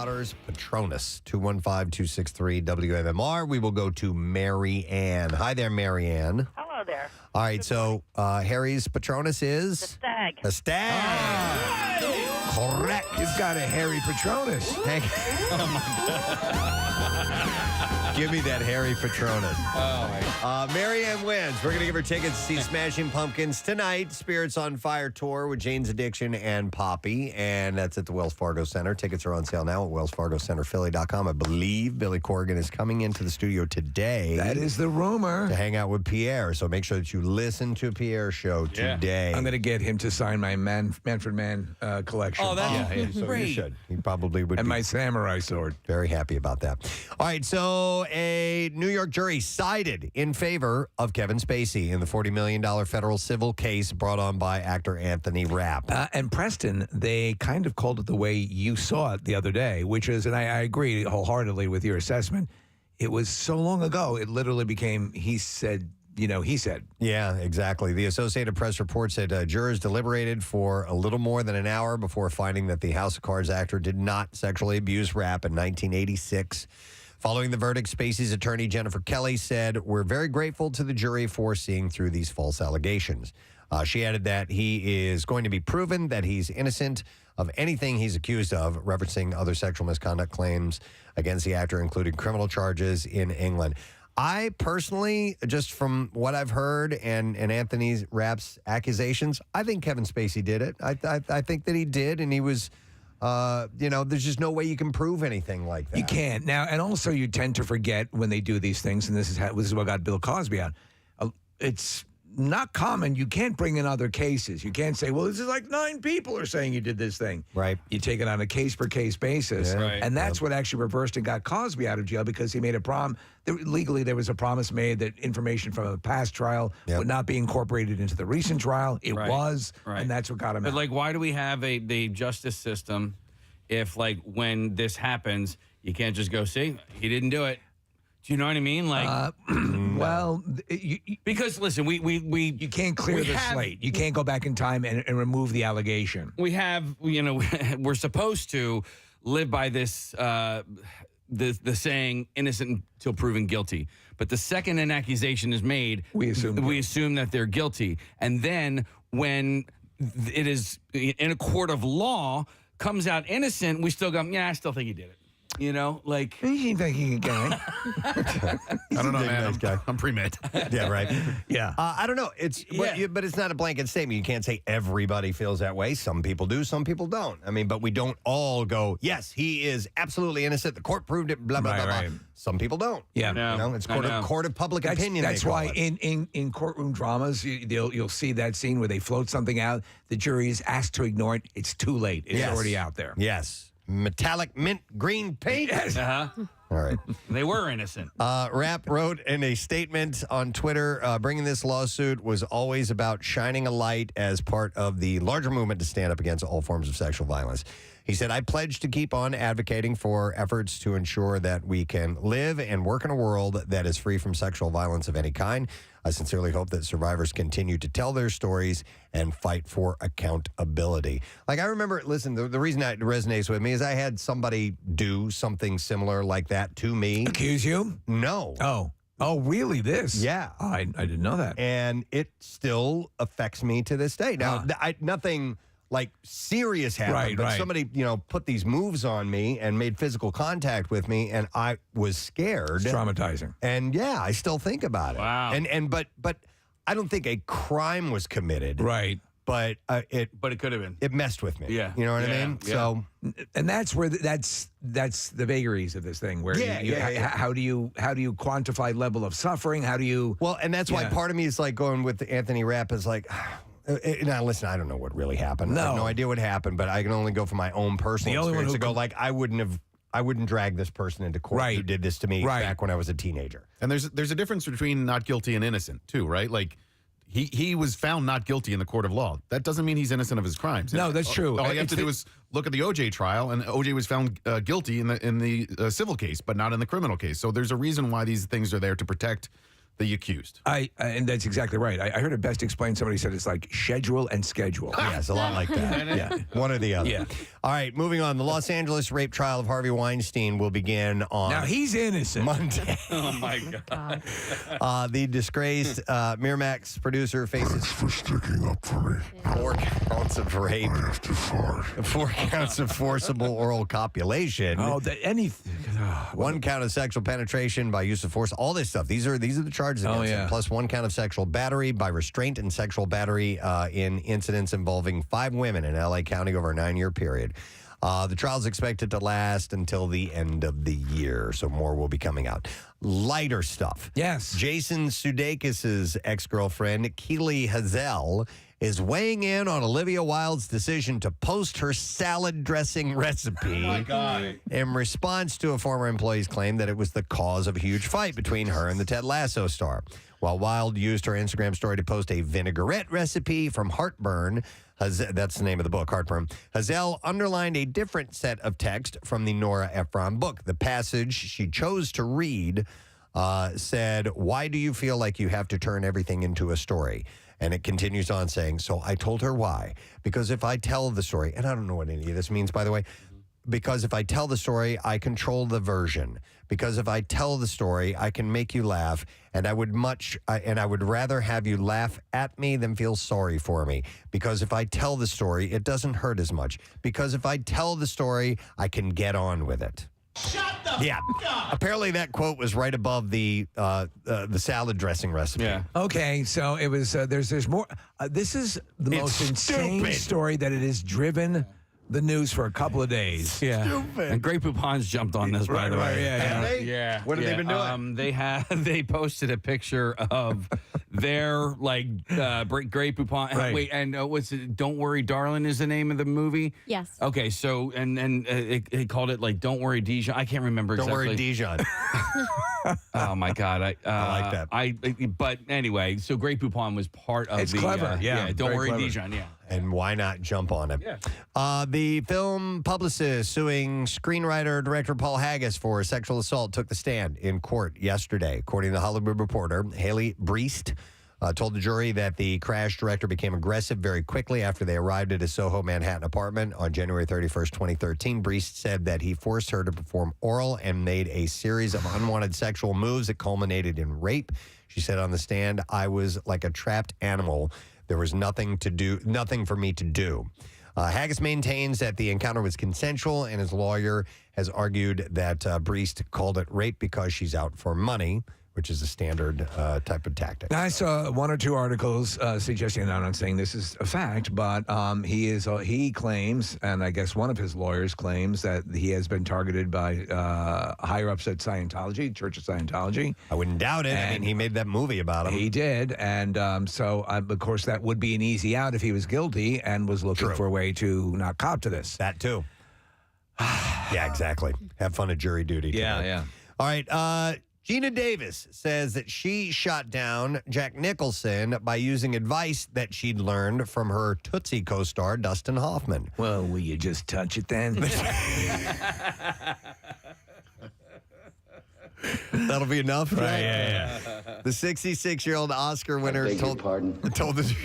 daughter's Patronus. 215-263-WMMR. We will go to Mary Ann. Hi there, Mary Ann. Hello there. All right, so Harry's Patronus is? The stag. A stag. Correct. You've got a hairy Patronus. Hey. Oh, my God. Give me that Harry Patronus. Oh, my God. Mary Ann wins. We're going to give her tickets to see Smashing Pumpkins tonight. Spirits on Fire tour with Jane's Addiction and Poppy. And that's at the Wells Fargo Center. Tickets are on sale now at wellsfargocenterphilly.com. I believe Billy Corgan is coming into the studio today. That is the rumor. To hang out with Pierre. So make sure that you listen to Pierre's show today. I'm going to get him to sign my Manfred Mann collection. Oh, that's So great. you should. He probably would And be my samurai sword. very happy about that. All right, so a New York jury sided in favor of Kevin Spacey in the $40 million federal civil case brought on by actor Anthony Rapp. And Preston, they kind of called it the way you saw it the other day, which is, and I agree wholeheartedly with your assessment, it was so long ago, it literally became, he said, he said. Yeah, exactly. The Associated Press reports that jurors deliberated for a little more than an hour before finding that the House of Cards actor did not sexually abuse Rapp in 1986. Following the verdict, Spacey's attorney, Jennifer Kelly, said, "We're very grateful to the jury for seeing through these false allegations." She added that he is going to be proven that he's innocent of anything he's accused of, referencing other sexual misconduct claims against the actor, including criminal charges in England. I personally, just from what I've heard and Anthony Rapp's accusations, I think Kevin Spacey did it. I think that he did, and he was, there's just no way you can prove anything like that. You can't. Now, and also you tend to forget when they do these things, and this is what got Bill Cosby out. It's not common. You can't bring in other cases. You can't say, well, this is like 9 people are saying you did this thing. Right. You take it on a case-per-case basis. Yeah. Right. And that's what actually reversed and got Cosby out of jail, because he made a legally there was a promise made that information from a past trial would not be incorporated into the recent trial. It was, and that's what got him out. But, why do we have the justice system if, when this happens, you can't just go, see, he didn't do it? Do you know what I mean? Well, because listen, you can't clear the slate. You can't go back in time and remove the allegation. We have, we're supposed to live by this, the saying, innocent until proven guilty. But the second an accusation is made, we assume that they're guilty. And then when it is in a court of law, comes out innocent, we still go, yeah, I still think he did it. You think he can get it. I don't know, man. Nice guy. I'm pre-med. Yeah, right. Yeah. I don't know. But it's not a blanket statement. You can't say everybody feels that way. Some people do, some people don't. I mean, but we don't all go, yes, he is absolutely innocent. The court proved it, blah, blah, blah, blah. Some people don't. Yeah. It's court of public opinion. That's why in courtroom dramas, you'll see that scene where they float something out. The jury is asked to ignore it. It's too late. It's already out there. Yes. Metallic mint green paint. Yes. All right. They were innocent. Rapp wrote in a statement on Twitter, bringing this lawsuit was always about shining a light as part of the larger movement to stand up against all forms of sexual violence. He said, I pledge to keep on advocating for efforts to ensure that we can live and work in a world that is free from sexual violence of any kind. I sincerely hope that survivors continue to tell their stories and fight for accountability. I remember, listen, the reason that resonates with me is I had somebody do something similar like that to me. Accuse you? No. Oh, really? This? Yeah. Oh, I didn't know that. And it still affects me to this day. Now, nothing serious happened, but somebody, put these moves on me and made physical contact with me, and I was scared. It's traumatizing. And I still think about it. Wow. But I don't think a crime was committed. Right. But it could have been. It messed with me. Yeah. You know what I mean? Yeah. So, and that's where that's the vagaries of this thing. Where how do you quantify level of suffering? How do you? Well, and that's why part of me is going with Anthony Rapp is now, listen, I don't know what really happened. No. I have no idea what happened, but I can only go from my own personal experience to go I wouldn't drag this person into court who did this to me back when I was a teenager. And there's a difference between not guilty and innocent, too, right? He was found not guilty in the court of law. That doesn't mean he's innocent of his crimes. No, that's true. All you have to do is look at the O.J. trial, and O.J. was found guilty in the civil case, but not in the criminal case. So there's a reason why these things are there to protect the accused. And that's exactly right. I heard it best explained. Somebody said it's like schedule and schedule. Yeah, it's a lot like that. Yeah, one or the other. Yeah. All right, moving on. The Los Angeles rape trial of Harvey Weinstein will begin on Now he's innocent. Monday. Oh my God. The disgraced Miramax producer faces Thanks for sticking up for me. 4 counts of rape, I have to fart. 4 counts of forcible oral copulation. Oh, anything. 1 count of sexual penetration by use of force. All this stuff. These are the charges against him. Plus 1 count of sexual battery by restraint and sexual battery in incidents involving 5 women in L.A. County over a 9-year period. The trial is expected to last until the end of the year, so more will be coming out. Lighter stuff. Yes. Jason Sudeikis' ex-girlfriend, Keely Hazel, is weighing in on Olivia Wilde's decision to post her salad dressing recipe in response to a former employee's claim that it was the cause of a huge fight between her and the Ted Lasso star. While Wilde used her Instagram story to post a vinaigrette recipe from Heartburn, that's the name of the book, Heartburn, Hazel underlined a different set of text from the Nora Ephron book. The passage she chose to read said, "Why do you feel like you have to turn everything into a story?" And it continues on saying, "So I told her why. Because if I tell the story," and I don't know what any of this means, by the way, "because if I tell the story, I control the version. Because if I tell the story, I can make you laugh, and I would rather have you laugh at me than feel sorry for me. Because if I tell the story, it doesn't hurt as much. Because if I tell the story, I can get on with it." Shut the Yeah. Apparently that quote was right above the salad dressing recipe. Yeah. Okay, so it was. There's more. This is the It's most insane stupid. story that it has driven the news for a couple of days. Yeah. Stupid. And Grey Poupon's jumped on this, by the way. Yeah. Yeah. What have they been doing? They posted a picture of their Grey Poupon. Right. Wait, and what's it? Don't Worry, Darling is the name of the movie. Yes. Okay, so and it called it like Don't Worry, Dijon. I can't remember Don't exactly. worry, Dijon. Oh my God, I like that. But anyway, so Grey Poupon was part of It's the clever, yeah, Don't very Worry, clever. Dijon. Yeah. And why not jump on it? Yeah. The film publicist suing screenwriter director Paul Haggis for sexual assault took the stand in court yesterday. According to the Hollywood Reporter, Haley Breest told the jury that the Crash director became aggressive very quickly after they arrived at his Soho, Manhattan apartment on January 31st, 2013. Breest said that he forced her to perform oral and made a series of unwanted sexual moves that culminated in rape. She said on the stand, "I was like a trapped animal. There was nothing for me to do." Haggis maintains that the encounter was consensual, and his lawyer has argued that Breest called it rape because she's out for money, which is a standard type of tactic. I saw 1 or 2 articles suggesting, and I'm not saying this is a fact, but he claims, and I guess one of his lawyers claims, that he has been targeted by higher ups at Scientology, Church of Scientology. I wouldn't doubt it. I mean, he made that movie about him. He did, and so of course that would be an easy out if he was guilty and was looking for a way to not cop to this. That too. Yeah, exactly. Have fun at jury duty. tonight. All right. Gina Davis says that she shot down Jack Nicholson by using advice that she'd learned from her Tootsie co-star, Dustin Hoffman. Well, will you just touch it then? That'll be enough? Right, yeah. The 66-year-old Oscar winner told the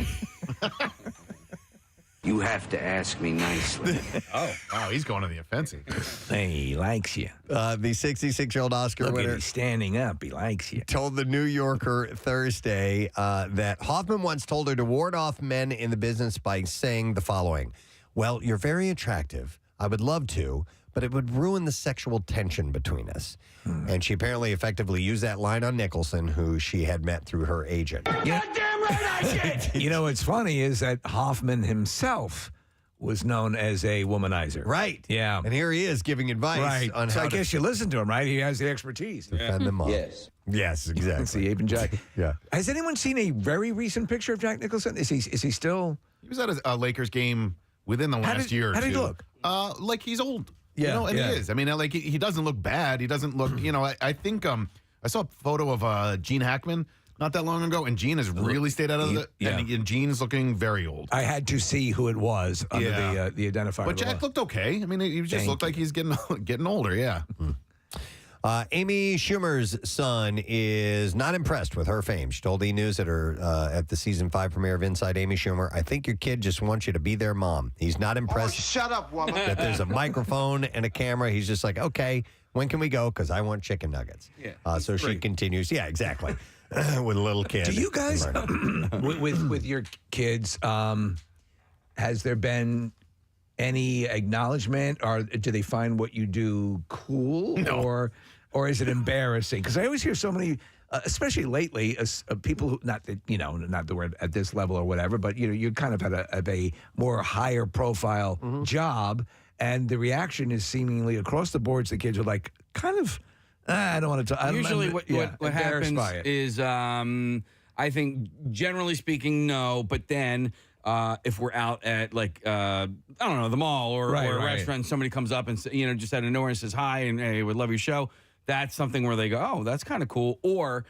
You have to ask me nicely. Oh, wow, he's going to the offensive. Hey, he likes you. the 66-year-old Oscar Look at winner him standing up. He likes you. told the New Yorker Thursday that Hoffman once told her to ward off men in the business by saying the following: "Well, you're very attractive. I would love to, but it would ruin the sexual tension between us." And she apparently effectively used that line on Nicholson, who she had met through her agent. Goddamn right I did! You know what's funny is that Hoffman himself was known as a womanizer. Right. Yeah. And here he is giving advice Right. on So how I guess you listen to him, right? He has the expertise. to defend them up. Yes. Yes, exactly. See, Abe and Jack. Yeah. Has anyone seen a very recent picture of Jack Nicholson? Is he still? He was at a Lakers game within the last year or two. How did he look? Like he's old. Yeah, You know, and yeah. he is. I mean, like, he doesn't look bad. He doesn't look, I think I saw a photo of Gene Hackman not that long ago, and Gene has really stayed out of and Gene's looking very old. I had to see who it was under the identifier. But Jack looked okay. I mean, he just looked like he's getting older, yeah. Amy Schumer's son is not impressed with her fame. She told E! News at the season 5 premiere of Inside Amy Schumer, I think your kid just wants you to be their mom. He's not impressed Shut up, woman. that there's a microphone and a camera. He's just like, okay, when can we go? Because I want chicken nuggets. Yeah, so she continues. Yeah, exactly. With a little kid. Do you guys, with your kids, has there been any acknowledgement, or do they find what you do cool, or is it embarrassing? Because I always hear so many, especially lately, people who not that we're at this level or whatever, but you're kind of at a more higher profile job, and the reaction is seemingly across the boards. The kids are like, kind of, I don't want to talk. Usually, what happens is, I think generally speaking, no, but then. If we're out at I don't know, the mall or a restaurant, and somebody comes up and just out of nowhere and says hi and hey, we love your show. That's something where they go, oh, that's kind of cool. Or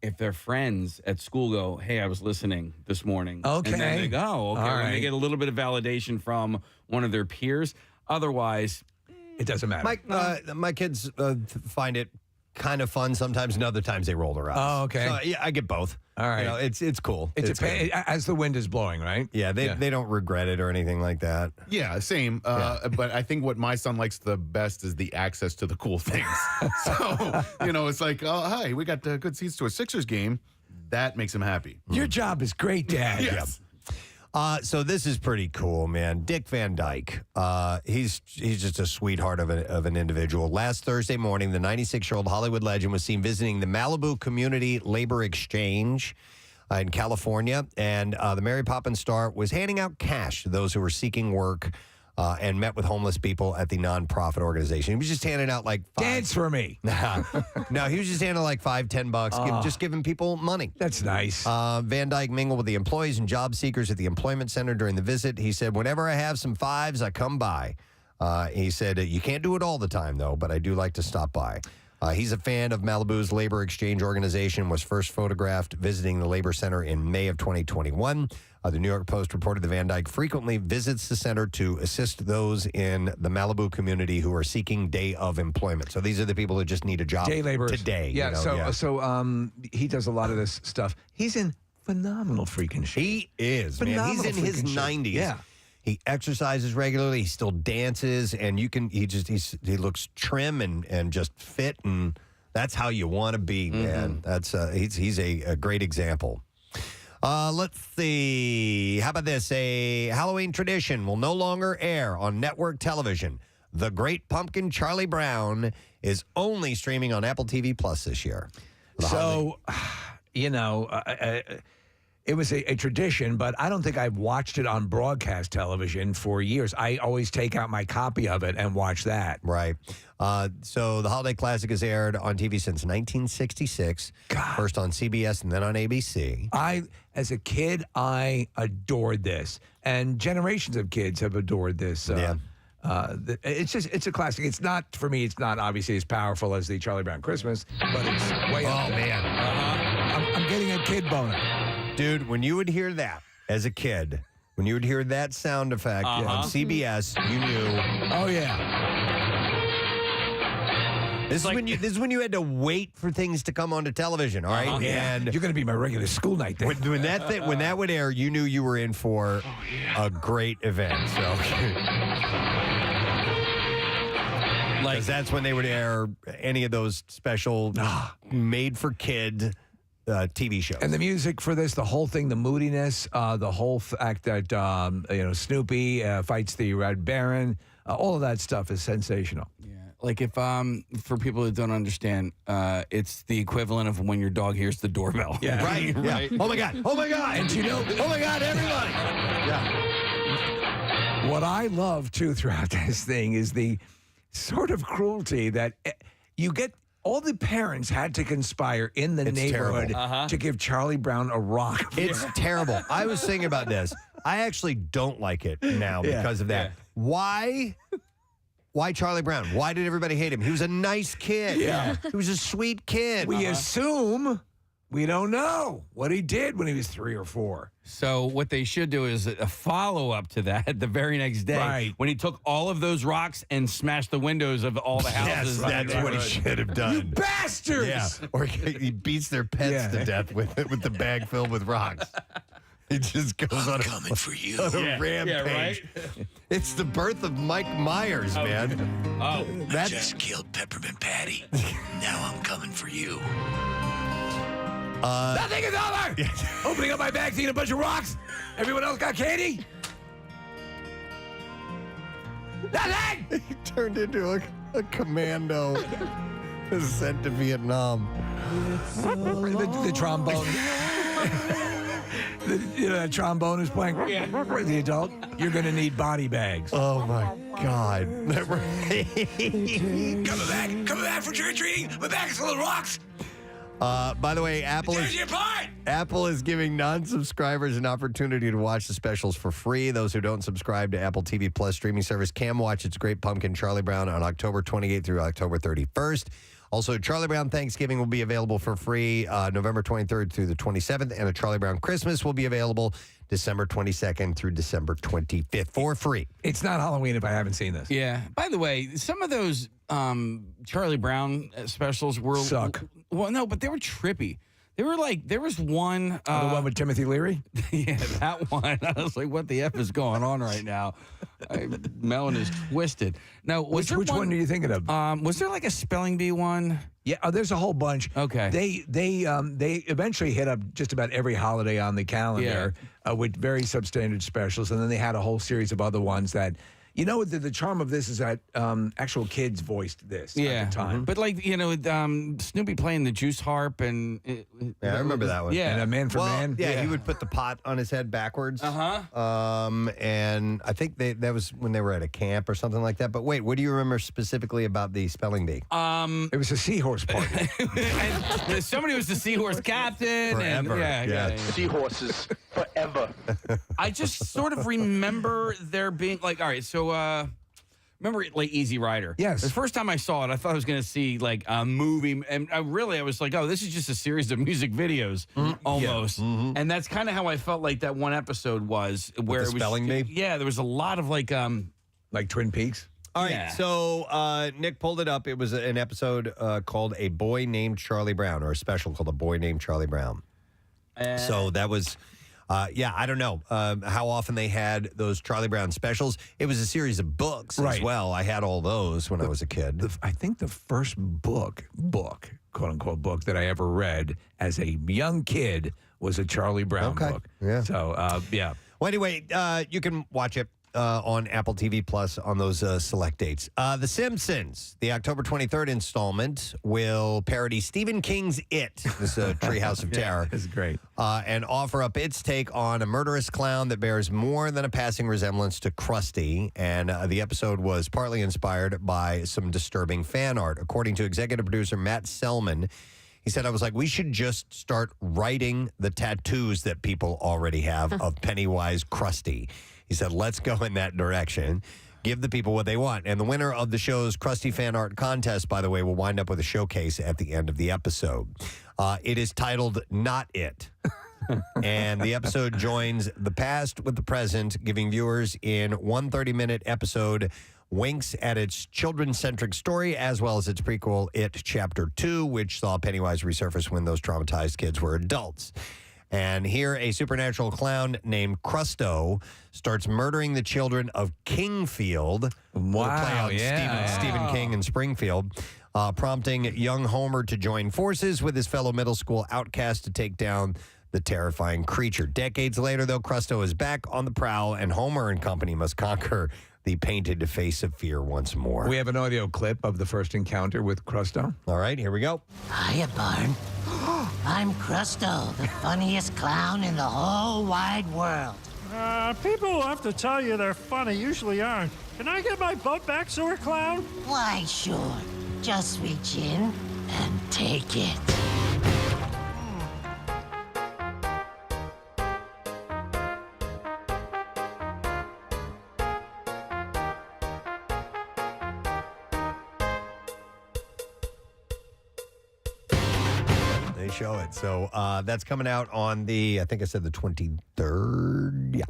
if their friends at school go, hey, I was listening this morning. Okay. And then they go, oh, okay. When they get a little bit of validation from one of their peers. Otherwise, it doesn't matter. My kids find it kind of fun sometimes, and other times they roll their eyes. Oh, okay. So, yeah, I get both. All right. It's cool. It's as the wind is blowing, right? Yeah, they don't regret it or anything like that. Yeah, same. But I think what my son likes the best is the access to the cool things. So, it's like, oh, hi, we got good seats to a Sixers game. That makes him happy. Your job is great, Dad. Yes. So this is pretty cool, man. Dick Van Dyke. He's just a sweetheart of an individual. Last Thursday morning, the 96-year-old Hollywood legend was seen visiting the Malibu Community Labor Exchange in California, and the Mary Poppins star was handing out cash to those who were seeking work and met with homeless people at the nonprofit organization. He was just handing out dance for me. No, he was just handing like $5-10, just giving people money. That's nice. Van Dyke mingled with the employees and job seekers at the employment center during the visit. He said, whenever I have some fives, I come by. He said, you can't do it all the time, though, but I do like to stop by. He's a fan of Malibu's labor exchange organization, was first photographed visiting the labor center in May of 2021. The New York Post reported that Van Dyke frequently visits the center to assist those in the Malibu community who are seeking day of employment. So these are the people who just need a job day laborers today. Yeah, so he does a lot of this stuff. He's in phenomenal freaking shape. He is, man. He's in his 90s. Yeah. He exercises regularly. He still dances, and he looks trim and just fit, and that's how you want to be, man. That's he's a great example. Let's see. How about this? A Halloween tradition will no longer air on network television. The Great Pumpkin Charlie Brown is only streaming on Apple TV Plus this year. So, it was a tradition, but I don't think I've watched it on broadcast television for years. I always take out my copy of it and watch that. Right. So the Holiday Classic has aired on TV since 1966. God. First on CBS and then on ABC. As a kid, I adored this. And generations of kids have adored this. It's a classic. It's not, for me, it's not obviously as powerful as the Charlie Brown Christmas, but it's way up there. Man. I'm getting a kid boner. Dude, when you would hear that as a kid, when you would hear that sound effect on CBS, you knew. Oh, yeah. This is when you had to wait for things to come onto television, all right? Yeah. And you're going to be my regular school night then. when that would air, you knew you were in for a great event. So, because that's when they would air any of those special made-for-kid TV shows. And the music for this, the whole thing, the moodiness, the whole fact that Snoopy fights the Red Baron, all of that stuff is sensational. Yeah, like if for people that don't understand, it's the equivalent of when your dog hears the doorbell. Yeah, right. Right. Oh my God! Oh my God! And oh my God! Everybody! Yeah. What I love too throughout this thing is the sort of cruelty that you get. All the parents had to conspire in the neighborhood to give Charlie Brown a rock. It's terrible. I was thinking about this. I actually don't like it now because of that. Yeah. Why Charlie Brown? Why did everybody hate him? He was a nice kid. Yeah. He was a sweet kid. We assume We don't know what he did when he was 3 or 4. So what they should do is a follow-up to that the very next day. Right. When he took all of those rocks and smashed the windows of all the houses. Yes, that's what he should have done. Bastards! Yeah, or he beats their pets to death with the bag filled with rocks. He just goes on coming for you. on a rampage. right? It's the birth of Mike Myers, man. Oh, That's killed Peppermint Patty. Now I'm coming for you. Nothing is over! Opening up my bag, seeing a bunch of rocks. Everyone else got candy? Nothing! he turned into a commando sent to Vietnam. The trombone. That trombone is playing. Yeah. The adult. You're going to need body bags. Oh my God! Coming back for trick-or-treating. My bag is full of rocks. By the way, Apple is giving non-subscribers an opportunity to watch the specials for free. Those who don't subscribe to Apple TV Plus streaming service can watch It's Great Pumpkin Charlie Brown on October 28th through October 31st. Also, Charlie Brown Thanksgiving will be available for free November 23rd through the 27th, and a Charlie Brown Christmas will be available December 22nd through December 25th for free. It's not Halloween if I haven't seen this. yeah. By the way, some of those Charlie Brown specials were Suck. Well, no, but they were trippy. They were like, there was one. The one with Timothy Leary? Yeah, that one. I was like, what the F is going on right now? Melon is twisted. No, Which one are you thinking of? Was there like a spelling bee one? Yeah, there's a whole bunch. Okay. They eventually hit up just about every holiday on the calendar with very substandard specials, and then they had a whole series of other ones that, you know, the charm of this is that actual kids voiced this at the time. But like, you know, Snoopy playing the juice harp and Yeah, I remember that one. Yeah. And a Man for Man. Yeah, he would put the pot on his head backwards. Uh-huh. And I think that was when they were at a camp or something like that. But wait, what do you remember specifically about the spelling bee? It was a seahorse party. and somebody was the seahorse captain. Forever. And, yeah. Seahorses forever. I just sort of remember there being like, all right, so remember like Easy Rider? Yes. The first time I saw it, I thought I was going to see like a movie, and I was like, oh, this is just a series of music videos almost. And that's kind of how I felt like that one episode was, where the it was spelling bee? Yeah, there was a lot of like Like Twin Peaks. All right, Yeah. so Nick pulled it up. It was an episode called A Boy Named Charlie Brown, or a special called A Boy Named Charlie Brown. So that was... I don't know how often they had those Charlie Brown specials. It was a series of books as well. I had all those when I was a kid. I think the first book, quote unquote book, that I ever read as a young kid was a Charlie Brown book. Yeah. So, yeah. Well, anyway, you can watch it on Apple TV Plus on those select dates. The Simpsons, the October 23rd installment, will parody Stephen King's It, this Treehouse of Terror. It's great. And offer up its take on a murderous clown that bears more than a passing resemblance to Krusty. And the episode was partly inspired by some disturbing fan art. According to executive producer Matt Selman, he said, I was like, we should just start writing the tattoos that people already have of Pennywise Krusty. He said, let's go in that direction. Give the people what they want. And the winner of the show's Krusty fan art contest, by the way, will wind up with a showcase at the end of the episode. It is titled Not It. And the episode joins the past with the present, giving viewers in one 30-minute episode winks at its children-centric story, as well as its prequel, It Chapter 2, which saw Pennywise resurface when those traumatized kids were adults. And here, a supernatural clown named Crusto starts murdering the children of Kingfield. Wow, Stephen King in Springfield, prompting young Homer to join forces with his fellow middle school outcast to take down the terrifying creature. Decades later, though, Crusto is back on the prowl, and Homer and company must conquer the painted face of fear once more. We have an audio clip of the first encounter with Crusto. All right, here we go. Hiya, Barn. I'm Crusto, the funniest clown in the whole wide world. People who have to tell you they're funny usually aren't. Can I get my butt back, sewer clown? Why, sure. Just reach in and take it. There they show it. So that's coming out on I think I said the 23rd. Yeah.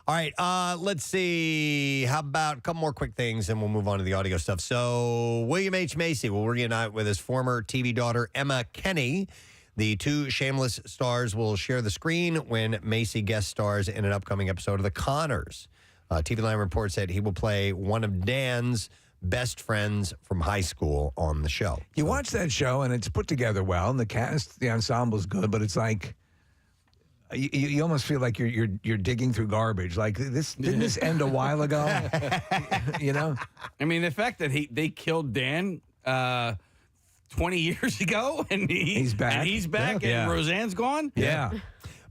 All right. Let's see. How about a couple more quick things and we'll move on to the audio stuff. So William H. Macy will reunite with his former TV daughter, Emma Kenny. The two Shameless stars will share the screen when Macy guest stars in an upcoming episode of The Conners. TV Line reports that he will play one of Dan's best friends from high school on the show. You watch that show, and it's put together well, and the cast, the ensemble's good, but it's like you almost feel like you're digging through garbage. Like didn't this end a while ago? You know? I mean, the fact that they killed Dan 20 years ago, and he's back. And Roseanne's gone? Yeah.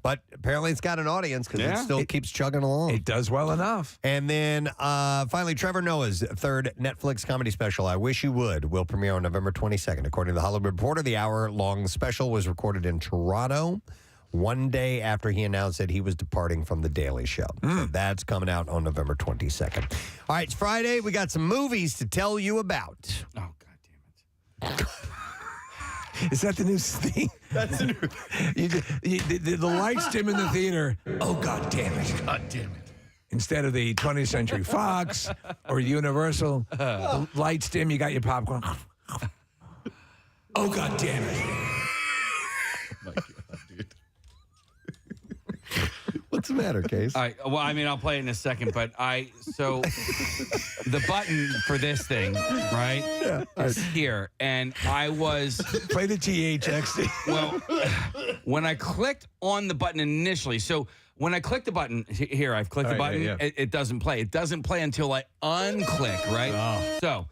But apparently it's got an audience because it still keeps chugging along. It does well enough. And then finally, Trevor Noah's third Netflix comedy special, I Wish You Would, will premiere on November 22nd. According to The Hollywood Reporter, the hour-long special was recorded in Toronto one day after he announced that he was departing from The Daily Show. So that's coming out on November 22nd. All right, it's Friday. We got some movies to tell you about. Oh, God damn it. Is that the new thing? That's the new thing. The lights dim in the theater. Oh, God damn it. God damn it. Instead of the 20th Century Fox or Universal, the lights dim, you got your popcorn. Oh, God damn it. Oh, my God, dude. What's the matter, Case? All right. Well, I mean, I'll play it in a second, but so the button for this thing, right, is here, and I was play the THX. Well, when I clicked on the button initially, so when I click the button here, I've clicked the button. Yeah. It doesn't play. It doesn't play until I unclick, right? Oh.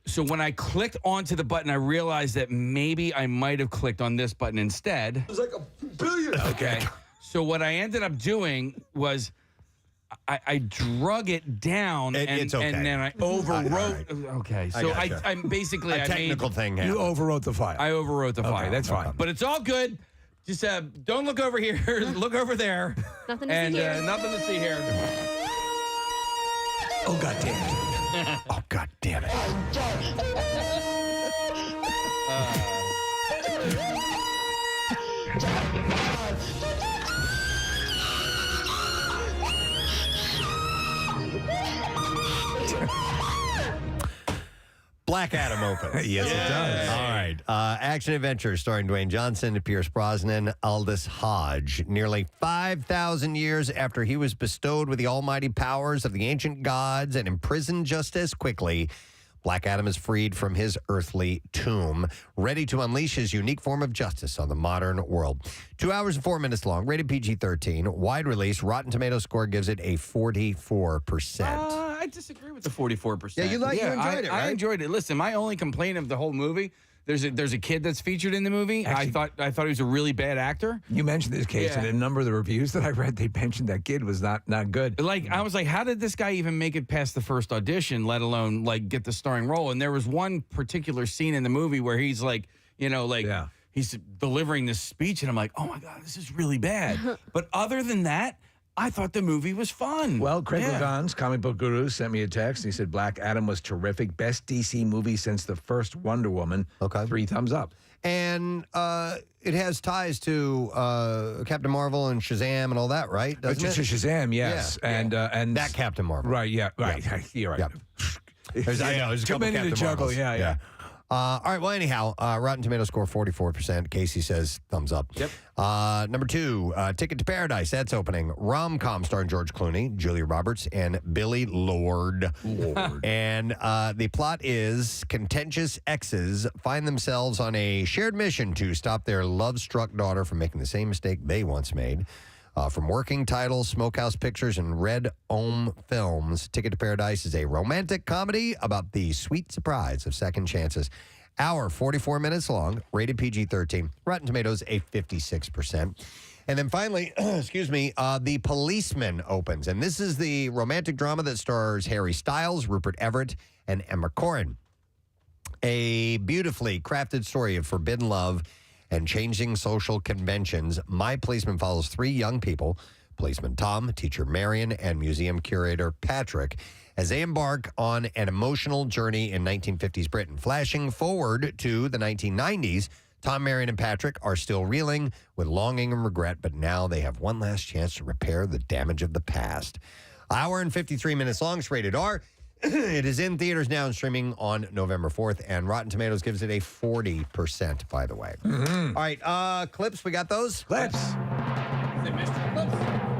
So when I clicked onto the button, I realized that maybe I might have clicked on this button instead. It was like a billion. Okay. So what I ended up doing was I drug it down It's okay. and then I overwrote. Okay. So I'm basically a technical thing happened. You overwrote the file. I overwrote the file. Okay, that's fine. But it's all good. Just don't look over here. Look over there. Nothing to see here. Nothing to see here. Oh, God damn it. Oh, God damn it. Black Adam opens. Yes, it does. All right. Action adventure starring Dwayne Johnson, Pierce Brosnan, Aldous Hodge. Nearly 5,000 years after he was bestowed with the almighty powers of the ancient gods and imprisoned just as quickly, Black Adam is freed from his earthly tomb, ready to unleash his unique form of justice on the modern world. 2 hours and 4 minutes long, rated PG-13, wide release. Rotten Tomatoes score gives it a 44%. I disagree with the 44%. Yeah, you enjoyed it, right? I enjoyed it. Listen, my only complaint of the whole movie, there's a kid that's featured in the movie. Actually, I thought he was a really bad actor. You mentioned this case, and a number of the reviews that I read, they mentioned that kid was not good. Like, I was like, how did this guy even make it past the first audition, let alone, like, get the starring role? And there was one particular scene in the movie where he's like, he's delivering this speech, and I'm like, oh, my God, this is really bad. But other than that, I thought the movie was fun. Well, Craig Lagans, comic book guru, sent me a text. He said Black Adam was terrific. Best DC movie since the first Wonder Woman. Okay. 3 thumbs up. And it has ties to Captain Marvel and Shazam and all that, right? Doesn't it? Shazam, yes. Yeah. And that Captain Marvel. Right, yeah, right. Yeah. You're right. Yeah. I know, there's a too couple many to Captain juggle, Marvels. yeah. All right, well, anyhow, Rotten Tomatoes score 44%. Casey says thumbs up. Yep. Number 2, Ticket to Paradise. That's opening. Rom-com starring George Clooney, Julia Roberts, and Billy Lord. And the plot is contentious exes find themselves on a shared mission to stop their love-struck daughter from making the same mistake they once made. From Working Titles, Smokehouse Pictures, and Red Om Films, Ticket to Paradise is a romantic comedy about the sweet surprise of second chances. Hour, 44 minutes long, rated PG-13. Rotten Tomatoes, a 56%. And then finally, The Policeman opens. And this is the romantic drama that stars Harry Styles, Rupert Everett, and Emma Corrin. A beautifully crafted story of forbidden love and changing social conventions. My Policeman follows 3 young people, policeman Tom, teacher Marion, and museum curator Patrick, as they embark on an emotional journey in 1950s Britain. Flashing forward to the 1990s, Tom, Marion, and Patrick are still reeling with longing and regret, but now they have one last chance to repair the damage of the past. Hour and 53 minutes long, it's rated R. It is in theaters now and streaming on November 4th, and Rotten Tomatoes gives it a 40%, by the way. All right, clips, we got those? Clips.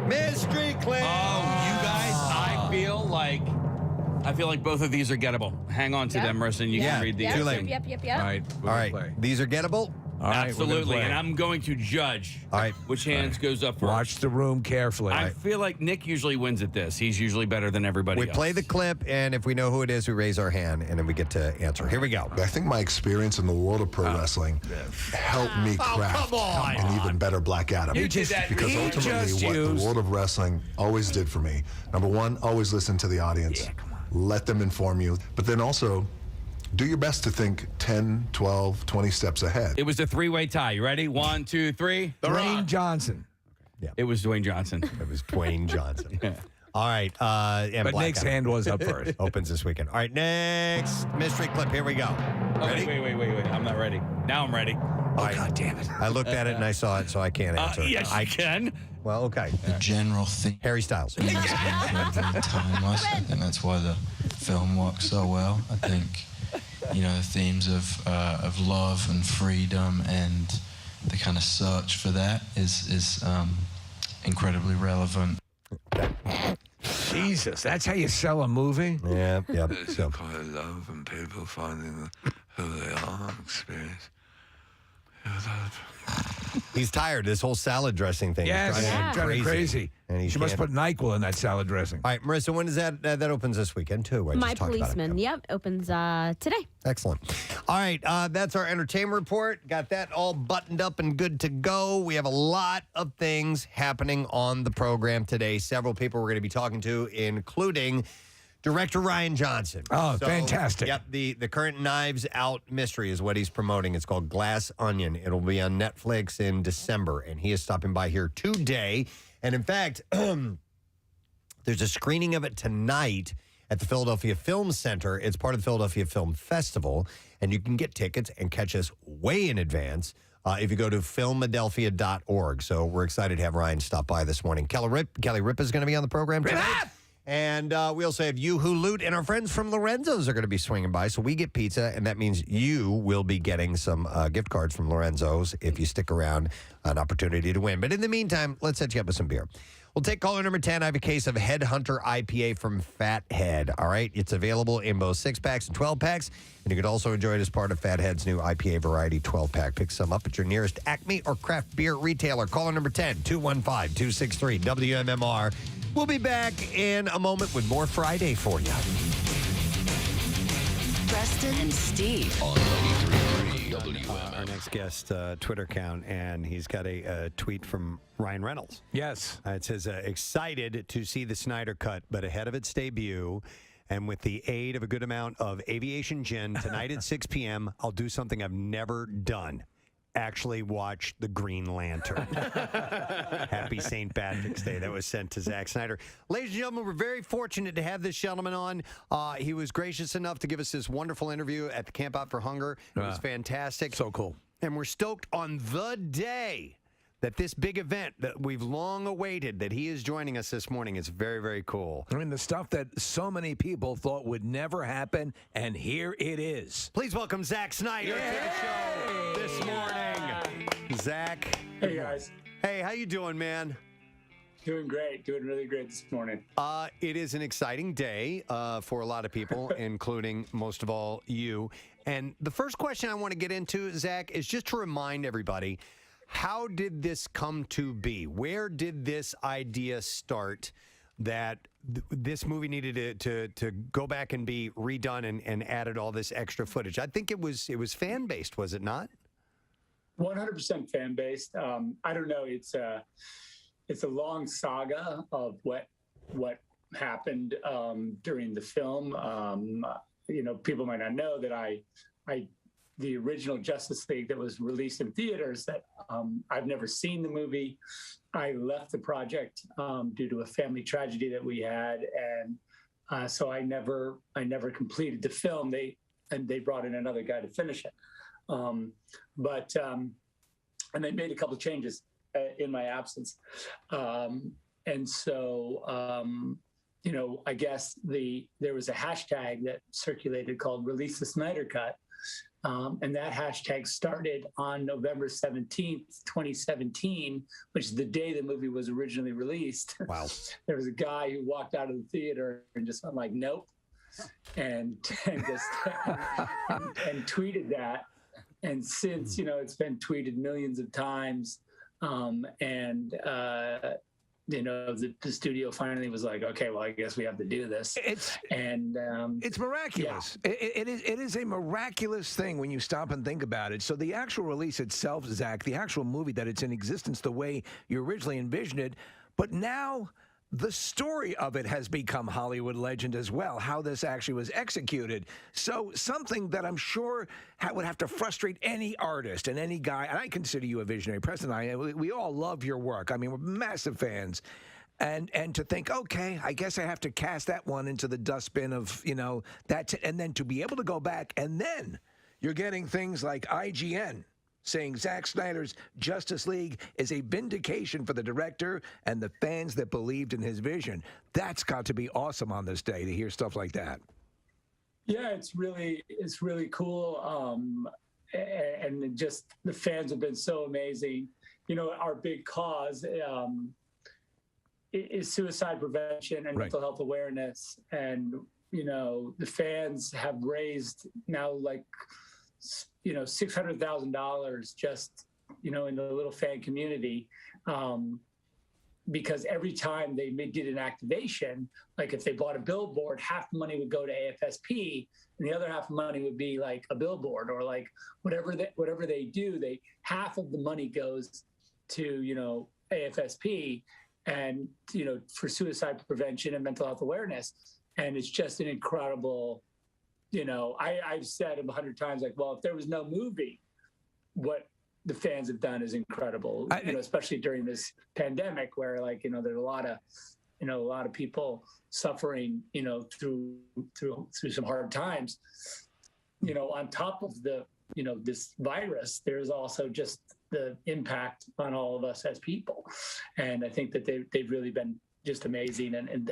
Mystery clips. Oh, you guys, I feel like both of these are gettable. Hang on to them, Marissa, and you can read the Too late. Yep. All right. All right, these are gettable? All right, Absolutely, and I'm going to judge which hands goes up first. Watch the room carefully. I feel like Nick usually wins at this. He's usually better than everybody We else. play the clip, and if we know who it is, we raise our hand, and then we get to answer. Here we go. I think my experience in the world of pro wrestling helped me craft an even better Black Adam. Because ultimately, what the world of wrestling always did for me, number one, always listen to the audience. Let them inform you. But then also, do your best to think 10, 12, 20 steps ahead. It was a three-way tie. You ready? 1, 2, 3. Dwayne Johnson. It was Dwayne Johnson. It was Dwayne Johnson. All right. And But Black Nick's Adam hand was up first. opens this weekend. All right, next mystery clip. Here we go. Ready? Wait. I'm not ready. Now I'm ready. Oh, God damn it. I looked at it and I saw it, so I can't answer. Yes, I can. Well, okay. The general theme Harry Styles. is incredibly timeless. I think that's why the film works so well. I think, the themes of love and freedom and the kind of search for that is incredibly relevant. Jesus, that's how you sell a movie? Yeah. So call it love and people finding who they are, experience. He's tired. This whole salad dressing thing. Yes, is driving him crazy. And he She must can't- put NyQuil in that salad dressing. All right, Marissa, when is that opens this weekend, too? I My just talked about it. Policeman. Yep, opens today. Excellent. All right, that's our entertainment report. Got that all buttoned up and good to go. We have a lot of things happening on the program today. Several people we're going to be talking to, including Director Ryan Johnson. Oh, fantastic. Yep, the current Knives Out mystery is what he's promoting. It's called Glass Onion. It'll be on Netflix in December, and he is stopping by here today. And in fact, there's a screening of it tonight at the Philadelphia Film Center. It's part of the Philadelphia Film Festival, and you can get tickets and catch us way in advance if you go to filmadelphia.org. So we're excited to have Ryan stop by this morning. Kelly Ripa is going to be on the program tonight. And we also have You Who Loot, and our friends from Lorenzo's are going to be swinging by. So we get pizza, and that means you will be getting some gift cards from Lorenzo's if you stick around, an opportunity to win. But in the meantime, let's set you up with some beer. We'll take caller number 10. I have a case of Headhunter IPA from Fathead. All right. It's available in both 6-packs and 12-packs. And you can also enjoy it as part of Fathead's new IPA variety 12-pack. Pick some up at your nearest Acme or craft beer retailer. Caller number 10, 215-263 WMMR. We'll be back in a moment with more Friday for you. Preston and Steve. On 93.3 WMMR. Our next guest Twitter account, and he's got a tweet from Ryan Reynolds. Yes. It says, excited to see the Snyder Cut, but ahead of its debut, and with the aid of a good amount of aviation gin, tonight at 6 p.m., I'll do something I've never done. Actually watch The Green Lantern. Happy St. Patrick's Day. That was sent to Zack Snyder. Ladies and gentlemen, we're very fortunate to have this gentleman on. He was gracious enough to give us this wonderful interview at the Camp Out for Hunger. It was fantastic. So cool. And we're stoked on the day that this big event that we've long awaited, that he is joining us this morning. It's very, very cool. I mean, the stuff that so many people thought would never happen, and here it is. Please welcome Zack Snyder to the show this morning. Zack. Hey, guys. Hey, how you doing, man? Doing great. Doing really great this morning. It is an exciting day for a lot of people, including, most of all, you. And the first question I want to get into, Zack, is just to remind everybody, how did this come to be? Where did this idea start that this movie needed to go back and be redone and added all this extra footage? I think it was fan-based, was it not? 100% fan-based. I don't know. It's a long saga of what happened during the film. People might not know that the original Justice League that was released in theaters, that I've never seen the movie. I left the project due to a family tragedy that we had, and so I never completed the film. They brought in another guy to finish it. And they made a couple of changes in my absence. And so, I guess there was a hashtag that circulated called Release the Snyder Cut. And that hashtag started on November 17th, 2017, which is the day the movie was originally released. Wow. There was a guy who walked out of the theater and just went like, nope. And tweeted that. And since, it's been tweeted millions of times. The studio finally was like, okay, well, I guess we have to do this. It's miraculous. Yeah. It is a miraculous thing when you stop and think about it. So the actual release itself, Zach, the actual movie, that it's in existence the way you originally envisioned it, but now the story of it has become Hollywood legend as well, how this actually was executed. So something that I'm sure would have to frustrate any artist and any guy, and I consider you a visionary. Preston and I, we all love your work. I mean, we're massive fans. And to think, okay, I guess I have to cast that one into the dustbin of, that's it. And then to be able to go back, and then you're getting things like IGN saying Zack Snyder's Justice League is a vindication for the director and the fans that believed in his vision. That's got to be awesome on this day to hear stuff like that. Yeah, it's really cool. And just the fans have been so amazing. Our big cause is suicide prevention and mental health awareness. And, the fans have raised now $600,000 just, in the little fan community. Because every time they did an activation, like if they bought a billboard, half the money would go to AFSP and the other half of the money would be like a billboard, or like whatever they do, half of the money goes to, AFSP and, for suicide prevention and mental health awareness. And it's just an incredible, I've said 100 times, like, well, if there was no movie, what the fans have done is incredible, especially during this pandemic where there's a lot of people suffering, through some hard times, on top of this virus, there's also just the impact on all of us as people. And I think that they've really been just amazing and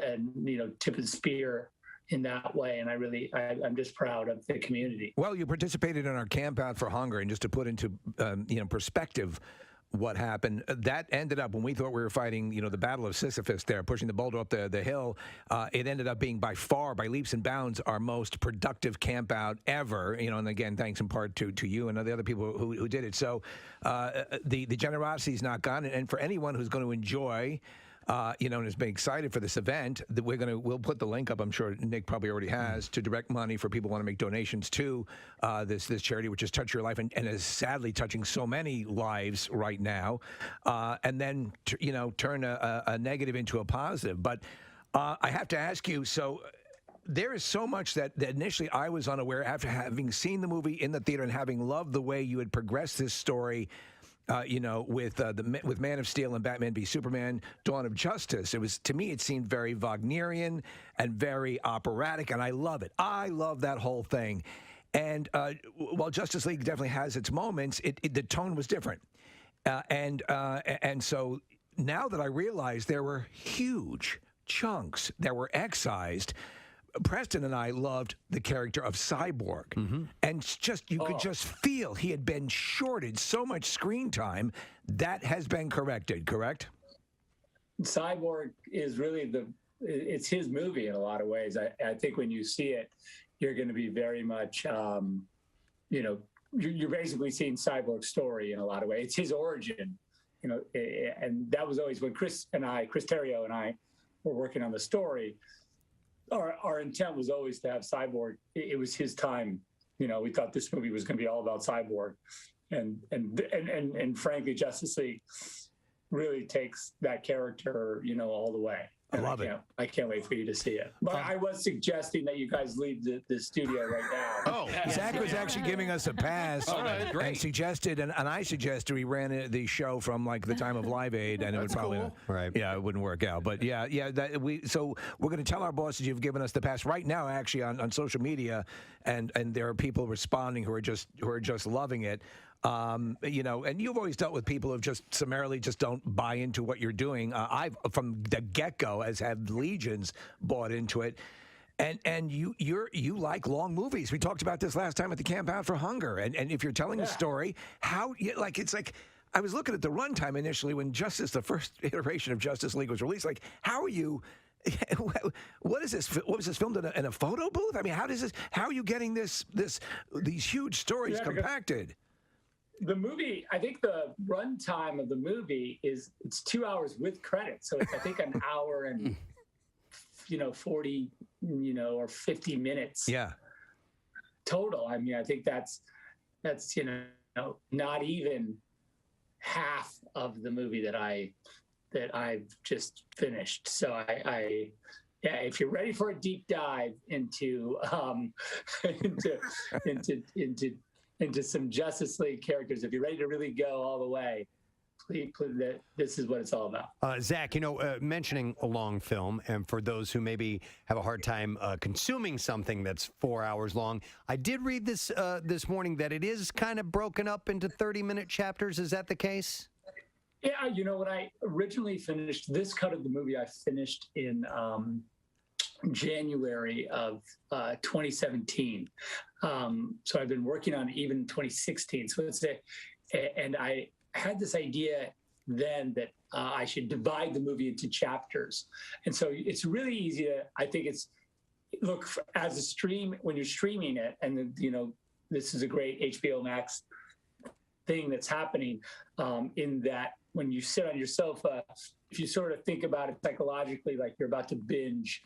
tip of the spear in that way. And I'm just proud of the community. Well, you participated in our Camp Out for Hunger, and just to put into perspective what happened, that ended up, when we thought we were fighting, the Battle of Sisyphus there, pushing the boulder up the hill, it ended up being by leaps and bounds, our most productive camp out ever, and again, thanks in part to you and the other people who did it. So the generosity is not gone, and for anyone who's going to enjoy and has been excited for this event, that we'll put the link up. I'm sure Nick probably already has, to direct money for people who want to make donations to this charity, which is Touch Your Life, and is sadly touching so many lives right now, and then turn a negative into a positive. But I have to ask you, so there is so much that initially I was unaware, after having seen the movie in the theater and having loved the way you had progressed this story. With Man of Steel and Batman v Superman, Dawn of Justice. To me, it seemed very Wagnerian and very operatic, and I love it. I love that whole thing. And while Justice League definitely has its moments, the tone was different. And so now that I realize there were huge chunks that were excised, Preston and I loved the character of Cyborg, and you could just feel he had been shorted so much screen time. That has been corrected, correct? Cyborg is really it's his movie in a lot of ways. I think when you see it, you're going to be very much, you're basically seeing Cyborg's story in a lot of ways. It's his origin, and that was always when Chris Terrio and I were working on the story. Our intent was always to have Cyborg. It was his time. We thought this movie was going to be all about Cyborg, and frankly, Justice League really takes that character, all the way. I love it. I can't wait for you to see it. But I was suggesting that you guys leave the studio right now. Oh, Zach was actually giving us a pass and suggested, and I suggested we ran the show from like the time of Live Aid, and it would probably it wouldn't work out. But so we're going to tell our bosses you've given us the pass right now, actually on social media, and there are people responding who are just loving it. And you've always dealt with people who just summarily just don't buy into what you're doing. I've from the get-go has had legions bought into it. And you like long movies. We talked about this last time at the Camp Out for Hunger. And if you're telling a story, it's like I was looking at the runtime initially when the first iteration of Justice League was released. Like, how are you? What is this? What was this filmed in a photo booth? I mean, how are you getting these huge stories compacted? The movie, I think the runtime of the movie it's 2 hours with credits. So it's, I think, an hour and 40 or 50 minutes total. I mean, I think that's not even half of the movie that I've just finished. So if you're ready for a deep dive into into some Justice League characters, if you're ready to really go all the way, please, this is what it's all about. Zach, mentioning a long film, and for those who maybe have a hard time consuming something that's 4 hours long, I did read this morning that it is kind of broken up into 30-minute chapters. Is that the case? Yeah, when I originally finished this cut of the movie, I finished in January of 2017. So I've been working on it even 2016. So and I had this idea then that I should divide the movie into chapters. And so it's really easy to, I think as a stream, when you're streaming it, and this is a great HBO Max thing that's happening, in that when you sit on your sofa, if you sort of think about it psychologically, like you're about to binge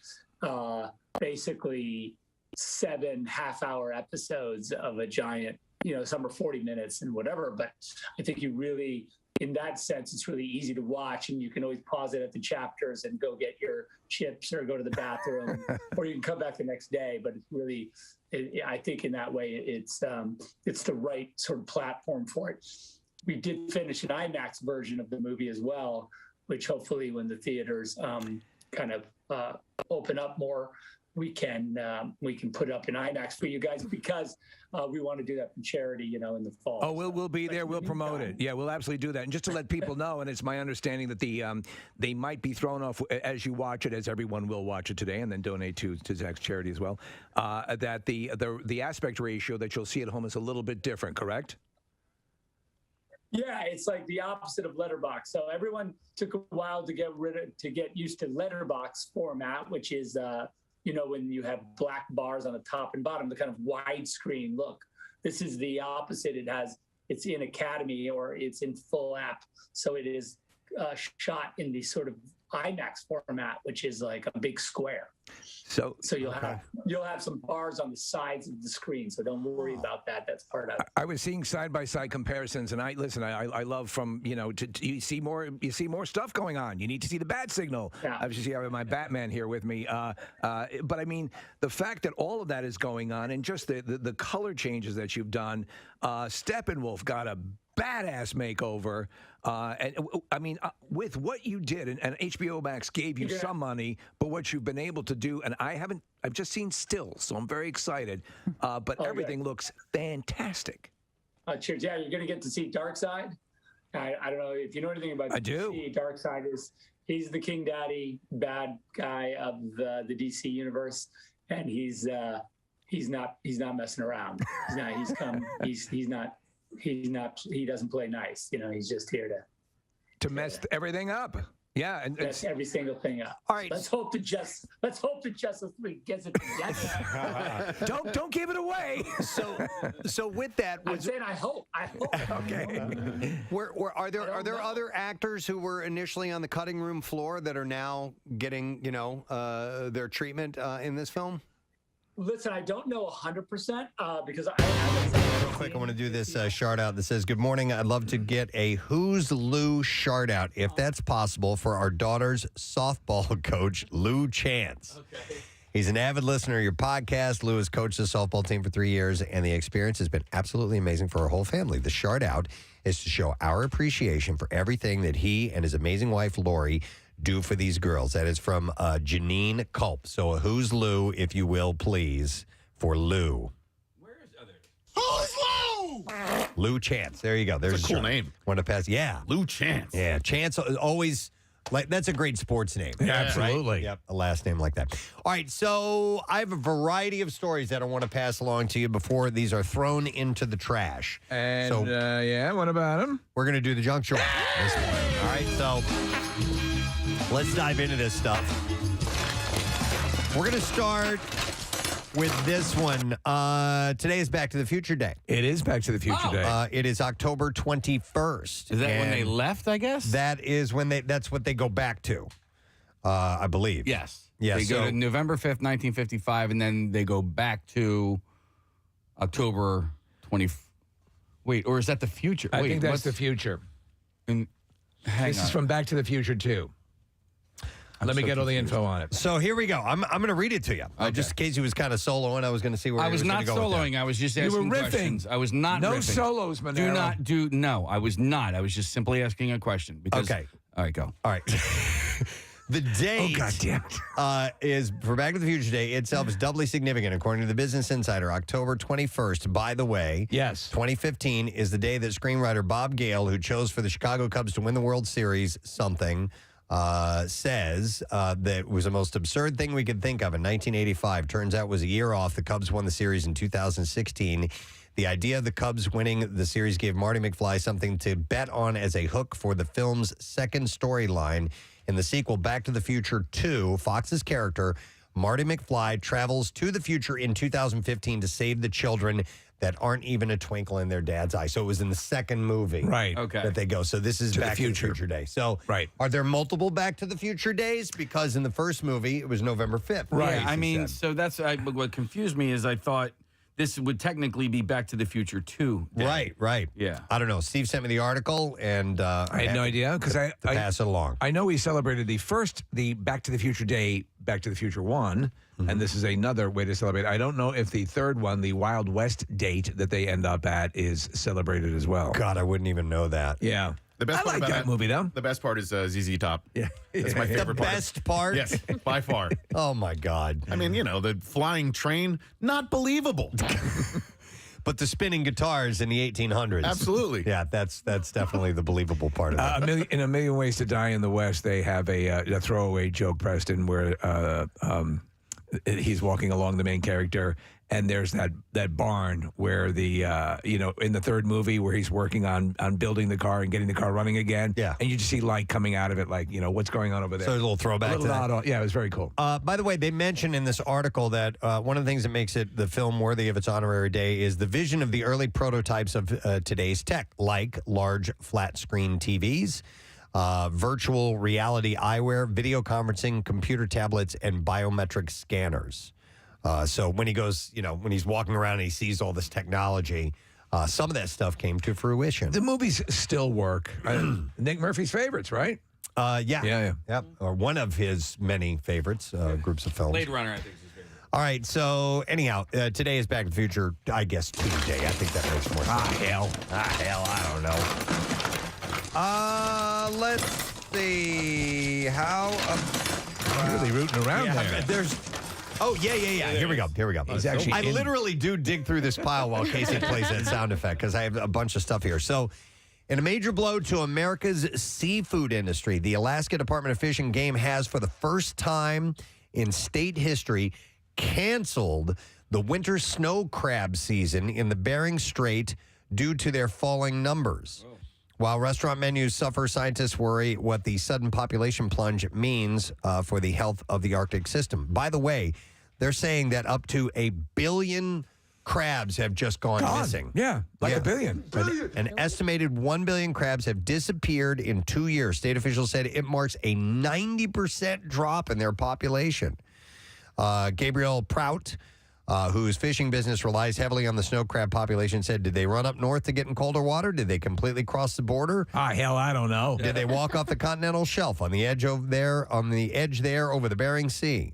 basically 7 half-hour episodes of a giant, some are 40 minutes and whatever, but I think you really, in that sense, it's really easy to watch, and you can always pause it at the chapters and go get your chips or go to the bathroom, or you can come back the next day. But it's really, I think in that way, it's the right sort of platform for it. We did finish an IMAX version of the movie as well, which hopefully when the theaters kind of open up more, we can put it up in IMAX for you guys, because we want to do that for charity, in the fall. Oh, we'll be there. We'll promote it. Yeah, we'll absolutely do that. And just to let people know, and it's my understanding that they might be thrown off as you watch it, as everyone will watch it today, and then donate to Zach's charity as well. That the aspect ratio that you'll see at home is a little bit different, correct? Yeah, it's like the opposite of letterbox. So everyone took a while to get used to letterbox format, which is when you have black bars on the top and bottom, the kind of widescreen look. This is the opposite. It's in Academy, or it's in full app. So it is shot in the sort of IMAX format, which is like a big square. So you'll have some bars on the sides of the screen. So don't worry about that. That's part of it. I was seeing side-by-side comparisons, and I love from you see more stuff going on. You need to see the bat signal. Yeah. Obviously, I have my Batman here with me. But I mean, the fact that all of that is going on, and just the color changes that you've done. Steppenwolf got a badass makeover. And I mean, with what you did, and HBO Max gave you some money, but what you've been able to do, and I've just seen stills, so I'm very excited. But everything looks fantastic. Cheers. Yeah, you're going to get to see Darkseid. I don't know if you know anything about DC. Darkseid he's the King Daddy bad guy of the DC universe, and he's not messing around. He doesn't play nice. He's just here to mess everything up. Yeah, and mess every single thing up. All right, let's hope that Justice League gets it together. Don't give it away. So with that, I'm saying I hope. Okay. Are there other actors who were initially on the cutting room floor that are now getting their treatment in this film? Listen, I don't know 100% because I quick, I want to do this shout out that says, good morning. I'd love to get a Who's Lou shout out, if that's possible, for our daughter's softball coach, Lou Chance. Okay. He's an avid listener of your podcast. Lou has coached the softball team for 3 years, and the experience has been absolutely amazing for our whole family. The shout out is to show our appreciation for everything that he and his amazing wife, Lori, do for these girls. That is from Janine Culp. So a Who's Lou, if you will, please, for Lou. Who's Lou? Lou Chance. There you go. There's a cool name. Want to pass? Yeah. Lou Chance. Yeah. Chance is always, like, that's a great sports name. Yeah, absolutely. Right? Yep. A last name like that. All right. So I have a variety of stories that I want to pass along to you before these are thrown into the trash. And, so, yeah, what about them? We're going to do the junk drawer this morning. All right. So let's dive into this stuff. We're going to start with this one. Today is Back to the Future Day. It is Back to the Future Day. It is October 21st. Is that when they left, I guess? That is when that's what they go back to, I believe. Yes. Yes. They go to November 5th, 1955, and then they go back to October 20. Wait, or is that the future? I think that's the future. This is from Back to the Future 2. Let me get all the info on it. So here we go. I'm going to read it to you. Okay. Just in case he was kind of soloing, I was going to see where I he was was not going to go with soloing. that. I was just asking You were riffing. questions. I was not No riffing. solos, Monero. No, I was not. I was just simply asking a question. Because, Okay. All right, go. All right. The date God damn it. is for Back to the Future Day itself is doubly significant, according to the Business Insider. October 21st, by the way, yes, 2015 is the day that screenwriter Bob Gale, who chose for the Chicago Cubs to win the World Series says that it was the most absurd thing we could think of in 1985. Turns out it was a year off. The Cubs won the series in 2016. The idea of the Cubs winning the series gave Marty McFly something to bet on as a hook for the film's second storyline. In the sequel, Back to the Future 2, Fox's character, Marty McFly, travels to the future in 2015 to save the children that aren't even a twinkle in their dad's eye. So it was in the second movie that they go. So this is To the Back to the Future Day. So are there multiple Back to the Future days? Because in the first movie, it was November 5th. Right. Yeah, I mean, so that's what confused me is I thought this would technically be Back to the Future 2 day. Right. Yeah. I don't know. Steve sent me the article, and I had no idea because I pass it along. I know we celebrated the Back to the Future Day, Back to the Future 1, and this is another way to celebrate. I don't know if the third one, the Wild West date that they end up at, is celebrated as well. God, I wouldn't even know that. Yeah. The best I part like about that movie, though. The best part is ZZ Top. Yeah. That's my favorite part. The best part? Yes, by far. Oh, my God. I mean, the flying train, not believable. But the spinning guitars in the 1800s. Absolutely. Yeah, that's definitely the believable part of it. In A Million Ways to Die in the West, they have a throwaway joke, Preston, where he's walking along, the main character, and there's that barn where the in the third movie where he's working on building the car and getting the car running again. Yeah. And you just see light coming out of it, like, what's going on over there. So there's a little throwback to that. Yeah, it was very cool. By the way, they mentioned in this article that one of the things that makes the film worthy of its honorary day is the vision of the early prototypes of today's tech, like large flat screen TVs, virtual reality eyewear, video conferencing, computer tablets, and biometric scanners. So when he goes, when he's walking around and he sees all this technology, some of that stuff came to fruition. The movies still work. Nick Murphy's favorites, right? Yeah. Or one of his many favorites, groups of films. Blade Runner, I think, is his favorite. All right. So anyhow, today is Back to the Future, I guess, Tuesday. I think that makes more sense. Hell. I don't know. Let's see. How... You're really rooting around there. There's... Oh, yeah. Here we go. He's actually I literally do dig through this pile while Casey plays that sound effect because I have a bunch of stuff here. So, in a major blow to America's seafood industry, the Alaska Department of Fish and Game has, for the first time in state history, canceled the winter snow crab season in the Bering Strait due to their falling numbers. Oh. While restaurant menus suffer, scientists worry what the sudden population plunge means for the health of the Arctic system. By the way, they're saying that up to 1 billion crabs have just gone missing. Yeah, a billion. An estimated 1 billion crabs have disappeared in 2 years. State officials said it marks a 90% drop in their population. Gabriel Prout, whose fishing business relies heavily on the snow crab population, said, did they run up north to get in colder water? Did they completely cross the border? Hell, I don't know. Did they walk off the continental shelf on the edge over there, over the Bering Sea?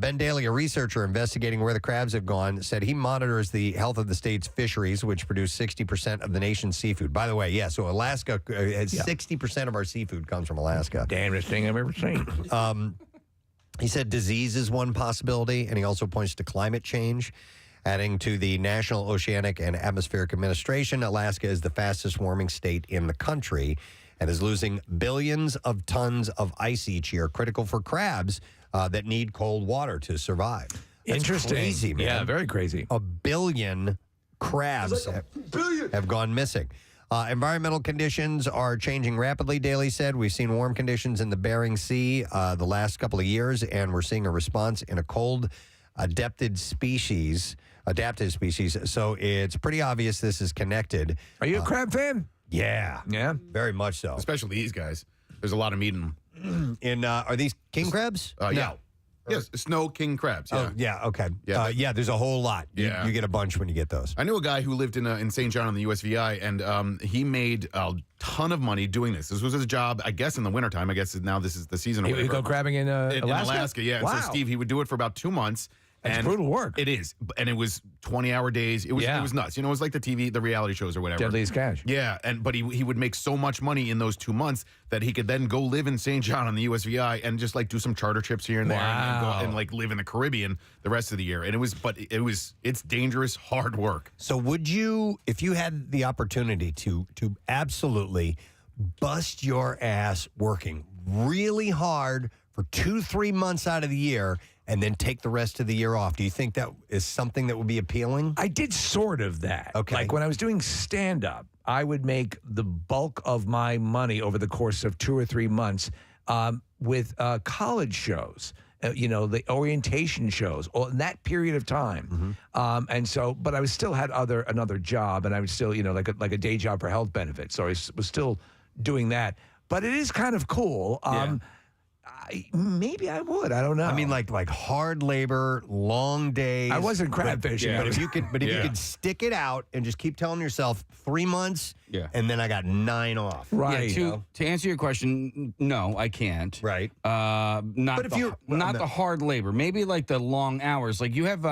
Ben Daly, a researcher investigating where the crabs have gone, said he monitors the health of the state's fisheries, which produce 60% of the nation's seafood. By the way, so Alaska has 60% of our seafood comes from Alaska. Damnest thing I've ever seen. He said disease is one possibility, and he also points to climate change. Adding to the National Oceanic and Atmospheric Administration, Alaska is the fastest warming state in the country and is losing billions of tons of ice each year, critical for crabs that need cold water to survive. That's Interesting. Crazy, man. Yeah, very crazy. 1 billion crabs have gone missing. Environmental conditions are changing rapidly, Daly said. We've seen warm conditions in the Bering Sea the last couple of years, and we're seeing a response in a cold, adapted species. So it's pretty obvious this is connected. Are you a crab fan? Yeah. Yeah? Very much so. Especially these guys. There's a lot of meat in them. Are these king crabs? Yeah. No. Yes, snow king crabs. Yeah. Oh, yeah, okay. Yeah. There's a whole lot. Yeah. You get a bunch when you get those. I knew a guy who lived in St. John on the USVI, and he made a ton of money doing this. This was his job, I guess, in the wintertime. I guess now this is the season. He would go crabbing in Alaska? Yeah. Wow. And so Steve, he would do it for about 2 months. That's brutal work. It is. And it was 20-hour days. It was nuts. It was like the reality shows or whatever. Deadliest Catch. Yeah. But he would make so much money in those 2 months that he could then go live in St. John on the USVI and just do some charter trips here and there and go and live in the Caribbean the rest of the year. And it's dangerous, hard work. So would you, if you had the opportunity to absolutely bust your ass working really hard for 2-3 months out of the year and then take the rest of the year off, do you think that is something that would be appealing? I did sort of that. Okay. Like when I was doing stand-up, I would make the bulk of my money over the course of 2 or 3 months with college shows. The orientation shows, or in that period of time. And so, but I was still had another job, and I was still, like a day job for health benefits. So I was still doing that. But it is kind of cool. Maybe I would. I don't know. I mean, like hard labor, long days. I wasn't crab fishing. But if you could stick it out and just keep telling yourself 3 months, and then I got 9 off. Right. To answer your question, no, I can't. Right. Not the hard labor. Maybe like the long hours. Like you have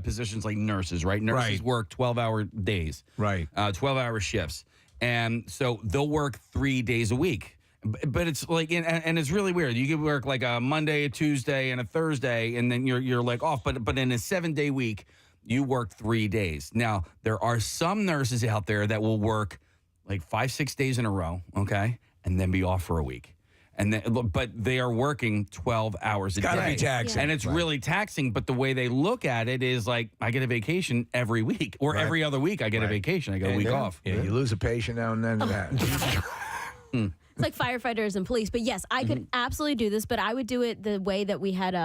positions like nurses, right? Nurses work 12-hour days. Right. 12-hour shifts. And so they'll work 3 days a week. But it's like, and it's really weird. You could work like a Monday, a Tuesday, and a Thursday, and then you're like off. But in a 7-day week, you work 3 days. Now, there are some nurses out there that will work like 5-6 days in a row, okay, and then be off for a week. But they are working 12 hours a day. Gotta be taxing. And it's really taxing, but the way they look at it is like, I get a vacation every week, or every other week I get a vacation. I get a week off. Yeah, you lose a patient now and then. It's like firefighters and police. But yes, I could absolutely do this, but I would do it the way that we had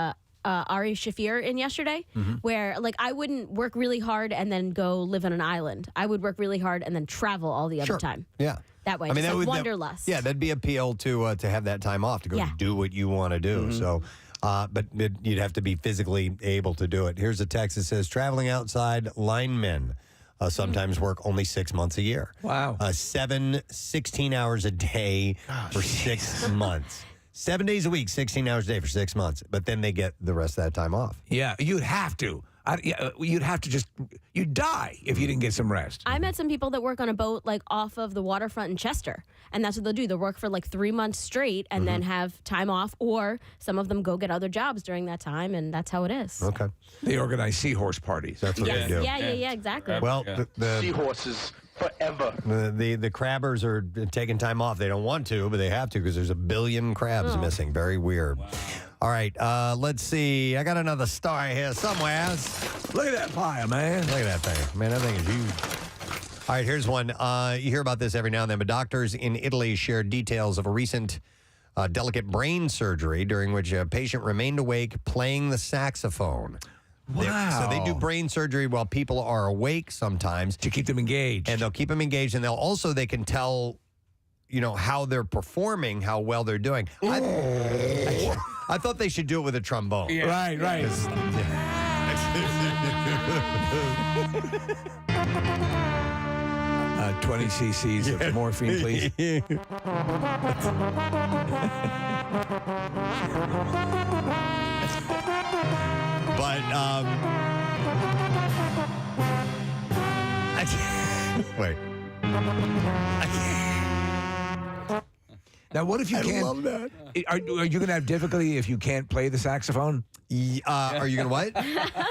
Ari Shafir in yesterday, where I wouldn't work really hard and then go live on an island. I would work really hard and then travel all the other time. Yeah. That way, wanderlust. That'd be appeal to have that time off to go do what you want to do. So, but you'd have to be physically able to do it. Here's a text that says, traveling outside linemen sometimes work only 6 months a year. Wow. 16 hours a day for 6 months. 7 days a week, 16 hours a day for 6 months. But then they get the rest of that time off. Yeah, you'd have to. You'd have to you'd die if you didn't get some rest. I met some people that work on a boat off of the waterfront in Chester, and that's what they'll do. They'll work for 3 months straight and then have time off, or some of them go get other jobs during that time, and that's how it is. Okay. They organize seahorse parties. That's what they do. Yeah, exactly. Well, the Seahorses forever. The crabbers are taking time off. They don't want to, but they have to because there's 1 billion crabs missing. Very weird. Wow. All right, let's see. I got another story here somewhere. Look at that fire, man. Look at that thing. Man, that thing is huge. All right, here's one. You hear about this every now and then, but doctors in Italy shared details of a recent delicate brain surgery during which a patient remained awake playing the saxophone. Wow. So they do brain surgery while people are awake sometimes. To keep them engaged. And they'll keep them engaged, and they can tell, how they're performing, how well they're doing. I thought they should do it with a trombone. Yeah. Right. 20 cc's of morphine, please. But I can't. Wait. I can't. Now, what if you can't? I love that. Are you going to have difficulty if you can't play the saxophone? Are you going to what?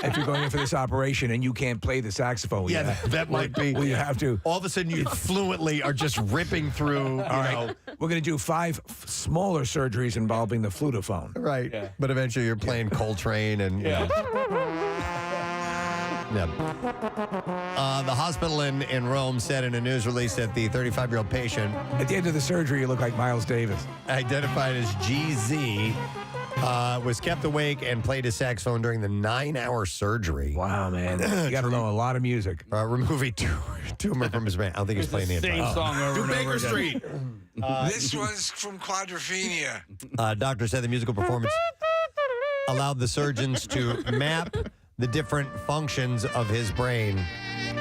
If you're going in for this operation and you can't play the saxophone. Yeah, that might be. Well, you have to. All of a sudden, you fluently are just ripping through. All right. We're going to do 5 smaller surgeries involving the flutophone. Right. Yeah. But eventually, you're playing Coltrane and. Yeah. The hospital in Rome said in a news release that the 35-year-old patient, at the end of the surgery, you look like Miles Davis, identified as GZ, was kept awake and played his saxophone during the 9-hour surgery. Wow, man. You got to know a lot of music. Removing tumor from his brain. I don't think he's playing the same song over and over Baker again. Street. This was from Quadrophenia. Doctor said the musical performance allowed the surgeons to map the different functions of his brain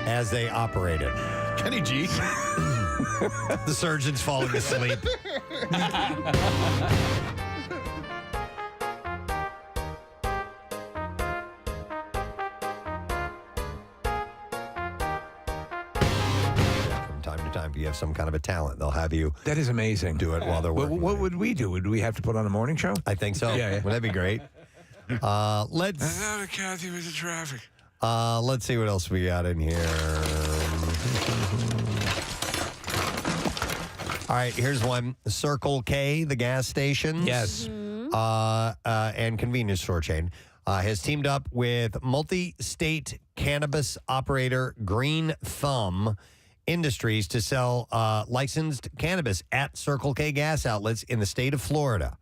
as they operated. Kenny G. The surgeon's falling asleep. From time to time, if you have some kind of a talent, they'll have you. That is amazing. Do it while they're working. What would we do? Would we have to put on a morning show? I think so. Yeah. Well, that'd be great. Let's. Kathy with the traffic. Let's see what else we got in here. All right, here's one. Circle K, the gas stations. Yes. And convenience store chain has teamed up with multi-state cannabis operator Green Thumb Industries to sell licensed cannabis at Circle K gas outlets in the state of Florida.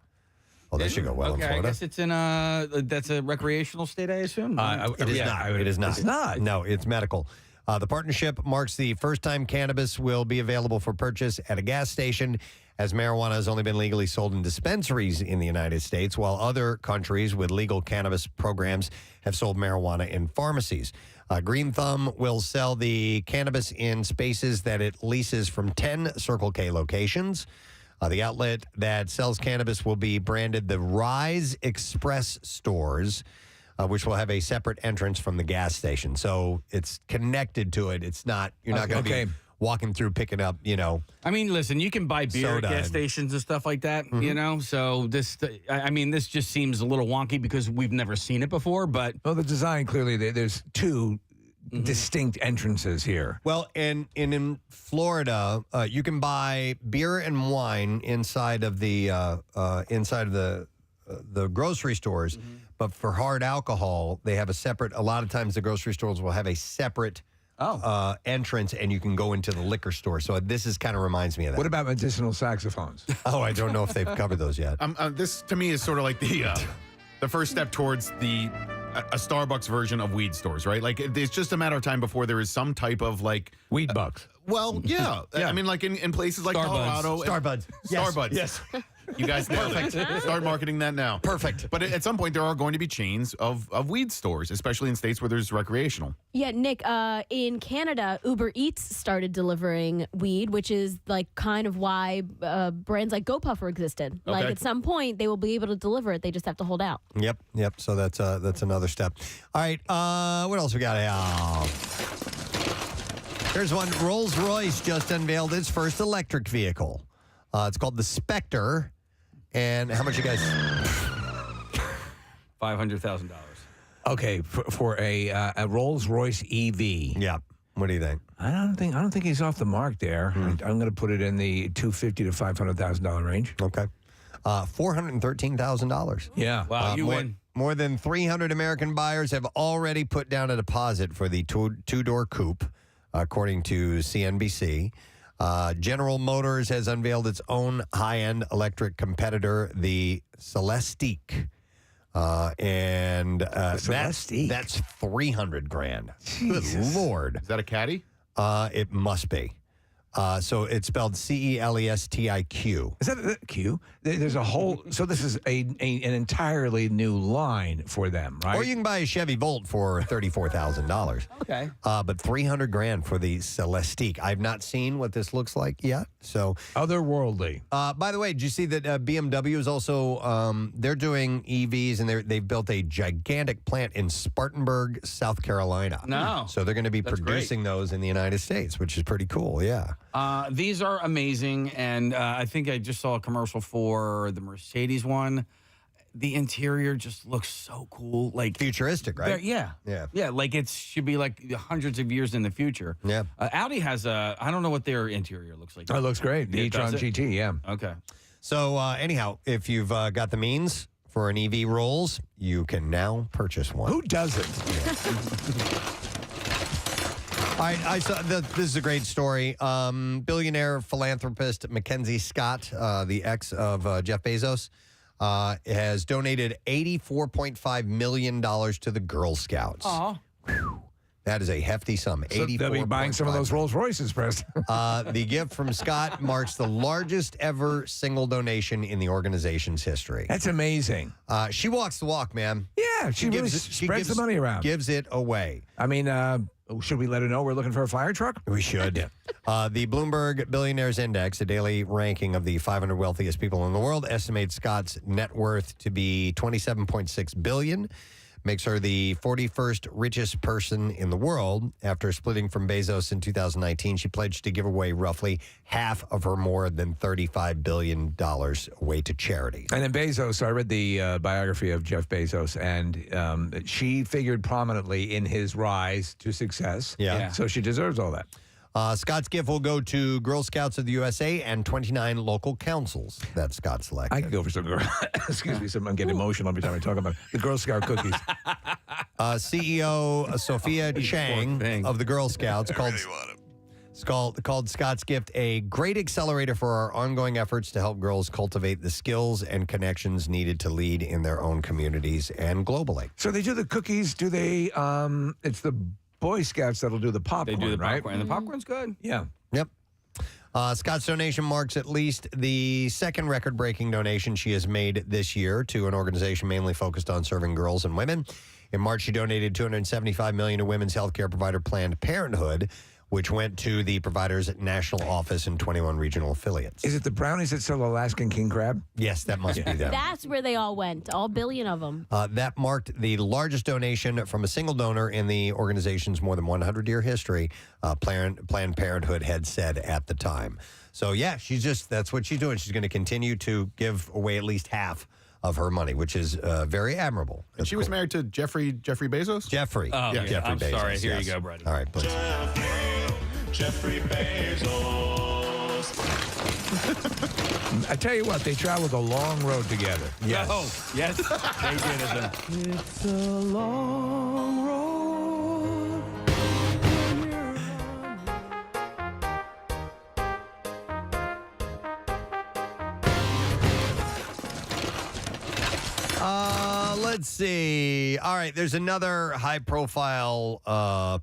Oh, that should go well in Florida. I guess it's in that's a recreational state, I assume. It is not. It is not. It's not. No, it's medical. The partnership marks the first time cannabis will be available for purchase at a gas station, as marijuana has only been legally sold in dispensaries in the United States, while other countries with legal cannabis programs have sold marijuana in pharmacies. Green Thumb will sell the cannabis in spaces that it leases from 10 Circle K locations. The outlet that sells cannabis will be branded the Rise Express Stores, which will have a separate entrance from the gas station. So it's connected to it. It's not, you're not going to be walking through picking up, I mean, listen, you can buy beer soda at gas stations and stuff like that, So this just seems a little wonky because we've never seen it before, but. Well, the design, clearly, there's 2 distinct entrances here. Well, and in Florida, you can buy beer and wine inside of the grocery stores, but for hard alcohol, they have a separate. A lot of times, the grocery stores will have a separate entrance, and you can go into the liquor store. So this is kind of reminds me of that. What about medicinal saxophones? Oh, I don't know if they've covered those yet. This to me is sort of like the first step towards a Starbucks version of weed stores, right? Like it's just a matter of time before there is some type of like weed bucks. Well, yeah. I mean, like in places like Colorado, Starbuds. Starbuds. Yes. You guys nailed it. Start marketing that now. Perfect. But at some point, there are going to be chains of weed stores, especially in states where there's recreational. Yeah, Nick, in Canada, Uber Eats started delivering weed, which is like kind of why brands like Go Puffer existed. Like at some point, they will be able to deliver it. They just have to hold out. Yep. So that's another step. All right. What else we got? Here's one. Rolls-Royce just unveiled its first electric vehicle. It's called the Spectre. And how much you guys? $500,000. Okay, for a Rolls-Royce EV. Yeah. What do you think? I don't think he's off the mark there. I'm going to put it in the $250,000 to $500,000 range. Okay. $413,000. Yeah. Wow, you win. More than 300 American buyers have already put down a deposit for the two-door coupe, according to CNBC. General Motors has unveiled its own high-end electric competitor, the Celestiq. That's $300,000. Good Lord. Is that a Caddy? It must be. So it's spelled CELESTIQ. Is that Q? There's a whole. So this is an entirely new line for them, right? Or you can buy a Chevy Volt for $34,000. Okay. But $300,000 for the Celestique. I've not seen what this looks like yet. So otherworldly. By the way, did you see that BMW is also they're doing EVs and they've built a gigantic plant in Spartanburg, South Carolina. No. So they're going to be producing those in the United States, which is pretty cool. Yeah. These are amazing, and I think I just saw a commercial for the Mercedes one. The interior just looks so cool, like futuristic, right? Yeah. Like it should be like hundreds of years in the future. Yeah. Audi has I don't know what their interior looks like. Oh, it looks great. The e-tron GT, yeah. Okay. So anyhow, if you've got the means for an EV Rolls, you can now purchase one. Who doesn't? All right, I saw this is a great story. Billionaire philanthropist Mackenzie Scott, the ex of Jeff Bezos, has donated $84.5 million to the Girl Scouts. Aw. That is a hefty sum. So they'll be buying some of those Rolls Royces, Preston. The gift from Scott marks the largest ever single donation in the organization's history. That's amazing. She walks the walk, man. Yeah, she really spreads the money around. Gives it away. I mean, should we let her know we're looking for a fire truck? We should. The Bloomberg Billionaires Index, a daily ranking of the 500 wealthiest people in the world, estimates Scott's net worth to be $27.6 billion. Makes her the 41st richest person in the world. After splitting from Bezos in 2019, she pledged to give away roughly half of her more than $35 billion away to charity. And then Bezos, I read the biography of Jeff Bezos, and she figured prominently in his rise to success. Yeah. So she deserves all that. Scott's gift will go to Girl Scouts of the USA and 29 local councils that Scott selected. I could go for some girl. Excuse me, I'm getting emotional every time I talk about it. The Girl Scout cookies. CEO Sophia Chang of the Girl Scouts called Scott's gift a great accelerator for our ongoing efforts to help girls cultivate the skills and connections needed to lead in their own communities and globally. So they do the cookies. Do they? It's the Boy Scouts that'll do the popcorn. They do the popcorn, right? and the popcorn's good. Yeah. Yep. Scott's donation marks at least the second record-breaking donation she has made this year to an organization mainly focused on serving girls and women. In March, she donated $275 million to women's healthcare provider Planned Parenthood, which went to the provider's national office and 21 regional affiliates. Is it the brownies that sell Alaskan king crab? Yes, that must be them. That's where they all went, all billion of them. That marked the largest donation from a single donor in the organization's more than 100-year history, Planned Parenthood had said at the time. So, yeah, that's what she's doing. She's going to continue to give away at least half of her money, which is very admirable. And she was married to Jeffrey Bezos? Jeffrey. Oh, yeah, Jeffrey I'm Bezos. sorry. Here yes. you go, Brady. All right, please. Jeffrey Bezos. I tell you what, they traveled a long road together. Yes. Oh, yes, they did. It's a long road. Let's see. All right, there's another high-profile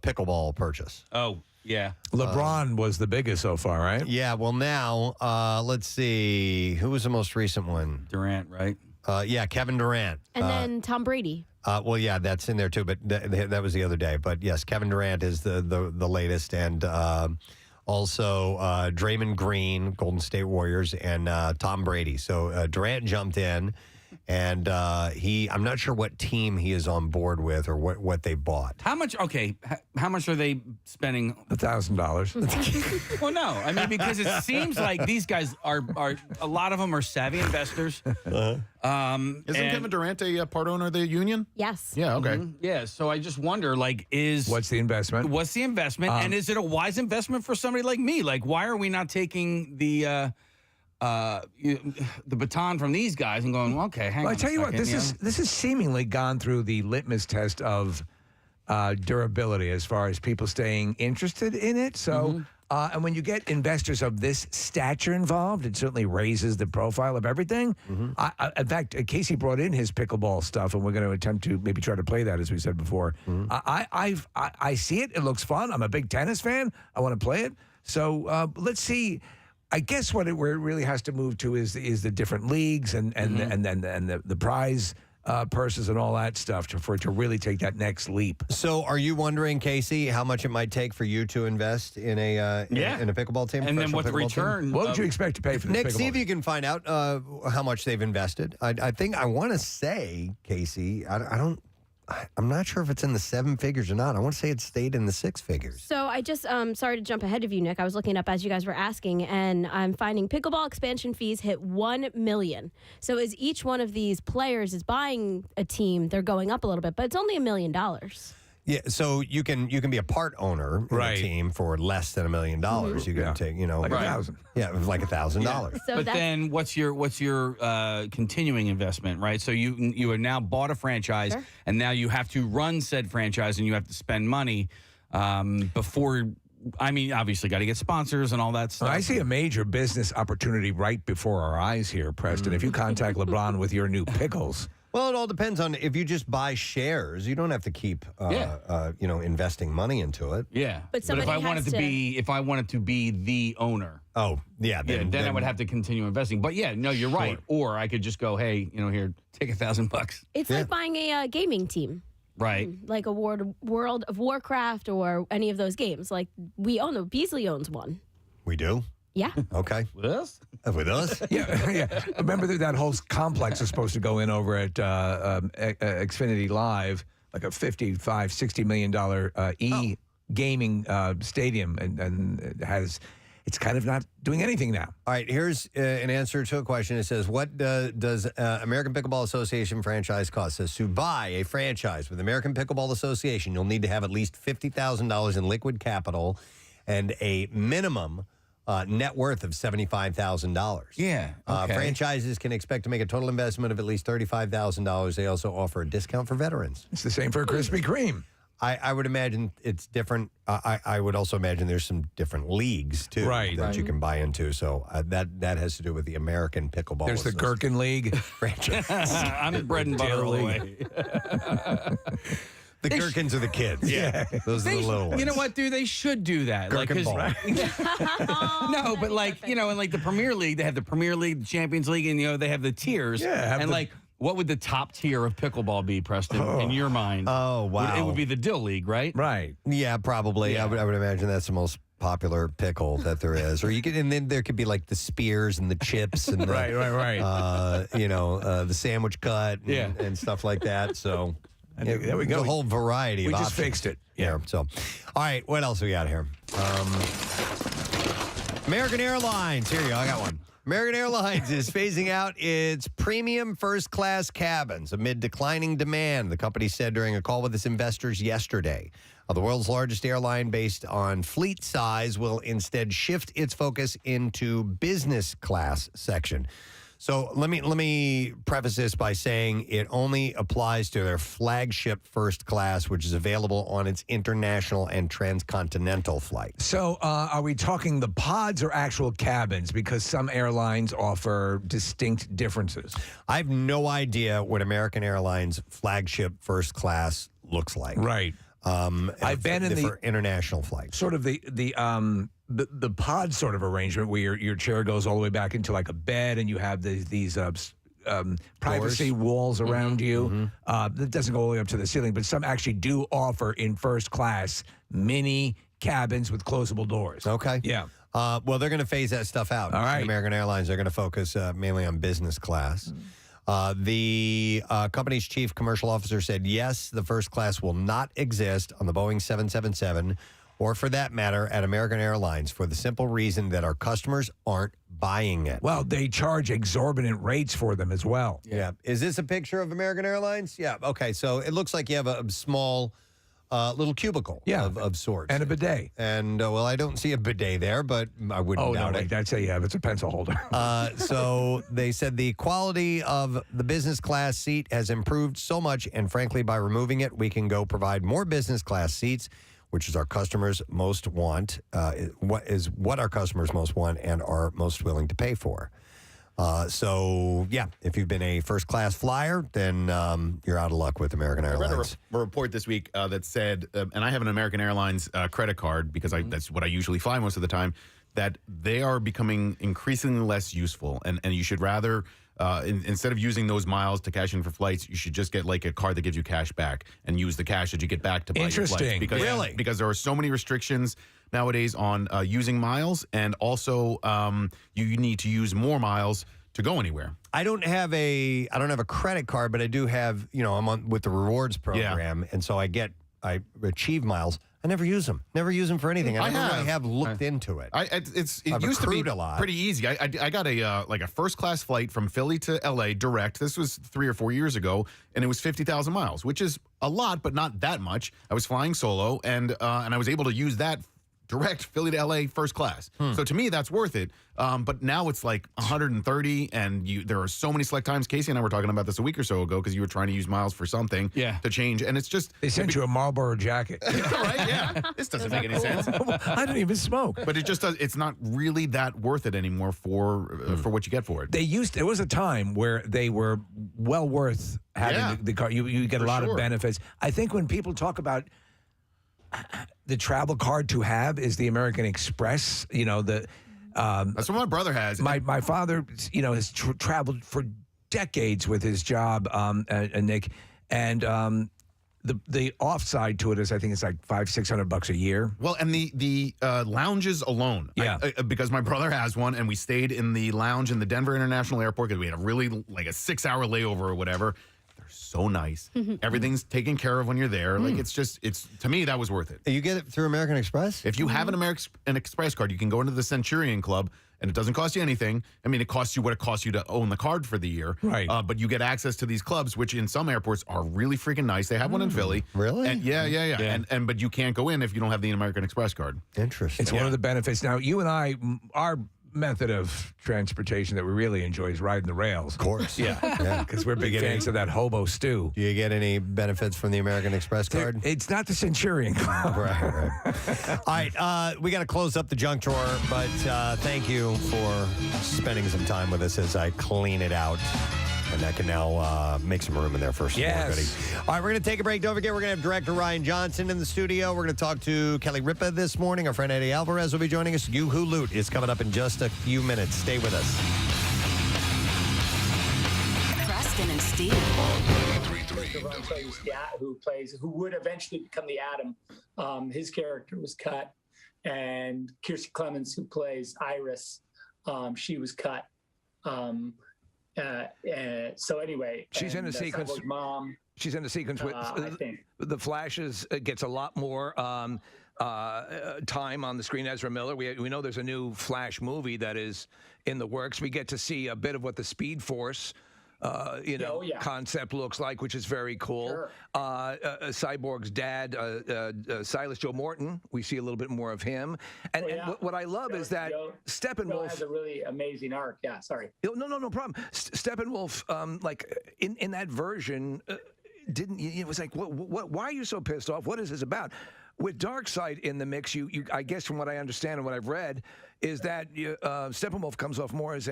pickleball purchase. Oh, yeah. LeBron was the biggest so far, right? Yeah, well, now, let's see. Who was the most recent one? Durant, right? Yeah, Kevin Durant. And then Tom Brady. Well, yeah, that's in there, too, but that was the other day. But, yes, Kevin Durant is the latest, and also Draymond Green, Golden State Warriors, and Tom Brady. So Durant jumped in. And I'm not sure what team he is on board with or what they bought. How much? Okay, how much are they spending? $1,000. Well, no, I mean because it seems like these guys are a lot of them are savvy investors. Isn't Kevin Durant a part owner of the union? Yes. Yeah. Okay. Mm-hmm. Yeah. So I just wonder, like, what's the investment? What's the investment, and is it a wise investment for somebody like me? Like, why are we not taking the baton from these guys and going, well, okay, hang on. I tell you what, this is has seemingly gone through the litmus test of durability as far as people staying interested in it. So, and when you get investors of this stature involved, it certainly raises the profile of everything. In fact, Casey brought in his pickleball stuff, and we're going to attempt to maybe try to play that, as we said before. I see it. It looks fun. I'm a big tennis fan. I want to play it. So let's see. I guess where it really has to move to is the different leagues and the prize purses and all that stuff for it to really take that next leap. So, are you wondering, Casey, how much it might take for you to invest in a in a pickleball team? And then what the return? What would you expect to pay for this? Nick, see if you can find out how much they've invested. I think I want to say, Casey, I'm not sure if it's in the 7 figures or not. I want to say it stayed in the 6 figures. So I just, sorry to jump ahead of you, Nick. I was looking up as you guys were asking, and I'm finding pickleball expansion fees hit $1 million. So as each one of these players is buying a team, they're going up a little bit, but it's only $1 million. Yeah, so you can be a part owner in a team for less than $1 million. You can take, like $1,000. Yeah, like $1,000. So but then what's your continuing investment, right? So you have now bought a franchise, and now you have to run said franchise, and you have to spend money before. I mean, obviously, got to get sponsors and all that stuff. I see a major business opportunity right before our eyes here, Preston. If you contact LeBron with your new pickles. Well, it all depends on if you just buy shares. You don't have to keep, investing money into it. Yeah, but if I wanted to be the owner, then I would have to continue investing. But you're right. Or I could just go, hey, here, take $1,000. It's like buying a gaming team. Right. Like a World of Warcraft or any of those games. Like we own them. Beasley owns one. We do? Yeah. Okay. With us? With us? Yeah. Remember that whole complex is supposed to go in over at Xfinity Live, like a $55-60 million gaming stadium, and it's kind of not doing anything now. All right, here's an answer to a question. It says, what does American Pickleball Association franchise cost? It says, to buy a franchise with American Pickleball Association, you'll need to have at least $50,000 in liquid capital and a minimum net worth of $75,000. Yeah. Okay. Franchises can expect to make a total investment of at least $35,000. They also offer a discount for veterans. It's the same for Krispy Kreme. I would imagine it's different. I would also imagine there's some different leagues, too, that you can buy into. So that has to do with the American Pickleball. There's the Gherkin League. franchise. I'm bread and butter all the way. The gherkins are the kids. Yeah. Those are the little ones. You know what, dude? They should do that. Gherkin ball. No, but in like the Premier League, they have the Premier League, the Champions League, and, they have the tiers. Yeah. What would the top tier of pickleball be, Preston, in your mind? Oh, wow. It would be the Dill League, right? Right. Yeah, probably. Yeah. I would imagine that's the most popular pickle that there is. Or and then there could be like the spears and the chips and the, right. The sandwich cut and stuff like that. So there we go. The whole variety of options. We just fixed it. Yeah. So, all right, what else we got here? American Airlines. Here you go. I got one. American Airlines is phasing out its premium first-class cabins amid declining demand, the company said during a call with its investors yesterday. The world's largest airline based on fleet size will instead shift its focus into business class section. So let me preface this by saying it only applies to their flagship first class, which is available on its international and transcontinental flights. So are we talking the pods or actual cabins? Because some airlines offer distinct differences. I have no idea what American Airlines flagship first class looks like. Right. I've been in for international flights. Sort of the pod sort of arrangement where your chair goes all the way back into like a bed and you have these privacy walls around you. That doesn't go all the way up to the ceiling, but some actually do offer in first class mini cabins with closable doors. Okay. Yeah. Well, they're going to phase that stuff out. All right. American Airlines, they're going to focus mainly on business class. The company's chief commercial officer said, yes, the first class will not exist on the Boeing 777 or, for that matter, at American Airlines for the simple reason that our customers aren't buying it. Well, they charge exorbitant rates for them as well. Yeah. Is this a picture of American Airlines? Yeah. Okay. So it looks like you have a small little cubicle of sorts. And a bidet. And, I don't see a bidet there, but I wouldn't doubt it. I'd say, it's a pencil holder. So they said the quality of the business class seat has improved so much, and frankly, by removing it, we can go provide more business class seats, which is our customers most want, what our customers most want and are most willing to pay for. So, yeah, if you've been a first-class flyer, then you're out of luck with American Airlines. I read a report this week that said, and I have an American Airlines credit card because that's what I usually fly most of the time, that they are becoming increasingly less useful. And you should rather, instead of using those miles to cash in for flights, you should just get like a card that gives you cash back and use the cash that you get back to buy your flights. Because there are so many restrictions nowadays on using miles, and also you need to use more miles to go anywhere. I don't have a credit card, but I do have, I'm on with the rewards program, and so I achieve miles. I never use them. Never use them for anything. I never really have looked into it. It used to be a lot. Pretty easy. I got a first class flight from Philly to LA direct. This was 3 or 4 years ago, and it was 50,000 miles, which is a lot, but not that much. I was flying solo, and I was able to use that direct Philly to LA first class. So to me, that's worth it. But now it's like 130, and there are so many select times. Casey and I were talking about this a week or so ago because you were trying to use miles for something to change, and it's just they sent you a Marlboro jacket. Right? Yeah. This doesn't make any sense. I don't even smoke. But it just does. It's not really that worth it anymore for what you get for it. There was a time where they were well worth having the car. You get a lot of benefits. I think when people talk about the travel card to have is the American Express. That's what my brother has. My father, has traveled for decades with his job, Nick, and the offside to it is I think it's like $500-600 a year. Well, and the lounges alone, because my brother has one, and we stayed in the lounge in the Denver International Airport because we had a really like a 6-hour layover or whatever. So nice. Everything's taken care of when you're there. Like it's to me that was worth it. You get it through American Express? If you have an Express card, you can go into the Centurion Club, and it doesn't cost you anything. I mean, it costs you what it costs you to own the card for the year. Right. But you get access to these clubs, which in some airports are really freaking nice. They have one in Philly. Really? And yeah. And but you can't go in if you don't have the American Express card. Interesting. It's one of the benefits. Now, you and I, our method of transportation that we really enjoy is riding the rails. Of course. Yeah. Because we're big fans of that hobo stew. Do you get any benefits from the American Express card? It's not the Centurion Club. Right. All right. We got to close up the junk drawer, but thank you for spending some time with us as I clean it out. And I can now make some room in there for some more goodies. All right, we're going to take a break. Don't forget, we're going to have director Ryan Johnson in the studio. We're going to talk to Kelly Ripa this morning. Our friend Eddie Alvarez will be joining us. You Who Loot is coming up in just a few minutes. Stay with us. Preston and Steve. Who would eventually become the Atom. His character was cut. And Kiersey Clemens, who plays Iris, she was cut. So anyway, she's in a sequence. Mom. She's in a sequence with the Flashes. Gets a lot more time on the screen. Ezra Miller. We know there's a new Flash movie that is in the works. We get to see a bit of what the Speed Force. Concept looks like, which is very cool. Sure. Cyborg's dad, Silas Joe Morton, we see a little bit more of him. And what I love is that Steppenwolf has a really amazing arc. Yeah, sorry. No problem. Steppenwolf, in that version, it was like, what? Why are you so pissed off? What is this about? With Darkseid in the mix, you I guess from what I understand and what I've read, is that Steppenwolf comes off more as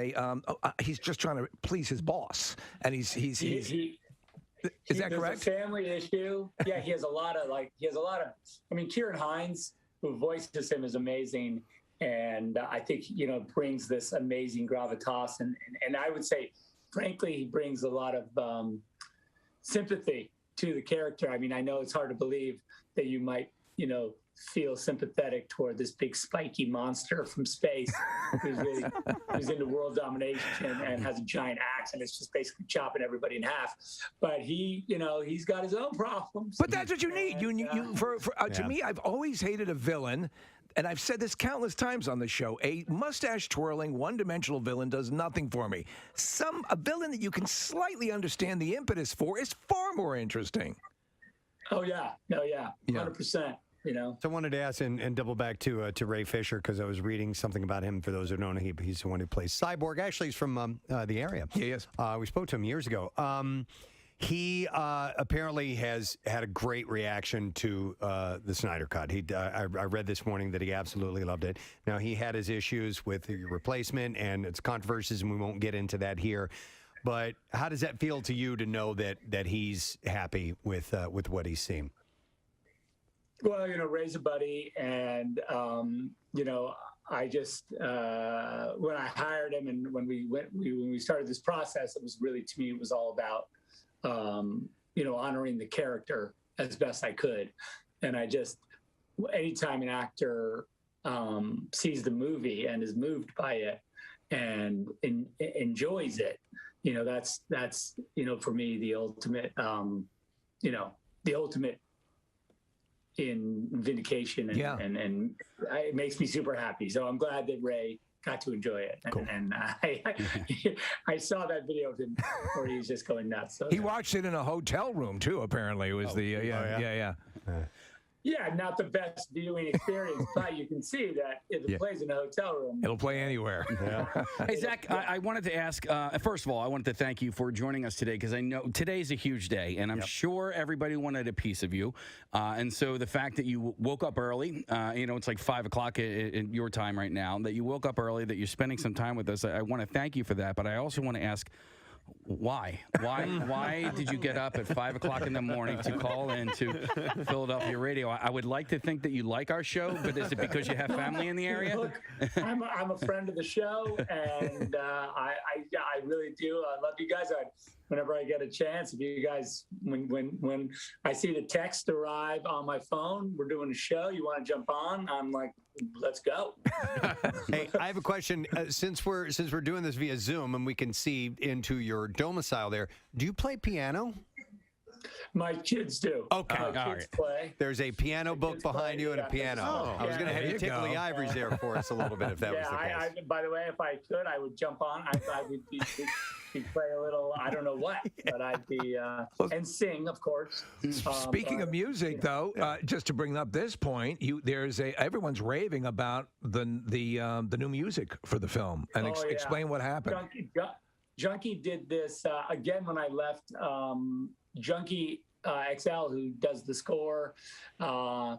he's just trying to please his boss, and is that correct? A family issue. Yeah, he has a lot of. I mean, Kieran Hines, who voices him, is amazing, and I think brings this amazing gravitas, and I would say, frankly, he brings a lot of sympathy to the character. I mean, I know it's hard to believe that you might feel sympathetic toward this big spiky monster from space who's into world domination and has a giant axe and it's just basically chopping everybody in half. But he's got his own problems. But that's what you need. To me, I've always hated a villain. And I've said this countless times on the show, a mustache-twirling, one-dimensional villain does nothing for me. A villain that you can slightly understand the impetus for is far more interesting. Oh, yeah. No, yeah. 100%. So I wanted to ask and double back to Ray Fisher because I was reading something about him. For those who don't know, he's the one who plays Cyborg. Actually, he's from the area. Yeah, yes. We spoke to him years ago. He apparently has had a great reaction to the Snyder Cut. I read this morning that he absolutely loved it. Now, he had his issues with the replacement and its controversies, and we won't get into that here. But how does that feel to you to know that he's happy with what he's seen? Well, Ray's a buddy, and I just when I hired him and when we started this process, it was really, to me, it was all about honoring the character as best I could. And anytime an actor sees the movie and is moved by it and enjoys it, that's for me the ultimate, the ultimate in vindication, and it makes me super happy. So I'm glad that Ray got to enjoy it. Cool. And I saw that video of him where he's just going nuts. So he watched it in a hotel room too. Apparently, it was Yeah, not the best viewing experience, but you can see that if it plays in a hotel room, it'll play anywhere. Hey, Zach, I wanted to ask, first of all, I wanted to thank you for joining us today, because I know today's a huge day, and I'm sure everybody wanted a piece of you. And so the fact that you woke up early, it's like 5 o'clock in your time right now, that you woke up early, that you're spending some time with us, I want to thank you for that. But I also want to ask, why did you get up at 5 o'clock in the morning to call in to Philadelphia radio? I would like to think that you like our show, but is it because you have family in the area? Look, I'm a friend of the show, and I really do. I love you guys. Whenever I get a chance, if you guys, when I see the text arrive on my phone, we're doing a show, you want to jump on? I'm like, let's go. Hey, I have a question. Since we're doing this via Zoom and we can see into your domicile there, do you play piano? My kids do. Okay. My kids play. There's a piano book behind you and a piano. I was going to have you tickle the ivories there for us a little bit if that was the case. By the way, if I could, I would jump on. I would play a little, I don't know what, but I'd be, and sing, of course. Speaking of music, though, just to bring up this point, everyone's raving about the new music for the film, and explain what happened. Junkie did this again when I left. Junkie XL, who does the score, they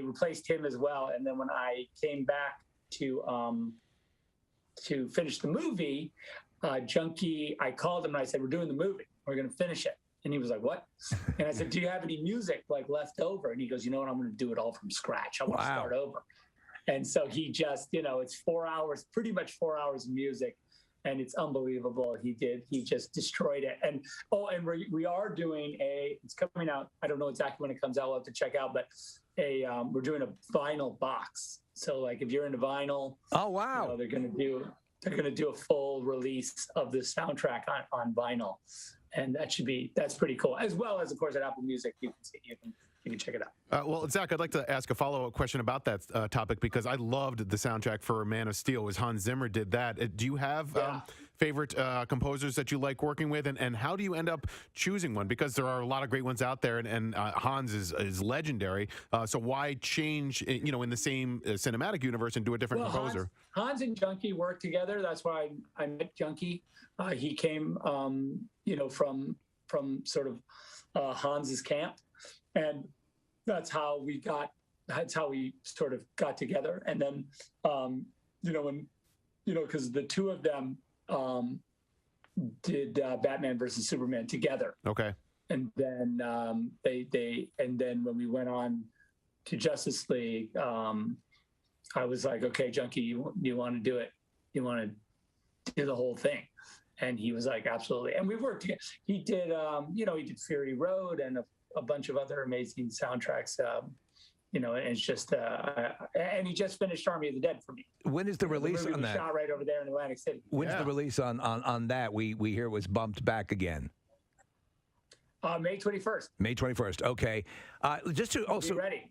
replaced him as well. And then when I came back to finish the movie, Junkie, I called him and I said, "We're doing the movie. We're going to finish it." And he was like, "What?" And I said, "Do you have any music left over?" And he goes, "You know what? I'm going to do it all from scratch. I want to start over." And so he just, it's 4 hours, pretty much 4 hours of music. And it's unbelievable. He just destroyed it. And we are doing it's coming out. I don't know exactly when it comes out. We'll have to check out, but we're doing a vinyl box. So if you're into vinyl, oh wow, they're gonna do a full release of the soundtrack on vinyl. And that's pretty cool. As well as, of course, at Apple Music, you can check it out. Well, Zach, I'd like to ask a follow-up question about that topic, because I loved the soundtrack for Man of Steel as Hans Zimmer did that. Do you have favorite composers that you like working with, and how do you end up choosing one? Because there are a lot of great ones out there, and Hans is legendary. So why change, in the same cinematic universe and do a different composer? Hans and Junkie worked together. That's why I met Junkie. He came, from sort of Hans's camp. And that's how we sort of got together. And then, because the two of them did Batman versus Superman together. Okay. And then and then when we went on to Justice League, I was like, "Okay, Junkie, you want to do it? You want to do the whole thing?" And he was like, "Absolutely." And we worked together. He did, he did Fury Road and a bunch of other amazing soundtracks, and it's just, and he just finished Army of the Dead for me. When is the release on that? Shot right over there in Atlantic City. When's the release on that? We hear it was bumped back again. May 21st. May 21st. Okay. Just to also be ready.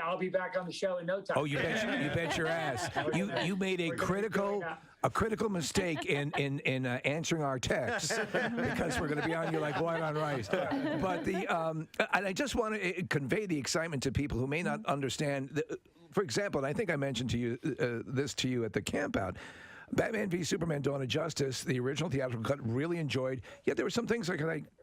I'll be back on the show in no time. Oh, you bet your ass. You made a critical mistake in answering our texts, because we're going to be on you like white on rice. But and I just want to convey the excitement to people who may not understand. For example, and I think I mentioned to you this to you at the camp out. Batman v Superman: Dawn of Justice, the original theatrical cut, really enjoyed. Yet there were some things like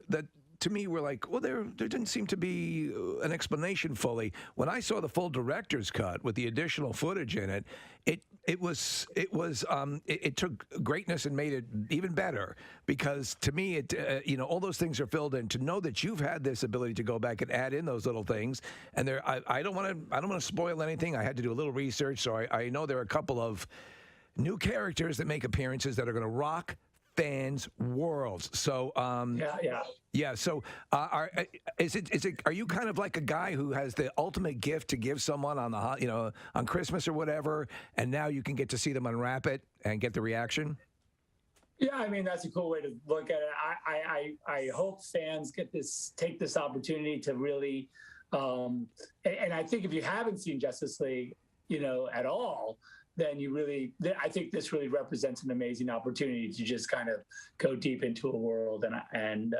that to me were like, well, there didn't seem to be an explanation fully. When I saw the full director's cut with the additional footage in it, it took greatness and made it even better, because to me, all those things are filled in. To know that you've had this ability to go back and add in those little things, and I don't want to spoil anything. I had to do a little research, so I know there are a couple of new characters that make appearances that are going to rock fans' worlds. So yeah. So are you kind of like a guy who has the ultimate gift to give someone on on Christmas or whatever, and now you can get to see them unwrap it and get the reaction? Yeah, I mean, that's a cool way to look at it. I hope fans take this opportunity to really, and I think if you haven't seen Justice League, at all, then I think this really represents an amazing opportunity to just kind of go deep into a world, and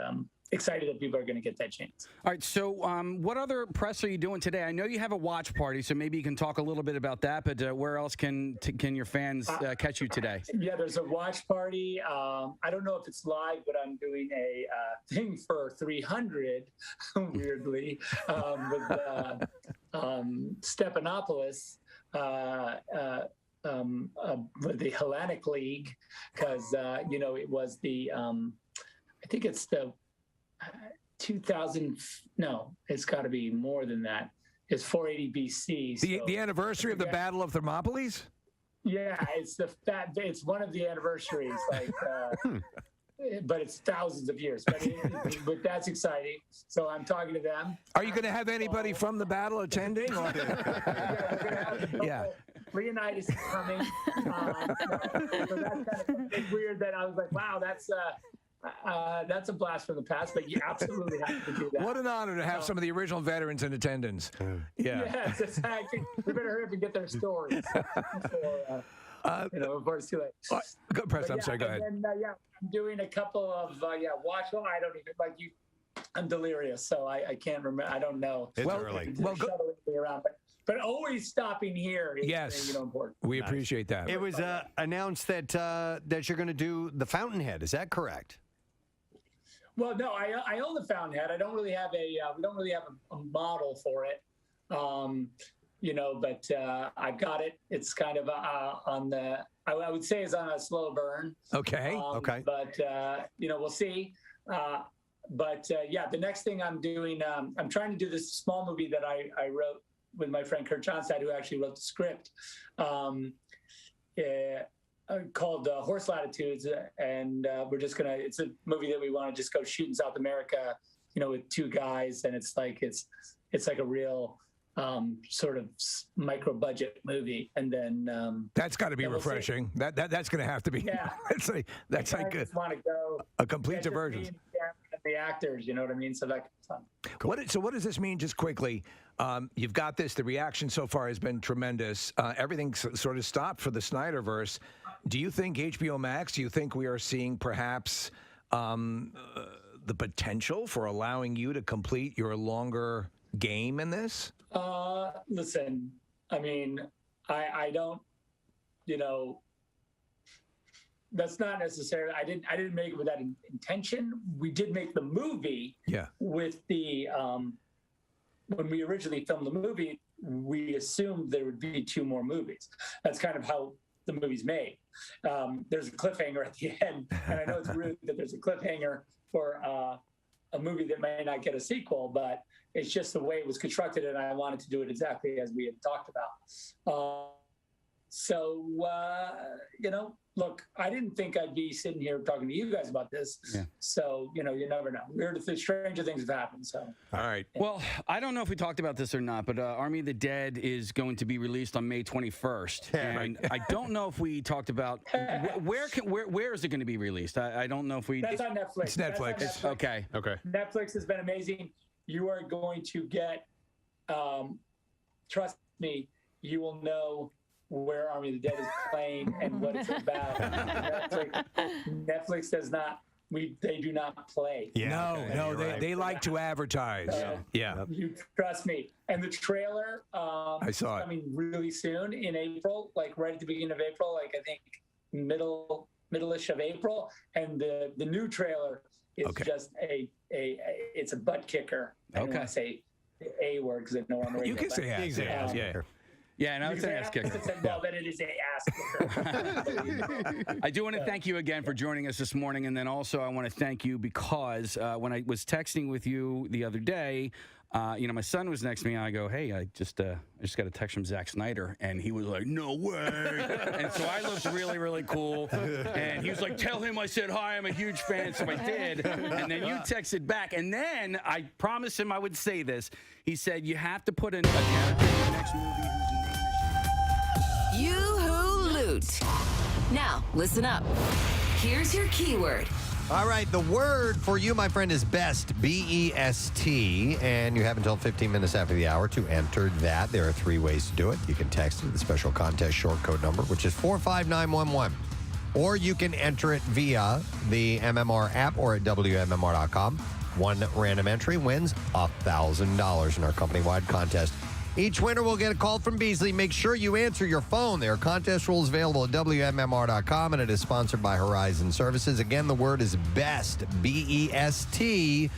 excited that people are going to get that chance. All right, so what other press are you doing today? I know you have a watch party, so maybe you can talk a little bit about that, but where else can your fans catch you today? Yeah, there's a watch party. I don't know if it's live, but I'm doing a thing for 300, weirdly, with Stephanopoulos, with the Hellenic League, because it was the I think it's the 2000. No, it's got to be more than that. It's 480 BC. The anniversary of the Battle of Thermopylae. Yeah, it's one of the anniversaries, but it's thousands of years. But that's exciting. So I'm talking to them. Are you going to have anybody from the battle attending? Or? Yeah. Leonidas is coming. So that's kind of weird that I was like, wow, that's a blast from the past, but you absolutely have to do that. What an honor to have some of the original veterans in attendance. Yeah. Yes, exactly. We better hurry up and get their stories before it's too late. Go, Preston, I'm sorry, go ahead. And, I'm doing a couple of watch. Well, I don't even like you. I'm delirious, so I can't remember. I don't know. It's early. Well, shuttling me around, but always stopping here is important. We appreciate that. It was announced that you're going to do the Fountainhead. Is that correct? Well, no, I own the Fountainhead. I don't really have we don't really have a model for it, but I've got it. It's kind of on the. I would say it's on a slow burn. Okay. Okay. But we'll see. The next thing I'm doing, I'm trying to do this small movie that I wrote with my friend Kurt Johnstad, who actually wrote the script, called Horse Latitudes, and it's a movie that we want to just go shoot in South America, with two guys, and it's like a real sort of micro budget movie, and then that's got to be refreshing. That's going to have to be. Yeah, that's like just want to go a complete diversion. The actors, you know what I mean? So that's fun. Cool. What does this mean, just quickly? You've got this. The reaction so far has been tremendous. Everything sort of stopped for the Snyderverse. Do you think HBO Max? Do you think we are seeing perhaps the potential for allowing you to complete your longer game in this? Listen, I mean, I don't, that's not necessarily. I didn't make it with that intention. We did make the movie. Yeah. With the when we originally filmed the movie, we assumed there would be 2 more movies. That's kind of how the movie's made. There's a cliffhanger at the end, and I know it's rude that there's a cliffhanger for a movie that may not get a sequel, but it's just the way it was constructed, and I wanted to do it exactly as we had talked about. Look, I didn't think I'd be sitting here talking to you guys about this. Yeah. So, you never know. Stranger things have happened. So. All right. Well, I don't know if we talked about this or not, but Army of the Dead is going to be released on May 21st. And I don't know if we talked about where is it going to be released? I don't know if we. That's on Netflix. It's Netflix. Okay. Netflix has been amazing. You are going to get, trust me, you will know where Army of the Dead is playing and what it's about. Netflix does not. They do not play. Yeah, they like to advertise. Yeah. You trust me. And the trailer I saw it coming really soon in April, like right at the beginning of April, like I think middle-ish of April, and the new trailer is just it's a butt kicker. I don't want to say the A word because I know I'm You can say ass. Yeah, and I would say ass kicker. Well, then it is a ass kicker. I do want to thank you again for joining us this morning, and then also I want to thank you because when I was texting with you the other day, my son was next to me, and I go, "Hey, I just got a text from Zack Snyder," and he was like, "No way!" And so I looked really, really cool, and he was like, "Tell him I said hi. I'm a huge fan." So I did, and then you texted back, and then I promised him I would say this. He said, "You have to put in a character in the next movie whose name is." Yoo-hoo loot. Now, listen up. Here's your keyword. All right, the word for you, my friend, is best, B-E-S-T, and you have until 15 minutes after the hour to enter that. There are 3 ways to do it. You can text it, the special contest short code number, which is 45911, or you can enter it via the MMR app or at WMMR.com. One random entry wins $1,000 in our company-wide contest. Each winner will get a call from Beasley. Make sure you answer your phone. There are contest rules available at WMMR.com, and it is sponsored by Horizon Services. Again, the word is BEST, B-E-S-T.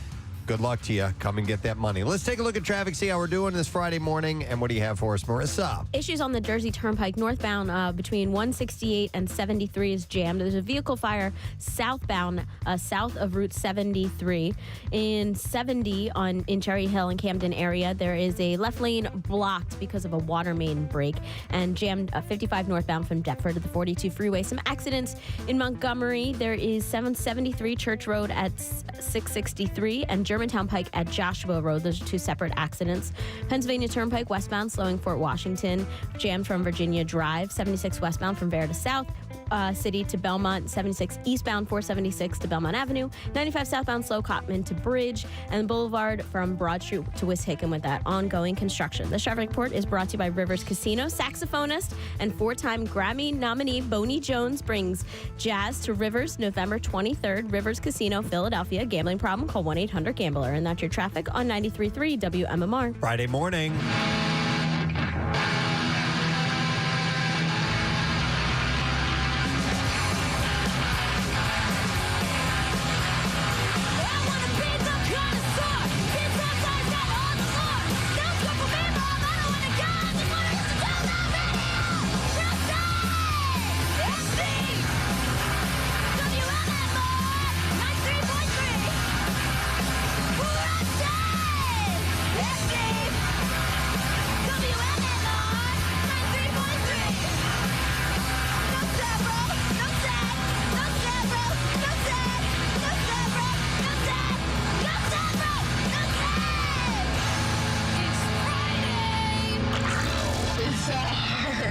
Good luck to you. Come and get that money. Let's take a look at traffic, see how we're doing this Friday morning. And what do you have for us, Marissa? Issues on the Jersey Turnpike northbound between 168 and 73 is jammed. There's a vehicle fire southbound south of Route 73. In 70 in Cherry Hill and Camden area, there is a left lane blocked because of a water main break and jammed 55 northbound from Deptford to the 42 freeway. Some accidents in Montgomery. There is 773 Church Road at 663 and Germantown Pike at Joshua Road. Those are 2 separate accidents. Pennsylvania Turnpike westbound slowing Fort Washington, jammed from Virginia Drive. 76 westbound from Bear to South City to Belmont. 76 eastbound 476 to Belmont Avenue. 95 southbound slow Cottman to Bridge, and Boulevard from Broad Street to Wissahickon with that ongoing construction. The traffic report is brought to you by Rivers Casino. Saxophonist and 4-time Grammy nominee Boney Jones brings jazz to Rivers November 23rd. Rivers Casino, Philadelphia. Gambling problem? Call 1-800-GAMBLER. And that's your traffic on 93.3 WMMR. Friday morning.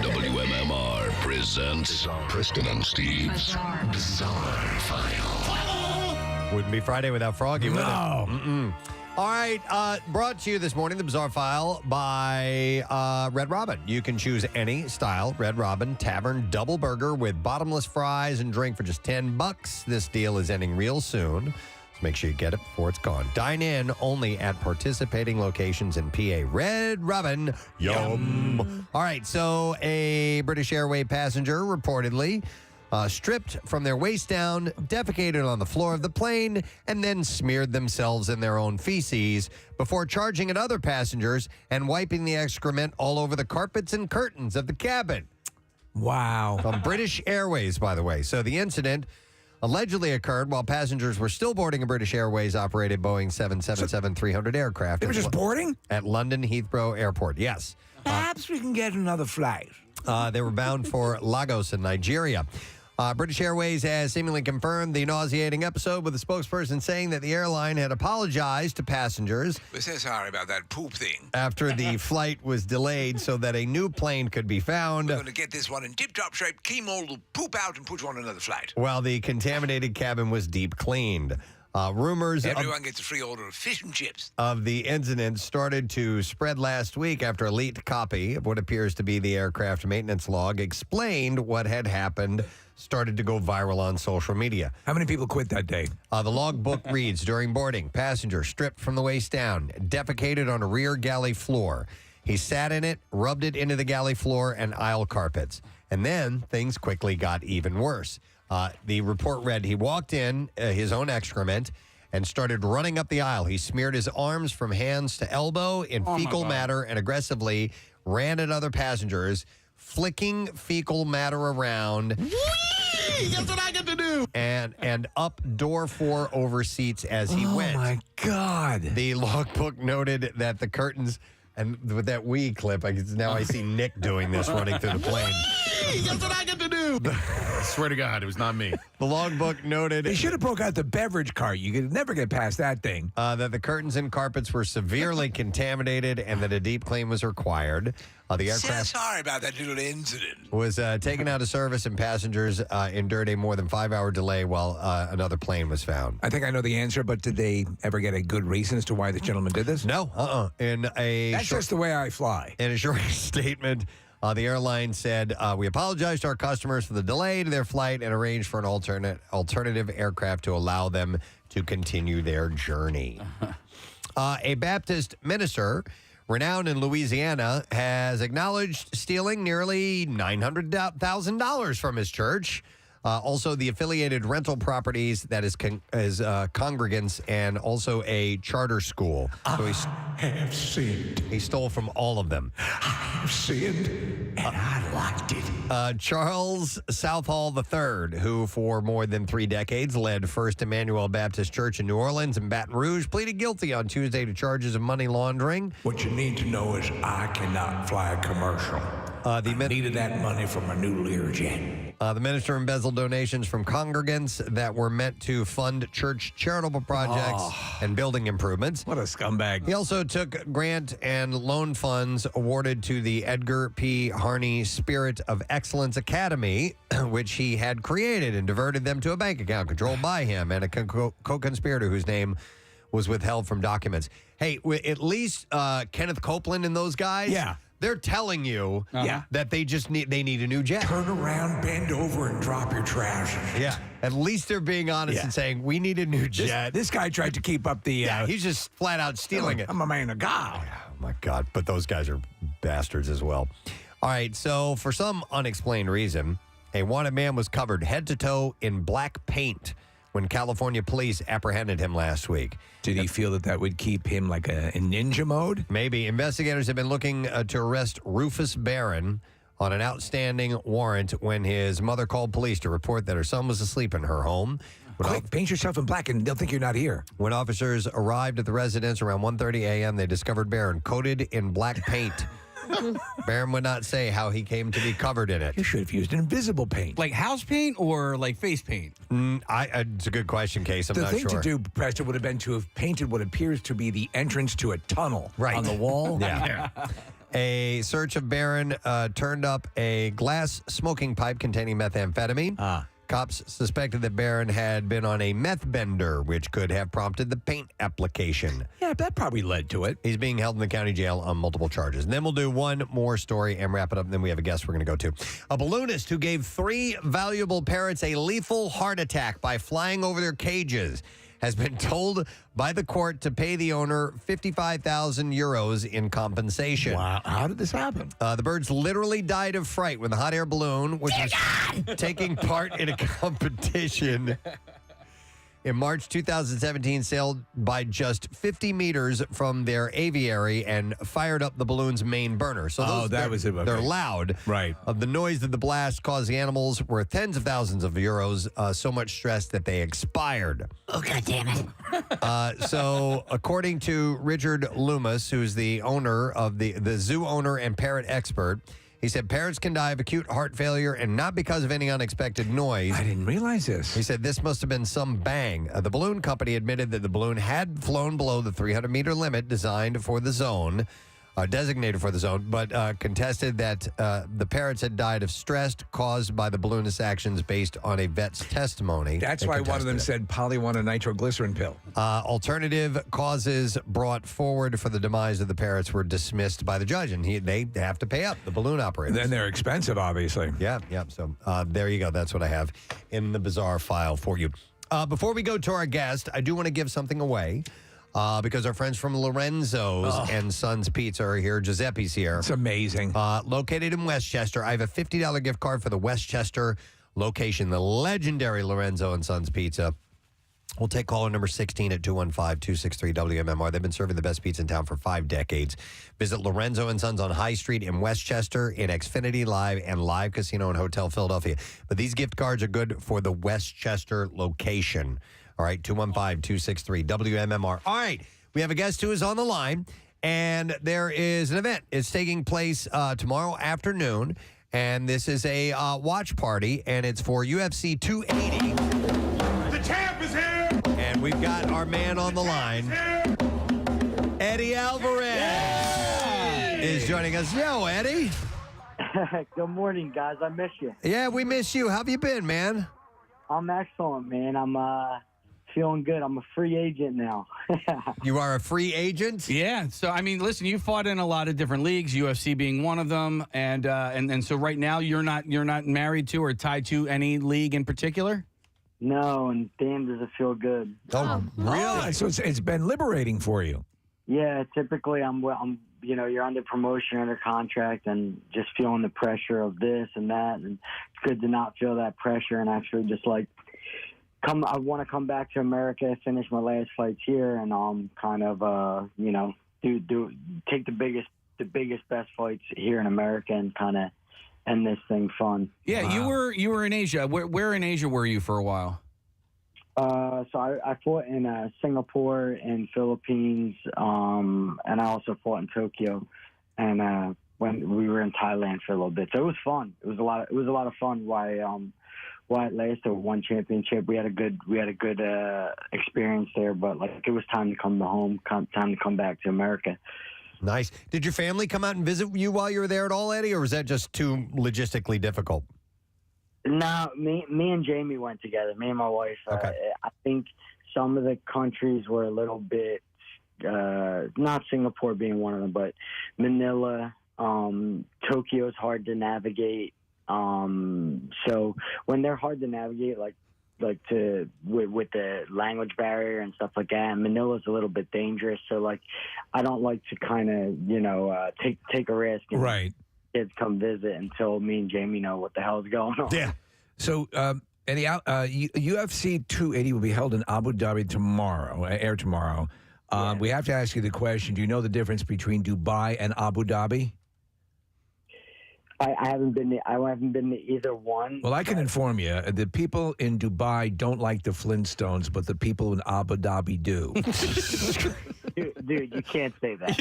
WMMR presents Preston and Steve's Bizarre File. Wouldn't be Friday without Froggy, would it? No. Mm-mm. All right, brought to you this morning, the Bizarre File by Red Robin. You can choose any style Red Robin Tavern double burger with bottomless fries and drink for just $10. This deal is ending real soon. So make sure you get it before it's gone. Dine in only at participating locations in PA. Red Robin, yum. All right, so a British Airways passenger reportedly stripped from their waist down, defecated on the floor of the plane, and then smeared themselves in their own feces before charging at other passengers and wiping the excrement all over the carpets and curtains of the cabin. Wow. From British Airways, by the way. So the incident allegedly occurred while passengers were still boarding a British Airways-operated Boeing 777-300 aircraft. They were just boarding? At London Heathrow Airport, yes. Perhaps we can get another flight. They were bound for Lagos in Nigeria. British Airways has seemingly confirmed the nauseating episode, with a spokesperson saying that the airline had apologized to passengers. We're so sorry about that poop thing. After the flight was delayed so that a new plane could be found. We're going to get this one in tip-top shape, clean all the poop out, and put you on another flight. While the contaminated cabin was deep cleaned. Rumors Everyone gets a free order of fish and chips. Of the incident started to spread last week after a leaked copy of what appears to be the aircraft maintenance log explained what had happened, started to go viral on social media. How many people quit that day? The logbook reads, during boarding, passenger stripped from the waist down, defecated on a rear galley floor. He sat in it, rubbed it into the galley floor and aisle carpets. And then things quickly got even worse. The report read he walked in his own excrement and started running up the aisle. He smeared his arms from hands to elbow in fecal matter and aggressively ran at other passengers, flicking fecal matter around. That's what I get to do. And up door 4 over seats as he went. Oh, my God. The logbook noted that the curtains, and with that wee clip, now I see Nick doing this running through the plane. That's what I get to do. I swear to God, it was not me. The logbook noted... They should have broke out the beverage cart. You could never get past that thing. That the curtains and carpets were severely contaminated and that a deep clean was required. The aircraft Sorry about that little incident. was taken out of service and passengers endured a more than 5-hour delay while another plane was found. I think I know the answer, but did they ever get a good reason as to why this gentleman did this? No. That's just the way I fly. In a short statement, the airline said, we apologize to our customers for the delay to their flight and arranged for an alternative aircraft to allow them to continue their journey. A Baptist minister renowned in Louisiana has acknowledged stealing nearly $900,000 from his church. Also, the affiliated rental properties that is congregants and also a charter school. So I have sinned. He stole from all of them. I have sinned, and I liked it. Charles Southall III, who for more than 3 decades led First Emmanuel Baptist Church in New Orleans and Baton Rouge, pleaded guilty on Tuesday to charges of money laundering. What you need to know is I cannot fly a commercial. I needed that money for my new Learjet. The minister embezzled donations from congregants that were meant to fund church charitable projects and building improvements. What a scumbag. He also took grant and loan funds awarded to the Edgar P. Harney Spirit of Excellence Academy, which he had created, and diverted them to a bank account controlled by him and a co-conspirator whose name was withheld from documents. Hey, at least Kenneth Copeland and those guys... Yeah. They're telling you that they need a new jet. Turn around, bend over, and drop your trousers. Yeah. At least they're being honest and saying, we need a new jet. This guy tried to keep up the... yeah, he's just flat out stealing it. I'm a man of God. Oh, my God. But those guys are bastards as well. All right, so for some unexplained reason, a wanted man was covered head to toe in black paint when California police apprehended him last week. Did he feel that would keep him like in ninja mode? Maybe. Investigators have been looking to arrest Rufus Barron on an outstanding warrant when his mother called police to report that her son was asleep in her home. Quick, paint yourself in black and they'll think you're not here. When officers arrived at the residence around 1:30 a.m., they discovered Barron coated in black paint. Barron would not say how he came to be covered in it. You should have used invisible paint. Like house paint or like face paint? It's a good question, Case. I'm the not thing sure. to do, Preston, would have been to have painted what appears to be the entrance to a tunnel on the wall. Yeah. A search of Barron turned up a glass smoking pipe containing methamphetamine. Cops suspected that Barron had been on a meth bender, which could have prompted the paint application. Yeah, that probably led to it. He's being held in the county jail on multiple charges. And then we'll do one more story and wrap it up. And then we have a guest we're going to go to. A balloonist who gave 3 valuable parrots a lethal heart attack by flying over their cages has been told by the court to pay the owner 55,000 euros in compensation. Wow. How did this happen? The birds literally died of fright when the hot air balloon, which was taking part in a competition in March 2017, sailed by just 50 meters from their aviary and fired up the balloon's main burner. So they're loud. Right. The noise of the blast caused the animals worth tens of thousands of euros, so much stress that they expired. Oh, God damn it. So according to Richard Loomis, who's the owner of the zoo owner and parrot expert, he said parrots can die of acute heart failure and not because of any unexpected noise. I didn't realize this. He said this must have been some bang. The balloon company admitted that the balloon had flown below the 300-meter limit designed for the zone, designated for the zone, but contested that the parrots had died of stress caused by the balloonist's actions based on a vet's testimony. That's why one of them said polynitroglycerin pill. Alternative causes brought forward for the demise of the parrots were dismissed by the judge, and they have to pay up, the balloon operators. Then they're expensive, obviously. Yeah. So there you go. That's what I have in the bizarre file for you. Before we go to our guest, I do want to give something away. because our friends from Lorenzo's and Sons Pizza are here. Giuseppe's here. It's amazing. Located in Westchester. I have a $50 gift card for the Westchester location, the legendary Lorenzo and Sons Pizza. We'll take caller number 16 at 215-263-WMMR. They've been serving the best pizza in town for 5 decades. Visit Lorenzo and Sons on High Street in Westchester, in Xfinity Live and Live Casino and Hotel Philadelphia. But these gift cards are good for the Westchester location. All right, 215-263-WMMR. All right, we have a guest who is on the line, and there is an event. It's taking place tomorrow afternoon, and this is a watch party, and it's for UFC 280. The champ is here! And we've got our man on the line, Eddie Alvarez, is joining us. Yo, Eddie. Good morning, guys. I miss you. Yeah, we miss you. How have you been, man? I'm excellent, man. I'm feeling good. I'm a free agent now. You are a free agent? Yeah. So, I mean, listen, you fought in a lot of different leagues, UFC being one of them. And so right now you're not married to or tied to any league in particular? No, and damn, does it feel good. Oh, really? So it's been liberating for you. Yeah, typically I'm you're under promotion, under contract, and just feeling the pressure of this and that, and it's good to not feel that pressure and actually just like I want to come back to America, finish my last fights here, and kind of take the biggest, best fights here in America and kind of end this thing fun. Yeah, wow. You were in Asia. Where in Asia were you for a while? So I fought in Singapore and Philippines, and I also fought in Tokyo, and when we were in Thailand for a little bit. So it was fun. It was a lot of fun. Why it lasted one championship. We had a good experience there, but like it was time to come time to come back to America. Nice. Did your family come out and visit you while you were there at all, Eddie, or was that just too logistically difficult? No, me and Jamie went together, me and my wife. Okay. I think some of the countries were a little bit, not Singapore being one of them, but Manila, Tokyo's hard to navigate. So when they're hard to navigate, with the language barrier and stuff like that, Manila's a little bit dangerous. So like, I don't like to kind of, take a risk. And right. Kids come visit until me and Jamie know what the hell is going on. Yeah. So, Eddie, UFC 280 will be held in Abu Dhabi tomorrow, air tomorrow. We have to ask you the question, do you know the difference between Dubai and Abu Dhabi? I haven't been to either one. Well, I can inform you, the people in Dubai don't like the Flintstones, but the people in Abu Dhabi do. Dude, you can't say that.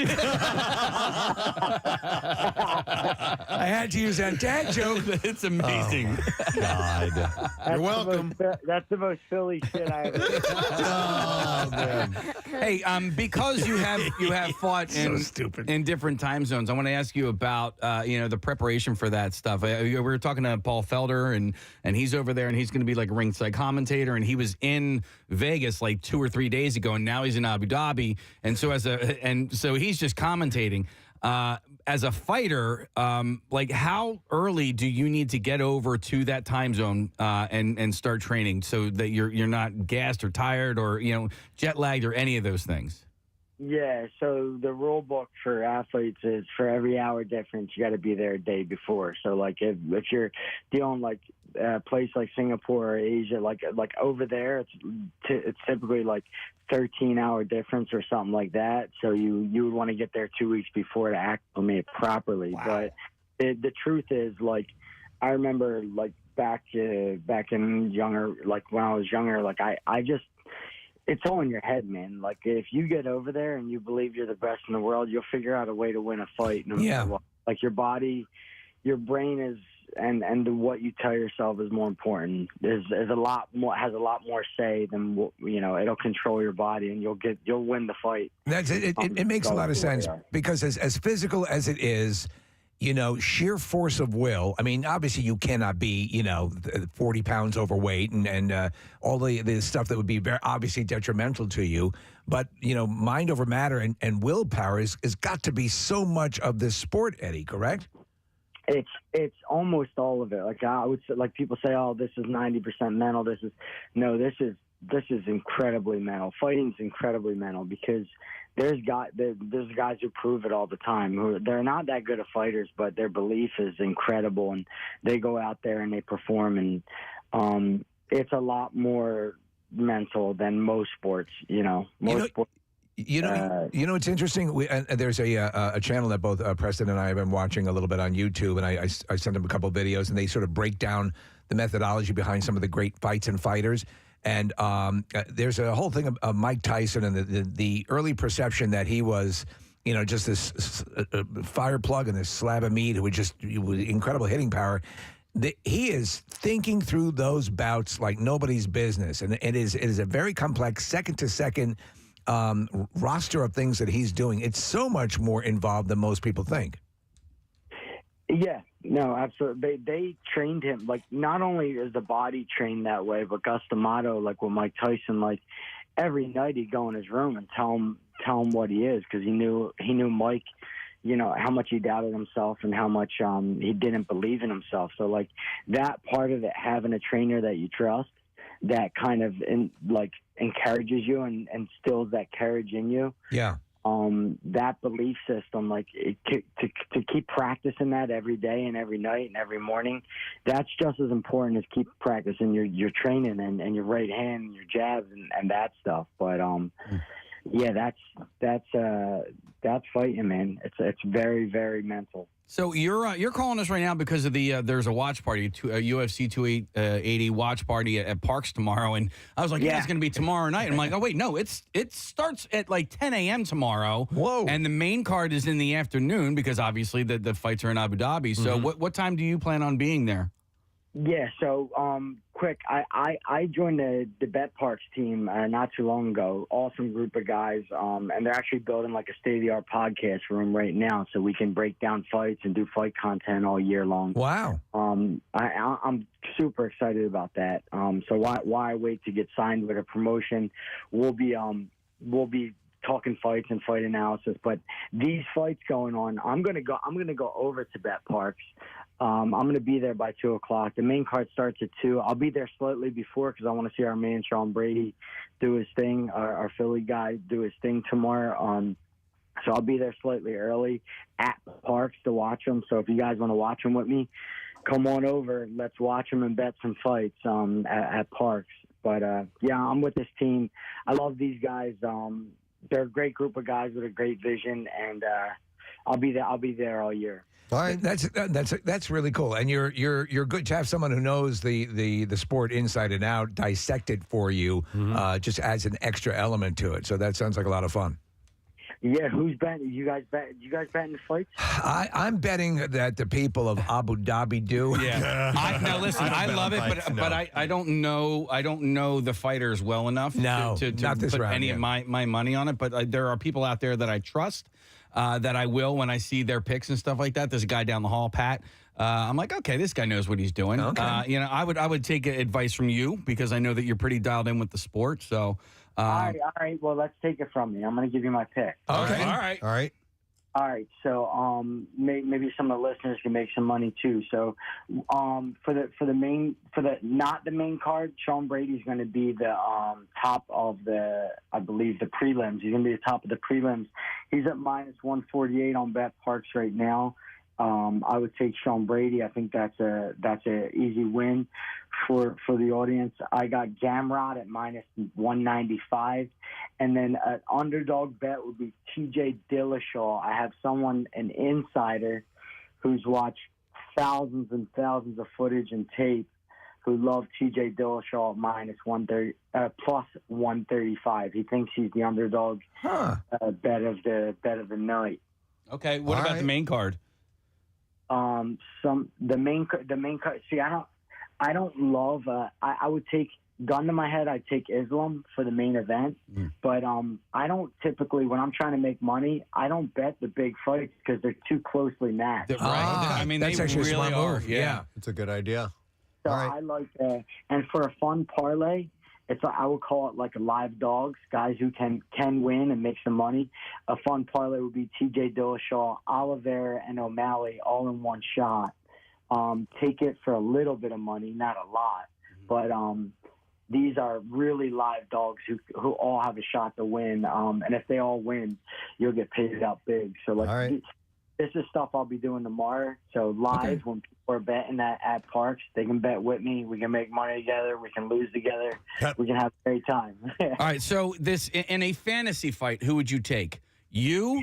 I had to use that dad joke. It's amazing. Oh, God. You're welcome. That's the most Philly shit I ever. Oh, man. Hey, because you have fought in different time zones, I want to ask you about the preparation for that stuff. We were talking to Paul Felder, and he's over there, and he's going to be like a ringside commentator, and he was in Vegas like 2 or 3 days ago, and now he's in Abu Dhabi, and so he's just commentating. As a fighter, like how early do you need to get over to that time zone and start training so that you're not gassed or tired or jet lagged or any of those things? Yeah, so the rule book for athletes is for every hour difference, you got to be there a day before. So, like, if you're dealing like a place like Singapore or Asia, like over there, it's typically like 13-hour difference or something like that. So you would want to get there 2 weeks before to acclimate properly. Wow. But the truth is, like, I remember like back in younger, like when I was younger, like I just. It's all in your head, man. Like, if you get over there and you believe you're the best in the world, you'll figure out a way to win a fight. No matter what. Like, your body, your brain is, and what you tell yourself is more important. Is a lot more, has a lot more say than, it'll control your body and you'll win the fight. That's it. It makes a lot of sense because as physical as it is, sheer force of will. I mean, obviously you cannot be, 40 pounds overweight and all the stuff that would be very obviously detrimental to you. But, mind over matter and willpower is got to be so much of this sport, Eddie, correct? It's almost all of it. Like I would say, like people say, oh, this is 90% mental. This is this is incredibly mental. Fighting's incredibly mental because there's guys who prove it all the time. Who they're not that good of fighters, but their belief is incredible, and they go out there and they perform. And it's a lot more mental than most sports. Sports. It's interesting. There's a channel that both Preston and I have been watching a little bit on YouTube, and I sent them a couple of videos, and they sort of break down the methodology behind some of the great fights and fighters. And there's a whole thing of Mike Tyson and the early perception that he was, just this fire plug and this slab of meat who with incredible hitting power. He is thinking through those bouts like nobody's business, and it is a very complex second-to-second roster of things that he's doing. It's so much more involved than most people think. Yeah, no, absolutely. They trained him, like, not only is the body trained that way, but Gus D'Amato, like with Mike Tyson, like every night he'd go in his room and tell him what he is, because he knew Mike, how much he doubted himself and how much he didn't believe in himself. So like that part of it, having a trainer that you trust, that kind of encourages you and instills that courage in you. Yeah. That belief system, like to keep practicing that every day and every night and every morning, that's just as important as keep practicing your training and your right hand and your jabs and that stuff. But yeah, that's fighting, man. It's very, very mental. So you're calling us right now because of there's a watch party, a UFC 280 watch party at Parks tomorrow, and I was like, yeah, it's going to be tomorrow night. And I'm like, oh wait, no, it starts at like 10 a.m. tomorrow. Whoa! And the main card is in the afternoon because obviously the fights are in Abu Dhabi. So what time do you plan on being there? Yeah, so quick, I joined the Bet Parks team not too long ago. Awesome group of guys, and they're actually building like a state-of-the-art podcast room right now, so we can break down fights and do fight content all year long. Wow. I'm super excited about that. So why wait to get signed with a promotion? We'll be talking fights and fight analysis, but these fights going on, I'm gonna go over to Bet Parks. I'm going to be there by 2 o'clock. The main card starts at 2. I'll be there slightly before because I want to see our man Sean Brady do his thing, our Philly guy do his thing tomorrow. So I'll be there slightly early at Parks to watch him. So if you guys want to watch him with me, come on over. Let's watch him and bet some fights at Parks. But, yeah, I'm with this team. I love these guys. They're a great group of guys with a great vision, and I'll be there all year. All right, that's really cool, and you're good to have someone who knows the sport inside and out, dissect it for you. Just adds an extra element to it. So that sounds like a lot of fun. Yeah, who's betting? You guys betting the fights? I'm betting that the people of Abu Dhabi do. Yeah. Now listen, I love it, but I don't know the fighters well enough to not this put round, any of my money on it. But there are people out there that I trust. That I will when I see their picks and stuff like that. There's a guy down the hall, Pat. I'm like, okay, this guy knows what he's doing. Okay. I would take advice from you because I know that you're pretty dialed in with the sport. So, all right. Well, let's take it from me. I'm going to give you my pick. Okay. All right. So, maybe some of the listeners can make some money too. So, for the not the main card, Sean Brady's going to be the top of I believe the prelims. He's going to be the top of the prelims. He's at -148 on Bet Parks right now. I would take Sean Brady. I think that's a easy win for the audience. I got Gamrot at -195, and then an underdog bet would be TJ Dillashaw. I have an insider who's watched thousands and thousands of footage and tape who love TJ Dillashaw at +135. He thinks he's the underdog bet of the night. Okay, what about the main card? The main card. See, I don't love. I would take, gun to my head, I'd take Islam for the main event. But I don't typically, when I'm trying to make money, I don't bet the big fights because they're too closely matched. Right. I mean, that's they actually really a smart are. move. Yeah, it's a good idea. So I like that. And for a fun parlay, I would call it like a live dogs, guys who can win and make some money. A fun parlay would be TJ Dillashaw, Oliveira, and O'Malley all in one shot. Take it for a little bit of money, not a lot, but these are really live dogs who all have a shot to win. And if they all win, you'll get paid out big. So like, this is stuff I'll be doing tomorrow. So live, when people are betting at parks, they can bet with me. We can make money together. We can lose together. We can have a great time. All right. So this in a fantasy fight, who would you take? You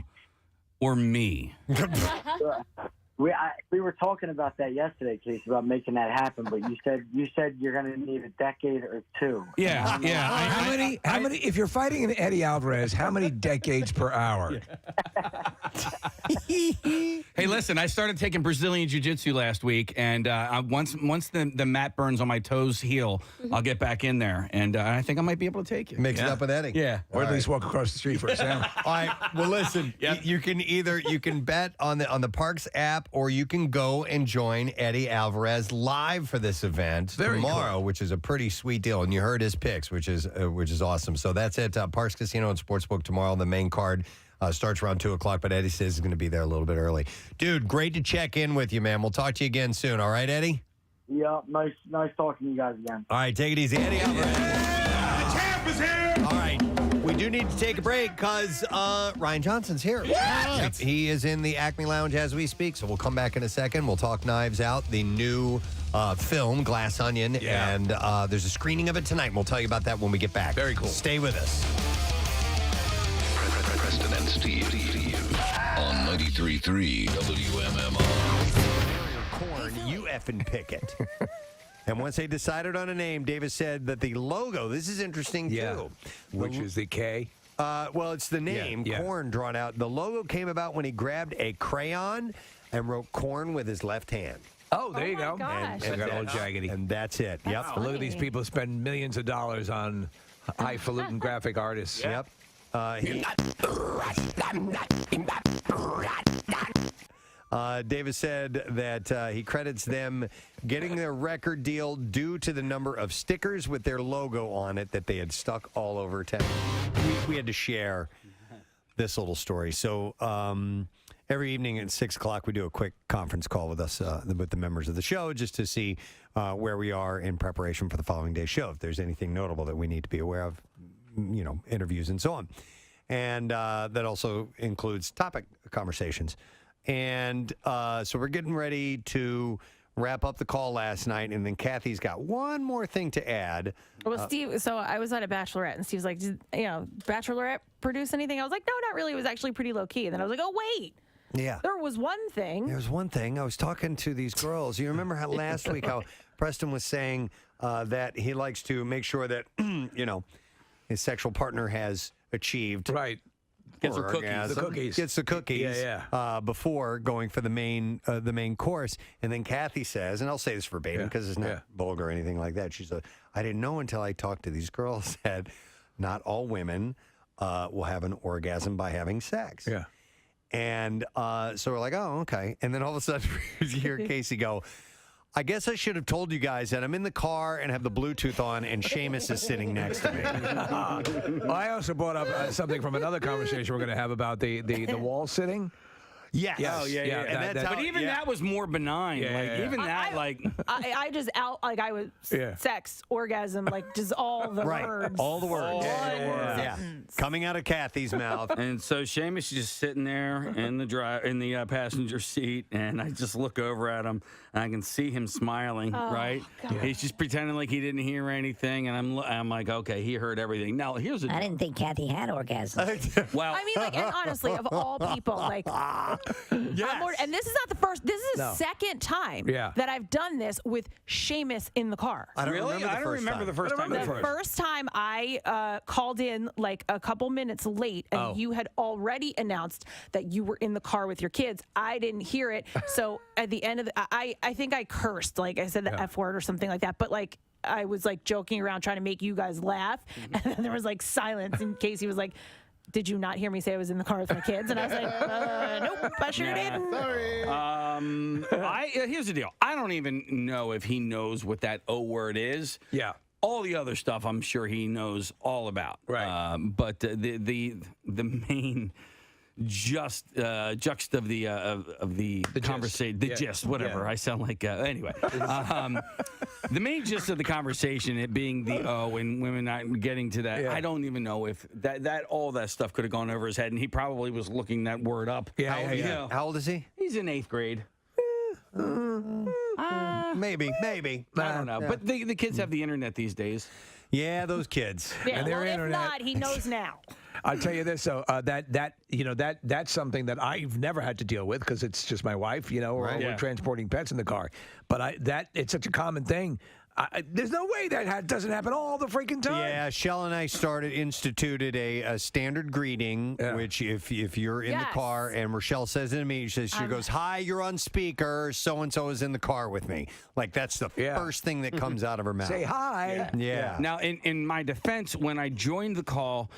or me? We were talking about that yesterday, Casey, about making that happen. But you said you're going to need a decade or two. Yeah. How many? If you're fighting an Eddie Alvarez, how many decades per hour? Hey, listen, I started taking Brazilian Jiu-Jitsu last week, and once the mat burns on my toes heal, I'll get back in there, and I think I might be able to take it. Mix it up with Eddie. Yeah. Or at least walk across the street for a sandwich. All right. Well, listen, you can bet on the Parks app, or you can go and join Eddie Alvarez live for this event tomorrow, which is a pretty sweet deal. And you heard his picks, which is awesome. So that's it. Parks Casino and Sportsbook tomorrow. The main card starts around 2:00, but Eddie says he's going to be there a little bit early. Dude, great to check in with you, man. We'll talk to you again soon. All right, Eddie? Yeah, nice talking to you guys again. All right, take it easy. Eddie Alvarez. The champ is here! All right. We do need to take a break because Ryan Johnson's here. What? He is in the Acme Lounge as we speak, so we'll come back in a second. We'll talk Knives Out, the new film, Glass Onion, and there's a screening of it tonight. We'll tell you about that when we get back. Very cool. Stay with us. Preston and Steve on 93.3 WMMR. Corn, you effing pick it. And once they decided on a name, Davis said that the logo, this is interesting too. Which is the K? Well, it's the name, Corn, drawn out. The logo came about when he grabbed a crayon and wrote corn with his left hand. Oh, there you go. Gosh. And got all jaggedy. And that's it. Yep. Look at these people spend millions of dollars on highfalutin graphic artists. Yep. Davis said that he credits them getting their record deal due to the number of stickers with their logo on it that they had stuck all over town. We had to share this little story. So every evening at 6 o'clock, we do a quick conference call with us, with the members of the show, just to see where we are in preparation for the following day's show. If there's anything notable that we need to be aware of, interviews and so on. And that also includes topic conversations. And so we're getting ready to wrap up the call last night, and then Kathy's got one more thing to add. Well, Steve, so I was at a bachelorette, and Steve's like, did bachelorette produce anything? I was like, no, not really. It was actually pretty low-key. And then I was like, oh, wait. Yeah. There was one thing. There was one thing. I was talking to these girls. You remember how last week how Preston was saying that he likes to make sure that, his sexual partner has achieved. Right. Gets her cookies. Gets the cookies before going for the main course. And then Kathy says, and I'll say this verbatim because it's not vulgar or anything like that. She said, I didn't know until I talked to these girls that not all women will have an orgasm by having sex. Yeah. And so we're like, oh, okay. And then all of a sudden you hear Casey go, I guess I should have told you guys that I'm in the car and have the Bluetooth on and Seamus is sitting next to me. Well, I also brought up something from another conversation we're going to have about the wall sitting. Yes. Yes. Oh, yeah. But even that was more benign. I just I was sex, orgasm, like just all the words. All the words. Coming out of Kathy's mouth. And so Seamus is just sitting there in the passenger seat, and I just look over at him, and I can see him smiling, right? God. He's just pretending like he didn't hear anything, and I'm like, okay, he heard everything. Now, here's I didn't think Kathy had orgasms. Well, I mean, and honestly, of all people, and this is not the first. This is the second time that I've done this with Seamus in the car. I don't remember the first time. The first time I called in like a couple minutes late, and you had already announced that you were in the car with your kids. I didn't hear it, so at the end of I think I cursed, like I said the F word or something like that, but like I was like joking around trying to make you guys laugh, and then there was like silence, and Casey was like, did you not hear me say I was in the car with my kids? And I was like, nope, I sure didn't. Sorry. Here's the deal. I don't even know if he knows what that O word is. Yeah. All the other stuff, I'm sure he knows all about. Right. But the main juxt of the conversation, the gist, whatever. Yeah. I sound like anyway. The main gist of the conversation, it being the and women not getting to that. Yeah. I don't even know if that all that stuff could have gone over his head, and he probably was looking that word up. Yeah. How old is he? He's in 8th grade. Maybe. I don't know. Yeah. But the kids have the internet these days. Yeah, those kids. Yeah, And their well, if internet. not, he knows now. I'll tell you this, though, that's something that I've never had to deal with because it's just my wife, or we're transporting pets in the car. But it's such a common thing. There's no way that doesn't happen all the freaking time. Yeah, Shell and I instituted a standard greeting, which if you're in the car and Rochelle says it to me, she goes, "Hi, you're on speaker. So and so is in the car with me." Like that's the first thing that comes out of her mouth. Say hi. Yeah. Now, in my defense, when I joined the call,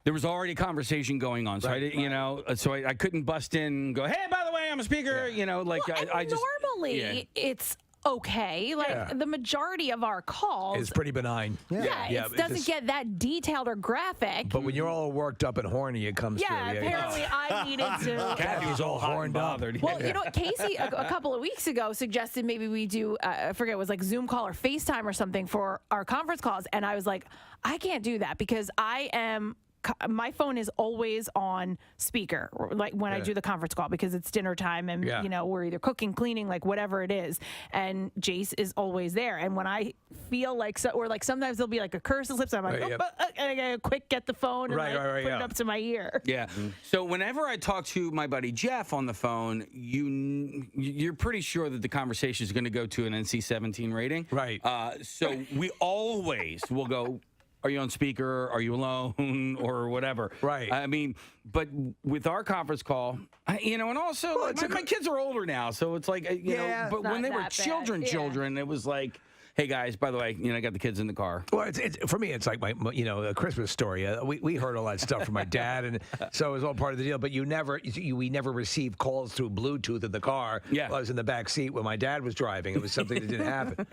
there was already a conversation going on, so I didn't, so I couldn't bust in and go, "Hey, by the way, I'm a speaker." I just normally it's okay. Like the majority of our calls, It's pretty benign. it doesn't get that detailed or graphic. But when you're all worked up and horny, it comes through. Apparently I needed to. Kathy's all horned up. Well, Casey a couple of weeks ago suggested maybe we do, I forget, it was like Zoom call or FaceTime or something for our conference calls. And I was like, I can't do that because my phone is always on speaker, like when I do the conference call, because it's dinner time and we're either cooking, cleaning, like whatever it is, and Jace is always there. And when I feel like sometimes there'll be like a curse that slips, I'm like, and I gotta quick get the phone and put it up to my ear. Yeah. So whenever I talk to my buddy Jeff on the phone, you're pretty sure that the conversation is going to go to an NC-17 rating, right? So we always will go, "Are you on speaker? Are you alone?" or whatever. Right. I mean, but with our conference call, and also my kids are older now, so it's like, but when they were children, it was like, "Hey guys, by the way, I got the kids in the car." Well, it's for me, it's like my a Christmas story. We heard all that stuff from my dad, and so it was all part of the deal. But we never received calls through Bluetooth in the car. Yeah. I was in the back seat when my dad was driving. It was something that didn't happen.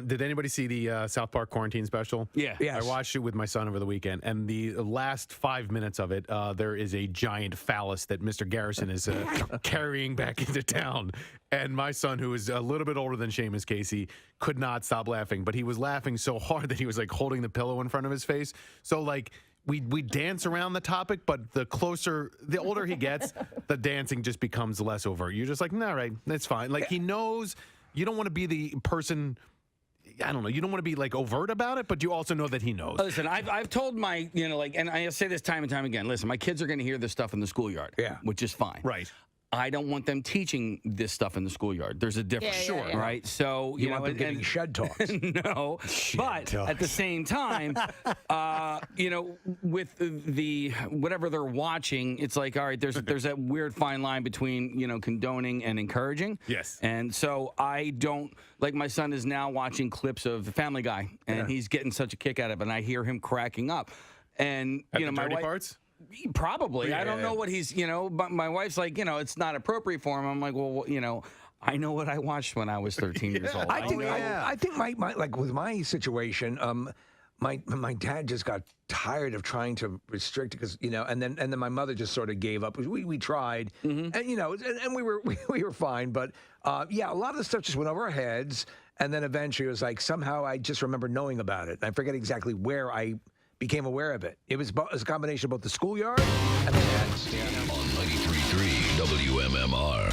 Did anybody see the South Park quarantine special? Yeah. Yes. I watched it with my son over the weekend, and the last 5 minutes of it, there is a giant phallus that Mr. Garrison is carrying back into town. And my son, who is a little bit older than Seamus Casey, could not stop laughing. But he was laughing so hard that he was like holding the pillow in front of his face. So like we dance around the topic, but the older he gets, the dancing just becomes less overt. You're just like, "No, right, that's fine." Like he knows you don't want to be the person. I don't know. You don't want to be like overt about it, but you also know that he knows. Listen, I've told my, and I say this time and time again. Listen, my kids are going to hear this stuff in the schoolyard, which is fine. Right. I don't want them teaching this stuff in the schoolyard. There's a difference, right? So you want them getting shed talks. No, but at the same time, with the whatever they're watching, it's like, all right, there's that weird fine line between condoning and encouraging. Yes. And so I don't, like, my son is now watching clips of The Family Guy, and he's getting such a kick out of it, and I hear him cracking up. And my wife, parts. Probably. I don't know what he's, but my wife's like, it's not appropriate for him. I'm like, well, I know what I watched when I was 13 years old. I think my like with my situation, my dad just got tired of trying to restrict it because and then my mother just sort of gave up. We tried, and and we were fine, but a lot of the stuff just went over our heads, and then eventually it was like somehow I just remember knowing about it. I forget exactly where I became aware of it. It was a combination of both the schoolyard and the nets. On 93.3 WMMR.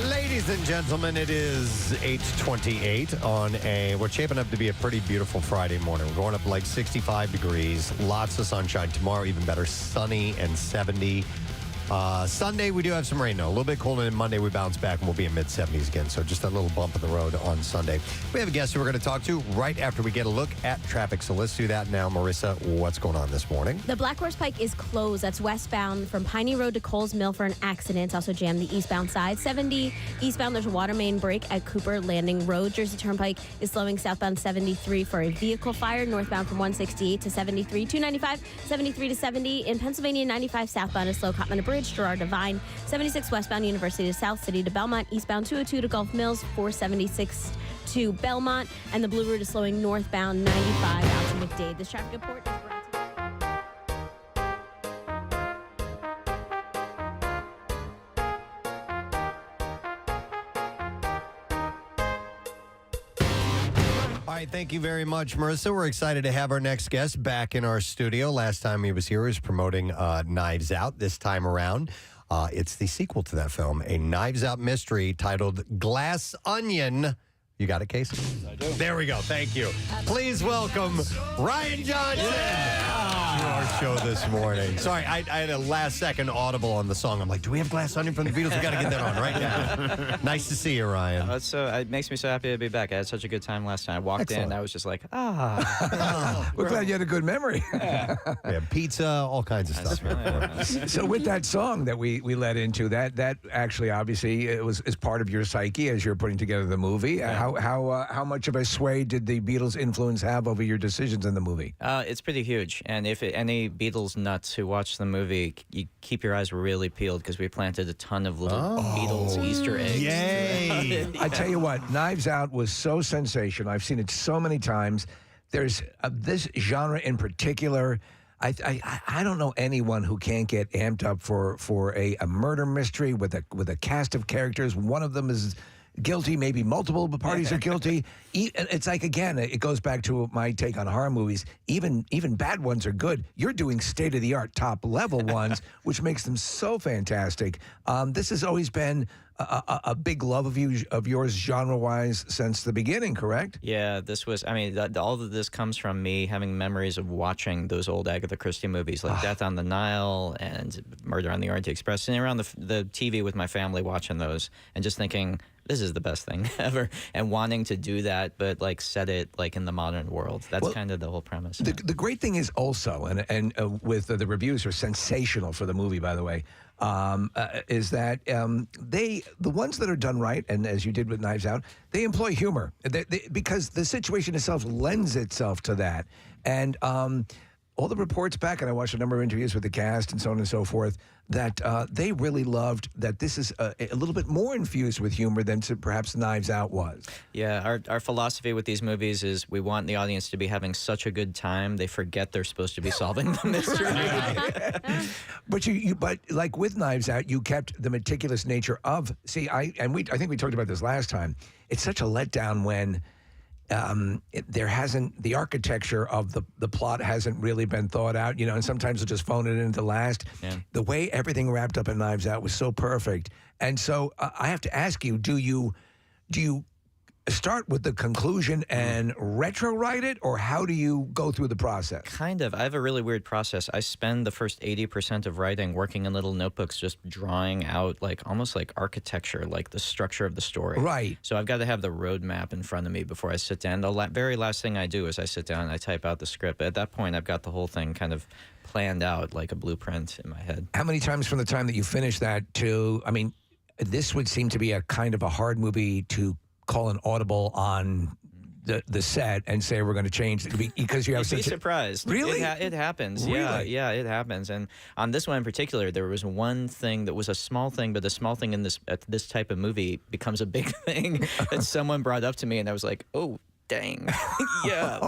Ladies and gentlemen, it is 8:28 on what's shaping up to be a pretty beautiful Friday morning. We're going up like 65 degrees, lots of sunshine. Tomorrow, even better, sunny and 70. Sunday, we do have some rain, though. A little bit colder than Monday. We bounce back, and we'll be in mid-70s again. So just a little bump in the road on Sunday. We have a guest who we're going to talk to right after we get a look at traffic. So let's do that now. Marissa, what's going on this morning? The Black Horse Pike is closed. That's westbound from Piney Road to Coles Mill for an accident. Also jammed the eastbound side. 70 eastbound, there's a water main break at Cooper Landing Road. Jersey Turnpike is slowing southbound 73 for a vehicle fire. Northbound from 168 to 73. 295, 73 to 70. In Pennsylvania, 95 southbound is slow. Cotman Bridge, Gerard Devine. 76 westbound, University to South City to Belmont. Eastbound 202 to Gulf Mills. 476 to Belmont. And the Blue Route is slowing northbound 95 out to McDade. This traffic report is brought to you. right, thank you very much, Marissa. We're excited to have our next guest back in our studio. Last time he was here, he was promoting Knives Out. This time around, it's the sequel to that film, a Knives Out mystery titled Glass Onion. You got it, Casey? I do. There we go. Thank you. Please welcome Ryan Johnson to our show this morning. Sorry, I had a last-second audible on the song. I'm like, do we have Glass Onion from the Beatles? We got to get that on right now. Nice to see you, Ryan. It makes me so happy to be back. I had such a good time last time. I walked in, I was just like, We're glad you had a good memory. We have pizza, all kinds of stuff. So with that song that we led into, that actually obviously is part of your psyche as you're putting together the movie. How much of a sway did the Beatles' influence have over your decisions in the movie? It's pretty huge. And if any Beatles nuts who watch the movie, you keep your eyes really peeled because we planted a ton of little Beatles Easter eggs. Yay! I tell you what, Knives Out was so sensational. I've seen it so many times. There's this genre in particular. I don't know anyone who can't get amped up for a murder mystery with a cast of characters. One of them is guilty, maybe multiple parties are guilty. It's like, again, it goes back to my take on horror movies. Even bad ones are good. You're doing state-of-the-art, top-level ones, which makes them so fantastic. This has always been a big love of yours genre-wise since the beginning, correct? Yeah, all of this comes from me having memories of watching those old Agatha Christie movies like Death on the Nile and Murder on the Orient Express, sitting around the TV with my family watching those and just thinking, this is the best thing ever, and wanting to do that, but like set it like in the modern world. That's kind of the whole premise. The great thing is also, and with the reviews are sensational for the movie, by the way, is that the ones that are done right, and as you did with Knives Out, they employ humor because the situation itself lends itself to that, and all the reports back, and I watched a number of interviews with the cast and so on and so forth, that they really loved that this is a little bit more infused with humor than perhaps Knives Out was. Yeah, our philosophy with these movies is we want the audience to be having such a good time, they forget they're supposed to be solving the mystery. But like with Knives Out, you kept the meticulous nature of, I think we talked about this last time, it's such a letdown when the architecture of the plot hasn't really been thought out, and sometimes they'll just phone it into last. Yeah. The way everything wrapped up in Knives Out was so perfect. And so I have to ask you, do you start with the conclusion and retro-write it, or how do you go through the process? Kind of. I have a really weird process. I spend the first 80% of writing working in little notebooks, just drawing out almost like architecture, like the structure of the story. Right. So I've got to have the roadmap in front of me before I sit down. The very last thing I do is I sit down and I type out the script. At that point, I've got the whole thing kind of planned out like a blueprint in my head. How many times from the time that you finish that this would seem to be a kind of a hard movie to call an audible on the set and say we're going to change it because you have You'd be surprised. Really? It happens. Really? Yeah, it happens. And on this one in particular, there was one thing that was a small thing, but the small thing in this type of movie becomes a big thing that someone brought up to me, and I was like, oh, dang. Yeah.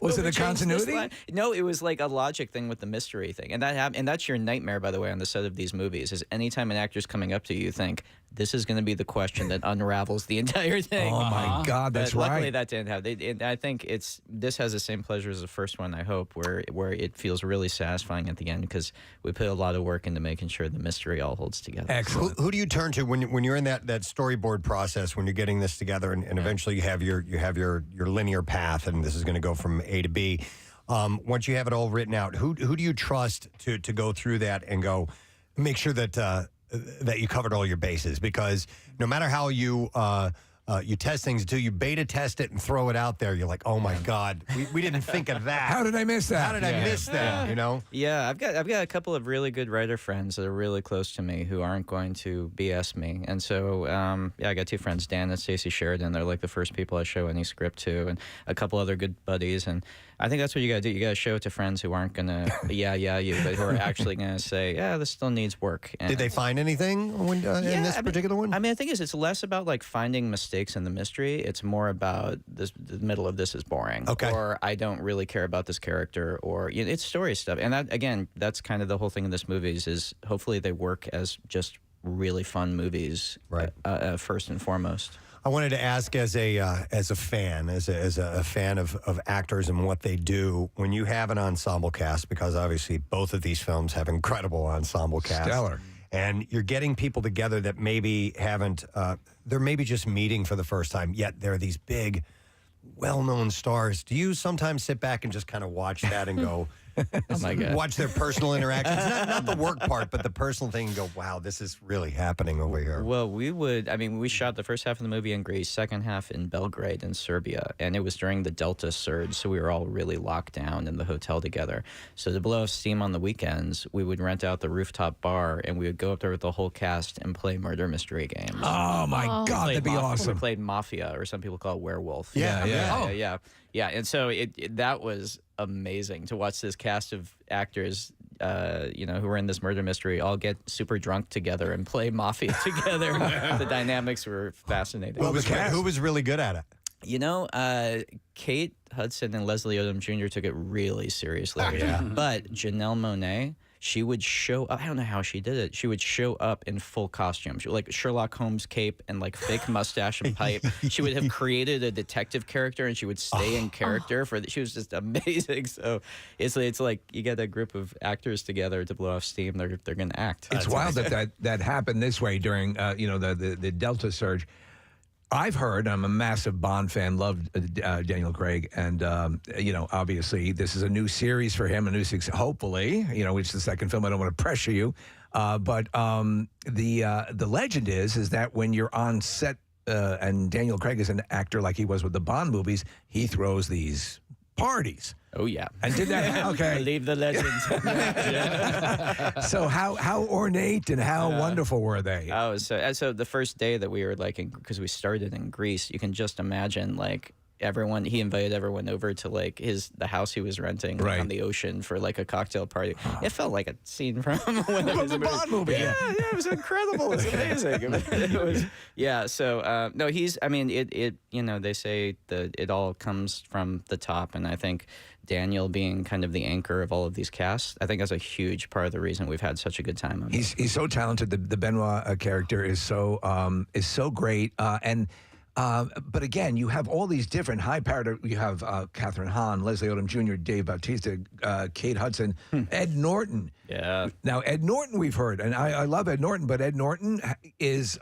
Was it a continuity? No, it was like a logic thing with the mystery thing. And that's your nightmare, by the way, on the set of these movies, is anytime an actor's coming up to you, you think, this is going to be the question that unravels the entire thing. Oh, my God, that's but right. Luckily, that didn't happen. I think this has the same pleasure as the first one, I hope, where it feels really satisfying at the end because we put a lot of work into making sure the mystery all holds together. Excellent. Who do you turn to when you're in that storyboard process, when you're getting this together and eventually you have your linear path and this is going to go from A to B? Once you have it all written out, who do you trust to go through that and go make sure that you covered all your bases? Because no matter how you test things until you beta test it and throw it out there, you're like, oh my God, we didn't think of that. How did I miss that? How did I miss that? Yeah, I've got a couple of really good writer friends that are really close to me who aren't going to BS me. And so, I got two friends, Dan and Stacey Sheridan. They're like the first people I show any script to, and a couple other good buddies. And I think that's what you got to do. You got to show it to friends who aren't going to you, but who are actually going to say, yeah, this still needs work. And did they find anything in this particular one? I mean, the thing is, it's less about like finding mistakes in the mystery. It's more about the middle of this is boring. Okay. Or I don't really care about this character, or it's story stuff. And that, again, that's kind of the whole thing in this movies is hopefully they work as just really fun movies, right? First and foremost. I wanted to ask, as a fan, as a fan of actors and what they do, when you have an ensemble cast, because obviously both of these films have incredible ensemble casts. Stellar. And you're getting people together that maybe haven't, they're maybe just meeting for the first time, yet they're these big, well-known stars. Do you sometimes sit back and just kind of watch that and go, Oh my God. watch their personal interactions, not the work part, but the personal thing, and go, wow, this is really happening over here? Well, we shot the first half of the movie in Greece, second half in Belgrade in Serbia, and it was during the Delta surge, so we were all really locked down in the hotel together. So to blow off steam on the weekends, we would rent out the rooftop bar, and we would go up there with the whole cast and play murder mystery games. Oh, my God, that'd be awesome. We played Mafia, or some people call it Werewolf. Yeah. And so that was amazing to watch this cast of actors, who were in this murder mystery, all get super drunk together and play Mafia together. The dynamics were fascinating. Who was really good at it? Kate Hudson and Leslie Odom Jr. took it really seriously. But Janelle Monáe, she would show up. I don't know how she did it. She would show up in full costume, like Sherlock Holmes cape and like fake mustache and pipe. She would have created a detective character, and she would stay in character she was just amazing. So it's like you get a group of actors together to blow off steam. They're going to act. It's wild that happened this way during the Delta surge. I've heard, I'm a massive Bond fan, loved Daniel Craig, and, obviously this is a new series for him, a new success, hopefully, it's the second film. I don't want to pressure you, but the legend is that when you're on set and Daniel Craig is an actor like he was with the Bond movies, he throws these parties. Oh, yeah. And did that, okay. Believe the legend. So how ornate and how wonderful were they? Oh, so the first day that we were because we started in Greece, you can just imagine he invited everyone over to the house he was renting on the ocean for a cocktail party. It felt like a scene from one of the Bond movie. Yeah, it was incredible. It was amazing. So no, they say that it all comes from the top, and I think Daniel being kind of the anchor of all of these casts, I think that's a huge part of the reason we've had such a good time on it. He's so talented. The Benoit character is so great, but again, you have all these different high-powered. You have Catherine Hahn, Leslie Odom Jr., Dave Bautista, Kate Hudson, Ed Norton. Yeah. Now, Ed Norton, we've heard, and I love Ed Norton, but Ed Norton is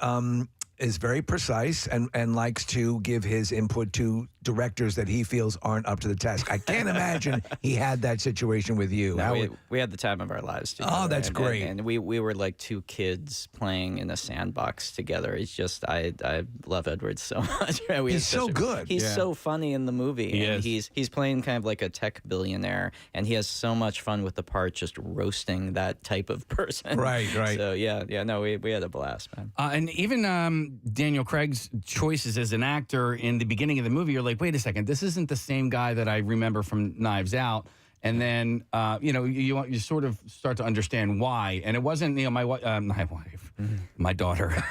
very precise and likes to give his input to directors that he feels aren't up to the task. I can't imagine he had that situation with you. No, we had the time of our lives together. Oh, that's great. And we were like two kids playing in a sandbox together. It's just, I love Edward so much. He's so good. He's so funny in the movie. He's playing kind of like a tech billionaire, and he has so much fun with the part, just roasting that type of person. Right. So, we had a blast, man. And even Daniel Craig's choices as an actor in the beginning of the movie, you're like, wait a second, this isn't the same guy that I remember from Knives Out. And then, you sort of start to understand why. And it wasn't, my wife, my daughter.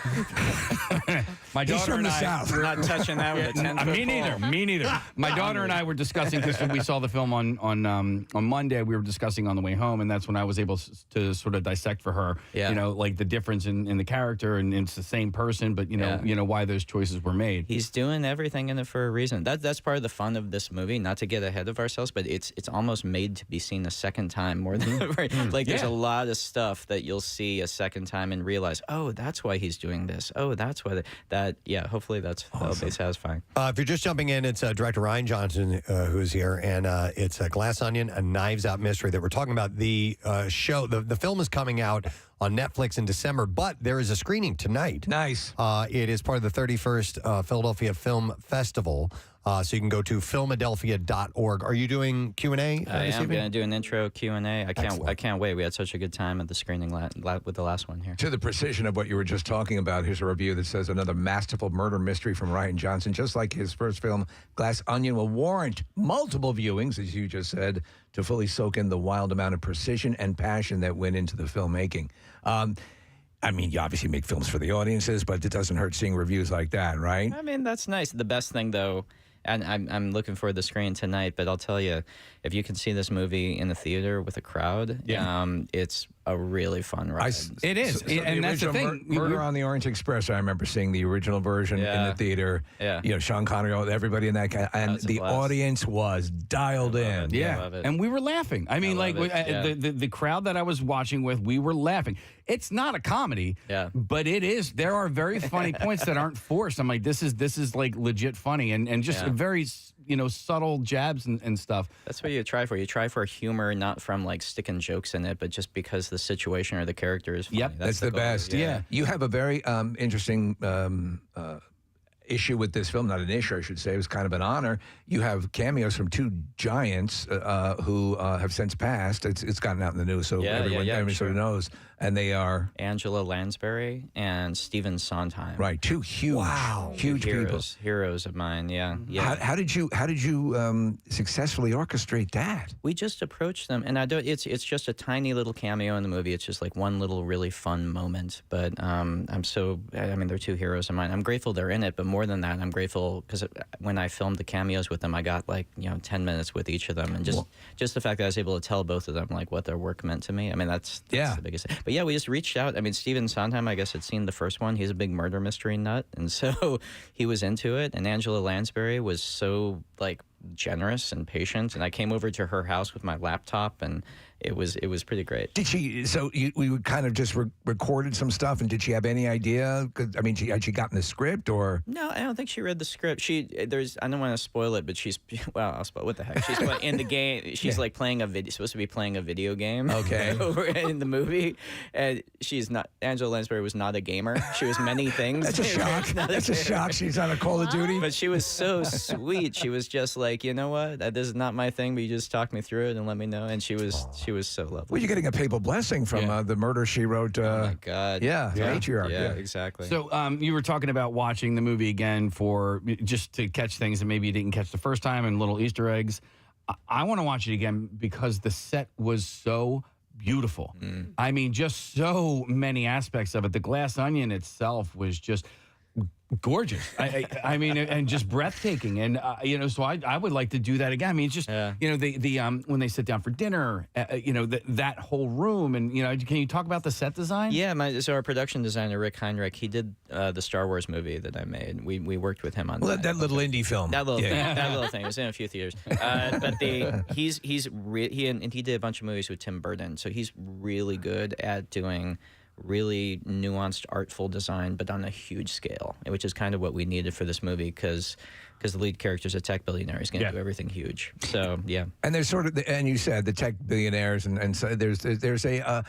My daughter He's from and the I. South. We're not touching that with a 10-foot Me neither. My daughter and I were discussing, because we saw the film on Monday. We were discussing on the way home, and that's when I was able to sort of dissect for her, the difference in the character, and it's the same person, but why those choices were made. He's doing everything in it for a reason. That's part of the fun of this movie. Not to get ahead of ourselves, but it's almost made to be seen a second time more than ever. There's a lot of stuff that you'll see a second time and realize, oh, that's why he's doing this. Oh, that's why hopefully that'll be satisfying. If you're just jumping in, it's director Ryan Johnson who's here, and it's a Glass Onion, a Knives Out mystery that we're talking about. The show, the film is coming out on Netflix in December, but there is a screening tonight. Nice. It is part of the 31st Philadelphia Film Festival. So you can go to philadelphia.org. Are you doing Q&A? I am going to do an intro Q&A. I can't wait. We had such a good time at the screening with the last one here. To the precision of what you were just talking about, here's a review that says another masterful murder mystery from Ryan Johnson. Just like his first film, Glass Onion will warrant multiple viewings, as you just said, to fully soak in the wild amount of precision and passion that went into the filmmaking. You obviously make films for the audiences, but it doesn't hurt seeing reviews like that, right? That's nice. The best thing, though, and I'm looking forward to the screen tonight, but I'll tell you, if you can see this movie in the theater with a crowd, it's a really fun ride. It is, and that's the thing. Murder on the Orient Express. I remember seeing the original version in the theater. Yeah. You know, Sean Connery, everybody in that guy, and the audience was dialed in. Yeah, and we were laughing. I mean, the crowd that I was watching with, we were laughing. It's not a comedy, but it is. There are very funny points that aren't forced. I'm like, this is like legit funny, and just very subtle jabs and stuff. That's what you try for. You try for humor, not from like sticking jokes in it, but just because the situation or the character is funny. Yep, that's the best. Yeah. You have a very interesting issue with this film. Not an issue, I should say. It was kind of an honor. You have cameos from two giants who have since passed. It's gotten out in the news, so everyone sort of knows. And they are Angela Lansbury and Stephen Sondheim. Right, two huge heroes of mine. Yeah. How did you successfully orchestrate that? We just approached them, and it's just a tiny little cameo in the movie. It's just like one little really fun moment. But they're two heroes of mine. I'm grateful they're in it, but more than that, I'm grateful because when I filmed the cameos with them, I got 10 minutes with each of them, and just the fact that I was able to tell both of them like what their work meant to me. I mean, that's the biggest thing. But yeah, we just reached out. I mean, Stephen Sondheim, I guess, had seen the first one. He's a big murder mystery nut, and so he was into it. And Angela Lansbury was so generous and patient, and I came over to her house with my laptop, and it was pretty great. Did she? So we would kind of just recorded some stuff, and did she have any idea? I mean, had she gotten the script or? No, I don't think she read the script. I don't want to spoil it, but I'll spoil. What the heck? She's in the game. She's like supposed to be playing a video game. Okay. In the movie, and she's not. Angela Lansbury was not a gamer. She was many things. That's a shock. That's a shock. She's on a Call of Duty. But she was so sweet. She was just like, you know what? This is not my thing, but you just talk me through it and let me know. And she was so lovely. Well, you're getting a papal blessing from the Murder, She Wrote. Oh my God. Matriarch. Yeah, exactly. So you were talking about watching the movie again for just to catch things that maybe you didn't catch the first time and little Easter eggs. I want to watch it again because the set was so beautiful. I mean, just so many aspects of it. The glass onion itself was just gorgeous. I mean, and just breathtaking. And so I would like to do that again. I mean, it's just the when they sit down for dinner, that whole room, and can you talk about the set design? Yeah, so our production designer Rick Heinrich, he did the Star Wars movie that I made. We worked with him on that little indie film. That little thing. It was in a few theaters. But he did a bunch of movies with Tim Burton, so he's really good at doing really nuanced, artful design, but on a huge scale, which is kind of what we needed for this movie because the lead character is a tech billionaire. He's going to do everything huge. So, yeah. And there's sort of, and you said the tech billionaires, and so there's a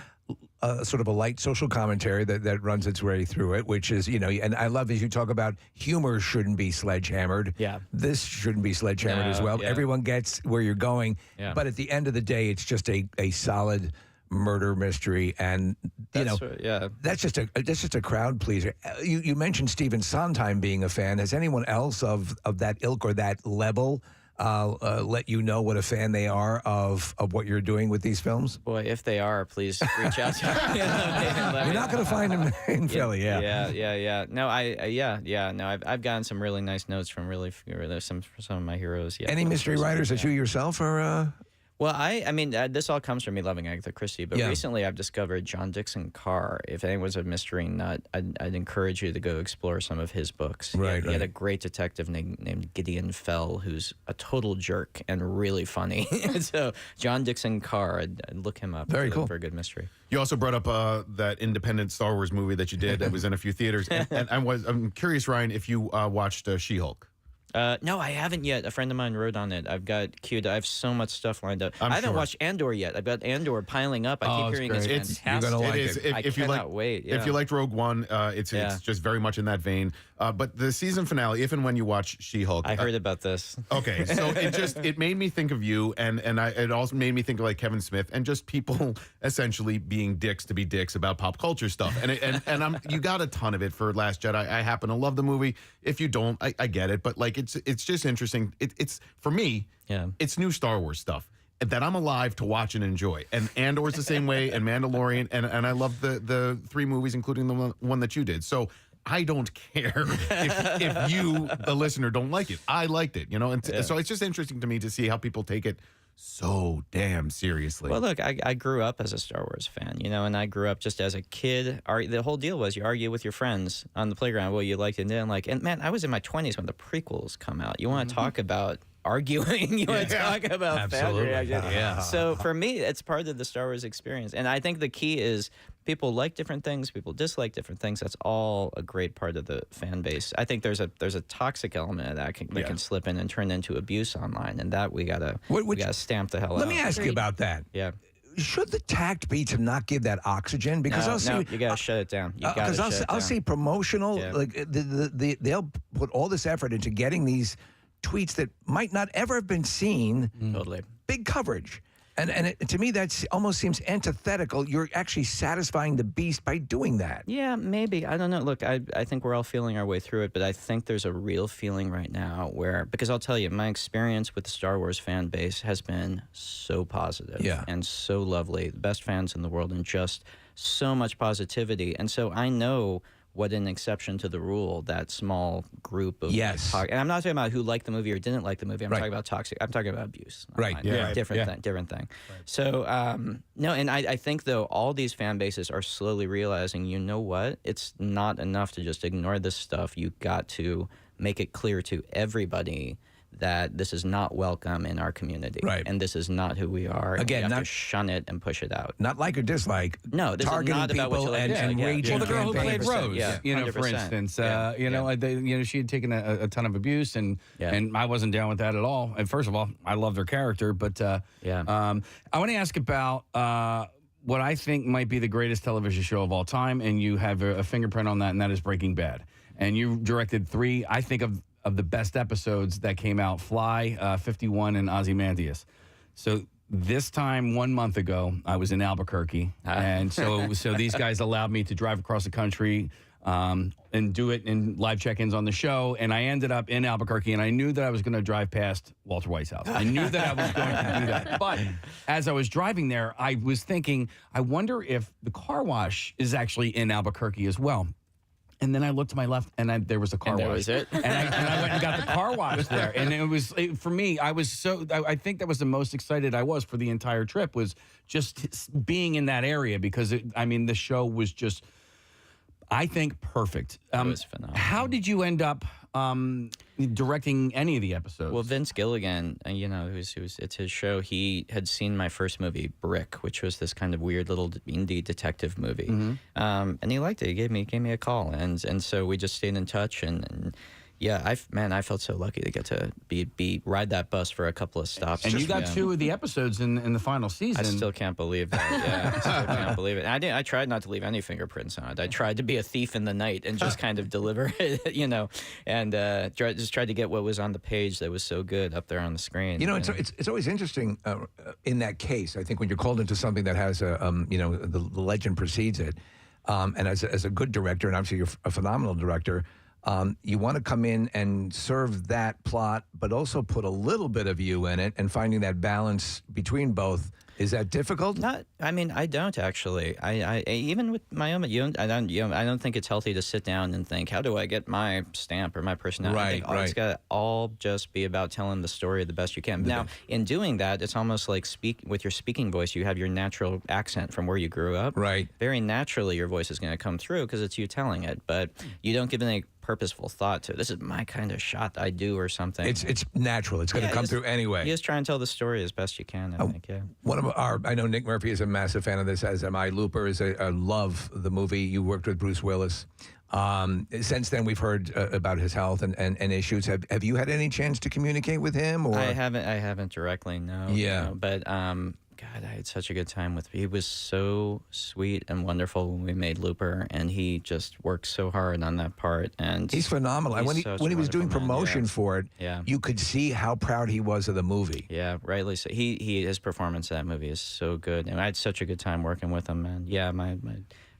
sort of a light social commentary that runs its way through it, which is, and I love as you talk about humor shouldn't be sledgehammered. Yeah. This shouldn't be sledgehammered as well. Yeah. Everyone gets where you're going. Yeah. But at the end of the day, it's just a solid murder mystery, and that's just a crowd pleaser. You mentioned Stephen Sondheim being a fan. Has anyone else of that ilk or that level let you know what a fan they are of what you're doing with these films? Boy, if they are, please reach out to me. You're not going to find them in Philly. Yeah. No, I've gotten some really nice notes from some of my heroes. Yeah. Any mystery writers that you yourself are? Well, I mean, this all comes from me loving Agatha Christie, but recently I've discovered John Dixon Carr. If anyone's a mystery nut, I'd encourage you to go explore some of his books. He had a great detective named Gideon Fell, who's a total jerk and really funny. So John Dixon Carr, I'd look him up. Very cool. For a good mystery. You also brought up that independent Star Wars movie that you did. It was in a few theaters. And I'm curious, Ryan, if you watched She-Hulk. No, I haven't yet. A friend of mine wrote on it. I've got queued. I have so much stuff lined up. I haven't watched Andor yet. I've got Andor piling up. I keep hearing it's fantastic. You're gonna like it. I cannot wait. Yeah. If you liked Rogue One, it's just very much in that vein. But the season finale, if and when you watch She-Hulk, I heard about this. Okay, so it made me think of you, and it also made me think of like Kevin Smith and just people essentially being dicks to be dicks about pop culture stuff. And you got a ton of it for Last Jedi. I happen to love the movie. If you don't, I get it. But like it's just interesting. It's for me. Yeah. It's new Star Wars stuff that I'm alive to watch and enjoy. And Andor's the same way, and Mandalorian, and I love the 3 movies, including the one that you did. So I don't care if you, the listener, don't like it. I liked it, and so it's just interesting to me to see how people take it so damn seriously. Well, look, I grew up as a Star Wars fan, and I grew up just as a kid. The whole deal was you argue with your friends on the playground what you liked and didn't like. And man, I was in my 20s when the prequels come out. You want to talk about arguing? You want to talk about fan reaction? Yeah. So for me, it's part of the Star Wars experience. And I think the key is people like different things, people dislike different things. That's all a great part of the fan base. I think there's a toxic element of that can slip in and turn into abuse online, and that we gotta stamp the hell out. Let me ask you about that. Yeah. Should the tact be to not give that oxygen? Because no, you gotta shut it down. You gotta shut it down. I'll see promotional, like they'll put all this effort into getting these tweets that might not ever have been seen. Totally. Big coverage. And to me, that almost seems antithetical. You're actually satisfying the beast by doing that. Yeah, maybe. I don't know. Look, I think we're all feeling our way through it, but I think there's a real feeling right now because I'll tell you, my experience with the Star Wars fan base has been so positive and so lovely. The best fans in the world and just so much positivity. And so I know what an exception to the rule that small group of and I'm not talking about who liked the movie or didn't like the movie. I'm talking about toxic. I'm talking about abuse. Right. Different thing. So no, and I think though all these fan bases are slowly realizing, you know what? It's not enough to just ignore this stuff. You got to make it clear to everybody that this is not welcome in our community. Right. And this is not who we are. Again, you have to shun it and push it out. Not like or dislike. No, this is not about what you like and raging. Well, the girl who played Rose, yeah, for instance, she had taken a ton of abuse, and I wasn't down with that at all. And first of all, I loved her character, but I want to ask about what I think might be the greatest television show of all time, and you have a fingerprint on that, and that is Breaking Bad. And you directed 3, I think, of the best episodes that came out, Fly, 51, and Ozymandias. So this time, 1 month ago, I was in Albuquerque, and so these guys allowed me to drive across the country and do it in live check-ins on the show, and I ended up in Albuquerque, and I knew that I was going to drive past Walter White's house. I knew that I was going to do that. But as I was driving there, I was thinking, I wonder if the car wash is actually in Albuquerque as well. And then I looked to my left, and there was a car wash. That was it? And I went and got the car wash there. And for me, I think that was the most excited I was for the entire trip, was just being in that area, because, the show was just, I think, perfect. It was phenomenal. How did you end up directing any of the episodes? Well, Vince Gilligan, it's his show. He had seen my first movie, Brick, which was this kind of weird little indie detective movie, and he liked it. He gave me a call, and so we just stayed in touch, and yeah, I felt so lucky to get to ride that bus for a couple of stops. And you got 2 of the episodes in the final season. I still can't believe that. Yeah, I still can't believe it. I tried not to leave any fingerprints on it. I tried to be a thief in the night and just kind of deliver it, and just tried to get what was on the page that was so good up there on the screen. It's always interesting in that case. I think when you're called into something that has the legend precedes it, and as a good director, and obviously you're a phenomenal director. You want to come in and serve that plot, but also put a little bit of you in it, and finding that balance between both. Is that difficult? I don't actually. I even with my own, I don't think it's healthy to sit down and think, how do I get my stamp or my personality? Right. It's got to all just be about telling the story the best you can. Now, in doing that, it's almost like with your speaking voice, you have your natural accent from where you grew up. Right. Very naturally, your voice is going to come through because it's you telling it, but you don't give any purposeful thought to this is my kind of shot I do or something. It's natural. It's going to come through anyway. You just try and tell the story as best you can, I think, yeah. One of I know Nick Murphy is a massive fan of this, as am I. Looper is I love the movie. You worked with Bruce Willis. Since then, we've heard about his health and issues. Have you had any chance to communicate with him? Or? I haven't directly, no. Yeah. But God, I had such a good time with him. He was so sweet and wonderful when we made Looper, and he just worked so hard on that part. And he's phenomenal. And when he was doing promotion for it, you could see how proud he was of the movie. Yeah, rightly so. His performance in that movie is so good, and I had such a good time working with him. And yeah, my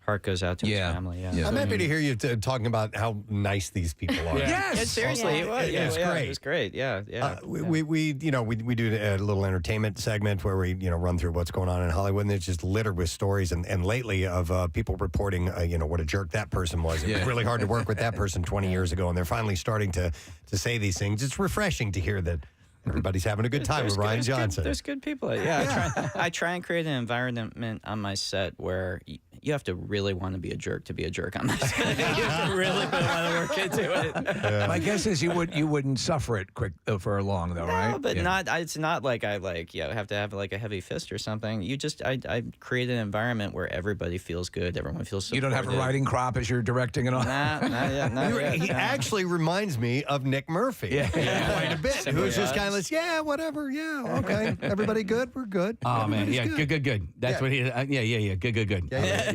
heart goes out to his family. Yeah. I'm happy to hear you talking about how nice these people are. Yes, seriously, it was. It's great. It was great. Yeah. We do a little entertainment segment where we run through what's going on in Hollywood, and it's just littered with stories. And lately of people reporting what a jerk that person was. It was really hard to work with that person 20 years ago, and they're finally starting to say these things. It's refreshing to hear that Everybody's having a good time with Ryan Johnson. There's good people. Yeah, I try and create an environment on my set where you have to really want to be a jerk to be a jerk on my set. You have to really want to work into it. My guess is you wouldn't suffer it quick for long though, right? No, but it's not like I have to have like a heavy fist or something. I create an environment where everybody feels good, everyone feels supported. You don't have a writing crop as you're directing and all. Not yet. He actually reminds me of Nick Murphy quite a bit. Who's just kind of like, yeah, whatever, yeah, okay, everybody good, we're good. Oh man, yeah, good. That's what he.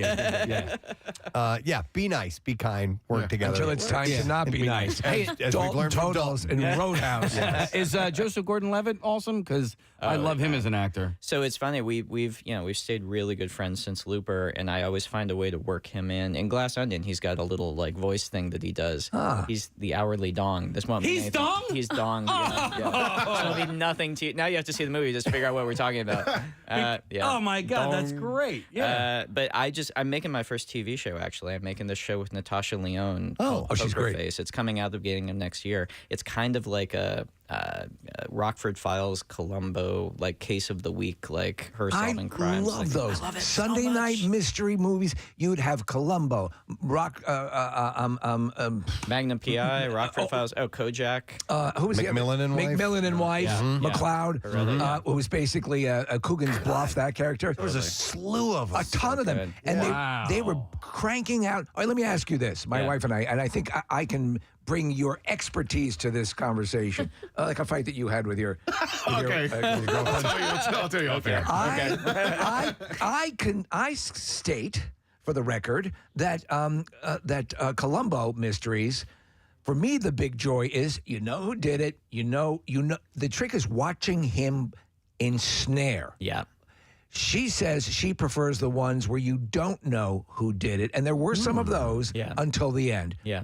Good. Yeah, be nice, be kind, work together. Until it's time to not be nice. Hey, as we've learned from Totals and Roadhouse. Is Joseph Gordon-Levitt awesome? Because I love him as an actor. So it's funny. We've stayed really good friends since Looper, and I always find a way to work him in. In Glass Onion, he's got a little like voice thing that he does. He's the hourly Dong. This won't He's Dong. He's Dong. Yeah. So it'll be nothing to you. Now you have to see the movie just to figure out what we're talking about. Oh my God, Dong. that's great. Yeah. But I'm making my first TV show. Actually, I'm making this show with Natasha Lyonne. Oh, she's great. Face. It's coming out at the beginning of next year. It's kind of like a Rockford Files, Columbo, like Case of the Week, like her solving crimes. I love those. Sunday night mystery movies. You'd have Columbo, Magnum PI, Rockford Files. Oh, Kojak. Who was McMillan and Wife? McMillan and Wife. McLeod, who was basically a Coogan's Bluff. That character. There was a slew of them. A ton of them, and they were cranking out. All right, let me ask you this: my wife and I think I can bring your expertise to this conversation, like a fight that you had with your girlfriend. I'll tell you off air. I state for the record that Columbo mysteries, for me, the big joy is you know who did it. You know. The trick is watching him ensnare. Yeah. She says she prefers the ones where you don't know who did it, and there were some of those until the end. Yeah.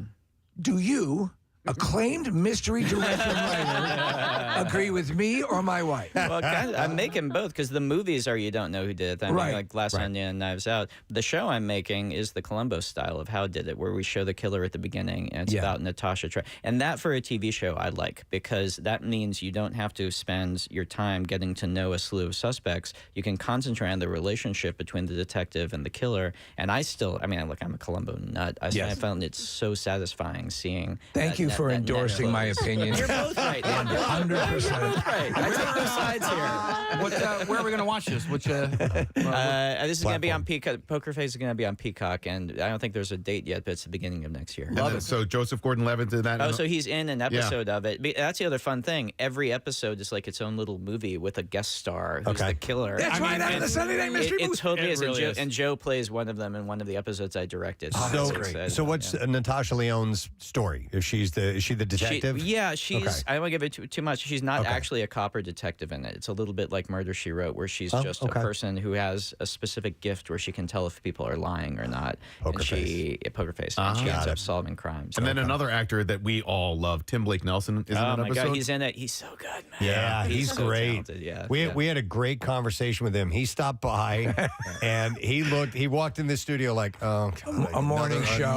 Do you, acclaimed mystery director and writer, agree with me or my wife? Well, I'm making both because the movies are you don't know who did it. I mean, like Glass Onion and Knives Out. The show I'm making is the Columbo style of How Did It, where we show the killer at the beginning and it's about Natasha. And that for a TV show I like because that means you don't have to spend your time getting to know a slew of suspects. You can concentrate on the relationship between the detective and the killer. And look, I'm a Columbo nut. I found it so satisfying seeing. Thank you for endorsing my opinion. You're both right. 100%. Right. I take no sides here. Where are we going to watch this? Which this is going to be on Peacock. Poker Face is going to be on Peacock, and I don't think there's a date yet, but it's the beginning of next year. Love it. So Joseph Gordon-Levitt did that. Oh, so he's in an episode of it. But that's the other fun thing. Every episode is like its own little movie with a guest star who's the killer. That's right out of the Sunday Night Mystery movie. It totally is. Really and Joe plays one of them in one of the episodes I directed. So what's Natasha Lyonne's story? Is she the detective? She's. I don't want to give it too much. She's not actually a cop or detective in it. It's a little bit like Murder, She Wrote, where she's just a person who has a specific gift where she can tell if people are lying or not. Poker face. And she ends up solving crimes. And then another actor that we all love, Tim Blake Nelson, is in that episode. God, he's in it. He's so good, man. Yeah, he's so great. Talented. We had a great conversation with him. He stopped by and he walked in the studio like, oh, God, a morning show.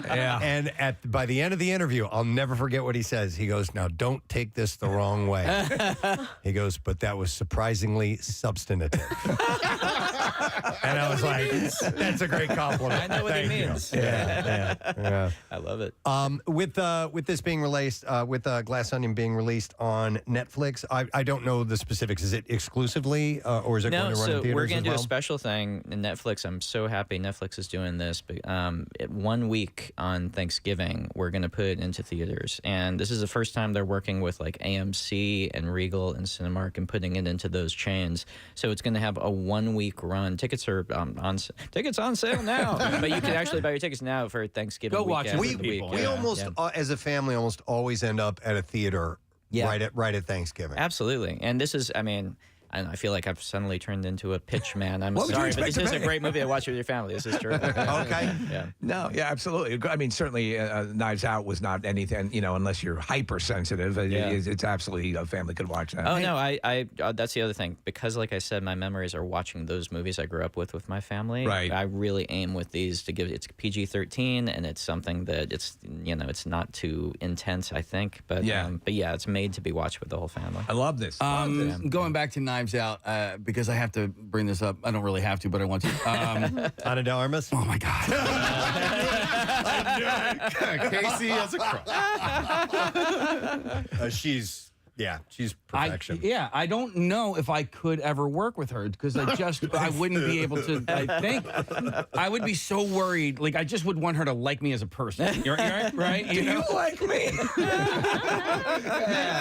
And by the end of the interview, I'll never forget what he says. He goes, now don't take this the wrong way. He goes, but that was surprisingly substantive. And I was like, that's a great compliment. I know what Thank he you. means. Yeah. I love it. With this being released, with Glass Onion being released on Netflix, I don't know the specifics. Is it exclusively, or is it going to run in theaters we're going to do as a special thing in Netflix. I'm so happy Netflix is doing this. But 1 week on Thanksgiving, we're going to put it into theaters, and this is the first time they're working with like AMC and Regal and Cinemark and putting it into those chains. So it's going to have a 1 week run. Tickets are tickets on sale now, but you can actually buy your tickets now for Thanksgiving. Go watch it. We almost, as a family, almost always end up at a theater right at Thanksgiving. Absolutely, and this is, I don't know. I feel like I've suddenly turned into a pitch man. I'm What would you sorry, but expect this is to a be? great movie to watch with your family. This is true. Okay. Yeah. No, yeah, absolutely. I mean, certainly, Knives Out was not anything, unless you're hypersensitive. It's absolutely a family could watch that. Oh no, I that's the other thing, because like I said, my memories are watching those movies I grew up with my family. Right. I really aim with these to give it's PG-13, and it's something that it's not too intense, I think, but yeah, it's made to be watched with the whole family. I love this. Going back to Knives Out, because I have to bring this up. I don't really have to, but I want to. Ana de Armas? Oh my God. Casey has a crush. She's perfection. I don't know if I could ever work with her because I wouldn't be able to. I think I would be so worried. Like I just would want her to like me as a person. You're right? Do you like me?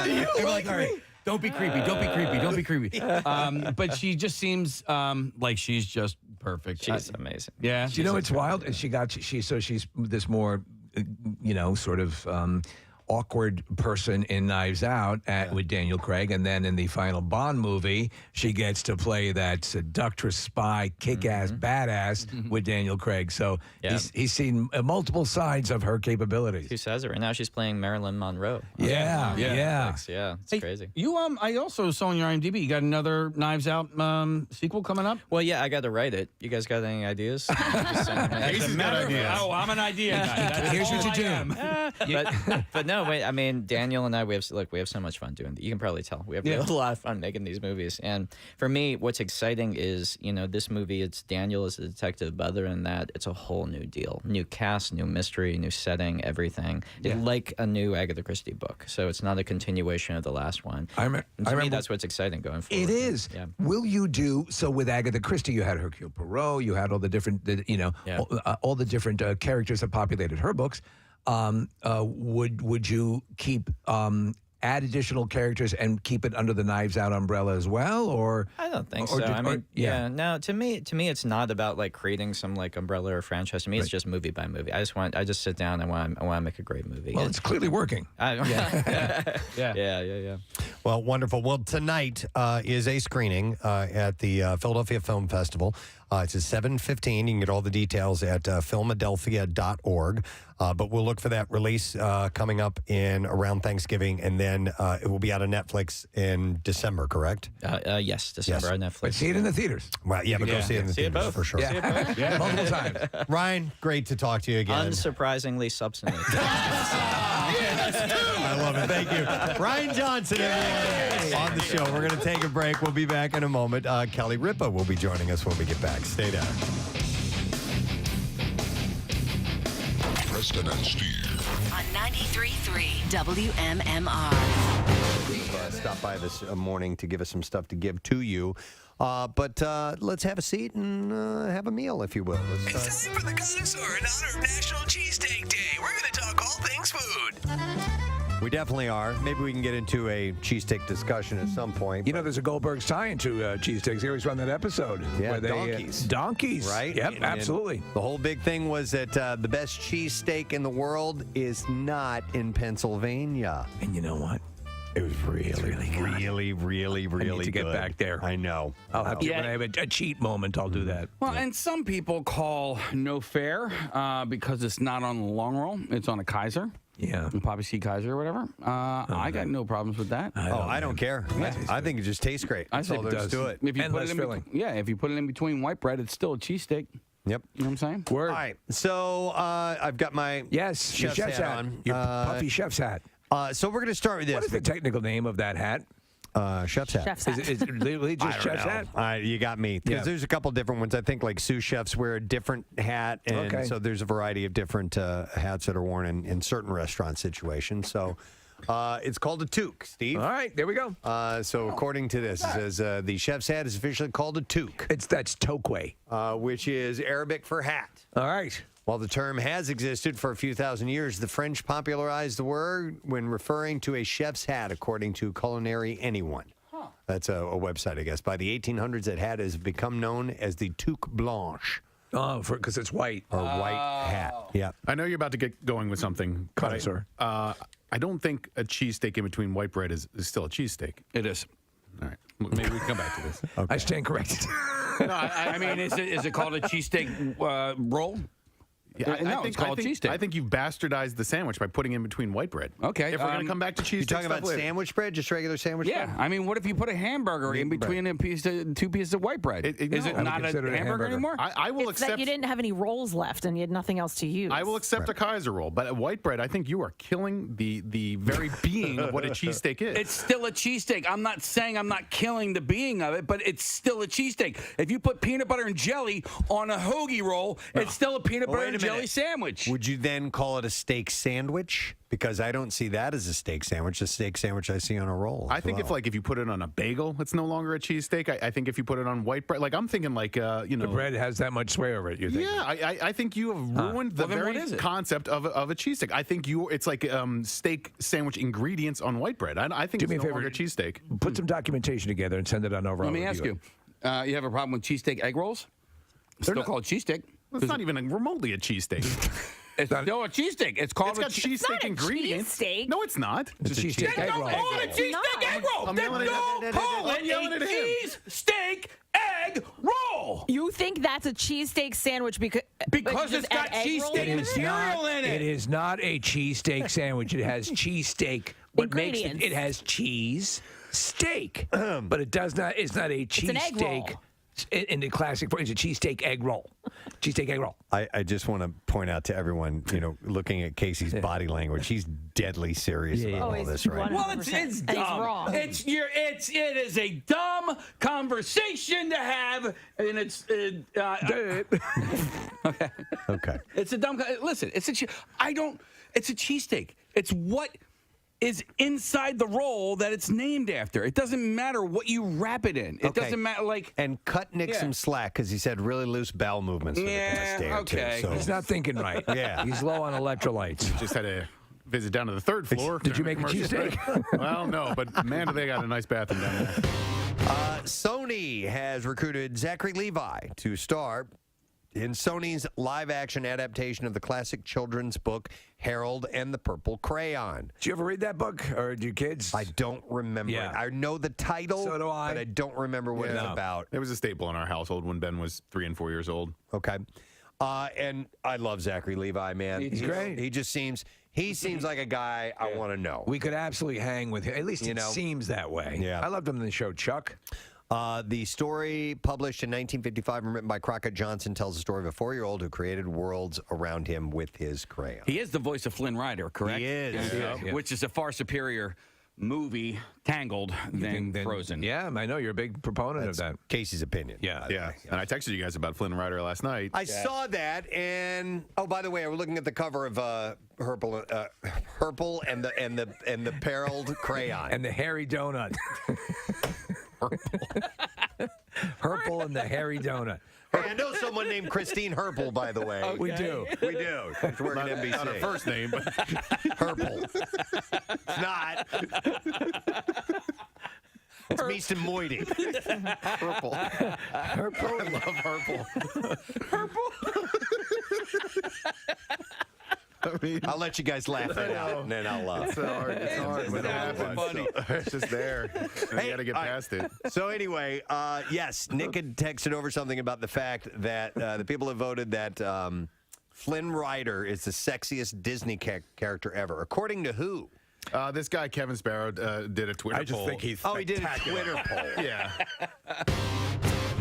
Do you like me? Right, don't be creepy. Don't be creepy. Don't be creepy. But she just seems like she's just perfect. She's amazing. Yeah. Do you know it's wild? She's this more, sort of awkward person in Knives Out with Daniel Craig, and then in the final Bond movie, she gets to play that seductress spy, kick-ass badass with Daniel Craig. So he's seen multiple sides of her capabilities. Who says it? Right now she's playing Marilyn Monroe. Yeah. It's crazy. You I also saw on your IMDb you got another Knives Out sequel coming up. Well, yeah, I got to write it. You guys got any ideas? Casey's got ideas. Oh, I'm an idea guy. Here's what you do. But no, wait. I mean, Daniel and I, we have so much fun doing. You can probably tell we have a lot of fun making these movies. And for me, what's exciting is this movie. It's Daniel as a detective, but other than that, it's a whole new deal, new cast, new mystery, new setting, everything. It's like a new Agatha Christie book. So it's not a continuation of the last one. I remember that's what's exciting going forward. It is. Yeah. Will you do so with Agatha Christie? You had Hercule Poirot. You had all the different, all the different characters that populated her books. Would you keep add additional characters and keep it under the Knives Out umbrella as well, or I don't think so. No. To me, it's not about like creating some like umbrella or franchise. To me, it's just movie by movie. I just sit down. I want to make a great movie. Well, it's clearly working. Yeah. Well, wonderful. Well, tonight is a screening at the Philadelphia Film Festival. It's at 7:15. You can get all the details at philadelphia.org. But we'll look for that release coming up in around Thanksgiving, and then it will be out on Netflix in December, correct? Yes, December on Netflix. But see it in the theaters. Well, but go see it in the theaters both. for sure. Multiple times. Ryan, great to talk to you again. Unsurprisingly substantive. I love it. Thank you. Ryan Johnson, everyone, on the show. We're going to take a break. We'll be back in a moment. Kelly Ripa will be joining us when we get back. Stay down. Preston and Steve. On 93.3 WMMR. Stop by this morning to give us some stuff to give to you. But let's have a seat and have a meal, if you will. It's time for the Connoisseur in honor of National Cheesesteak Day. We're going to talk all things food. We definitely are. Maybe we can get into a cheesesteak discussion at some point. There's a Goldberg's tie into cheesesteaks. They always run that episode. Yeah, where they, donkeys. Donkeys. Right? Yep, And absolutely. The whole big thing was that the best cheesesteak in the world is not in Pennsylvania. And you know what? It was really good. Really I need to get good. back there. I know. I'll have to, when I have a cheat moment, I'll do that. Well, and some people call no fair because it's not on the long roll. It's on a Kaiser. Yeah. Poppy C. Kaiser or whatever. I got no problems with that. I don't care. I think it just tastes great. That's all there is to it. If you And put less it in filling. if you put it in between white bread, it's still a cheesesteak. Yep. You know what I'm saying? Word. All right. So I've got my Yes, your chef's hat on. Your puffy chef's hat. So we're going to start with this. What is the technical name of that hat? Chef's hat. Chef's hat. Is it literally just chef's hat? You got me. Because there's a couple different ones. I think like sous chefs wear a different hat. And so there's a variety of different hats that are worn in certain restaurant situations. So it's called a toque, Steve. All right, there we go. So according to this, it says the chef's hat is officially called a toque. That's toque. Which is Arabic for hat. All right. While the term has existed for a few thousand years, the French popularized the word when referring to a chef's hat, according to Culinary Anyone. That's a website, I guess. By the 1800s, that hat has become known as the toque blanche. Oh, because it's white. Or white hat. Yeah. I know you're about to get going with something. Connoisseur. I don't think a cheesesteak in between white bread is still a cheesesteak. It is. All right. Maybe we can come back to this. I stand corrected. No, I mean, is it called a cheesesteak roll? Yeah, No, it's called cheesesteak. I think you've bastardized the sandwich by putting in between white bread. Okay. If we're going to come back to cheesesteak, You talking about later. sandwich bread, just regular sandwich bread? Yeah. I mean, what if you put a hamburger in between two pieces of white bread? Is it not a hamburger anymore? I will It's that accept. you didn't have any rolls left and you had nothing else to use. I will accept a Kaiser roll, but a white bread, I think you are killing the very being of what a cheesesteak is. It's still a cheesesteak. I'm not saying I'm not killing the being of it, but it's still a cheesesteak. If you put peanut butter and jelly on a hoagie roll, it's still a peanut butter and jelly sandwich. Would you then call it a steak sandwich? Because I don't see that as a steak sandwich. The steak sandwich I see on a roll. I think if you put it on a bagel, it's no longer a cheesesteak. I think if you put it on white bread, like I'm thinking the bread has that much sway over it. You think? Yeah, I think you have ruined the very concept of a cheesesteak. I think it's like steak sandwich ingredients on white bread. I think it's no longer a cheesesteak. Put some documentation together and send it on over. Let me ask you: you have a problem with cheesesteak egg rolls? Still called cheesesteak. It's not even remotely a cheesesteak. It's still a cheesesteak. It's called got cheesesteak ingredients. Cheesesteak. No, it's not. It's a cheesesteak egg roll. Call it a cheesesteak egg roll. Then don't call it a cheesesteak egg roll. You think that's a cheesesteak sandwich because it's got cheesesteak material in it. It is not a cheesesteak sandwich. It has cheesesteak. What makes it has cheese steak, but it does not. It's not a cheesesteak. In the classic form, it's a cheesesteak egg roll. Cheesesteak egg roll. I just want to point out to everyone, looking at Casey's body language, he's deadly serious about all this right now. Well, it's dumb. He's wrong. It is a dumb conversation to have, and it's Okay. It's a dumb. Listen, it's a cheesesteak. It's what is inside the roll that it's named after. It doesn't matter what you wrap it in. It doesn't matter, And cut Nick some slack because he's had really loose bowel movements for the past day or two. So. He's not thinking right. Yeah. He's low on electrolytes. Just had a visit down to the third floor. Did you make a cheesesteak? Well, no, but man, do they got a nice bathroom down there. Sony has recruited Zachary Levi to star in Sony's live-action adaptation of the classic children's book Harold and the Purple Crayon. Did you ever read that book, or did your kids? I don't remember it. I know the title, so do I. but I don't remember what it's about. It was a staple in our household when Ben was 3 and 4 years old. Okay. And I love Zachary Levi, man. He's great. He just seems like a guy I want to know. We could absolutely hang with him. At least it seems that way. Yeah. I loved him in the show Chuck. The story, published in 1955 and written by Crockett Johnson, tells the story of a 4-year-old who created worlds around him with his crayon. He is the voice of Flynn Rider, correct? He is. Yeah. Which is a far superior movie, Tangled, than Frozen. Yeah, I know you're a big proponent of that. Casey's opinion. Yeah. And I texted you guys about Flynn Rider last night. I saw that, and by the way, I was looking at the cover of Herpel and the Perilled Crayon and the hairy donut. Herpel and the hairy donut. Hey, I know someone named Christine Herpel, by the way. We do. We do. She's working at NBC. Not her first name, but Herpel. It's not. It's Meeston Moidy. Purple. Herpel. I love Purple. I mean, I'll let you guys laugh that out, and then I'll It's hard. It's when it happens. funny. It's just there. And you got to get past it. So anyway, yes, Nick had texted over something about the fact that the people have voted that Flynn Rider is the sexiest Disney character ever. According to who? This guy, Kevin Sparrow, did a Twitter poll. I just think he's he did a Twitter poll. Yeah.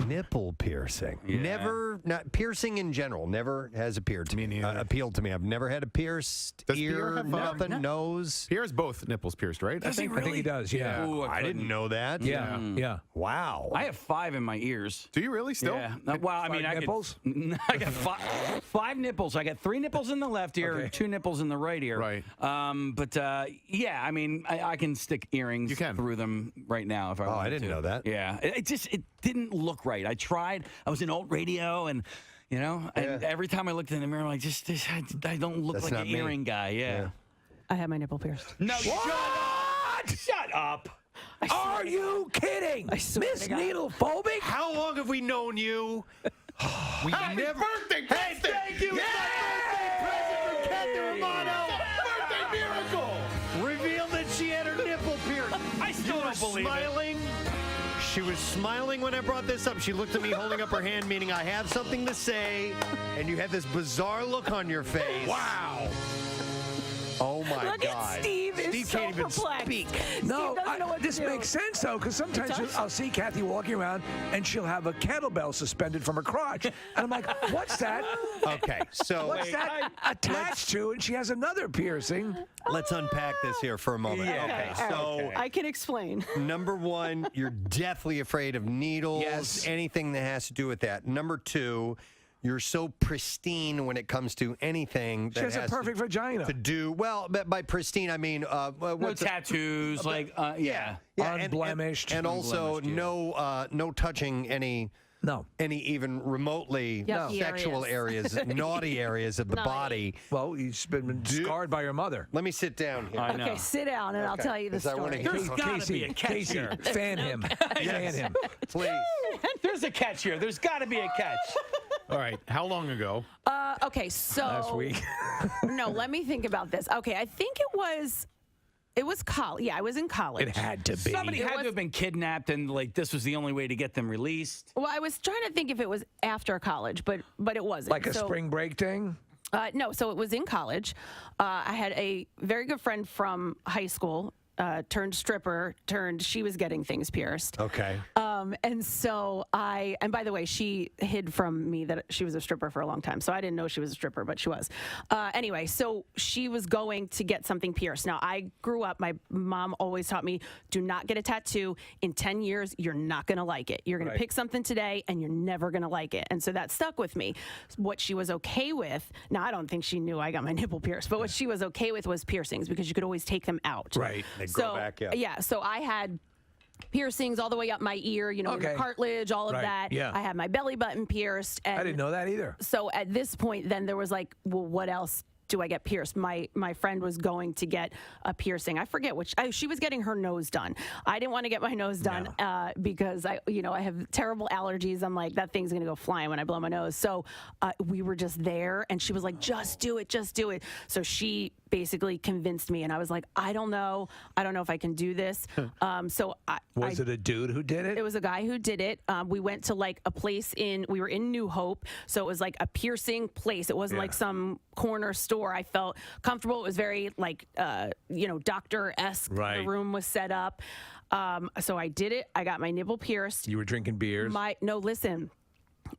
Nipple piercing. Yeah. Not piercing in general. Never has appeared to me. Appealed to me. I've never had a pierced ear, nothing, nose. Pierre has both nipples pierced, right? Does he really? I think he does. Yeah. Ooh, I didn't know that. Yeah. Yeah. Wow. I have 5 in my ears. Do you really still? Yeah. Well, I mean, I nipples? I got 5 nipples. I got 3 nipples in the left ear and 2 nipples in the right ear. Right. Yeah, I mean, I can stick earrings through them right now if I wanted to. I didn't know that. Yeah. It didn't look right. I tried. I was in old radio and, and every time I looked in the mirror, I'm like, I don't look like an earring guy. Yeah. I had my nipple pierced. No, shut up. Are you kidding? Miss Needle Phobic? How long have we known you? We Happy birthday, Preston! Thank you. Birthday present from Kathy Romano. Birthday miracle! Revealed that she had her nipple pierced. I still don't believe it. Smiling. She was smiling when I brought this up. She looked at me holding up her hand, meaning I have something to say, and you had this bizarre look on your face. Wow. Oh my Look God. At Steve is so can't even perplexed. speak. No, doesn't know what to this do. makes sense, though, because sometimes I'll see Kathy walking around, and she'll have a kettlebell suspended from her crotch. And I'm like, what's that? Okay, so What's that attached to? And she has another piercing. let's unpack this here for a moment. Yeah. Okay, All so right. I can explain. number one, you're deathly afraid of needles, Yes. anything that has to do with that. Number two, you're so pristine when it comes to anything that She has a perfect vagina. to do. Well, by pristine, I mean No what's tattoos, yeah, Unblemished. and also Unblemished, no touching any even remotely Yucky sexual areas, naughty areas of the body. Well, you've been scarred by your mother. Let me sit down here. I know. Okay, sit down and I'll tell you the 'Cause I wanna story. hear- There's got to be a catch Casey, here. fan him. Fan him. Please. There's a catch here. There's got to be a catch. All right. How long ago? Okay, so Last week. no, let me think about this. Okay, I think it was college. Yeah, I was in college. It had to be. Somebody had to have been kidnapped, and like this was the only way to get them released. Well, I was trying to think if it was after college, but it wasn't. Like a spring break thing? No, so it was in college. I had a very good friend from high school, turned stripper, she was getting things pierced. Okay. And so and by the way, she hid from me that she was a stripper for a long time. So I didn't know she was a stripper, but she was. Anyway, so she was going to get something pierced. Now, I grew up, my mom always taught me, do not get a tattoo. In 10 years, you're not going to like it. You're going to pick something today and you're never going to like it. And so that stuck with me. What she was okay with, now I don't think she knew I got my nipple pierced, but what she was okay with was piercings because you could always take them out. Right. They grow back, yeah. Yeah, so I had piercings all the way up my ear, in the cartilage, all of that. Yeah. I had my belly button pierced. And I didn't know that either. So at this point, then there was like, well, what else do I get pierced? My friend was going to get a piercing. I forget which. She was getting her nose done. I didn't want to get my nose done because I have terrible allergies. I'm like, that thing's gonna go flying when I blow my nose. So we were just there, and she was like, just do it, just do it. So she basically convinced me, and I was like, I don't know if I can do this. Was it a dude who did it? It was a guy who did it. We went to like a place we were in New Hope, so it was like a piercing place. It wasn't like some corner store. I felt comfortable. It was very like, doctor-esque. Right. The room was set up. So I did it. I got my nipple pierced. You were drinking beers? No, listen.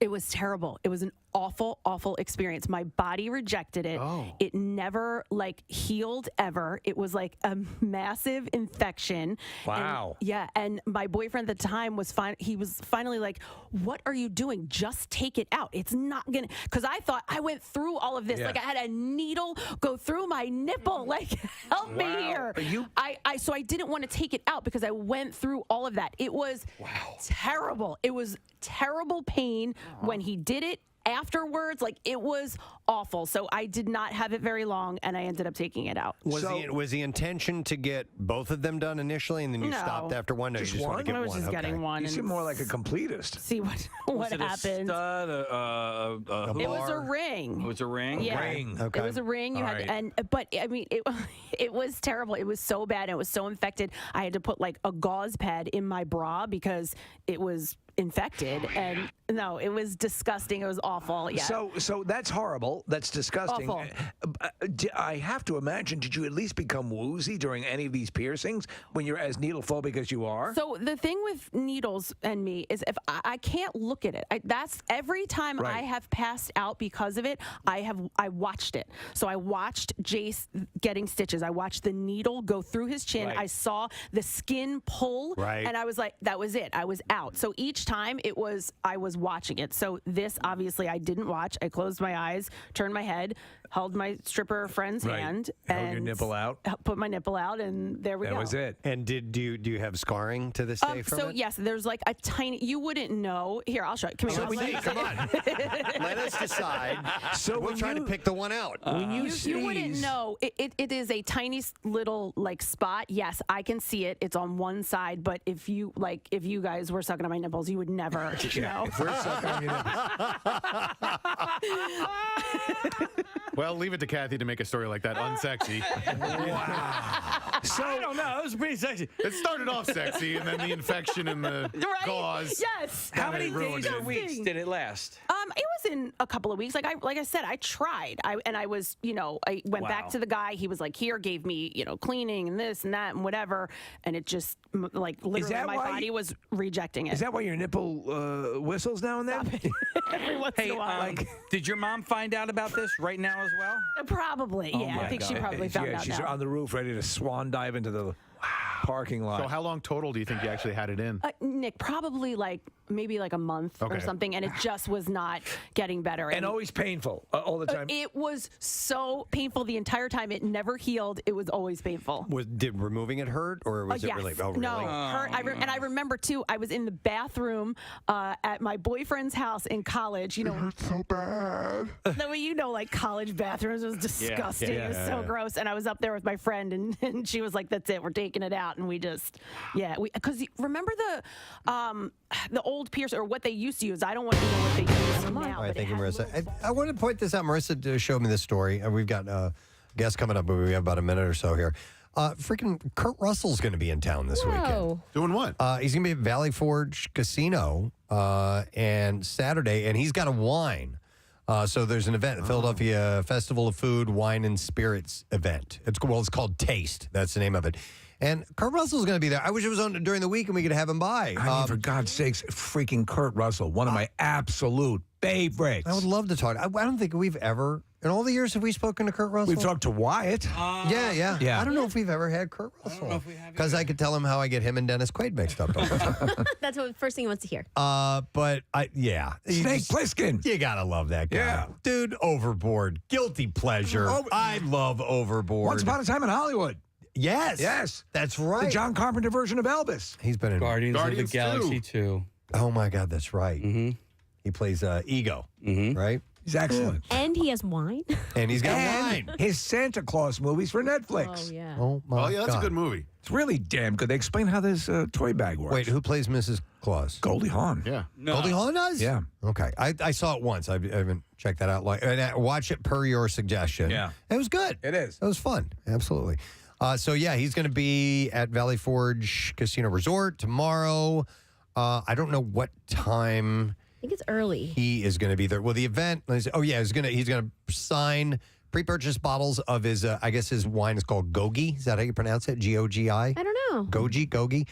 It was terrible. It was an awful, awful experience. My body rejected it. Oh. It never healed ever. It was like a massive infection. Wow. And my boyfriend at the time was he was finally like, what are you doing? Just take it out. It's not gonna, because I thought I went through all of this. Like I had a needle go through my nipple. Like, help me here. So I didn't want to take it out because I went through all of that. It was terrible. It was terrible pain when he did it. Afterwards, it was awful. So I did not have it very long, and I ended up taking it out. Was the intention to get both of them done initially, and then you stopped after one? No, Just you just want to get I was one. just getting one. You and seem more like a completist. See what happened. It was a ring. It was a ring? Yeah. Ring. It was a ring. You had but I mean it was terrible. It was so bad. It was so infected. I had to put a gauze pad in my bra because it was infected. And no, it was disgusting. It was awful. Yeah. So that's horrible. That's disgusting. Awful. I have to imagine, did you at least become woozy during any of these piercings when you're as needle phobic as you are? So the thing with needles and me is if I can't look at it. That's every time I have passed out because of it, I watched it. So I watched Jace getting stitches. I watched the needle go through his chin. Right. I saw the skin pull. Right. And I was like, that was it. I was out. So each time I was watching it. So this obviously I didn't watch. I closed my eyes, turned my head, held my stripper friend's hand, held and your nipple out. Put my nipple out, and there we go. That was it. And do you have scarring to this day from so it? yes, there's a tiny. You wouldn't know. Here, I'll show you. Come here. Come on. Let us decide. So we'll try to pick the one out. When You wouldn't know. It is a tiny little spot. Yes, I can see it. It's on one side, but if you guys were sucking on my nipples, you would never know. If we're sucking on your nipples. Well, leave it to Kathy to make a story like that unsexy. So I don't know. It was pretty sexy. It started off sexy, and then the infection and the cause. Yes. How many days or weeks did it last? It was in a couple of weeks. Like I said, I tried. I went back to the guy. He was like, here, gave me, cleaning and this and that and whatever. And it just literally my body was rejecting it. Is that why your nipple whistles now and then? Every once in a while. Did your mom find out about this right now as well? Probably. Yeah, I think she probably found out. She's now. on the roof ready to swan dive into the parking lot. So how long total do you think you actually had it in? Nick, probably maybe a month or something, and it just was not getting better. And always painful all the time. It was so painful the entire time. It never healed. It was always painful. Did removing it hurt, or was it yes. really? Oh, really? No, hurt. And I remember too. I was in the bathroom at my boyfriend's house in college. It hurt so bad. College bathrooms was disgusting. It was so gross. And I was up there with my friend, and she was like, "That's it. We're taking it out." And we just, because remember the old piercer, or what they used to use. I don't want to know what they use now. All right, thank you, Marissa. I want to point this out. Marissa showed me this story. We've got a guest coming up, but we have about a minute or so here. Freaking Kurt Russell's going to be in town this weekend. Doing what? He's going to be at Valley Forge Casino and Saturday, and he's got a wine. So there's an event, Philadelphia Festival of Food, Wine, and Spirits event. It's called Taste. That's the name of it. And Kurt Russell's going to be there. I wish it was on during the week and we could have him by. I mean, for God's sakes, freaking Kurt Russell, one of my absolute favorites. I would love to talk. I don't think we've ever, in all the years have we spoken to Kurt Russell? We've talked to Wyatt. Yeah. I don't know if we've ever had Kurt Russell. Because I could tell him how I get him and Dennis Quaid mixed up. That's what first thing he wants to hear. But Snake Plissken. You gotta love that guy. Yeah. Dude, Overboard. Guilty pleasure. I love Overboard. Once Upon a Time in Hollywood. Yes, that's right. The John Carpenter version of Elvis. He's been in Guardians of the Galaxy 2. Oh my God, that's right. Mm-hmm. He plays Ego, right? He's excellent. And he has wine. And he's got wine. His Santa Claus movies for Netflix. Oh, yeah. Oh, my that's God. a good movie. It's really damn good. They explain how this toy bag works. Wait, who plays Mrs. Claus? Goldie Hawn. Yeah. No. Goldie Hawn does? Yeah. Okay. I saw it once. I haven't checked that out. And I watched it per your suggestion. Yeah. It was good. It is. It was fun. Absolutely. He's going to be at Valley Forge Casino Resort tomorrow. I don't know what time. I think it's early. He is going to be there. Well, the event. He's going to sign pre-purchased bottles of his. I guess his wine is called Gogi. Is that how you pronounce it? Gogi. I don't know. Gogi.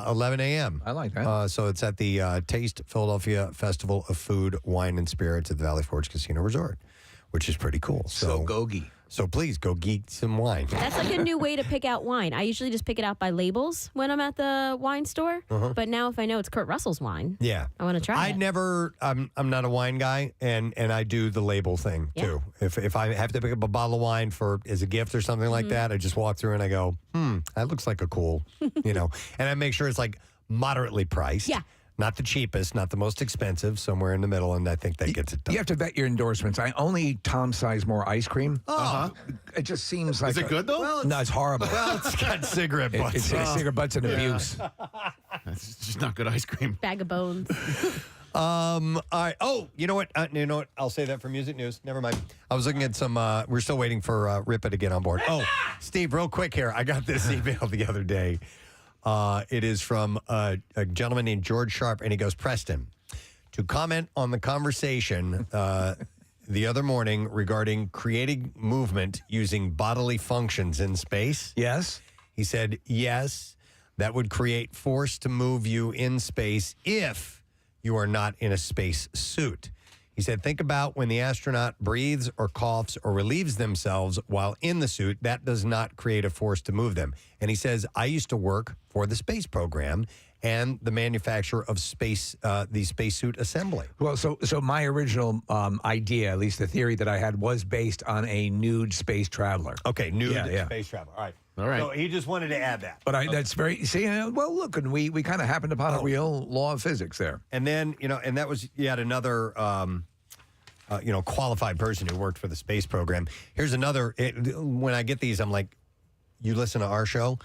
11 a.m. I like that. So it's at the Taste Philadelphia Festival of Food, Wine, and Spirits at the Valley Forge Casino Resort, which is pretty cool. So Gogi. So please go geek some wine. That's like a new way to pick out wine. I usually just pick it out by labels when I'm at the wine store. But now if I know it's Kurt Russell's wine, I want to try it. I'm not a wine guy, and I do the label thing too. If I have to pick up a bottle of wine as a gift or something like that, I just walk through and I go, that looks like a cool, and I make sure it's like moderately priced. Yeah. Not the cheapest, not the most expensive, somewhere in the middle, and I think that gets it done. You have to vet your endorsements. I only eat Tom Sizemore ice cream. It just seems like... Is it good, though? Well, no, it's horrible. Well, it's got cigarette butts. It's cigarette butts and abuse. It's just not good ice cream. Bag of bones. All right. Oh, you know what? I'll say that for music news. Never mind. I was looking at some. We're still waiting for Ripa to get on board. Oh, Steve, real quick here. I got this email the other day. It is from a gentleman named George Sharp, and he goes, Preston, to comment on the conversation the other morning regarding creating movement using bodily functions in space. Yes. He said, yes, that would create force to move you in space if you are not in a space suit. He said, think about when the astronaut breathes or coughs or relieves themselves while in the suit. That does not create a force to move them. And he says, I used to work for the space program and the manufacturer of the spacesuit assembly. Well, so my original idea, at least the theory that I had, was based on a nude space traveler. Okay, nude space traveler. All right. So he just wanted to add that. But that's very, well, look, and we kind of happened upon a real law of physics there. And then, and that was yet another, qualified person who worked for the space program. Here's another, when I get these, I'm like, you listen to our show?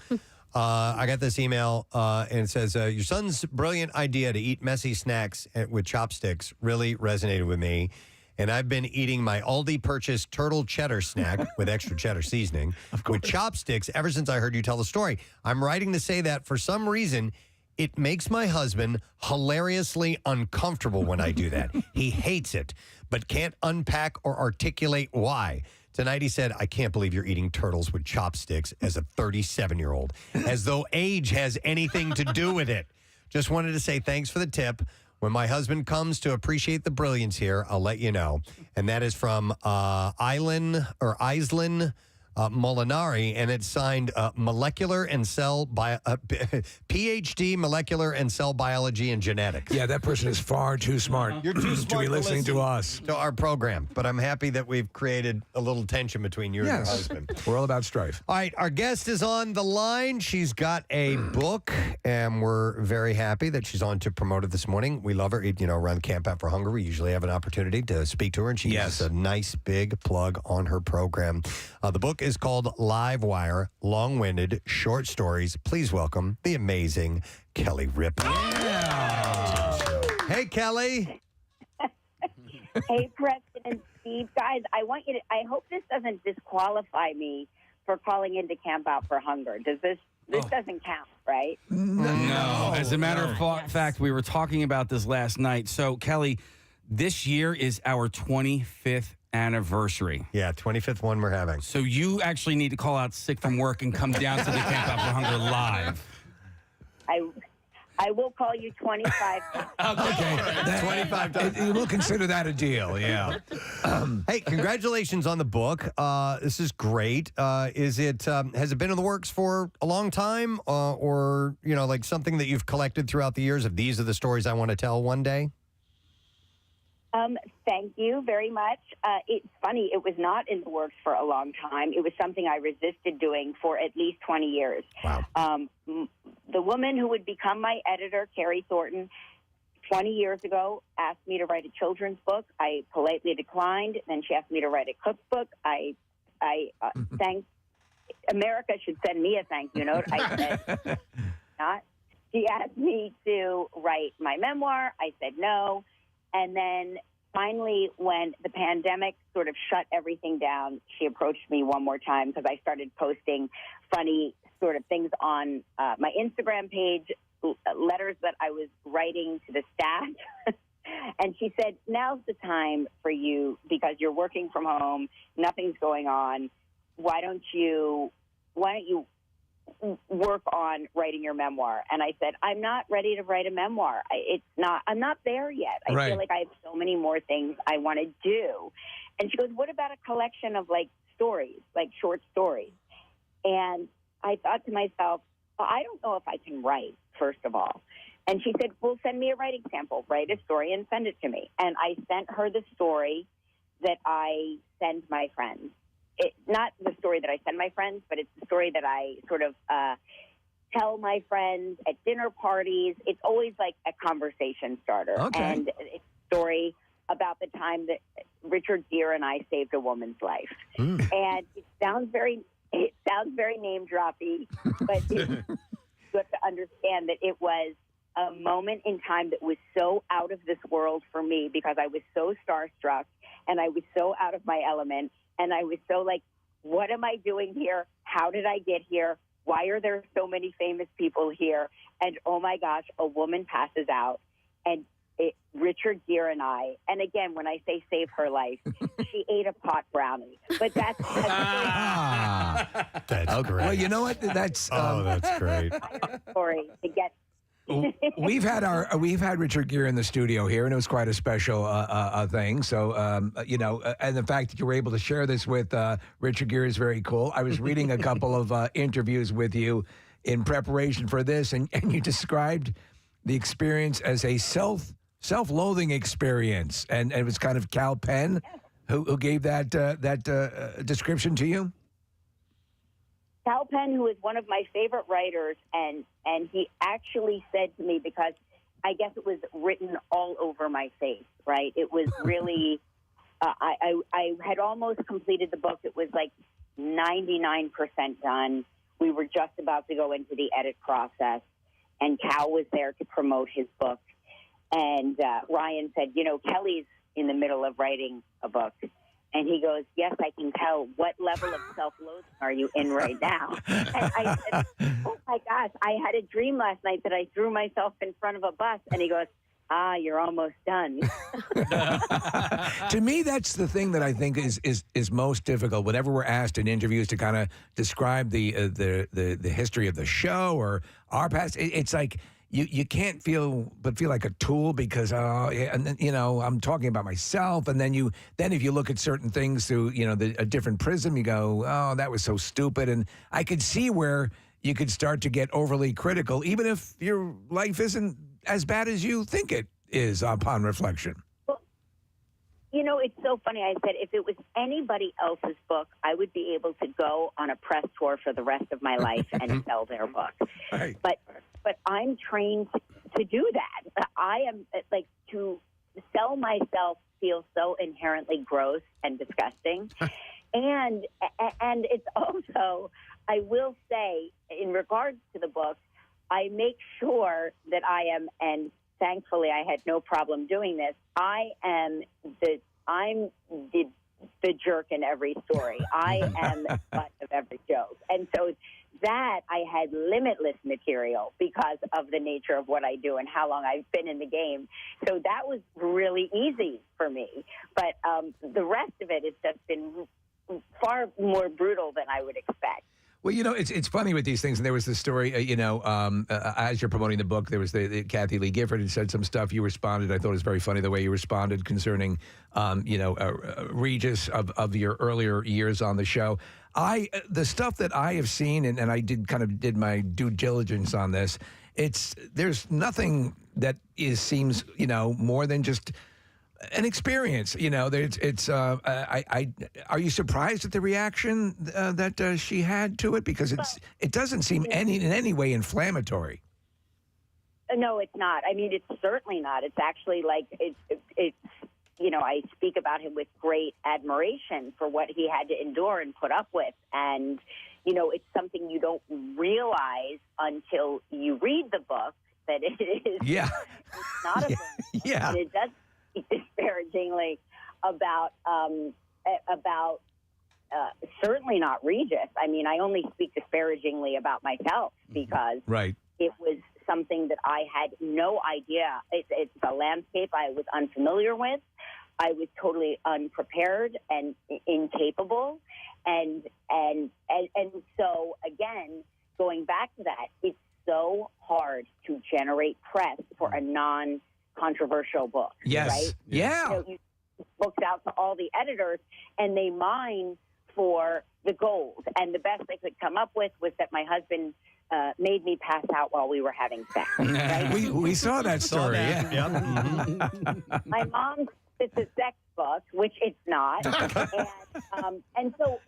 I got this email, and it says, your son's brilliant idea to eat messy snacks with chopsticks really resonated with me. and I've been eating my Aldi purchased turtle cheddar snack with extra cheddar seasoning with chopsticks ever since I heard you tell the story. I'm writing to say that for some reason, it makes my husband hilariously uncomfortable when I do that. He hates it, but can't unpack or articulate why. Tonight he said, I can't believe you're eating turtles with chopsticks as a 37-year-old, as though age has anything to do with it. Just wanted to say thanks for the tip. When my husband comes to appreciate the brilliance here, I'll let you know. And that is from Aislinn Molinari, and it's signed molecular and cell PhD molecular and cell biology and genetics. Yeah, that person is far too smart. You're too smart to be listening to us. To our program. But I'm happy that we've created a little tension between you and your husband. We're all about strife. All right, our guest is on the line. She's got a book, and we're very happy that she's on to promote it this morning. We love her. You know, around Camp Out for Hunger, we usually have an opportunity to speak to her, and she gives us a nice big plug on her program. The book is called Live Wire, Long-Winded Short Stories. Please welcome the amazing Kelly Ripa. Hey, Kelly. Hey, Preston and Steve. Guys, I hope this doesn't disqualify me for calling into Camp Out for Hunger. This doesn't count, right? No. As a matter of fact, we were talking about this last night. So, Kelly, this year is our 25th anniversary. Yeah, 25th one we're having. So you actually need to call out sick from work and come down to the Camp Out for Hunger live. I will call you 25. Okay. 25 times. We'll consider that a deal, yeah. Hey, congratulations on the book. This is great. Has it been in the works for a long time, or like something that you've collected throughout the years of these are the stories I want to tell one day? Thank you very much. It's funny, it was not in the works for a long time. It was something I resisted doing for at least 20 years. Wow. The woman who would become my editor, Carrie Thornton, 20 years ago, asked me to write a children's book. I politely declined. Then she asked me to write a cookbook. I thanked America should send me a thank you note. I said not. She asked me to write my memoir. I said no. And then finally, when the pandemic sort of shut everything down, she approached me one more time because I started posting funny sort of things on my Instagram page, letters that I was writing to the staff. And she said, now's the time for you because you're working from home, nothing's going on. Why don't you work on writing your memoir? And I said, I'm not ready to write a memoir. I'm not there yet. I feel like I have so many more things I want to do. And she goes, what about a collection of stories, short stories? And I thought to myself, well, I don't know if I can write, first of all. And she said, well, send me a writing sample, write a story and send it to me. And I sent her the story that I send my friends. Not the story that I send my friends, but it's the story that I sort of tell my friends at dinner parties. It's always like a conversation starter. Okay. And it's a story about the time that Richard Gere and I saved a woman's life. And it sounds very name droppy, but you have to understand that it was a moment in time that was so out of this world for me because I was so starstruck and I was so out of my element. And I was so like, what am I doing here? How did I get here? Why are there so many famous people here? And oh my gosh, a woman passes out. And Richard Gere and I, and again, when I say save her life, she ate a pot brownie. But that's that's great. Well, you know what? That's that's great. Story to get. We've had Richard Gere in the studio here, and it was quite a special thing. So, and the fact that you were able to share this with Richard Gere is very cool. I was reading a couple of interviews with you in preparation for this, and you described the experience as a self-loathing experience, and it was kind of Cal Penn who gave that description to you. Cal Penn, who is one of my favorite writers, and he actually said to me, because I guess it was written all over my face, right? It was really, I had almost completed the book. It was like 99% done. We were just about to go into the edit process, and Cal was there to promote his book. And Ryan said, Kelly's in the middle of writing a book. And he goes, yes, I can tell. What level of self-loathing are you in right now? And I said, oh, my gosh, I had a dream last night that I threw myself in front of a bus. And he goes, you're almost done. To me, that's the thing that I think is most difficult. Whenever we're asked in interviews to kind of describe the history of the show or our past, it's like you can't feel like a tool because and then, I'm talking about myself, and then if you look at certain things through a different prism, you go, oh, that was so stupid, and I could see where you could start to get overly critical, even if your life isn't as bad as you think it is upon reflection. Well, it's so funny. I said if it was anybody else's book, I would be able to go on a press tour for the rest of my life and sell their book. Right. But I'm trained to do that. I am to sell myself feels so inherently gross and disgusting. and it's also, I will say, in regards to the book, I make sure that I am, and thankfully I had no problem doing this, I'm the jerk in every story. I am the butt of every joke. And so that I had limitless material because of the nature of what I do and how long I've been in the game. So that was really easy for me. But the rest of it has just been far more brutal than I would expect. Well, it's funny with these things. And there was this story, as you're promoting the book, there was the Kathy Lee Gifford had said some stuff. You responded. I thought it was very funny the way you responded concerning, Regis of your earlier years on the show. The stuff that I have seen, and I did my due diligence on this. There's nothing that seems more than just an experience. Are you surprised at the reaction that she had to it? Because it doesn't seem in any way inflammatory. No, it's not. I mean, it's certainly not. It's actually it's I speak about him with great admiration for what he had to endure and put up with. And, it's something you don't realize until you read the book that it is. Yeah. It's not a book. Yeah. And it does speak disparagingly about certainly not Regis. I mean, I only speak disparagingly about myself because it was something that I had no idea. It's a landscape I was unfamiliar with. I was totally unprepared and incapable. And so, again, going back to that, it's so hard to generate press for a non-controversial book. Yes. Right? Yeah. You books out to all the editors, and they mine for the gold. And the best they could come up with was that my husband made me pass out while we were having sex. Right? we saw that story. Yeah. Yep. Mm-hmm. My mom, it's a sex book, which it's not. And so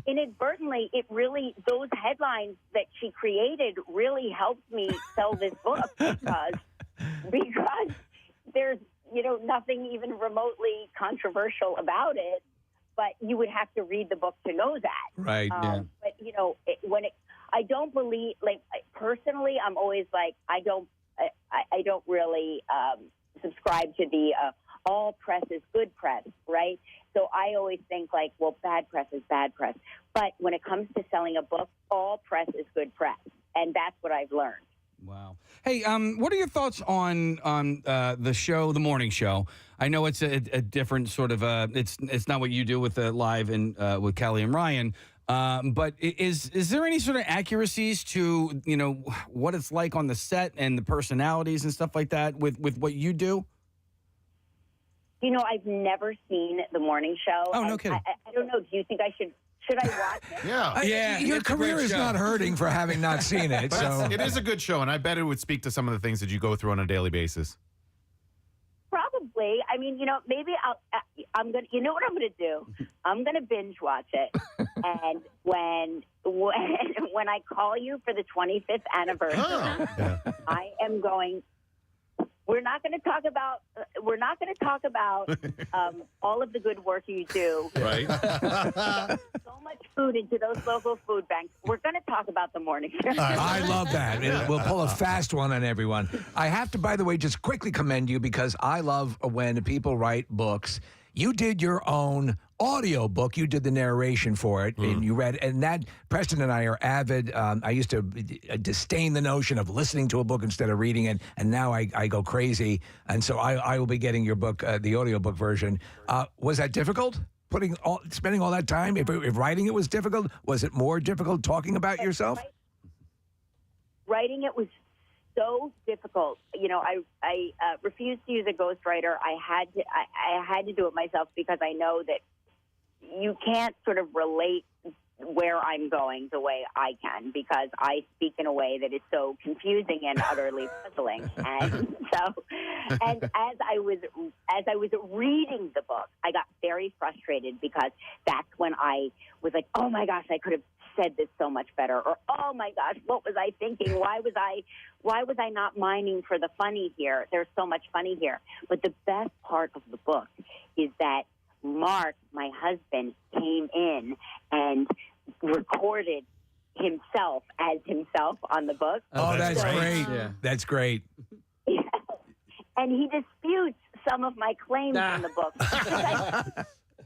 inadvertently, it really, those headlines that she created really helped me sell this book because there's, nothing even remotely controversial about it, but you would have to read the book to know that. Right. Yeah. But, I don't believe, personally, I'm always I don't really subscribe to the all press is good press, right? So I always think bad press is bad press. But when it comes to selling a book, all press is good press. And that's what I've learned. Wow. Hey, what are your thoughts on the show, the morning show? I know it's a different sort of it's not what you do with the live and with Callie and Ryan. But is there any sort of accuracies to what it's like on the set and the personalities and stuff like that with what you do? I've never seen the morning show. Oh, no kidding. I don't know. Do you think I should I watch it? Yeah. Your career is not hurting for having not seen it. So it is a good show, and I bet it would speak to some of the things that you go through on a daily basis. Probably. I mean, maybe I'm going to, what I'm going to do? I'm going to binge watch it. And when I call you for the 25th anniversary, I am going, we're not going to talk about all of the good work you do. Right. So much food into those local food banks. We're going to talk about the morning show. I love that. We'll pull a fast one on everyone. I have to, by the way, just quickly commend you because I love when people write books. You did your own audio book. You did the narration for it, and you read. And that Preston and I are avid. I used to disdain the notion of listening to a book instead of reading it, and now I go crazy. And so I will be getting your book, the audio book version. Was that difficult? Spending all that time? If writing it was difficult, was it more difficult talking about yourself? Writing it was so difficult. You know, I refused to use a ghostwriter. I had to do it myself because I know that you can't sort of relate where I'm going the way I can because I speak in a way that is so confusing and utterly puzzling. And so, and as I was reading the book, I got very frustrated because that's when I was like, oh my gosh, I could have said this so much better, or oh my gosh, what was I thinking? Why was I not mining for the funny here? There's so much funny here. But the best part of the book is that Mark, my husband, came in and recorded himself as himself on the book. Oh, that's great. Yeah. That's great. Yeah. And he disputes some of my claims in the book,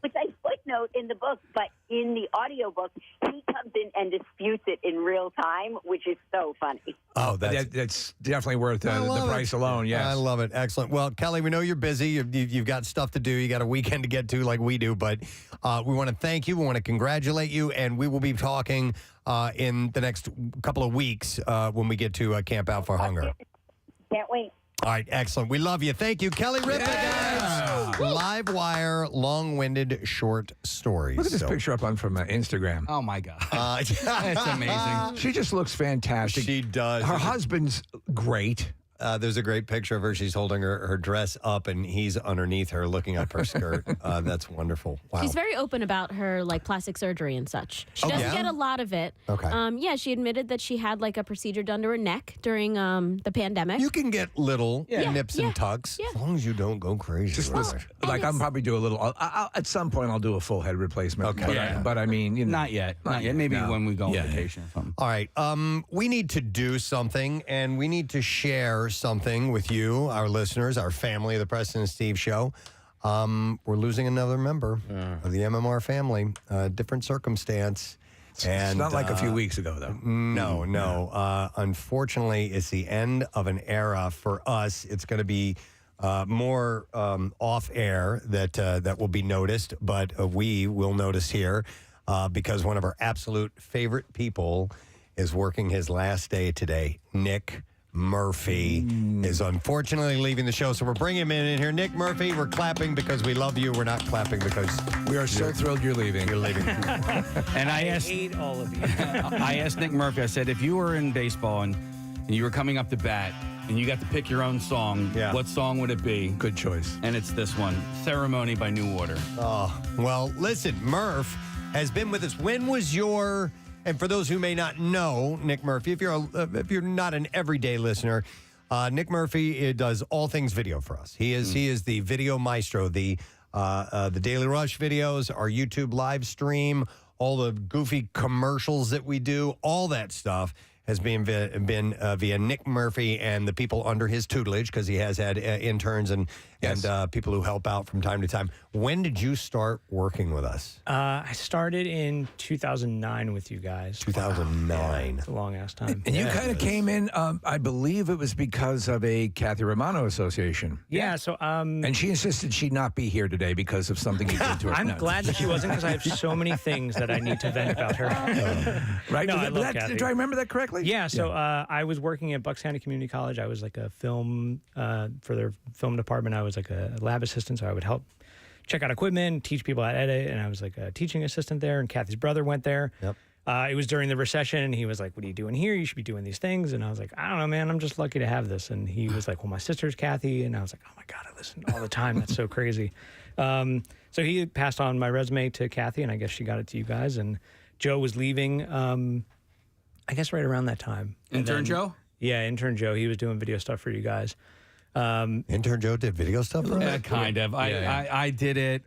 which I footnote in the book, but in the audiobook, he comes in and disputes it in real time, which is so funny. Oh, that's definitely worth the price alone, yes. I love it. Excellent. Well, Kelly, we know you're busy. You've got stuff to do. You got a weekend to get to like we do, but we want to thank you. We want to congratulate you, and we will be talking in the next couple of weeks when we get to Camp Out for Hunger. Can't wait. All right, excellent. We love you. Thank you, Kelly Ripa, guys. Live wire, long-winded short stories. Look at this picture up from Instagram. Oh, my God. It's amazing. She just looks fantastic. She does. Her husband's great. There's a great picture of her. She's holding her dress up, and he's underneath her looking up her skirt. That's wonderful. Wow. She's very open about her plastic surgery and such. She doesn't get a lot of it. Okay. She admitted that she had a procedure done to her neck during the pandemic. You can get little nips and tucks as long as you don't go crazy. Just listen, I'm probably do a little. I'll, at some point, I'll do a full head replacement. Okay. But I mean, not yet. Not yet. Maybe when we go on vacation or something. All right. We need to do something, and we need to share something with you, our listeners, our family of the Preston and Steve Show. We're losing another member of the MMR family. Different circumstance. And, it's not like a few weeks ago, though. No. Unfortunately, it's the end of an era for us. It's going to be more off air that will be noticed, but we will notice here because one of our absolute favorite people is working his last day today. Nick Murphy is unfortunately leaving the show, so we're bringing him in here. Nick Murphy, we're clapping because we love you. We're not clapping because we are so thrilled you're leaving. You're leaving. And I hate all of you. I asked Nick Murphy, I said, if you were in baseball and you were coming up to bat and you got to pick your own song, what song would it be? Good choice. And it's this one, Ceremony by New Order. Oh, well, listen, Murph has been with us. When was your... And for those who may not know, Nick Murphy, if you're not an everyday listener, Nick Murphy does all things video for us. He is the video maestro, the Daily Rush videos, our YouTube live stream, all the goofy commercials that we do, all that stuff has been via Nick Murphy and the people under his tutelage, because he has had interns and people who help out from time to time. When did you start working with us? I started in 2009 with you guys. 2009. It's a long-ass time. And you kind of came in, I believe it was because of a Kathy Romano association. Yeah, so... and she insisted she not be here today because of something you did to her. I'm glad that she wasn't, because I have so many things that I need to vent about her. Right? No, I love Kathy. Do I remember that correctly? Yeah, so I was working at Bucks County Community College. I was like a film, for their film department, I was like a lab assistant, so I would help check out equipment, teach people how to edit, and I was like a teaching assistant there, and Kathy's brother went there. Yep. It was during the recession, and he was like, what are you doing here? You should be doing these things. And I was like, I don't know, man, I'm just lucky to have this. And he was like, well, my sister's Kathy. And I was like, oh my God, I listen all the time. That's so crazy. So he passed on my resume to Kathy, and I guess she got it to you guys. And Joe was leaving, I guess right around that time. Intern Joe? Yeah, intern Joe. He was doing video stuff for you guys. Intern Joe did video stuff for us? Kind of. I did it.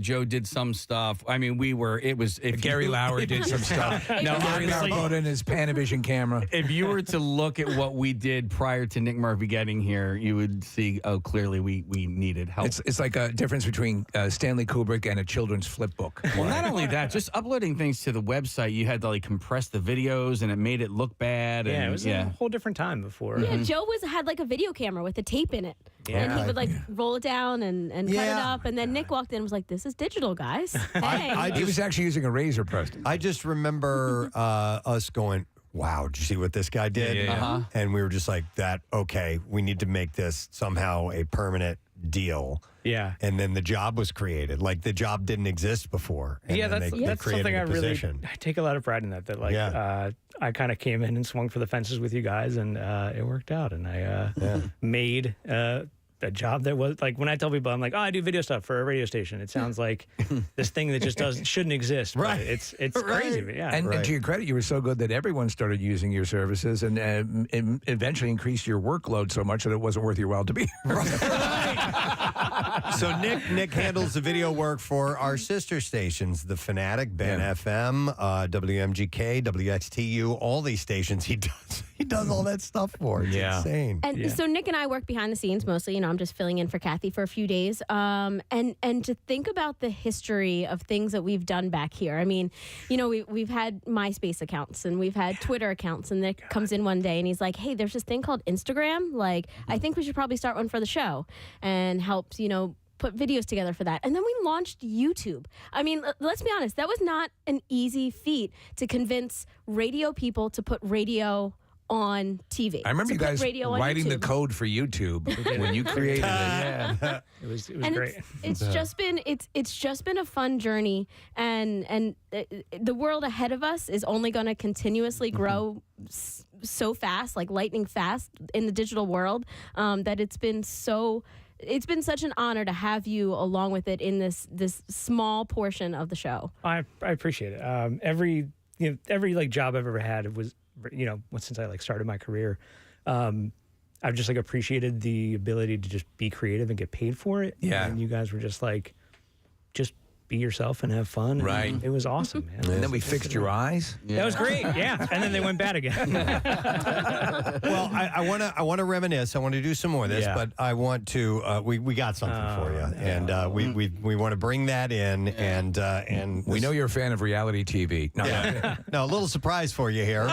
Joe did some stuff. I mean, Gary Lauer did some stuff. No, Gary Lauer brought in his Panavision camera. If you were to look at what we did prior to Nick Murphy getting here, you would see, clearly we needed help. It's like a difference between Stanley Kubrick and a children's flip book. Well, not only that, just uploading things to the website, you had to like compress the videos, and it made it look bad. Yeah, it was a whole different time before. Yeah, Joe had like a video camera with a tape in it. Yeah. And he would like roll it down and cut it up. And then Nick walked in and was like, this is digital, guys. Hey. He was actually using a razor, Preston. I just remember us going, wow, did you see what this guy did? Yeah. And we were just like, okay, we need to make this somehow a permanent deal. Yeah. And then the job was created. Like the job didn't exist before. And Yeah, then that's they created something a I really position. I take a lot of pride in that. Like I kind of came in and swung for the fences with you guys, and it worked out. And I made a job that was like, when I tell people I'm like, I do video stuff for a radio station. It sounds like this thing that just shouldn't exist. Right. It's crazy. But yeah. And to your credit, you were so good that everyone started using your services, and eventually increased your workload so much that it wasn't worth your while to be here. So Nick handles the video work for our sister stations, the Fanatic, Ben FM, WMGK, WXTU, all these stations. He does all that stuff for. It's insane. And so Nick and I work behind the scenes mostly. You know, I'm just filling in for Kathy for a few days. And to think about the history of things that we've done back here. I mean, you know, we've had MySpace accounts and we've had Twitter accounts, and Nick comes in one day and he's like, hey, there's this thing called Instagram. Like, I think we should probably start one for the show, and helps, you know, put videos together for that. And then we launched YouTube. I mean, let's be honest, that was not an easy feat to convince radio people to put radio on TV. I remember you guys writing the code for YouTube when you created it. It was and great. It's just been a fun journey, and the world ahead of us is only going to continuously grow so fast, like lightning fast in the digital world, that it's been such an honor to have you along with it in this small portion of the show. I appreciate it. Every like job I've ever had, it was, you know, since I like started my career, I've just like appreciated the ability to just be creative and get paid for it. Yeah. And you guys were just like, just be yourself and have fun. Right. And it was awesome, man. And then we fixed your eyes. That was great. Yeah. And then they went bad again. Well, I want to reminisce. I want to do some more of this, but I want to. We got something for you, and we want to bring that in, and we know you're a fan of reality TV. No, a little surprise for you here.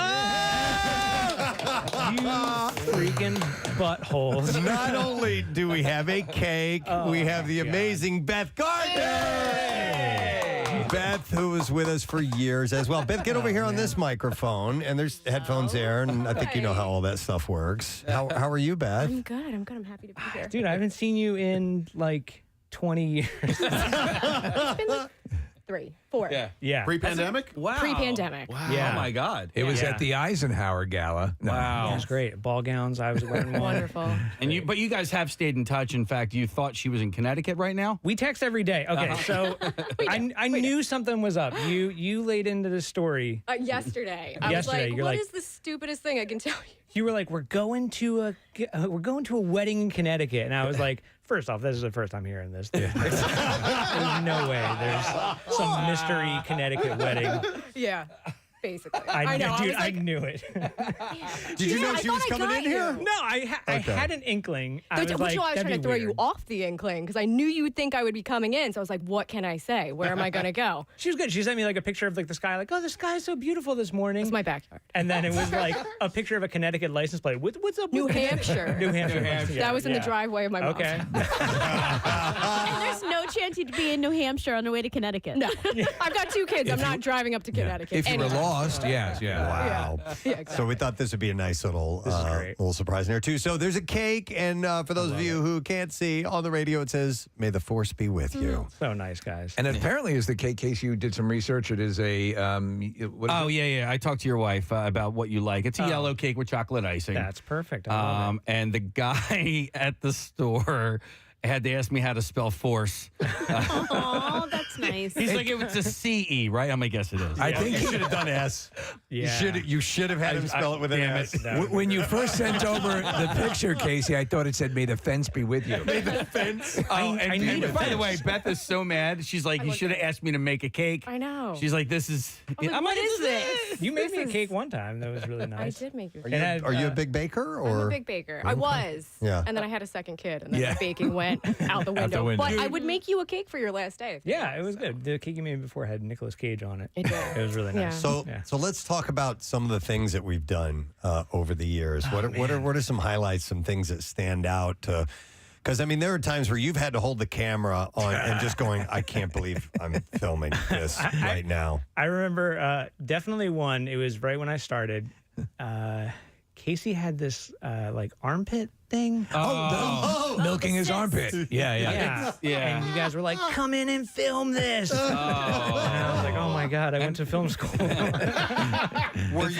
You freaking buttholes. Not only do we have a cake, we have the amazing Beth Gardner. Beth, who was with us for years as well. Beth, get over here on this microphone, and there's headphones there, and I think you know how all that stuff works. How are you, Beth? I'm good. I'm happy to be here. Dude, I haven't seen you in like 20 years. It's been like 3, 4. Yeah. Pre-pandemic? Wow. Pre-pandemic. Wow. Yeah. Oh my God. It was at the Eisenhower Gala. Wow. It was great. Ball gowns. I was wearing one. Wonderful. And but you guys have stayed in touch. In fact, you thought she was in Connecticut right now? We text every day. Okay, so I knew something was up. You laid into the story. Yesterday. I was like, what is the stupidest thing I can tell you? You were like, we're going to a wedding in Connecticut, and I was like, first off, this is the first time hearing this. There's no way there's some mystery Connecticut wedding. Yeah. Basically. I know, dude, I knew it. Did you know she was coming in here? No, I had an inkling. Which is why I was trying to throw you off the inkling, because I knew you would think I would be coming in. So I was like, what can I say? Where am I going to go? She was good. She sent me like a picture of like the sky, like, oh, the sky is so beautiful this morning. It's my backyard. And then it was like a picture of a Connecticut license plate. What's up? New Hampshire. New Hampshire. That was in the driveway of my mom's. Okay. And there's no chance you'd be in New Hampshire on the way to Connecticut. No. I've got 2 kids. I'm not driving up to Connecticut. If you were lost, yes. Wow. Yeah, exactly. So we thought this would be a nice little surprise in there, too. So there's a cake, and for those of you who can't see, on the radio it says, may the force be with you. So nice, guys. And apparently, as the cake case, you did some research. It is a... Yeah. I talked to your wife about what you like. It's a yellow cake with chocolate icing. That's perfect. I love it. And the guy at the store had to ask me how to spell force. Oh, that's nice. He's like, it's a C-E, right? I'm like, yes, it is. I think you should have done S. Yeah. You should have had him spell it with an S. When you first sent over the picture, Casey, I thought it said, "May the fence be with you." May the fence. I need by the way, Beth is so mad. She's like, you should have asked me to make a cake. I know. She's like, this is. I'm like, what is this? You made me a cake one time. That was really nice. I did make you a And cake. I- Are you a big baker? Or? I'm a big baker. I was. Yeah. And then I had a second kid, and then Yeah. the baking went out the window. window. But I would make you a cake for your last day. Yeah, it was good. The cake you made before had Nicolas Cage on it. It did. It was really nice. So, Yeah. so let's talk about some of the things that we've done over the years. What are some highlights, some things that stand out? Because I mean, there are times where you've had to hold the camera on and just going, I can't believe I'm filming this right now. I remember definitely one. It was right when I started. Casey had this like armpit thing. Milking his armpit. Yeah. And you guys were like, come in and film this. And I was like, oh my God, I went to film school. Were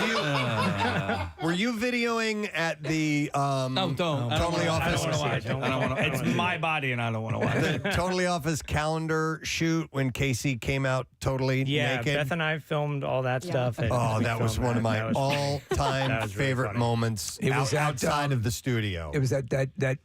you videoing at the Don't. Totally Office? I don't want to. It's my body, and I don't want to watch it. The Totally Office calendar shoot when Casey came out totally naked. Beth and I filmed all that stuff. And Oh, we that was filmed one of my That was funny. That all-time was really favorite funny. moments. It was outside of the studio. It was that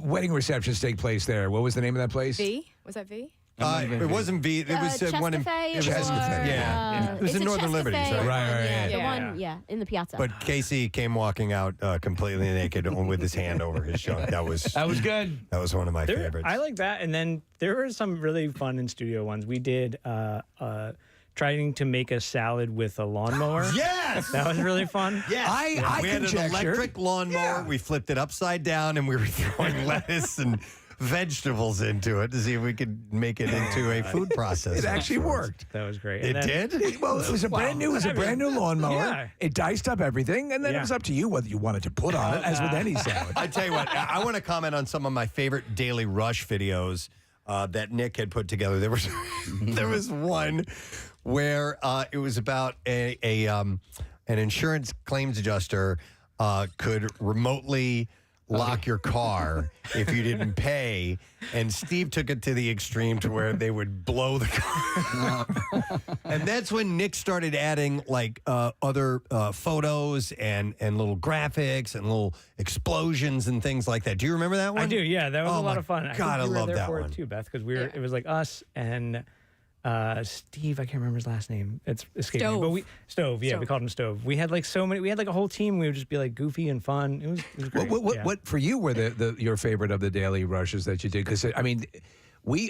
wedding receptions take place there. What was the name of that place? V? Was that V? It wasn't V. It was one in. Chescafe It was, or, yeah. It was is in it Northern Chescafe Liberties, right? or- Right. Yeah, the Yeah. one, in the piazza. But Casey came walking out completely naked with his hand over his junk. That was good. That was one of my favorites. I like that. And then there were some really fun in studio ones. We did trying to make a salad with a lawnmower. Yes! That was really fun. Yes. We had an electric lawnmower. Yeah. We flipped it upside down and we were throwing lettuce and vegetables into it to see if we could make it into a food processor. It actually worked. That was great. It And then- did? Well, it was a brand new lawnmower. Yeah. It diced up everything, and then it was up to you whether you wanted to put on it, as with any salad. I tell you what, I want to comment on some of my favorite Daily Rush videos that Nick had put together. There was one where it was about an insurance claims adjuster could remotely lock your car if you didn't pay, and Steve took it to the extreme to where they would blow the car. And that's when Nick started adding like other photos and little graphics and little explosions and things like that. Do you remember that one? I do, yeah. That was Oh a lot my of fun. God, I think you were love there that for one. it too, Beth, because it was like us and Steve, I can't remember his last name. It's escaping me. Stove. But Stove, yeah, we called him Stove. We had like so many. We had like a whole team. We would just be like goofy and fun. It was great. What for you were your favorite of the daily rushes that you did? Because I mean,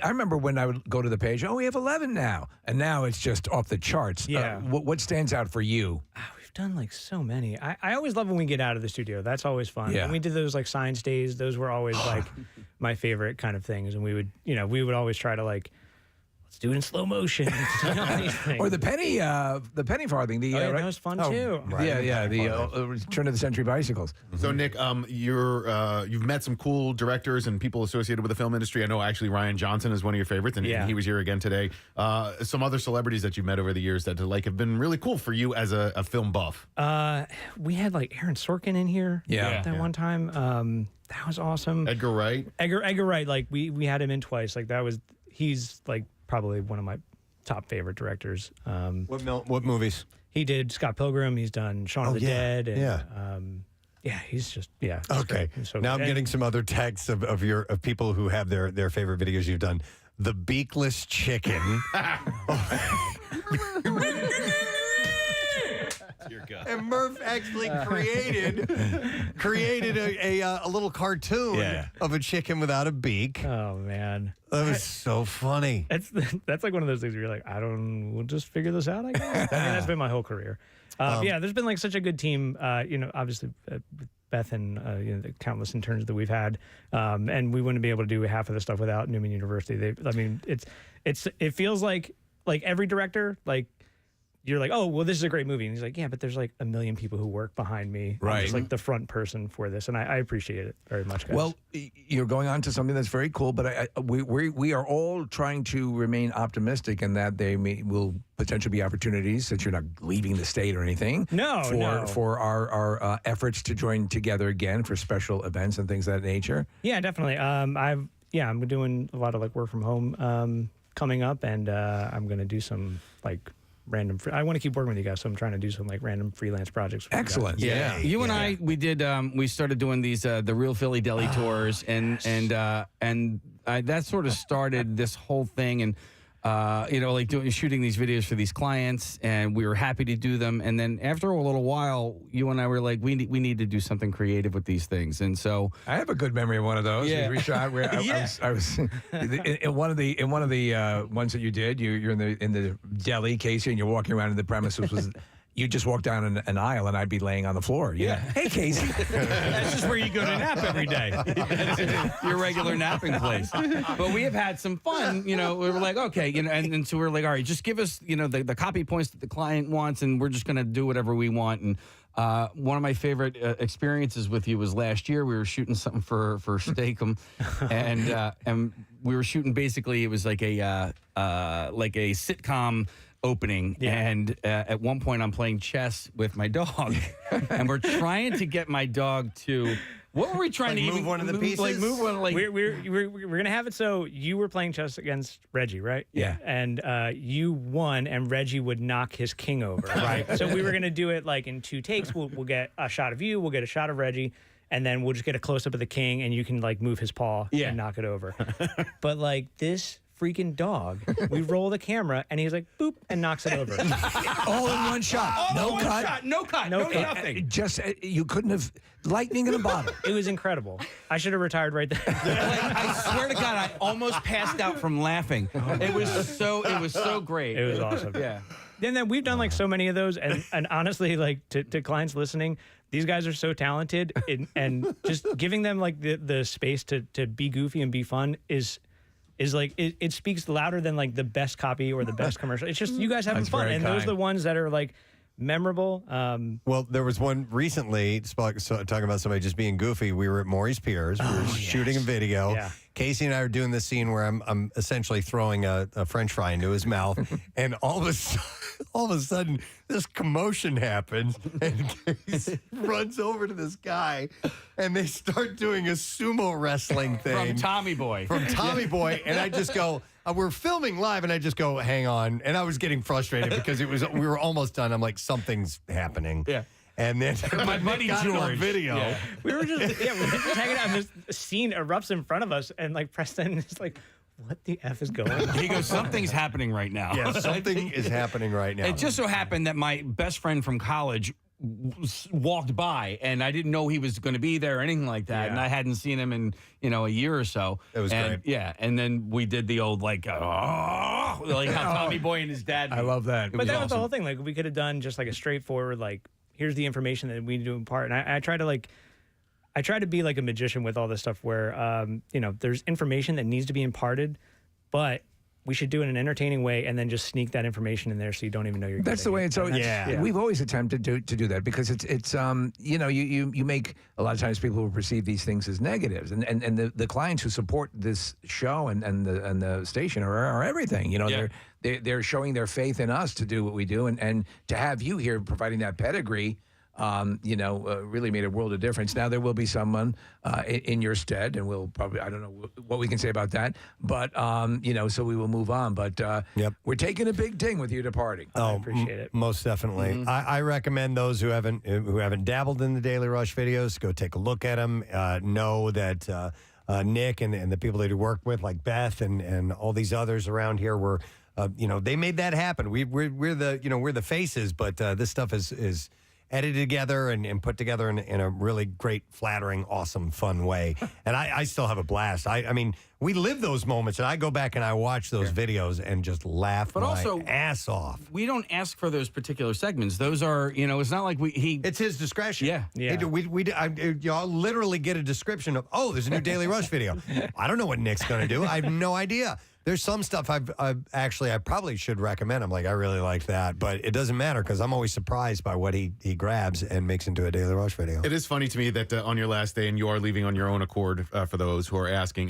I remember when I would go to the page. Oh, we have 11 now, and now it's just off the charts. Yeah. What stands out for you? We've done like so many. I always love when we get out of the studio. That's always fun. Yeah. When we did those like science days, those were always like my favorite kind of things. And we would always try to like, let's do it in slow motion. Or the penny farthing. That was fun too. Yeah, the turn of the century bicycles. So Nick, you've met some cool directors and people associated with the film industry. I know actually Ryan Johnson is one of your favorites, and he was here again today. Some other celebrities that you've met over the years that like have been really cool for you as a film buff. We had like Aaron Sorkin in here. That one time. That was awesome. Edgar Wright. Edgar Wright. Like we had him in twice. Like he's like probably one of my top favorite directors. What movies? He did Scott Pilgrim. He's done Shaun of the Dead. And, he's just Okay. So now I'm good. getting some other texts of people who have their favorite videos you've done. The beakless chicken. And Murph actually created a little cartoon of a chicken without a beak. Oh man, that was so funny. That's like one of those things where you're like, we'll just figure this out. I guess. I mean, that's been my whole career. There's been like such a good team. Obviously. Beth and the countless interns that we've had, and we wouldn't be able to do half of the stuff without Neumann University. It feels like every director, like you're like, oh well, this is a great movie, and he's like, yeah, but there's like a million people who work behind me, right? I'm just like the front person for this, and I appreciate it very much, guys. Well, you're going on to something that's very cool, but we are all trying to remain optimistic in that will potentially be opportunities that you're not leaving the state or anything. For our efforts to join together again for special events and things of that nature. Yeah, definitely. yeah, I'm doing a lot of like work from home coming up, and I'm gonna do some like random. I want to keep working with you guys, so I'm trying to do some like random freelance projects. Excellent. Yeah. You and I, we did. We started doing these the Real Philly Deli tours, and that sort of started this whole thing, and like shooting these videos for these clients, and we were happy to do them. And then after a little while, you and I were like, we need to do something creative with these things. And so I have a good memory of one of those. Yeah. We shot where I was in one of the ones that you did. You're in the deli, Casey, and you're walking around in the premises. You just walk down an aisle, and I'd be laying on the floor. Yeah. Hey, Casey. That's just where you go to nap every day. Your regular napping place. But we have had some fun. We were like, okay, and so we're like, all right, just give us, the copy points that the client wants, and we're just going to do whatever we want. And one of my favorite experiences with you was last year. We were shooting something for Steakum, and we were shooting basically. It was like a sitcom opening, and at one point I'm playing chess with my dog, and we're trying to get my dog to. What were we trying to move one of the pieces? Like move one, like we're gonna have it so you were playing chess against Reggie, right? Yeah. And you won, and Reggie would knock his king over, right? So we were gonna do it like in 2 takes. We'll get a shot of you, we'll get a shot of Reggie, and then we'll just get a close up of the king, and you can like move his paw and knock it over. But like this freaking dog, we roll the camera, and he's like boop and knocks it over. All in one shot. No cut. No nothing. Just you couldn't have lightning in a bottle. It was incredible. I should have retired right there. I swear to God, I almost passed out from laughing. It was so great. It was awesome. Yeah. Then we've done like so many of those, and honestly, like to clients listening, these guys are so talented, and just giving them like the space to be goofy and be fun is like it speaks louder than like the best copy or the best commercial. It's just you guys having fun, and those are the ones that are like memorable. Well, there was one recently talking about somebody just being goofy. We were at Maury's Piers. We were shooting a video. Yeah. Casey and I are doing this scene where I'm essentially throwing a French fry into his mouth, and all of a sudden this commotion happens, and Casey runs over to this guy, and they start doing a sumo wrestling thing From Tommy Boy, and I just go. We're filming live, and I just go, hang on. And I was getting frustrated because we were almost done. I'm like, something's happening. Yeah. And then my buddy got it on George video. Yeah. We were just hanging out, and this scene erupts in front of us, and like Preston is like, what the F is going on? He goes, something's happening right now. Yeah, something is happening right now. It just so happened that my best friend from college walked by, and I didn't know he was going to be there or anything like that, and I hadn't seen him in a year or so. It was great. Yeah, and then we did the old like how Tommy Boy and his dad. I love that. But that was the whole thing. Like we could have done just like a straightforward like, here's the information that we need to impart, and I try to be like a magician with all this stuff where there's information that needs to be imparted, but we should do it in an entertaining way, and then just sneak that information in there so you don't even know you're. That's the way it's always. Yeah. We've always attempted to do that because it's you make a lot of times people who perceive these things as negatives, and the clients who support this show and the station are everything. They're showing their faith in us to do what we do, and to have you here providing that pedigree. Really made a world of difference. Now there will be someone in your stead, and we'll probably, I don't know what we can say about that, but so we will move on. But we're taking a big ding with you departing. I appreciate it. Most definitely. Mm-hmm. I recommend those who haven't dabbled in the Daily Rush videos, go take a look at them. Know that Nick and the people that he worked with, like Beth and all these others around here, were they made that happen. We're the faces, but this stuff is edited together and put together in a really great, flattering, awesome, fun way. And I still have a blast. I mean, we live those moments, and I go back and I watch those videos and just laugh my ass off. We don't ask for those particular segments. Those are, it's not like it's his discretion. Yeah. Y'all literally get a description of, there's a new Daily Rush video. I don't know what Nick's going to do. I have no idea. There's some stuff I probably should recommend. I'm like, I really like that, but it doesn't matter because I'm always surprised by what he grabs and makes into a Daily Rush video. It is funny to me that on your last day, and you are leaving on your own accord, for those who are asking,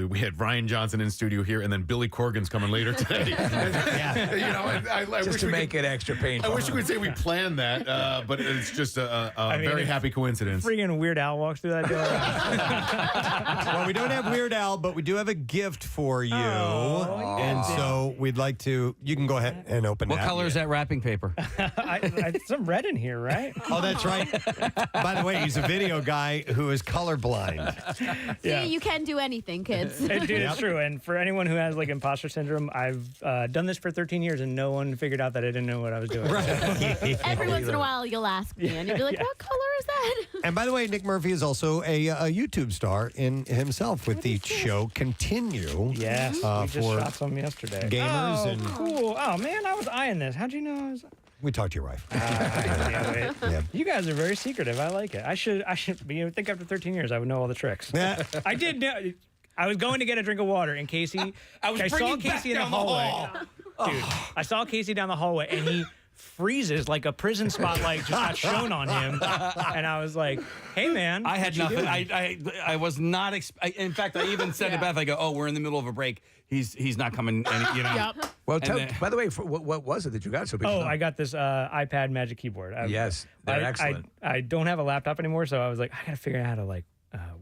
we had Ryan Johnson in studio here, and then Billy Corgan's coming later today. I Just to make it extra painful. I wish we could say we planned that, but it's just a very happy coincidence. Freaking Weird Al walks through that door. Well, we don't have Weird Al, but we do have a gift for you. And so we'd like to, you can go ahead and open What that. color is that wrapping paper? Some red in here, right? Oh, that's right. By the way, he's a video guy who is colorblind. See, you can do anything, kids. Dude, it's true. And for anyone who has like imposter syndrome, I've done this for 13 years and no one figured out that I didn't know what I was doing. Every once in a while, you'll ask me, and you'll be like, "What color is that?" And by the way, Nick Murphy is also a YouTube star in himself with the show Continue. Yes, we just shot some yesterday. Gamers and cool. Oh man, I was eyeing this. How'd you know I was? we talked to your wife. Yeah. You guys are very secretive. I like it. I should. You think after 13 years, I would know all the tricks. I did know. I was going to get a drink of water, and Casey. I saw Casey in the hallway. Dude, I saw Casey down the hallway, and he freezes like a prison spotlight just got shown on him, and I was like, "Hey, man!" I had nothing. I was not. In fact, I even said to Beth, "I go, oh, we're in the middle of a break. He's not coming." And, you know. Yep. Well, by the way, what was it that you got? So people know? I got this iPad Magic Keyboard. Yes, they're excellent. I don't have a laptop anymore, so I was like, I gotta figure out how to like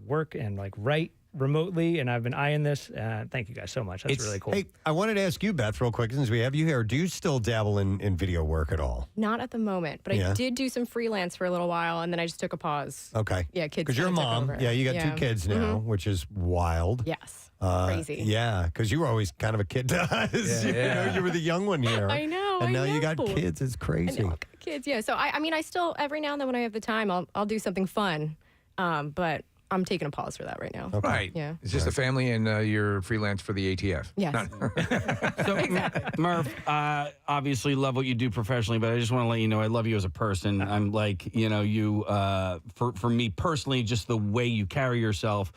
work and like write remotely, and I've been eyeing this. Thank you guys so much. That's really cool. Hey, I wanted to ask you, Beth, real quick, since we have you here. Do you still dabble in video work at all? Not at the moment, but I did do some freelance for a little while, and then I just took a pause. Okay. Yeah, kids. Because you're a kinda took mom. over. Yeah, you got 2 kids now, which is wild. Yes. Crazy. Yeah, because you were always kind of a kid to us. You know, you were the young one here. I know. And I now you got know. kids. It's crazy. I know, kids. Yeah. So I mean, I still every now and then when I have the time, I'll do something fun. But I'm taking a pause for that right now. Okay. Right. Yeah. It's just the family and you're freelance for the ATF. Yes. So, Murph, obviously love what you do professionally, but I just want to let you know I love you as a person. I'm like, you, for me personally, just the way you carry yourself,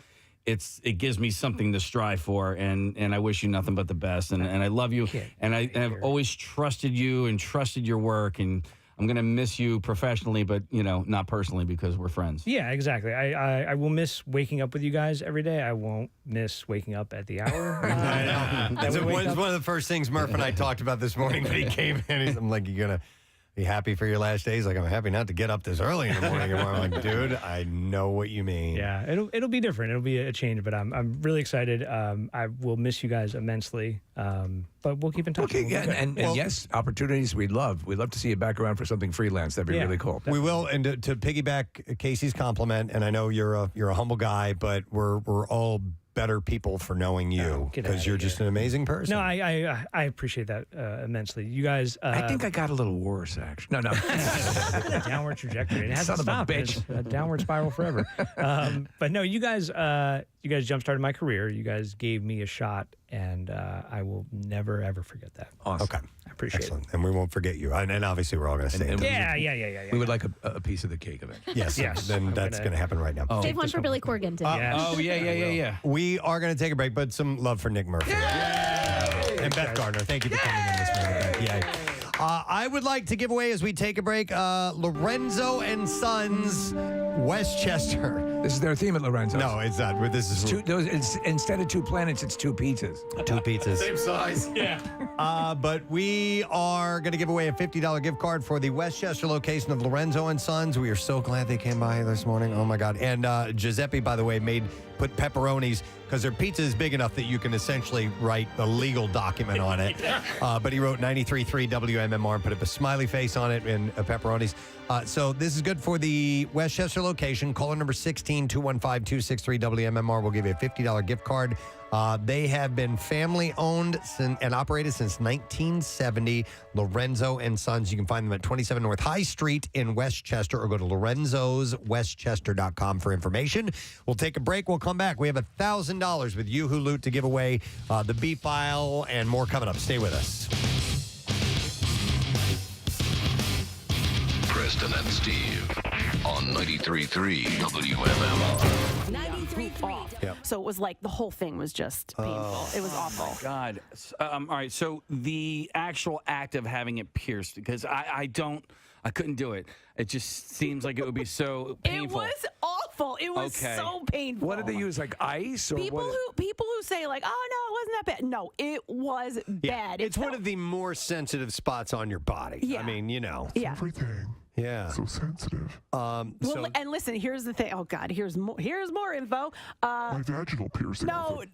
it gives me something to strive for, and I wish you nothing but the best, and I love you, and I've always trusted you and trusted your work, and I'm going to miss you professionally, but, not personally because we're friends. Yeah, exactly. I will miss waking up with you guys every day. I won't miss waking up at the hour. I know. It's one of the first things Murph and I talked about this morning when he came in. I'm like, you going to be happy for your last days? Like, I'm happy not to get up this early in the morning. And I'm like, dude, I know what you mean. Yeah, it'll be different. It'll be a change, but I'm really excited. I will miss you guys immensely. But we'll keep in touch. Okay, yeah, and yes, opportunities we'd love. We'd love to see you back around for something freelance. That'd be really cool. We will, and to piggyback Casey's compliment, and I know you're a humble guy, but we're all better people for knowing you because you're just an amazing person. No, I appreciate that immensely. You guys, I think I got a little worse, actually. No. It's been a downward trajectory. It hasn't stopped. It's a downward spiral forever. But no, you guys jump-started my career. You guys gave me a shot, and I will never, ever forget that. Awesome. Okay. I appreciate it. And we won't forget you. And obviously, we're all going to say it. Yeah. We would like a piece of the cake eventually. Yes. Then that's going to happen right now. Save one for Billy Corgan. Yeah. We are going to take a break, but some love for Nick Murphy. And Beth Gardner. Thank you for coming in this morning. Yay. I would like to give away, as we take a break, Lorenzo and Sons Westchester. This is their theme at Lorenzo's. No, it's not. This is instead of 2 planets, it's 2 pizzas. 2 pizzas. Same size. Yeah. But we are going to give away a $50 gift card for the Westchester location of Lorenzo and Sons. We are so glad they came by this morning. Oh my God. And Giuseppe, by the way, put pepperonis because their pizza is big enough that you can essentially write a legal document on it. But he wrote 93.3 WMMR and put up a smiley face on it and pepperonis. So this is good for the Westchester location. Caller number 16-215-263 WMMR will give you a $50 gift card. They have been family owned and operated since 1970. Lorenzo and Sons. You can find them at 27 North High Street in Westchester, or go to lorenzoswestchester.com for information. We'll take a break. We'll come back. We have $1,000 with You Who Loot to give away, the beat file, and more coming up. Stay with us. Preston and Steve on 93.3 WMMR. 93.3. Yep. So it was like the whole thing was just painful. It was awful. Oh, God. All right. So the actual act of having it pierced, because I couldn't do it. It just seems like it would be so painful. It was awful. It was Okay. so painful. What did they use, like ice? Or People who say like, oh no, it wasn't that bad. No, it was bad. It's one of the more sensitive spots on your body. Yeah. I mean, you know. Yeah. Everything. Yeah. So sensitive. Well, and listen, here's the thing. Oh God, here's more info. My vaginal piercing. No,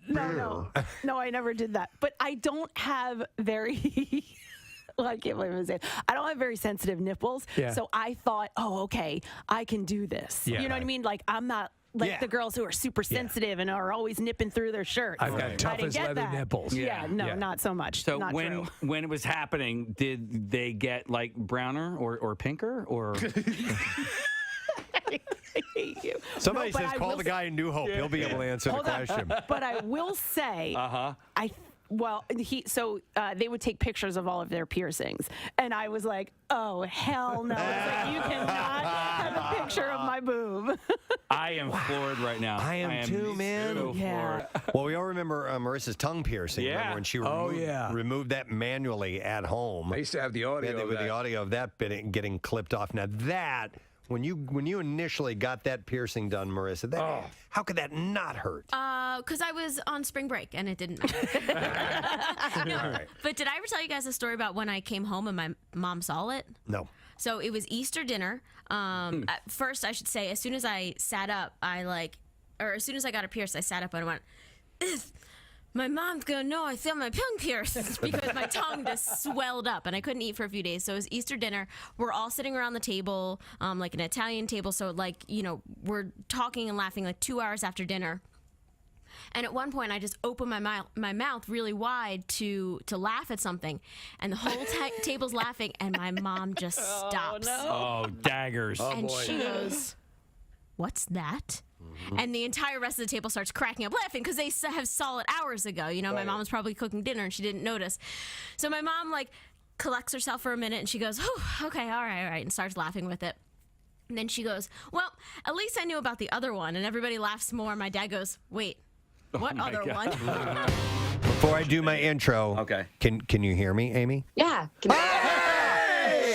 I never did that. But I don't have very. Well, I can't believe I'm saying. I don't have very sensitive nipples, so I thought, oh, okay, I can do this. Yeah. You know what I mean? Like I'm not like the girls who are super sensitive and are always nipping through their shirts. I've got tough as leather nipples. Yeah, not so much. So not true. when it was happening, did they get like browner or pinker or? I hate you. Somebody No, but says I call will the guy in New Hope. He'll be able to answer the Hold on. question. But I will say, they would take pictures of all of their piercings, and I was like, "Oh hell no!" It's like, you cannot have a picture of my boob. I am floored right now. I am too, man. So floored. Well, we all remember Marissa's tongue piercing. Yeah. Remember when she removed that manually at home. I used to have the audio with the audio of that getting clipped off. Now that. When you initially got that piercing done, Marissa, how could that not hurt? Because I was on spring break and it didn't matter. No, All right. But did I ever tell you guys a story about when I came home and my mom saw it? No. So it was Easter dinner. At first, I should say, as soon as I sat up, as soon as I got it pierced, I sat up and I went, "Ugh, my mom's gonna know I feel my tongue pierced," because my tongue just swelled up and I couldn't eat for a few days. So it was Easter dinner. We're all sitting around the table, like an Italian table. So like, we're talking and laughing like 2 hours after dinner. And at one point, I just opened my mouth really wide to laugh at something, and the whole table's laughing, and my mom just stops. Oh, daggers! And she goes, "What's that?" And the entire rest of the table starts cracking up laughing because they have saw it hours ago. My mom was probably cooking dinner and she didn't notice. So my mom collects herself for a minute and she goes, "Oh, okay, all right," and starts laughing with it. And then she goes, "Well, at least I knew about the other one." And everybody laughs more. My dad goes, "Wait, what other one?" Before I do my intro, okay, can you hear me, Amy? Yeah.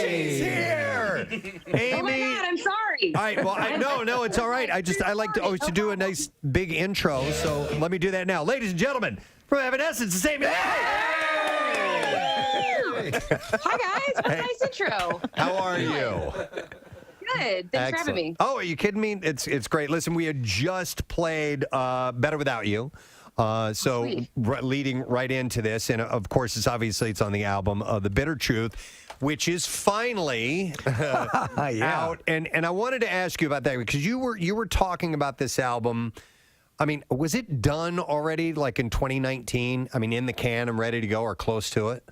She's here, Amy. Oh my God, I'm sorry. All right, well, no, it's all right. I like to always to do a nice big intro, so let me do that now. Ladies and gentlemen, from Evanescence, the same. Hi guys, what a nice intro. How are you? Good. Thanks for having me. Oh, are you kidding me? It's great. Listen, we had just played Better Without You. Leading right into this, and of course, it's on the album The Bitter Truth, which is finally out. And I wanted to ask you about that because you were talking about this album. I mean, was it done already, like in 2019? I mean, in the can and ready to go or close to it?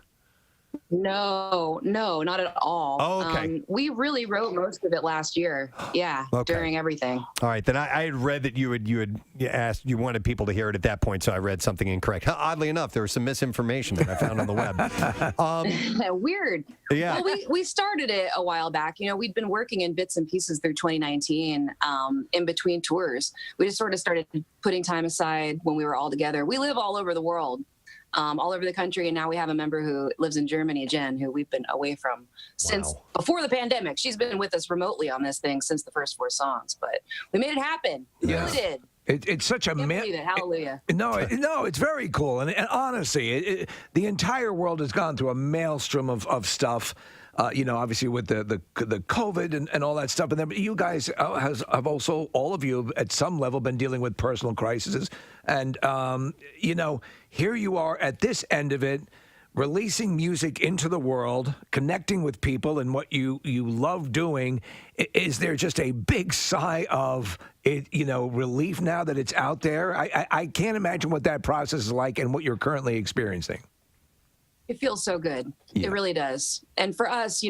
No, not at all. Oh, okay. We really wrote most of it last year. Yeah, during everything. All right, then I had read that you had asked, you wanted people to hear it at that point, so I read something incorrect. Oddly enough, there was some misinformation that I found on the web. Weird. Yeah. Well, we started it a while back. We'd been working in bits and pieces through 2019 in between tours. We just sort of started putting time aside when we were all together. We live all over the world. All over the country, and now we have a member who lives in Germany, Jen, who we've been away from since before the pandemic. She's been with us remotely on this thing since the first 4 songs, but we made it happen. We really did. It's such a Can't believe it. Hallelujah. No, it's very cool, and honestly, the entire world has gone through a maelstrom of stuff. Obviously with the COVID and all that stuff, and then you guys have also, all of you at some level, been dealing with personal crises, and here you are at this end of it, releasing music into the world, connecting with people and what you love doing. Is there just a big sigh of relief now that it's out there? I can't imagine what that process is like and what you're currently experiencing. It feels so good. Yeah. It really does. And for us,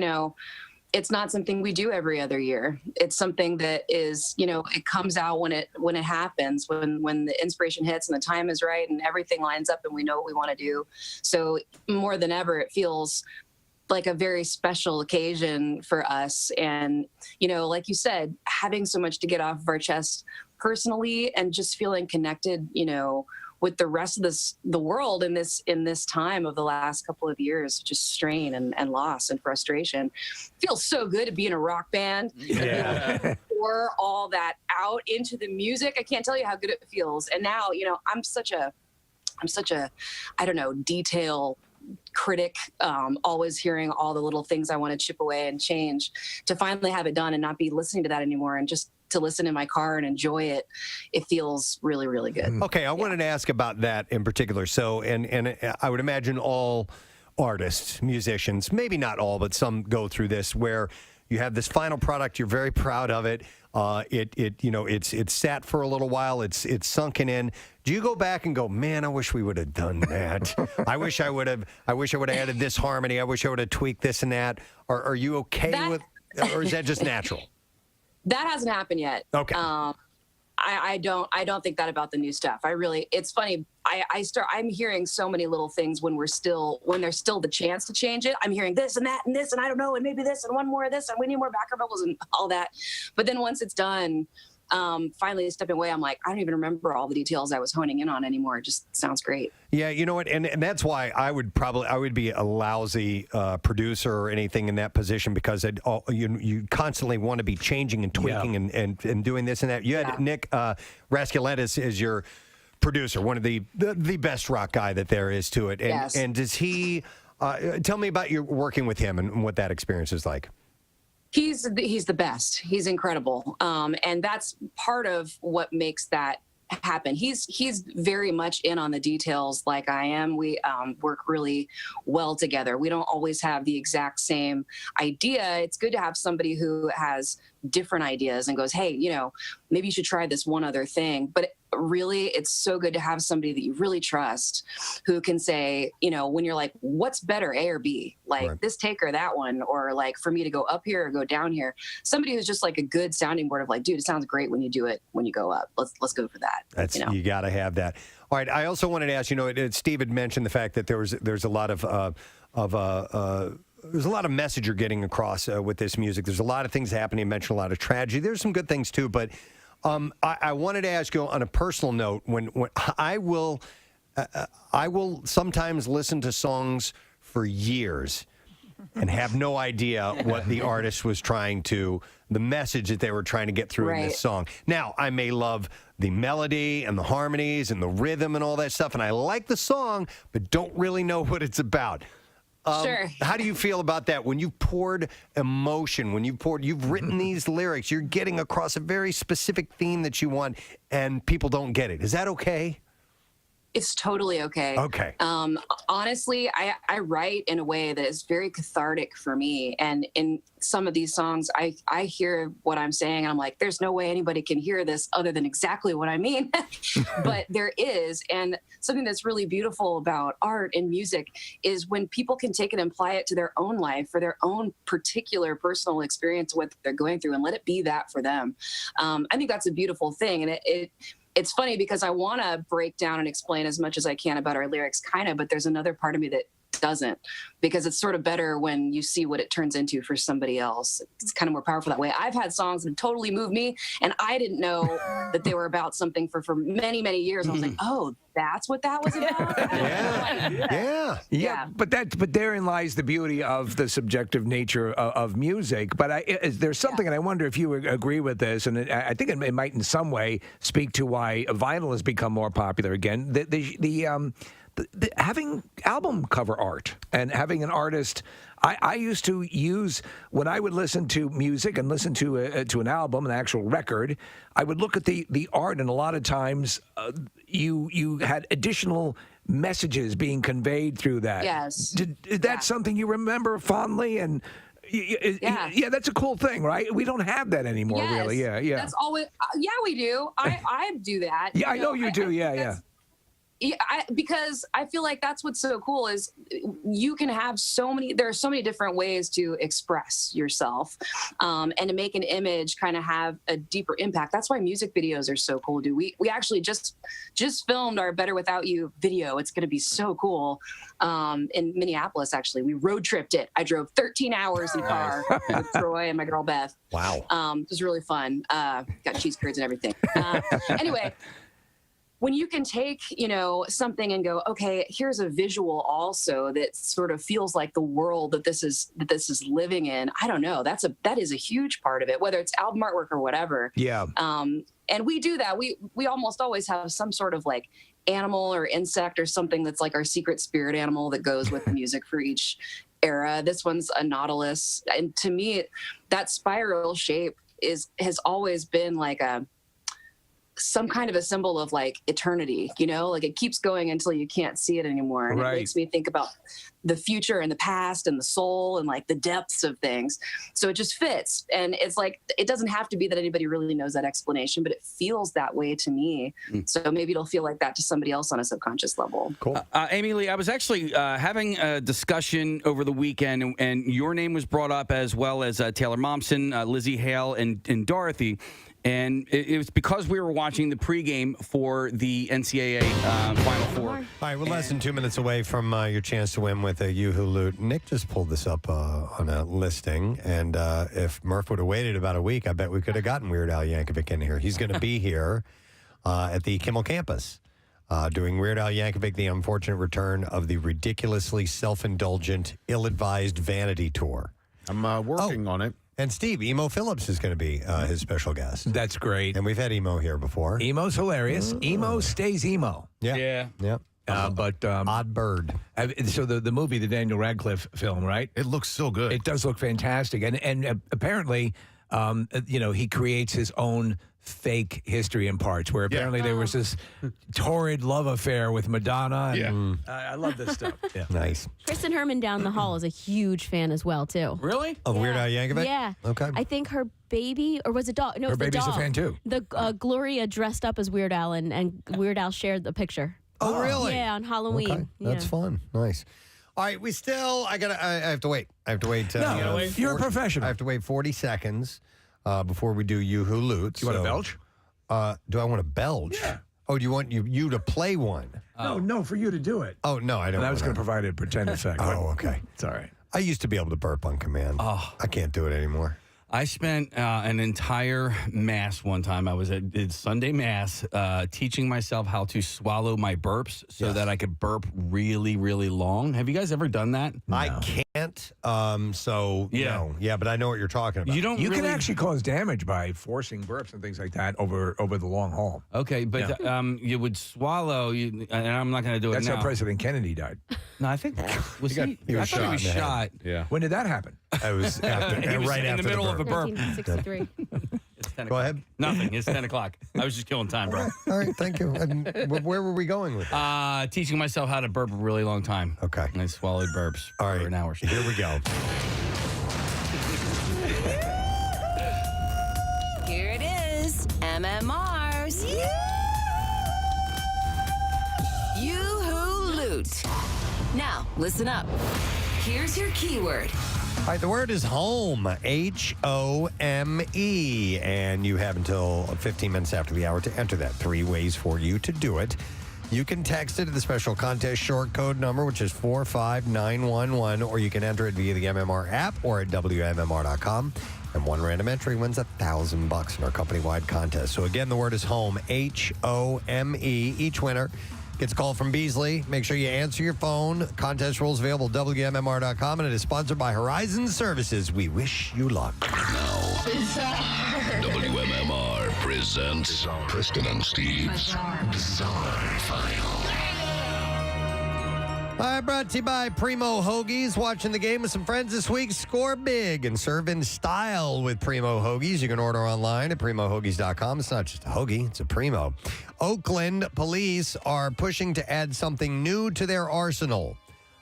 it's not something we do every other year. It's something that is, it comes out when it happens, when the inspiration hits and the time is right and everything lines up and we know what we want to do. So more than ever, it feels like a very special occasion for us. And, you know, like you said, having so much to get off of our chest personally and just feeling connected, you know, with the rest of the world in this time of the last couple of years, just strain and loss and frustration. Feels so good to be in a rock band. Yeah. Pour all that out into the music. I can't tell you how good it feels. And now, you know, I'm such a, I don't know, detail critic, always hearing all the little things I want to chip away and change. To finally have it done and not be listening to that anymore and just to listen in my car and enjoy it, it feels really, really good. Okay, I wanted to ask about that in particular. So, and I would imagine all artists, musicians, maybe not all, but some go through this where you have this final product, you're very proud of it. It's sat for a little while, it's sunken in. Do you go back and go, man, I wish we would have done that. I wish I would have added this harmony. I wish I would have tweaked this and that. Are you okay with, or is that just natural? That hasn't happened yet. Okay. I don't think that about the new stuff. It's funny. I'm hearing so many little things when there's still the chance to change it. I'm hearing this and that and this and I don't know and maybe this and one more of this and we need more background vocals and all that. But then once it's done, finally stepping away, I'm like, I don't even remember all the details I was honing in on anymore. It just sounds great. Yeah, you know what, and that's why I would be a lousy producer or anything in that position because you constantly want to be changing and tweaking and doing this and that. You had Nick Raskuletis as your producer, one of the best rock guy that there is to it. And, yes. And does he tell me about your working with him and what that experience is like? He's the best. He's incredible. And that's part of what makes that happen. He's very much in on the details like I am. We work really well together. We don't always have the exact same idea. It's good to have somebody who has different ideas and goes, hey, you know, maybe you should try this one other thing. But really, it's so good to have somebody that you really trust who can say, you know, when you're like, what's better, A or B? Like right. This take or that one, or like for me to go up here or go down here. Somebody who's just like a good sounding board of like, dude, it sounds great when you do it, when you go up. Let's go for that. That's, you know? You got to have that. All right. I also wanted to ask, you know, Steve had mentioned the fact that there's a lot of there's a lot of message you're getting across with this music. There's a lot of things happening. You mentioned a lot of tragedy. There's some good things too, but I wanted to ask you on a personal note. When I will sometimes listen to songs for years and have no idea what the artist was the message that they were trying to get through in this song. Now, I may love the melody and the harmonies and the rhythm and all that stuff, and I like the song, but don't really know what it's about. Sure. How do you feel about that? When you've poured emotion, you've written these lyrics, you're getting across a very specific theme that you want, and people don't get it. Is that okay? It's totally okay. Okay. Honestly, I write in a way that is very cathartic for me. And in some of these songs, I hear what I'm saying. And I'm like, there's no way anybody can hear this other than exactly what I mean. But there is. And something that's really beautiful about art and music is when people can take it and apply it to their own life or their own particular personal experience, what they're going through, and let it be that for them. I think that's a beautiful thing. And it's funny because I want to break down and explain as much as I can about our lyrics, kind of, but there's another part of me that doesn't, because it's sort of better when you see what it turns into for somebody else. It's kind of more powerful that way. I've had songs that totally moved me, and I didn't know that they were about something for many, many years. I was like, oh, that's what that was about? Yeah. But therein lies the beauty of the subjective nature of music. But there's something, and I wonder if you agree with this, and I think it might in some way speak to why vinyl has become more popular again. Having album cover art and having an artist, I used to use, when I would listen to music and listen to an album, an actual record, I would look at the art, and a lot of times you had additional messages being conveyed through that. Yes. Is that something you remember fondly? And yeah, that's a cool thing, right? We don't have that anymore, really. Yeah. That's always. We do. I do that. Yeah, I know you do. Yeah. Yeah, because I feel like that's what's so cool is you can have there are so many different ways to express yourself, and to make an image kind of have a deeper impact. That's why music videos are so cool, dude. We actually just filmed our Better Without You video. It's going to be so cool. In Minneapolis, actually, we road tripped it. I drove 13 hours in a car with Troy and my girl Beth. Wow. It was really fun. Got cheese curds and everything. Anyway, when you can take, something and go, okay, here's a visual also that sort of feels like the world that this is living in. I don't know. That is a huge part of it, whether it's album artwork or whatever. Yeah. And we do that. We almost always have some sort of like animal or insect or something that's like our secret spirit animal that goes with the music for each era. This one's a nautilus. And to me, that spiral shape has always been like some kind of a symbol of like eternity, like it keeps going until you can't see it anymore. And right. It makes me think about the future and the past and the soul and like the depths of things. So it just fits. And it's like, it doesn't have to be that anybody really knows that explanation, but it feels that way to me. So maybe it'll feel like that to somebody else on a subconscious level. Cool. Amy Lee, I was actually having a discussion over the weekend, and your name was brought up as well as Taylor Momsen, Lizzie Hale, and Dorothy. And it was because we were watching the pregame for the NCAA Final Four. All right, we're less than 2 minutes away from your chance to win with a Yoo-Hoo Loot. Nick just pulled this up on a listing, and if Murph would have waited about a week, I bet we could have gotten Weird Al Yankovic in here. He's going to be here at the Kimmel campus doing Weird Al Yankovic, the unfortunate return of the ridiculously self-indulgent, ill-advised vanity tour. I'm working on it. And Steve, Emo Phillips is going to be his special guest. That's great. And we've had Emo here before. Emo's hilarious. Emo stays emo. Yeah. But Odd Bird. So the movie, the Daniel Radcliffe film, right? It looks so good. It does look fantastic. And apparently, he creates his own fake history in parts where apparently there was this torrid love affair with Madonna. And, I love this stuff. Yeah. Nice. Kristen Herman down the hall is a huge fan as well, too. Really? Of Weird Al Yankovic? Yeah. Okay. I think her baby, or was it dog? No, her it was the baby's dog. a fan, too. The Gloria dressed up as Weird Al, and Weird Al shared the picture. Oh, really? Yeah, on Halloween. Okay. That's fun. Nice. All right, I have to wait. I have to wait. You're a professional. I have to wait 40 seconds before we do Yoo-Hoo Loot. You want to belch? Do I want to belch? Yeah. Oh, do you want you to play one? No, for you to do it. Oh, no, I don't. And I was going to provide a pretend effect. Oh, okay. It's all right. I used to be able to burp on command. Oh. I can't do it anymore. I spent an entire mass one time. I was at Sunday mass teaching myself how to swallow my burps so that I could burp really, really long. Have you guys ever done that? No. I can't. No. Yeah, but I know what you're talking about. You can actually cause damage by forcing burps and things like that over the long haul. Okay, but you would swallow, and I'm not going to do it now. That's how President Kennedy died. No, I think he was shot. Yeah. When did that happen? It was after, right in after the middle of a burp. 1963. It's 10 Go o'clock. ahead. Nothing. It's 10 o'clock. I was just killing time, bro. All right, thank you. And where were we going with that? Teaching myself how to burp a really long time. Okay. And I swallowed burps for an hour. Here we go. Here it is, MMR's Yoo-Hoo Loot. Now, listen up. Here's your keyword. All right, the word is home, H-O-M-E, and you have until 15 minutes after the hour to enter that. 3 ways for you to do it. You can text it to the special contest short code number, which is 45911, or you can enter it via the MMR app or at WMMR.com. And one random entry wins $1,000 in our company-wide contest. So again, the word is home, H-O-M-E. Each winner gets a call from Beasley. Make sure you answer your phone. Contest rules available at WMMR.com, and it is sponsored by Horizon Services. We wish you luck. Now, WMMR presents Preston and Steve's Bizarre File. All right, brought to you by Primo Hoagies. Watching the game with some friends this week. Score big and serve in style with Primo Hoagies. You can order online at primohoagies.com. It's not just a hoagie, it's a Primo. Oakland police are pushing to add something new to their arsenal.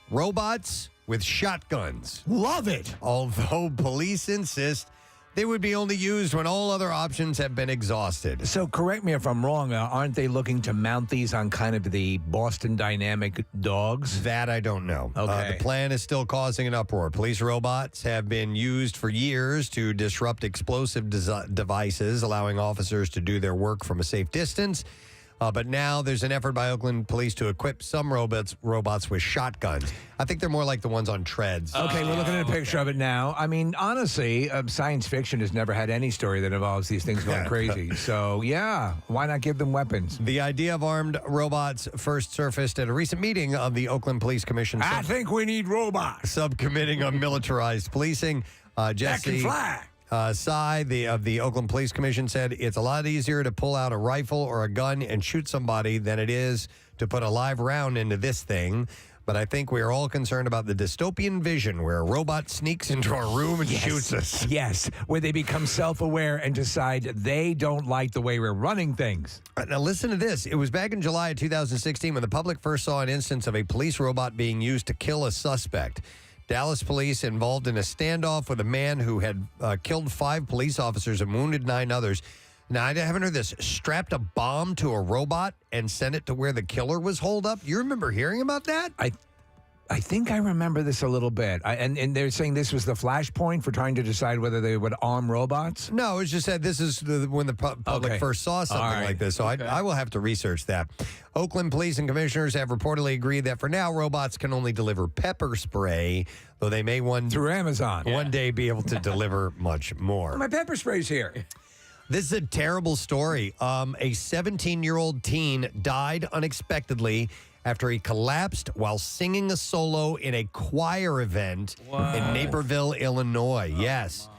Robots with shotguns. Love it. Although police insist They would be only used when all other options have been exhausted. So correct me if I'm wrong. Aren't they looking to mount these on kind of the Boston Dynamic dogs? That I don't know. Okay. The plan is still causing an uproar. Police robots have been used for years to disrupt explosive devices, allowing officers to do their work from a safe distance. But now there's an effort by Oakland police to equip some robots with shotguns. I think they're more like the ones on treads. Okay, we're looking at a picture of it now. I mean, honestly, science fiction has never had any story that involves these things going crazy. So, yeah, why not give them weapons? The idea of armed robots first surfaced at a recent meeting of the Oakland Police Commission. I think we need robots. Subcommittee on Militarized Policing. Jesse that can fly. Sy, of the Oakland Police Commission, said it's a lot easier to pull out a rifle or a gun and shoot somebody than it is to put a live round into this thing. But I think we are all concerned about the dystopian vision where a robot sneaks into our room and shoots us. Yes, where they become self-aware and decide they don't like the way we're running things. Now listen to this. It was back in July of 2016 when the public first saw an instance of a police robot being used to kill a suspect. Dallas police involved in a standoff with a man who had killed 5 police officers and wounded 9 others. Now, I haven't heard this. Strapped a bomb to a robot and sent it to where the killer was holed up. You remember hearing about that? I think I remember this a little bit. And they're saying this was the flashpoint for trying to decide whether they would arm robots? No, it's just that this is when the public first saw something like this. So I will have to research that. Oakland police and commissioners have reportedly agreed that for now, robots can only deliver pepper spray, though they may through Amazon one day be able to deliver much more. My pepper spray's here. This is a terrible story. A 17-year-old teen died unexpectedly after he collapsed while singing a solo in a choir event in Naperville, Illinois. Yes.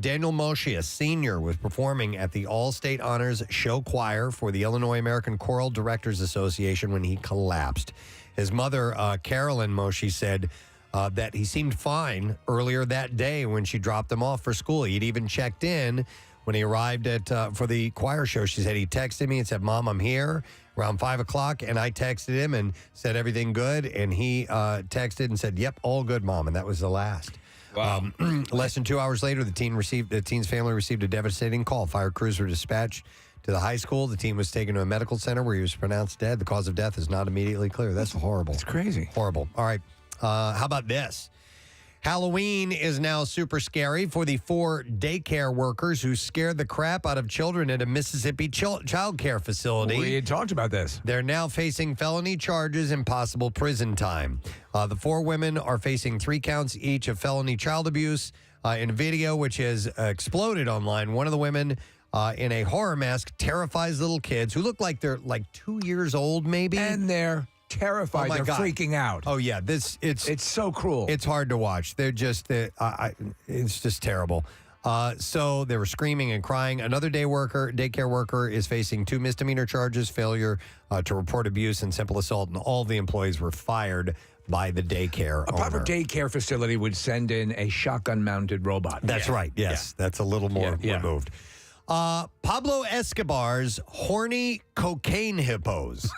Daniel Moshe, a senior, was performing at the All-State Honors Show Choir for the Illinois American Choral Directors Association when he collapsed. His mother, Carolyn Moshe, said that he seemed fine earlier that day when she dropped him off for school. He'd even checked in when he arrived for the choir show. She said he texted me and said, "Mom, I'm here," around 5 o'clock, and I texted him and said everything good, and he texted and said, "Yep, all good, Mom," and that was the last. Wow. Less than 2 hours later, the teen's family received a devastating call. Fire crews were dispatched to the high school. The teen was taken to a medical center where he was pronounced dead. The cause of death is not immediately clear. That's horrible. It's crazy. Horrible. All right. How about this? Halloween is now super scary for the 4 daycare workers who scared the crap out of children at a Mississippi child care facility. We had talked about this. They're now facing felony charges and possible prison time. The 4 women are facing 3 counts each of felony child abuse. In a video which has exploded online, one of the women in a horror mask terrifies little kids who look like they're like 2 years old, maybe. And they're terrified. Oh, They're God. freaking out. Oh yeah, it's so cruel. It's hard to watch. They're just it's just terrible. So they were screaming and crying. Another daycare worker is facing 2 misdemeanor charges: failure to report abuse and simple assault. And all the employees were fired by the daycare A proper owner. daycare facility would send in a shotgun-mounted robot. That's right. Yes, that's a little more removed. Pablo Escobar's horny cocaine hippos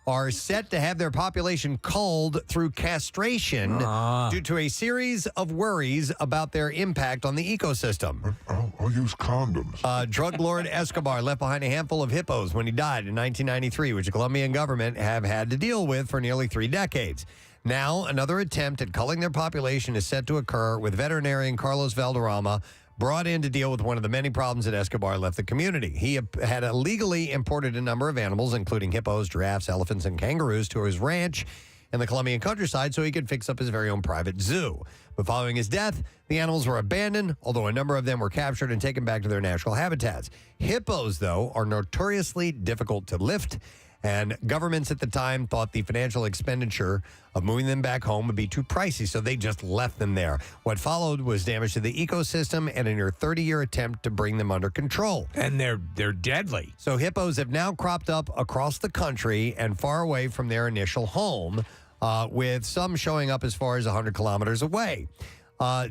are set to have their population culled through castration due to a series of worries about their impact on the ecosystem. I'll use condoms. Drug lord Escobar left behind a handful of hippos when he died in 1993, which the Colombian government have had to deal with for nearly 3 decades. Now, another attempt at culling their population is set to occur, with veterinarian Carlos Valderrama brought in to deal with one of the many problems that Escobar left the community. He had illegally imported a number of animals, including hippos, giraffes, elephants, and kangaroos, to his ranch in the Colombian countryside so he could fix up his very own private zoo. But following his death, the animals were abandoned, although a number of them were captured and taken back to their natural habitats. Hippos, though, are notoriously difficult to lift, and governments at the time thought the financial expenditure of moving them back home would be too pricey, so they just left them there. What followed was damage to the ecosystem and a near 30-year attempt to bring them under control. And they're deadly. So hippos have now cropped up across the country and far away from their initial home, with some showing up as far as 100 kilometers away.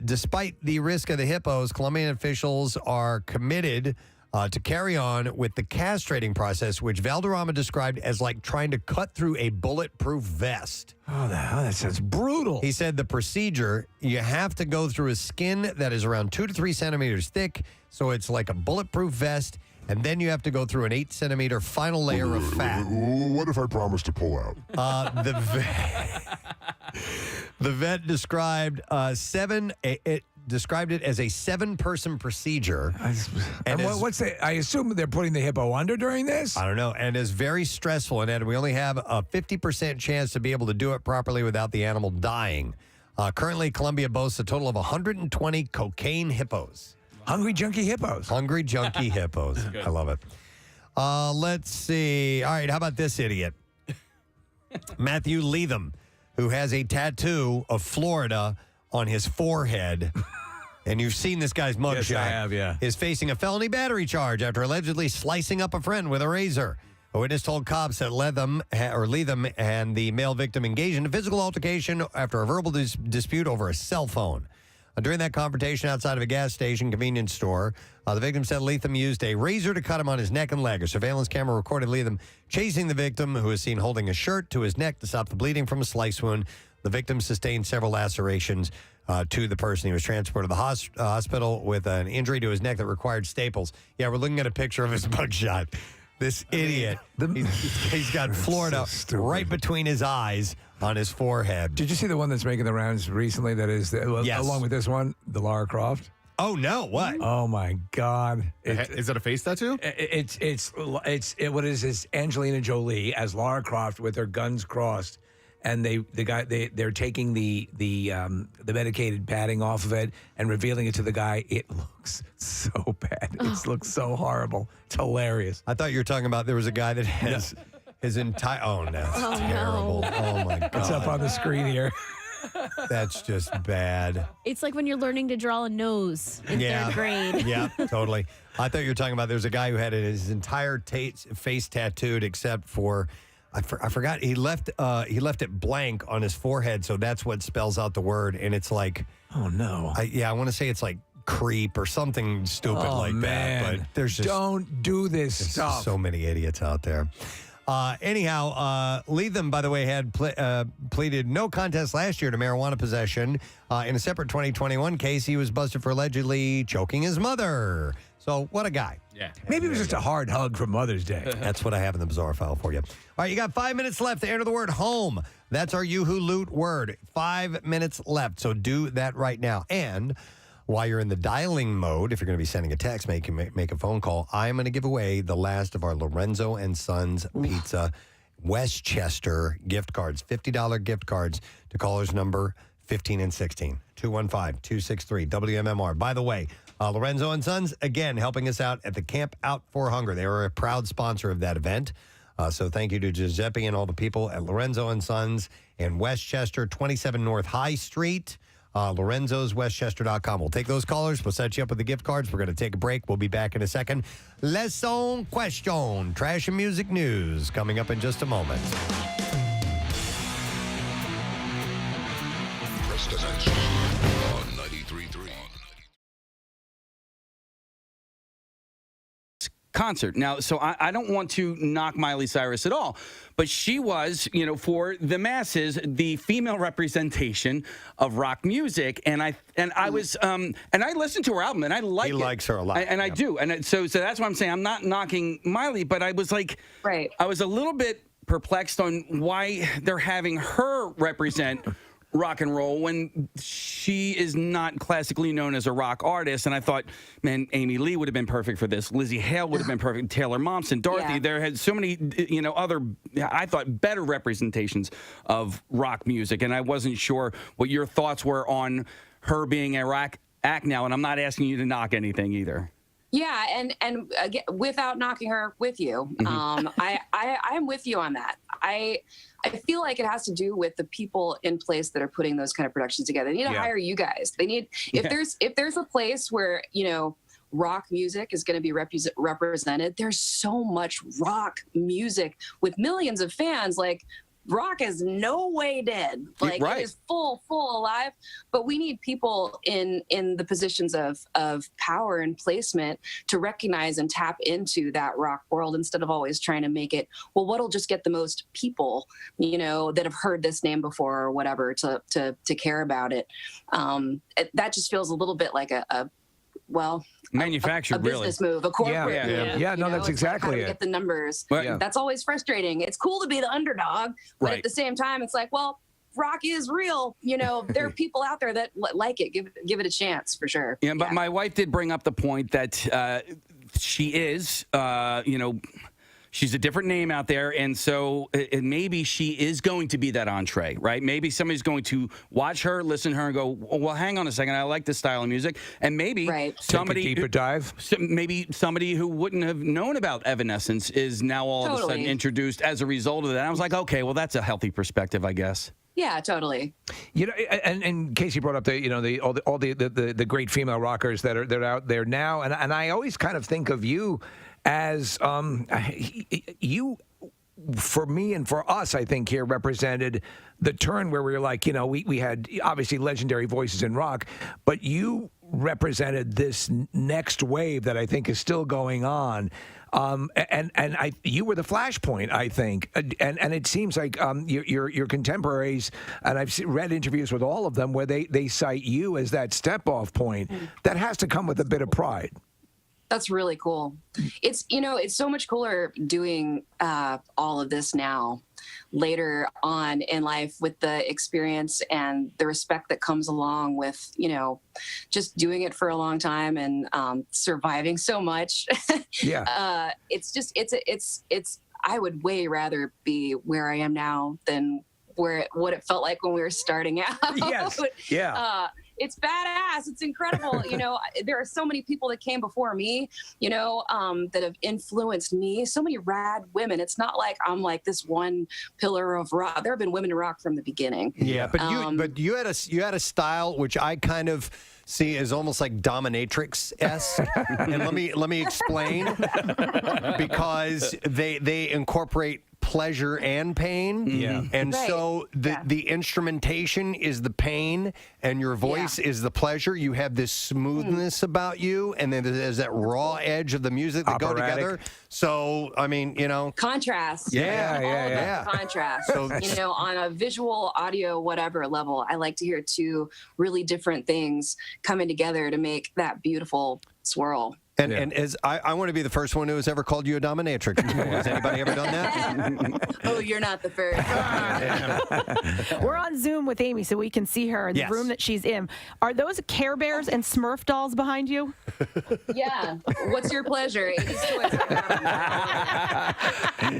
Despite the risk of the hippos, Colombian officials are committed to carry on with the castrating process, which Valderrama described as like trying to cut through a bulletproof vest. Oh, that sounds brutal. He said the procedure, you have to go through a skin that is around 2 to 3 centimeters thick, so it's like a bulletproof vest, and then you have to go through an 8-centimeter final layer of fat. What if I promise to pull out? The vet described described it as a 7-person procedure. And what's I assume they're putting the hippo under during this? I don't know. And it's very stressful. And we only have a 50% chance to be able to do it properly without the animal dying. Currently, Colombia boasts a total of 120 cocaine hippos. Hungry, junky hippos. Hungry, junky hippos. I love it. Let's see. All right, how about this idiot? Matthew Leatham, who has a tattoo of Florida on his forehead. And you've seen this guy's mugshot. Yes, I have, yeah. Is facing a felony battery charge after allegedly slicing up a friend with a razor. A witness told cops that Leatham and the male victim engaged in a physical altercation after a verbal dispute over a cell phone. During that confrontation outside of a gas station convenience store, the victim said Leatham used a razor to cut him on his neck and leg. A surveillance camera recorded Leatham chasing the victim, who was seen holding a shirt to his neck to stop the bleeding from a slice wound. The victim sustained several lacerations to the person. He was transported to the hospital with an injury to his neck that required staples. Yeah, we're looking at a picture of his mugshot. This idiot, he's got Florida right between his eyes on his forehead. Did you see the one that's making the rounds recently? That is, yes. Along with this one, the Lara Croft. Oh no! What? Oh my God! Is that a face tattoo? What is this? Angelina Jolie as Lara Croft with her guns crossed, and they're taking the medicated padding off of it and revealing it to the guy. It looks so bad. It looks so horrible. It's hilarious. I thought you were talking about there was a guy that has his entire. Oh no! That's terrible. No. Oh my God! What's up on the screen here? That's just bad. It's like when you're learning to draw a nose in third grade. Yeah, totally. I thought you were talking about there's a guy who had his entire face tattooed except for I forgot he left it blank on his forehead, so that's what spells out the word, and it's like, oh no. I want to say it's like creep or something stupid like that, but there's just don't do this stuff. So many idiots out there. Anyhow, Leatham, by the way, had pleaded no contest last year to marijuana possession. In a separate 2021 case, he was busted for allegedly choking his mother. So what a guy. Yeah. Maybe it was just a hard hug for Mother's Day. That's what I have in the bizarre file for you. All right, you got 5 minutes left to enter the word home. That's our You Who Loot word. 5 minutes left, so do that right now. And while you're in the dialing mode, if you're going to be sending a text, make a phone call, I'm going to give away the last of our Lorenzo and Sons Pizza Westchester gift cards, $50 gift cards to callers number 15 and 16, 215-263 WMMR. By the way, Lorenzo and Sons, again, helping us out at the Camp Out for Hunger. They were a proud sponsor of that event. So thank you to Giuseppe and all the people at Lorenzo and Sons in Westchester, 27 North High Street. LorenzosWestchester.com. We'll take those callers. We'll set you up with the gift cards. We're going to take a break. We'll be back in a second. Lesson question. Trash and music news coming up in just a moment. Preston and Steve on 93.3. Concert. Now, so I don't want to knock Miley Cyrus at all, but she was, for the masses, the female representation of rock music, and I was, and I listened to her album, and I like it. He likes her a lot. And I do, and so that's why I'm saying I'm not knocking Miley, but I was like, right. I was a little bit perplexed on why they're having her represent rock and roll when she is not classically known as a rock artist. And I thought, man, Amy Lee would have been perfect for this. Lizzie Hale would have been perfect. Taylor Momsen, Dorothy. Yeah. There had so many, other, I thought, better representations of rock music. And I wasn't sure what your thoughts were on her being a rock act now. And I'm not asking you to knock anything either. Yeah, and again, without knocking her with you, I'm with you on that. I feel like it has to do with the people in place that are putting those kind of productions together. They need to hire you guys. They need if there's a place where rock music is going to be represented. There's so much rock music with millions of fans. Like, rock is no way dead. Like Right. it is full alive, but we need people in the positions of power and placement to recognize and tap into that rock world instead of always trying to make it, well, what'll just get the most people, that have heard this name before or whatever to care about it. That just feels a little bit like a manufactured, a business move, a corporate move. Yeah, no, that's it's like, how exactly do we it. get the numbers. Yeah. That's always frustrating. It's cool to be the underdog, but Right. at the same time, it's like, well, rock is real. There are people out there that like it. Give it a chance for sure. Yeah, but my wife did bring up the point that she is, she's a different name out there, and so maybe she is going to be that entree, right? Maybe somebody's going to watch her, listen to her, and go, well, hang on a second, I like this style of music. And maybe somebody... Take a deeper dive. Maybe somebody who wouldn't have known about Evanescence is now all of a sudden introduced as a result of that. I was like, okay, well, that's a healthy perspective, I guess. Yeah, totally. And Casey brought up all the great female rockers that are out there now, and I always kind of think of you as you, for me and for us, I think here represented the turn where we were like, we had obviously legendary voices in rock, but you represented this next wave that I think is still going on. You were the flashpoint, I think, and it seems like your contemporaries, and I've read interviews with all of them where they cite you as that step-off point. That has to come with a bit of pride. That's really cool. It's so much cooler doing all of this now, later on in life, with the experience and the respect that comes along with just doing it for a long time and surviving so much. Yeah. It's I would way rather be where I am now than what it felt like when we were starting out. Yes. Yeah. It's badass. It's incredible. There are so many people that came before me, that have influenced me. So many rad women. It's not like I'm like this one pillar of rock. There have been women in rock from the beginning. Yeah, but you had a style which I kind of see as almost like dominatrix-esque. And let me explain, because they incorporate pleasure and pain. Yeah. And Right. so the instrumentation is the pain and your voice is the pleasure. You have this smoothness about you, and then there's that raw edge of the music that go Operatic. together. So, I mean, Contrast. Yeah. Contrast. So- on a visual, audio, whatever level, I like to hear two really different things coming together to make that beautiful swirl. And as I want to be the first one who has ever called you a dominatrix. Has anybody ever done that? Oh, you're not the first. We're on Zoom with Amy, so we can see her in the room that she's in. Are those Care Bears and Smurf dolls behind you? Yeah. What's your pleasure? 80s toys.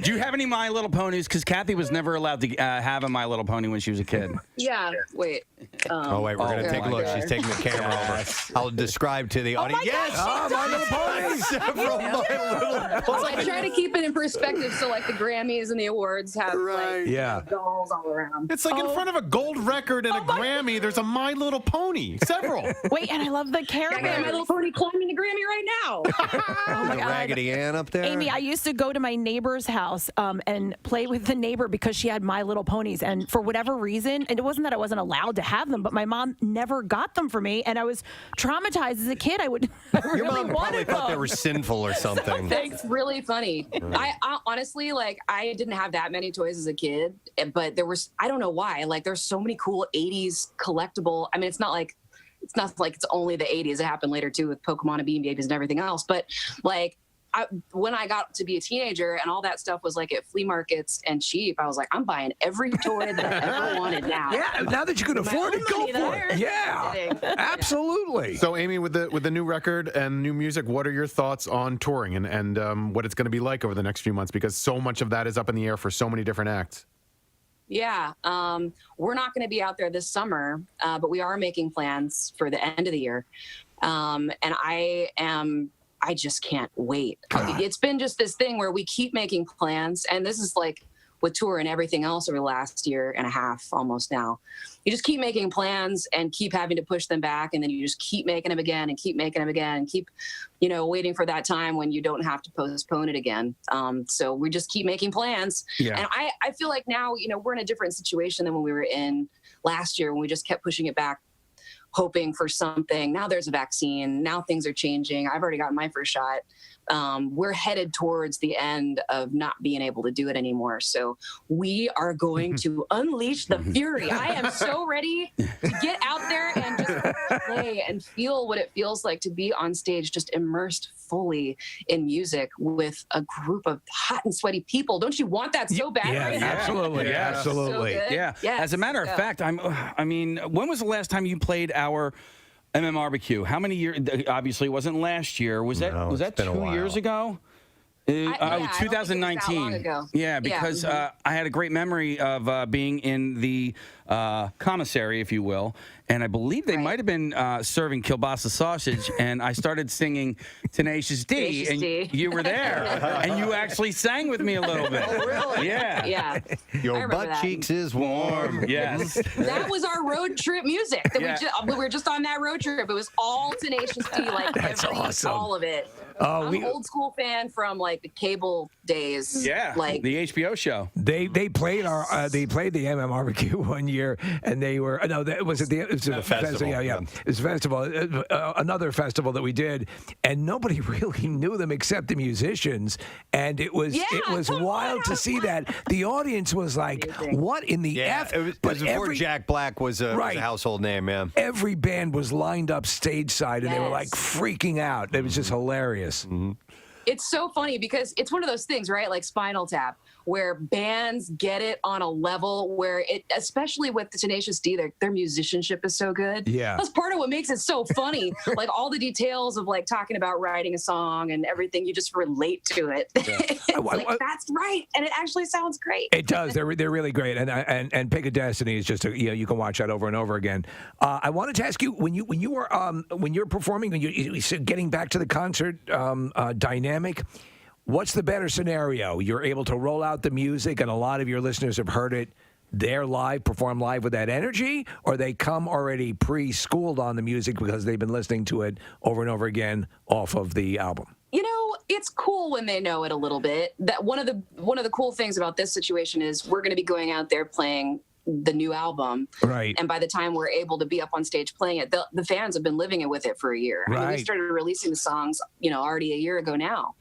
Do you have any My Little Ponies? Because Kathy was never allowed to have a My Little Pony when she was a kid. Yeah. Wait. Oh, wait, we're going to take a look. She's taking the camera over. I'll describe to the audience. Yes! Oh, My Little Ponies! Several My Little Ponies. I try to keep it in perspective so like the Grammys and the awards have dolls all around. It's like in front of a gold record and a Grammy, there's a My Little Pony. Several. Wait, and I love the Care I got Bears. My Little Pony climbing the Grammy right now. Oh my The God. Raggedy Ann up there. Amy, I used to go to my neighbor's house and play with the neighbor because she had My Little Ponies. And for whatever reason, and it wasn't that I wasn't allowed to have them, but my mom never got them for me. And I was traumatized as a kid. I Your really mom probably wanted thought they them. were sinful or something. That's really funny. I honestly, like, I didn't have that many toys as a kid, but there was, I don't know why, like, there's so many cool 80s collectible. I mean, it's not like it's only the 80s. It happened later too with Pokemon and Beanie Babies and everything else. But like, when I got to be a teenager and all that stuff was like at flea markets and cheap, I was like, I'm buying every toy that I ever wanted now. Yeah, now that you can afford it, go for it. Yeah, absolutely. So, Amy, with the new record and new music, what are your thoughts on touring and what it's going to be like over the next few months? Because so much of that is up in the air for so many different acts. Yeah, we're not going to be out there this summer, but we are making plans for the end of the year. And I just can't wait. It's been just this thing where we keep making plans, and this is like with tour and everything else over the last year and a half, almost now. You just keep making plans and keep having to push them back, and then you just keep making them again and keep making them again and keep, waiting for that time when you don't have to postpone it again. So we just keep making plans. Yeah. And I feel like now, we're in a different situation than when we were in last year when we just kept pushing it back, hoping for something. Now there's a vaccine. Now things are changing. I've already gotten my first shot. We're headed towards the end of not being able to do it anymore. So we are going to unleash the fury. I am so ready to get out there and just play and feel what it feels like to be on stage, just immersed fully in music with a group of hot and sweaty people. Don't you want that so bad right now? Absolutely. Yeah. Absolutely. So good. Yeah. Yes. As a matter of fact, when was the last time you played our MMRBQ? How many years? Obviously, it wasn't last year. Was that 2 years ago? 2019. Yeah, because I had a great memory of being in the commissary, if you will, and I believe they might have been serving kielbasa sausage, and I started singing Tenacious D, and you were there, and you actually sang with me a little bit. Oh, really? Yeah. Yeah. Your butt cheeks is warm. Yes. That was our road trip music. We were just on that road trip. It was all Tenacious D, like That's awesome. all of it. Oh, I'm an old school fan from like the cable days. Yeah, like the HBO show. They played the MMRBQ one year, and they were it was a festival. Yeah. It was a festival, another festival that we did, and nobody really knew them except the musicians, and it was wild to see that. The audience was like, "What in the F?" It was before Jack Black was a household name, man. Every band was lined up stage side, and they were like freaking out. It was just hilarious. It's so funny because it's one of those things, right? Like Spinal Tap, where bands get it on a level where it, especially with the Tenacious D, their musicianship is so good. Yeah. That's part of what makes it so funny. Like all the details of like talking about writing a song and everything, you just relate to it. It's that's right. And it actually sounds great. It does. They're really great. And Pick of Destiny is just you can watch that over and over again. I wanted to ask you when you're performing, when you getting back to the concert dynamic. What's the better scenario? You're able to roll out the music, and a lot of your listeners have heard it. They're perform live with that energy, or they come already pre-schooled on the music because they've been listening to it over and over again off of the album. It's cool when they know it a little bit. That one of the cool things about this situation is we're going to be going out there playing the new album. Right. And by the time we're able to be up on stage playing it, the fans have been living it with it for a year. Right. I mean, we started releasing the songs, already a year ago now.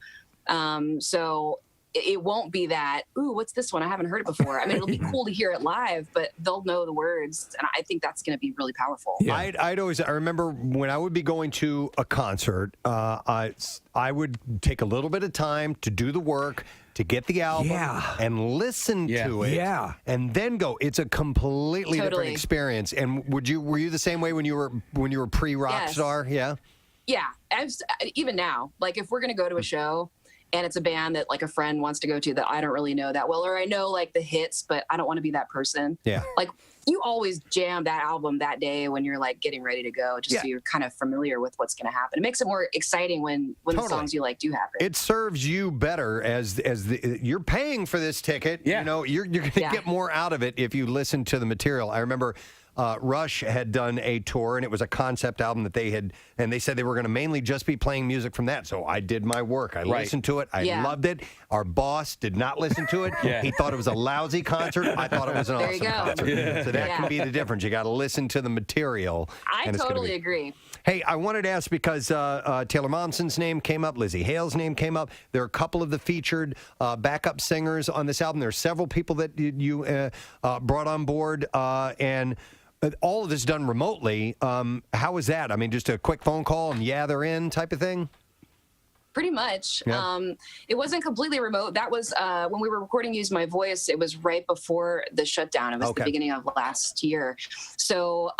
So it won't be that, ooh, what's this one? I haven't heard it before. I mean, it'll be cool to hear it live, but they'll know the words. And I think that's going to be really powerful. Yeah. I remember when I would be going to a concert, I would take a little bit of time to do the work, to get the album and listen to it, and then go. It's a completely different experience. And were you the same way when you were pre-rock star? Yeah. Yeah, even now, like if we're gonna go to a show and it's a band that like a friend wants to go to that I don't really know that well, or I know like the hits, but I don't want to be that person. Yeah. Like you always jam that album that day when you're like getting ready to go, just so you're kind of familiar with what's going to happen. It makes it more exciting when the songs you like do happen. It serves you better as you're paying for this ticket. Yeah. You're going to get more out of it if you listen to the material. I remember Rush had done a tour, and it was a concept album that they had, and they said they were going to mainly just be playing music from that. So I did my work. I listened to it. I loved it. Our boss did not listen to it. He thought it was a lousy concert. I thought it was an awesome concert. So that can be the difference. You got to listen to the material. I totally agree. Hey, I wanted to ask because Taylor Momsen's name came up, Lizzie Hale's name came up. There are a couple of the featured backup singers on this album. There are several people that you brought on board, and all of this done remotely. How was that? I mean, just a quick phone call and they're in type of thing? Pretty much. Yeah. It wasn't completely remote. That was when we were recording Use My Voice, it was right before the shutdown. It was the beginning of last year. So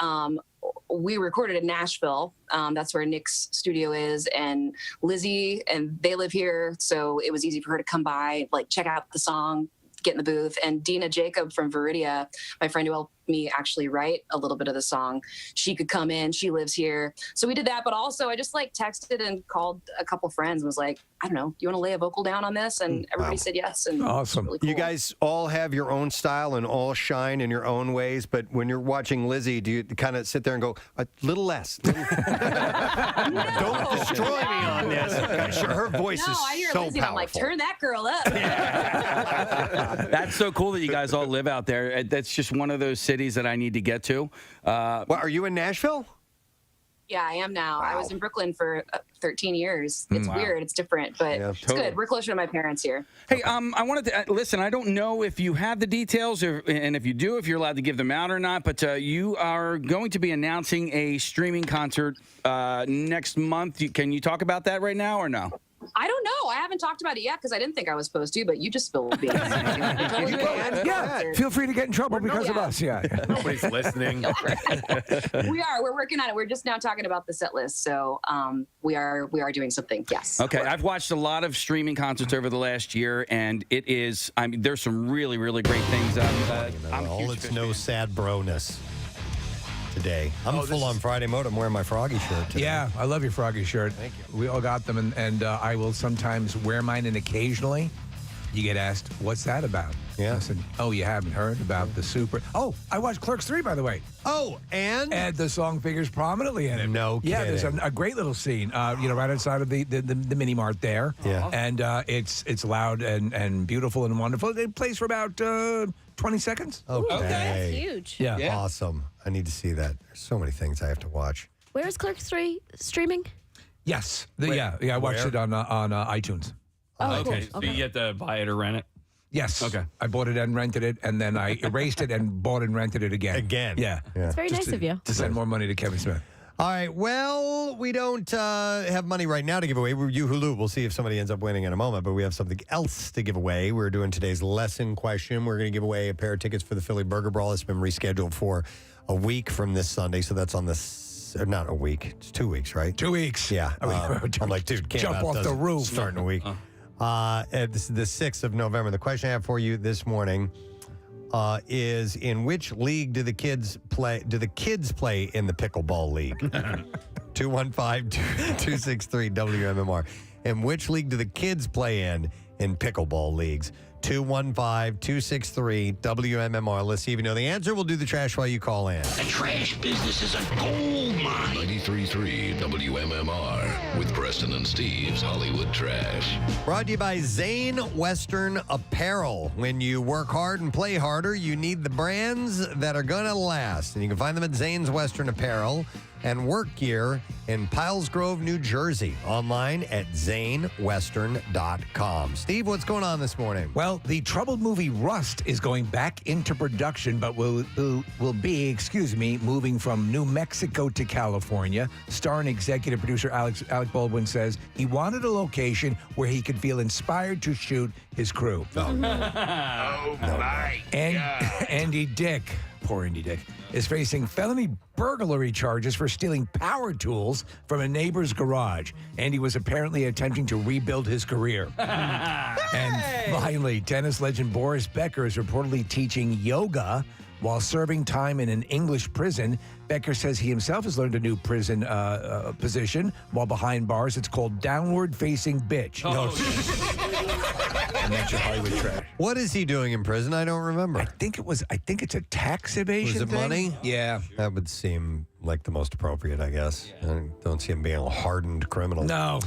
we recorded in Nashville. That's where Nick's studio is. And Lizzie, and they live here. So it was easy for her to come by, like check out the song, get in the booth. And Dina Jacob from Viridia, my friend who me actually write a little bit of the song, she could come in. She lives here. So we did that. But also I just like texted and called a couple friends and was like, I don't know, do you want to lay a vocal down on this? And everybody said yes. And awesome. Really cool. You guys all have your own style and all shine in your own ways. But when you're watching Lizzie, do you kind of sit there and go, a little less? Don't destroy me on this. Her voice is I hear so Lizzie and I'm like, powerful. turn that girl up. That's so cool that you guys all live out there. That's just one of those cities that I need to get to. Are you in Nashville? Yeah, I am now. Wow. I was in Brooklyn for 13 years. It's weird. It's different, but it's good. We're closer to my parents here. Hey, I wanted to listen. I don't know if you have the details, and if you do, if you're allowed to give them out or not. But you are going to be announcing a streaming concert next month. Can you talk about that right now or no? I don't know. I haven't talked about it yet because I didn't think I was supposed to, but you just spilled beans. Feel free to get in trouble because of us. Yeah. Nobody's listening. We're working on it. We're just now talking about the set list. So we are doing something. Yes. Okay. I've watched a lot of streaming concerts over the last year, and it is, there's some really, really great things. It's no sad broness today. I'm full on Friday mode. I'm wearing my Froggy shirt today. Yeah, I love your Froggy shirt. Thank you. We all got them, and I will sometimes wear mine, and occasionally you get asked, what's that about? Yeah. I said, oh, you haven't heard about the super... Oh, I watched Clerks 3, by the way. Oh, and? And the song figures prominently in it. No kidding. Yeah, there's a great little scene, right outside of the mini mart there. Yeah. And it's loud and beautiful and wonderful. It plays for about 20 seconds. Okay. That's huge. Yeah. Awesome. I need to see that. There's so many things I have to watch. Where is Clerks 3 streaming? Yes. I watched it on iTunes. Oh, okay. Cool. So you get to buy it or rent it? Yes. Okay. I bought it and rented it, and then I erased it and bought and rented it again. Yeah. It's very nice of you. To send more money to Kevin Smith. All right. Well, we don't have money right now to give away. We're Hulu. We'll see if somebody ends up winning in a moment, but we have something else to give away. We're doing today's lesson question. We're going to give away a pair of tickets for the Philly Burger Brawl. It's been rescheduled for a week from this Sunday, so that's on not a week. It's 2 weeks, right? 2 weeks. Yeah. I'm like, dude, jump off the roof. Starting a week. This is the 6th of November. The question I have for you this morning is, in which league do the kids play? Do the kids play in the pickleball league? 215-263 WMMR. In which league do the kids play in pickleball leagues? 215-263 WMMR. Let's see if you know the answer. We'll do the trash while you call in. The trash business is a gold mine. 93.3 WMMR with Preston and Steve's Hollywood Trash. Brought to you by Zane Western Apparel. When you work hard and play harder, you need the brands that are going to last. And you can find them at Zane's Western Apparel and work gear in Piles Grove, New Jersey. Online at zanewestern.com. Steve, what's going on this morning? Well, the troubled movie Rust is going back into production, but will be, moving from New Mexico to California. Star and executive producer Alec Baldwin says he wanted a location where he could feel inspired to shoot his crew. Andy Dick, poor Andy Dick, is facing felony burglary charges for stealing power tools from a neighbor's garage. Andy was apparently attempting to rebuild his career. And finally, tennis legend Boris Becker is reportedly teaching yoga while serving time in an English prison. Becker says he himself has learned a new prison position while behind bars. It's called downward facing bitch. And that's your Hollywood trash. What is he doing in prison? I don't remember. I think it's a tax evasion. Was it thing? money? Yeah. That would seem like the most appropriate, I guess. I don't see him being a hardened criminal. No.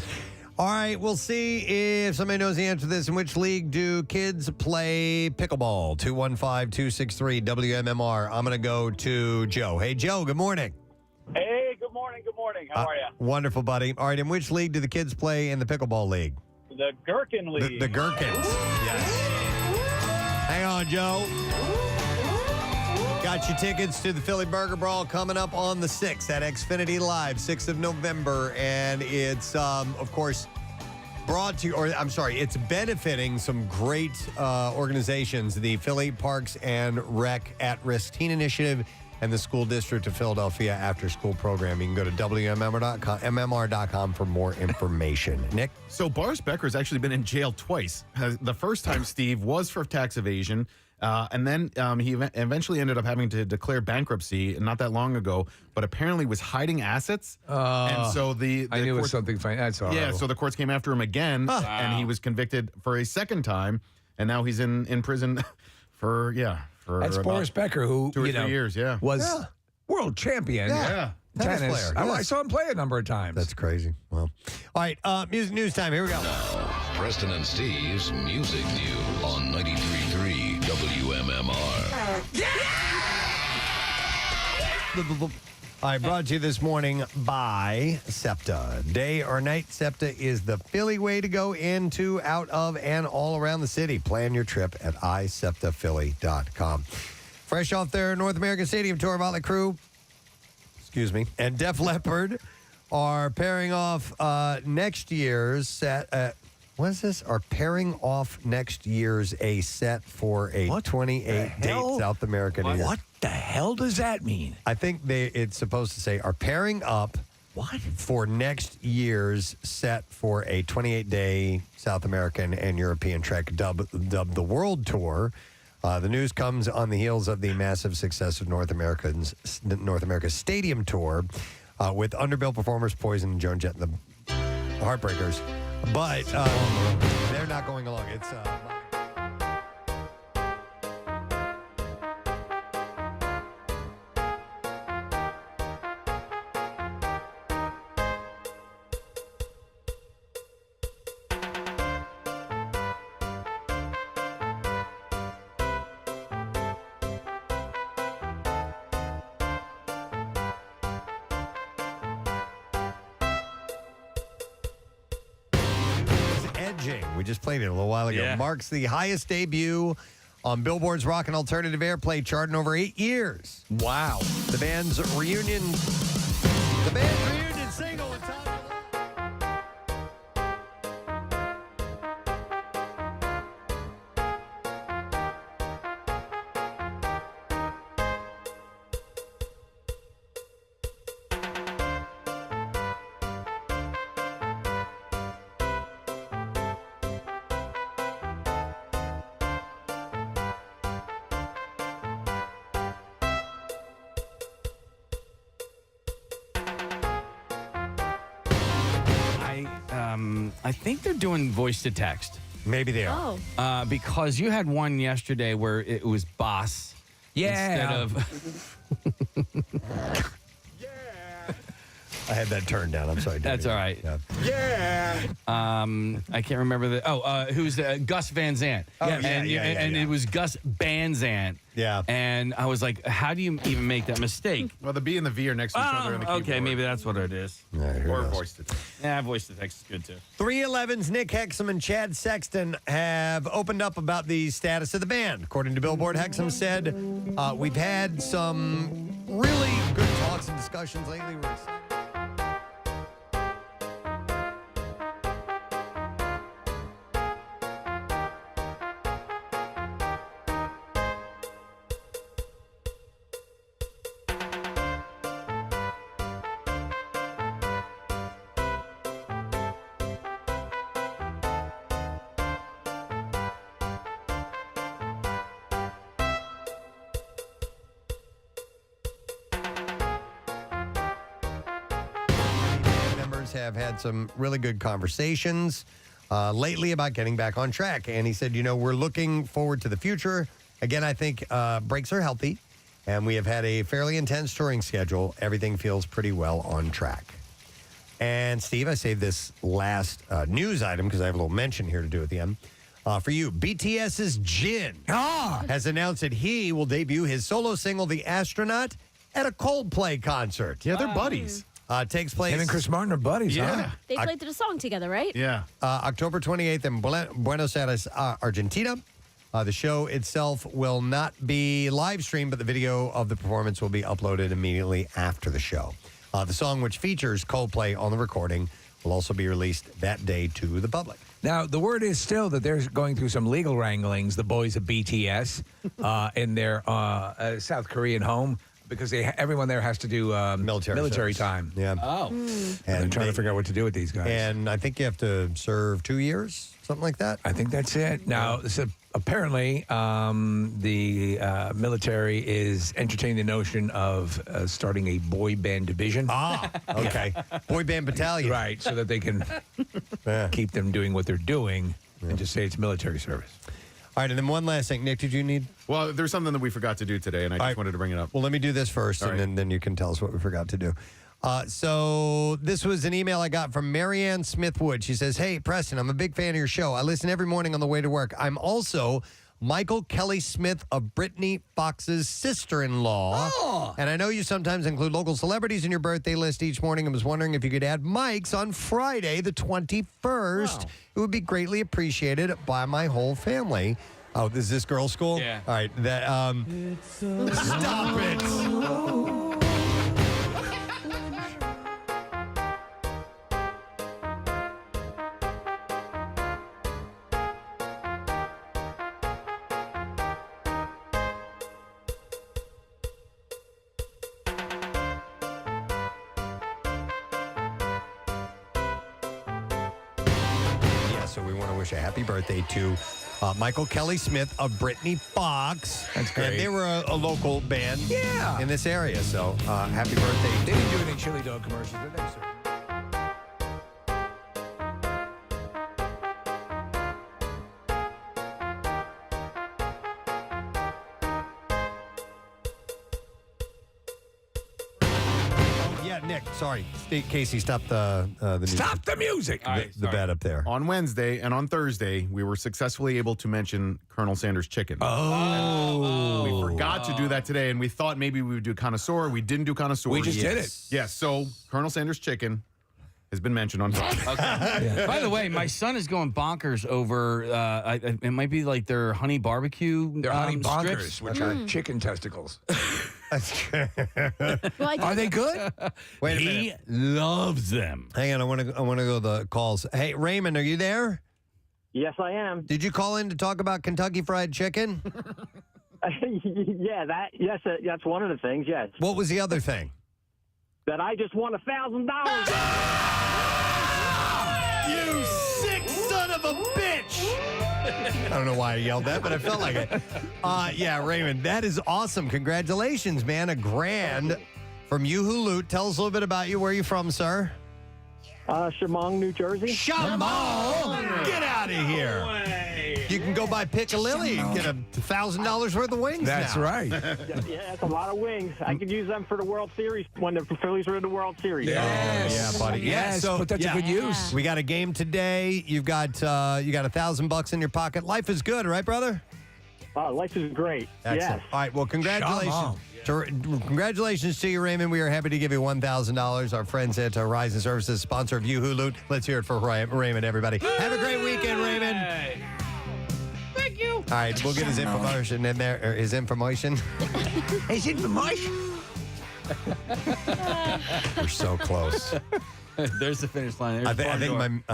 All right, we'll see if somebody knows the answer to this. In which league do kids play pickleball? 215-263 WMMR. I'm going to go to Joe. Hey, Joe, good morning. Hey, good morning. How are you? Wonderful, buddy. All right, in which league do the kids play in the pickleball league? The Gherkin League. The Gherkins. Yes. Hang on, Joe. Got your tickets to the Philly Burger Brawl coming up on the 6th at Xfinity Live, 6th of November. And it's, of course, it's benefiting some great organizations, the Philly Parks and Rec At-Risk Teen Initiative and the School District of Philadelphia After School Program. You can go to WMMR.com for more information. Nick? So Boris Becker has actually been in jail twice. The first time, Steve, was for tax evasion, And then he eventually ended up having to declare bankruptcy not that long ago, but apparently was hiding assets. And so I knew it was something funny. That's all. Yeah, so the courts came after him again, and he was convicted for a second time, and now he's in prison for That's Boris Becker, who 2 or 3 years, was world champion. Yeah. Tennis. player, I yes. saw him play a number of times. That's crazy. Well, all right, music news time. Here we go. Preston and Steve's Music News on 93.3 WMMR. All right, brought to you this morning by SEPTA. Day or night, SEPTA is the Philly way to go into, out of, and all around the city. Plan your trip at iseptaphilly.com. Fresh off their North American Stadium tour, Motley Crue, and Def Leppard are pairing off next year's set. What is this? Are pairing off next year's a set for a 28-date South American year. What the hell does that mean? I think it's supposed to say are pairing up for next year's set for a 28-day South American and European trek dubbed the World Tour. The news comes on the heels of the massive success of North America's Stadium Tour with underbilled performers Poison, Joan Jett, and the Heartbreakers. But they're not going along. It's we just played it a little while ago. Yeah. Marks the highest debut on Billboard's Rock and Alternative Airplay chart in over 8 years. Wow. The band's reunion single. I think they're doing voice to text. Maybe they are. Because you had one yesterday where it was boss. Instead of. I had that turned down. I'm sorry. That's all right. Yeah. I can't remember who's Gus Van Sant. Oh, and it was Gus Banzant. Yeah. And I was like, how do you even make that mistake? Well, the B and the V are next to each other on the keyboard. Okay, maybe that's what it is. Or voice to text. Yeah, voice to text is good too. 311's Nick Hexum and Chad Sexton have opened up about the status of the band. According to Billboard, Hexum said, we've had some really good talks and discussions lately. We're excited. Have had some really good conversations lately about getting back on track. And he said, we're looking forward to the future. Again, I think breaks are healthy, and we have had a fairly intense touring schedule. Everything feels pretty well on track. And Steve, I saved this last news item because I have a little mention here to do at the end. For you, BTS's Jin has announced that he will debut his solo single, The Astronaut, at a Coldplay concert. Yeah, they're buddies. Takes place. Him and Chris Martin are buddies, Yeah. huh? They played the song together, right? Yeah. October 28th in Buenos Aires, Argentina. The show itself will not be live streamed, but the video of the performance will be uploaded immediately after the show. The song, which features Coldplay on the recording, will also be released that day to the public. Now, the word is still that they're going through some legal wranglings, the boys of BTS, in their South Korean home. because everyone there has to do military time. Yeah. Oh. And they're trying to figure out what to do with these guys. And I think you have to serve 2 years, something like that. I think that's it. Now, so apparently, the military is entertaining the notion of starting a boy band division. Ah, okay. Boy band battalion. Right, so that they can keep them doing what they're doing and just say it's military service. All right, and then one last thing. Nick, did you need? Well, there's something that we forgot to do today, and I just wanted to bring it up. Well, let me do this first, All and right. then you can tell us what we forgot to do. So this was an email I got from Marianne Smithwood. She says, "Hey, Preston, I'm a big fan of your show. I listen every morning on the way to work. I'm also Michael Kelly Smith of Brittany Fox's sister-in-law. Oh. And I know you sometimes include local celebrities in your birthday list each morning. I was wondering if you could add Mike's on Friday, the 21st. Wow. It would be greatly appreciated by my whole family." Oh, is this girls' school? Yeah. All right. Stop it. So we want to wish a happy birthday to Michael Kelly Smith of Brittany Fox. That's great. And they were a local band Yeah. in this area. So happy birthday. They didn't do any chili dog commercials, did they, sir? Yeah, Nick, sorry. Casey, stop the music. Stop the music. The bed up there. On Wednesday and on Thursday, we were successfully able to mention Colonel Sanders chicken. Oh. We forgot to do that today, and we thought maybe we would do connoisseur. We didn't do connoisseur. We just did it. Yes, so Colonel Sanders chicken has been mentioned on Friday. Okay. By the way, my son is going bonkers over. It might be like their honey barbecue. They're honey bonkers, strips. which are chicken testicles. Are they good? Wait a He minute. loves them. Hang on, I want to go to the calls. Hey, Raymond, are you there? Yes, I am. Did you call in to talk about Kentucky Fried Chicken? Yeah, that's one of the things. Yes. What was the other thing? That I just won $1,000. You sick son of a bitch! I don't know why I yelled that, but I felt like it. Yeah, Raymond, that is awesome. Congratulations, man. $1,000 from Yoo-Hoo Loot. Tell us a little bit about you. Where are you from, sir? Shamong, New Jersey. Shamong! Get out of here. You can go buy Piccalilli and get $1,000 worth of wings That's now. right. Yeah, that's a lot of wings. I could use them for the World Series when the Phillies were in the World Series. Yeah, buddy. Yes, so put that to good use. We got a game today. You've got $1,000 in your pocket. Life is good, right, brother? Life is great. Excellent. Yes. All right. Well, congratulations. Congratulations to you, Raymond. We are happy to give you $1,000. Our friends at Horizon Services, sponsor of Yoo-Hoo Loot. Let's hear it for Raymond, everybody. Have a great weekend, Raymond. Thank you. All right, we'll get his information in there. His information. His information. We're so close. There's the finish line. I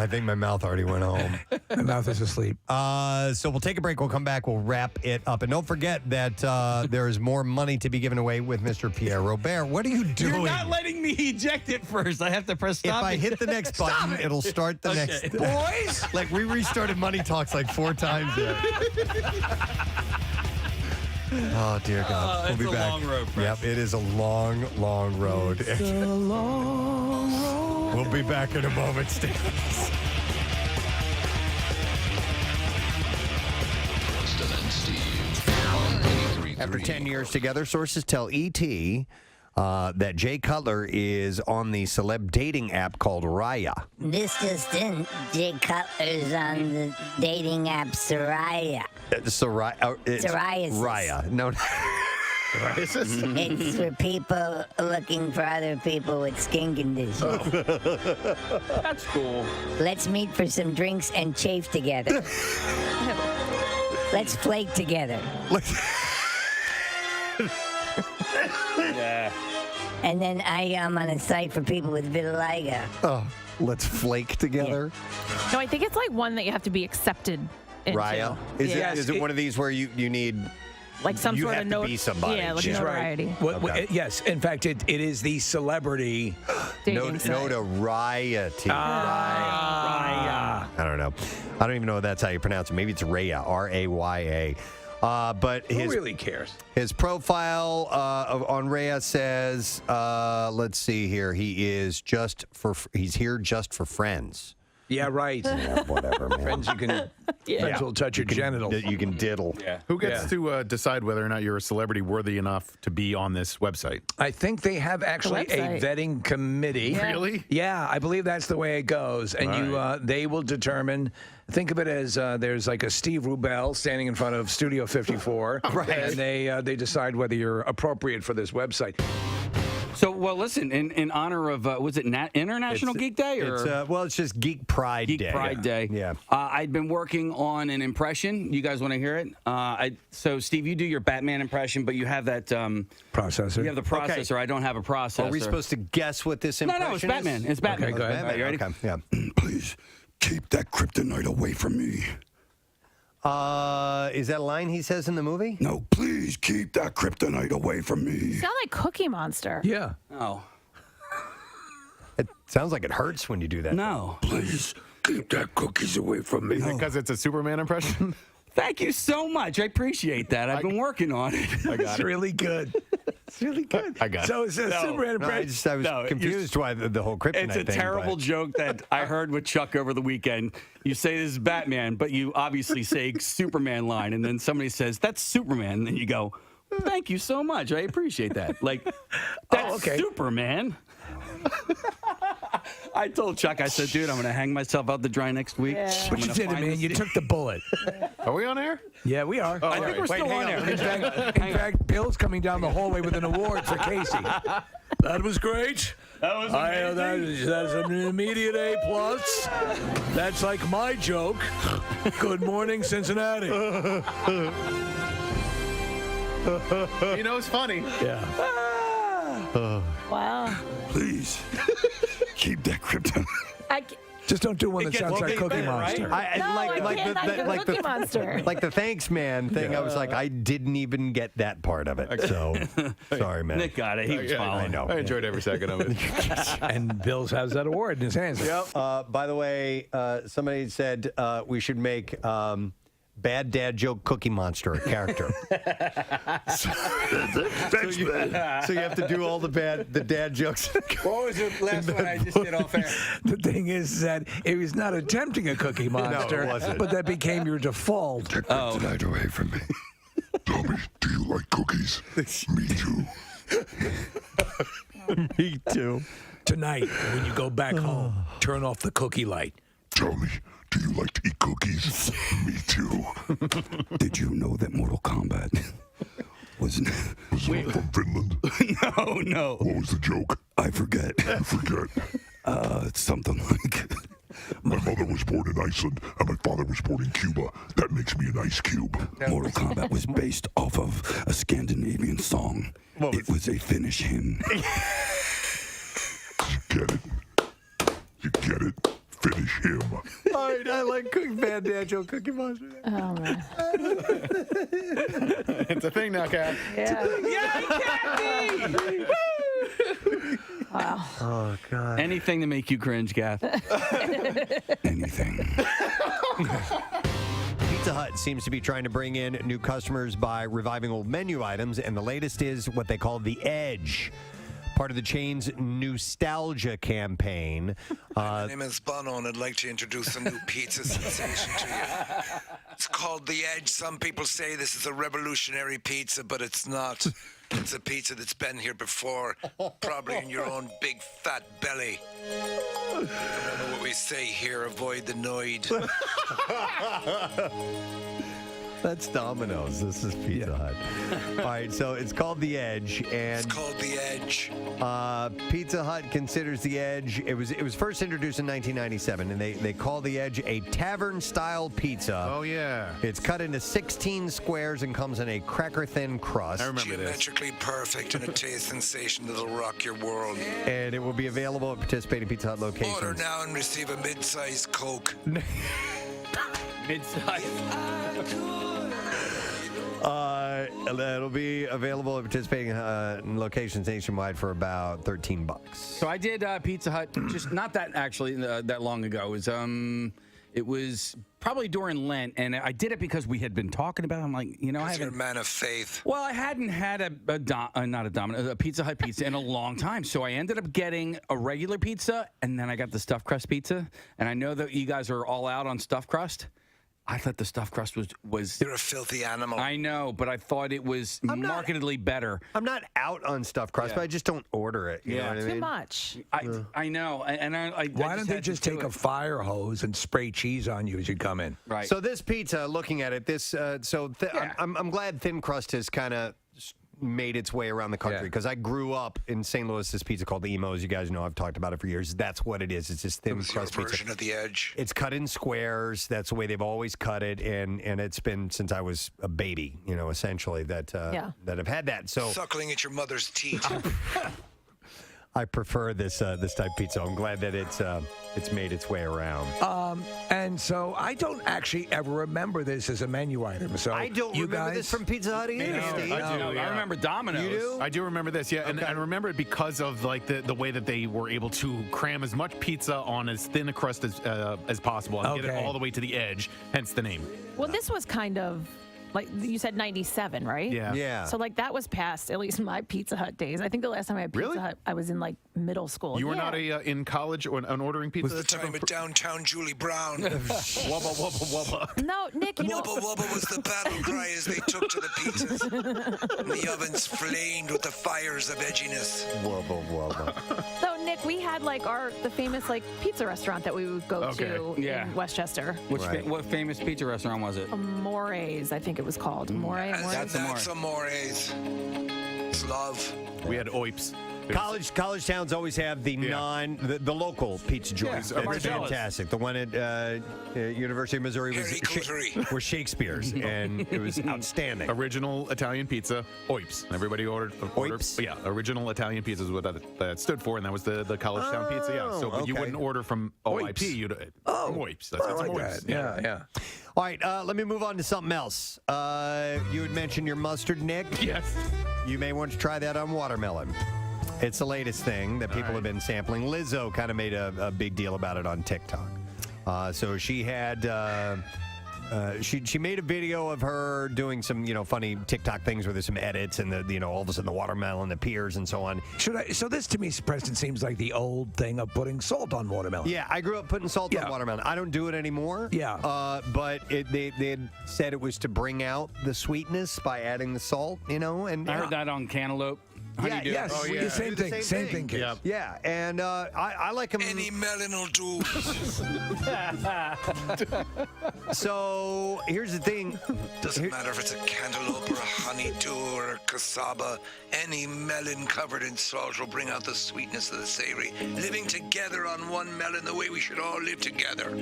think my mouth already went home. My mouth is asleep. So we'll take a break. We'll come back. We'll wrap it up. And don't forget that there is more money to be given away with Mr. Pierre Robert. What are you doing? You're not letting me eject it first. I have to press stop. If I hit the next button, it'll start the next. Boys! Like, we restarted Money Talks like 4 times there. Oh, dear God. We'll be it's a back. long road, Yep, it is a long, long road. It's a long road. We'll be back in a moment, Steve. Preston and Steve. After 10 years together, sources tell E.T. That Jay Cutler is on the celeb dating app called Raya. This just in, Jay Cutler's on the dating app Soraya. Psoriasis. Raya. No. It's for people looking for other people with skin conditions. That's cool. Let's meet for some drinks and chafe together. Let's flake together. Yeah. And then I am on a site for people with vitiligo. Oh, let's flake together. No, I think it's like one that you have to be accepted into. Raya. Is it one of these where you need like some You sort have of to be somebody. Yeah, like She's notoriety. Yes, in fact, it is the celebrity notoriety. Raya. I don't know. I don't even know if that's how you pronounce it. Maybe it's Raya, Raya. But Who really cares? His profile on Raya says, let's see here. He's here just for friends. Yeah, right. Yeah, whatever, man. Friends, you can. Friends will touch your genitals. You can diddle. Yeah. Who gets to decide whether or not you're a celebrity worthy enough to be on this website? I think they have actually a vetting committee. Yeah. Really? Yeah, I believe that's the way it goes. And they will determine. Think of it as there's like a Steve Rubel standing in front of Studio 54, Right. And they decide whether you're appropriate for this website. So, well, listen, in honor of, was it International Geek Day? Or? It's just Geek Pride Day. Geek Pride Day. Yeah. I'd been working on an impression. You guys want to hear it? So, Steve, you do your Batman impression, but you have that... processor. You have the processor. I don't have a processor. Are we supposed to guess what this impression is? No, it's Batman. It's Batman. Okay, go ahead. All right, you ready? Okay, yeah. Please, keep that kryptonite away from me. Is that a line he says in the movie? No, please keep that kryptonite away from me. You sound like Cookie Monster. Yeah. Oh. It sounds like it hurts when you do that. No. Please keep that cookies away from me. Is it because it's a Superman impression? Thank you so much. I appreciate that. I've been working on it. I got It's it. really good. It's really good. I got it. So it's a Superman impression. I was confused why the whole kryptonite It's a thing, terrible but- joke that I heard with Chuck over the weekend. You say this is Batman, but you obviously say Superman line, and then somebody says, that's Superman. And then you go, thank you so much. I appreciate that. Like, that's Superman. I told Chuck, I said, dude, I'm going to hang myself out to dry next week. Yeah. But you did it, man. You took the bullet. Are we on air? Yeah, we are. I think we're still on air. In fact, Bill's coming down the hallway with an award for Casey. That was great. That was That's an immediate A+. That's like my joke. Good morning, Cincinnati. You know, it's funny. Yeah. Wow. Please, keep that kryptonite. Just don't do one that sounds like Cookie Monster. Cookie Monster. Like the thanks man thing, I was like, I didn't even get that part of it. So, sorry, man. Nick got it. He was following. I know. I enjoyed every second of it. And Bill has that award in his hands. Yep. By the way, somebody said we should make Bad Dad Joke Cookie Monster a character. So you have to do all the dad jokes. What was the last one I just did off air? The thing is that it was not attempting a Cookie Monster, it wasn't. but that became your default. Take kryptonite away from me. Tell me, do you like cookies? Me too. Me too. Tonight, when you go back home, turn off the cookie light. Tell me, do you like to eat cookies? Me too. Did you know that Mortal Kombat was it from Finland? No. What was the joke? I forget. It's something like, my mother was born in Iceland and my father was born in Cuba. That makes me an ice cube. Mortal Kombat was based off of a Scandinavian song. It was a Finnish hymn. You get it? Finish him. All right, I like Bad Dad Joke Cookie Monster. Oh, man. It's a thing now, Kat. Yeah. Kathy! Wow. Oh, God. Anything to make you cringe, Gath. Anything. Pizza Hut seems to be trying to bring in new customers by reviving old menu items, and the latest is what they call the Edge. Part of the chain's nostalgia campaign. My name is Bono, and I'd like to introduce a new pizza sensation to you. It's called The Edge. Some people say this is a revolutionary pizza, but it's not. It's a pizza that's been here before, probably in your own big fat belly. You know what we say here, avoid the noid. That's Domino's. This is Pizza Hut. All right, so it's called The Edge, and It's called The Edge. Pizza Hut considers The Edge. It was first introduced in 1997, and they call The Edge a tavern-style pizza. Oh, yeah. It's cut into 16 squares and comes in a cracker-thin crust. I remember this. Geometrically perfect and a taste sensation that'll rock your world. And it will be available at participating Pizza Hut locations. Order now and receive a mid-sized Coke. Mid-size. It'll be available at participating locations nationwide for about $13. So I did Pizza Hut just not that actually that long ago. It was probably during Lent, and I did it because we had been talking about it. I'm like, I haven't. You're a man of faith. Well, I hadn't had a Pizza Hut pizza in a long time, so I ended up getting a regular pizza, and then I got the stuffed crust pizza. And I know that you guys are all out on stuffed crust. I thought the stuffed crust was. You're a filthy animal. I know, but I thought it was markedly better. I'm not out on stuffed crust, but I just don't order it. You know what I mean? Too much. I know, and I Why don't they just take a fire hose and spray cheese on you as you come in? Right. So this pizza, looking at it, I'm glad thin crust has kind of made its way around the country because I grew up in St. Louis. This pizza called the Emos. You guys know I've talked about it for years. That's what it is. It's just thin crust pizza. Version of the Edge. It's cut in squares. That's the way they've always cut it, and it's been since I was a baby. Essentially that I've had that. So suckling at your mother's teeth. I prefer this type of pizza. I'm glad that it's made its way around. And so I don't actually ever remember this as a menu item. So I don't you remember guys, this from Pizza Hut either. Steve. I do. I remember Domino's. You do? I do remember this, yeah, and I remember it because of like the way that they were able to cram as much pizza on as thin a crust as possible and get it all the way to the edge. Hence the name. Well, this was kind of like you said, 97, right? Yeah. So like that was past at least my Pizza Hut days. I think the last time I had Pizza Hut, I was in like middle school. You were not in college or ordering pizza? Was the time at downtown Julie Brown. Wubba, wubba, wubba. No, Nick, you know. Wubba wubba was the battle cry as they took to the pizzas. And the ovens flamed with the fires of edginess. Wubba wubba. So Nick, we had like the famous like pizza restaurant that we would go to in Westchester. What famous pizza restaurant was it? More's, I think it was called. That's a More's. It's love. We had Oips. College towns always have the the local pizza joints. Yeah, It's fantastic. The one at University of Missouri was Shakespeare's, and it was outstanding. Original Italian pizza, Oips. Everybody ordered. Oips? Yeah, original Italian pizza is what that stood for, and that was the college town pizza. Yeah, so but you wouldn't order from OIP. You'd from Oips. That's I like Oips. that. Yeah. All right, let me move on to something else. You had mentioned your mustard, Nick. Yes. You may want to try that on watermelon. It's the latest thing that people have been sampling. Lizzo kind of made a big deal about it on TikTok. So she had she made a video of her doing some funny TikTok things where there's some edits and all of a sudden the watermelon appears and so on. So this to me, Preston, seems like the old thing of putting salt on watermelon. Yeah, I grew up putting salt on watermelon. I don't do it anymore. Yeah. But they had said it was to bring out the sweetness by adding the salt. And I heard that on cantaloupe. Yes. Oh, yeah. Same thing. Yep. Yeah, and I like them. Any melon will do. So here's the thing. Doesn't matter if it's a cantaloupe or a honeydew or a cassava. Any melon covered in salt will bring out the sweetness of the savory. Living together on one melon the way we should all live together.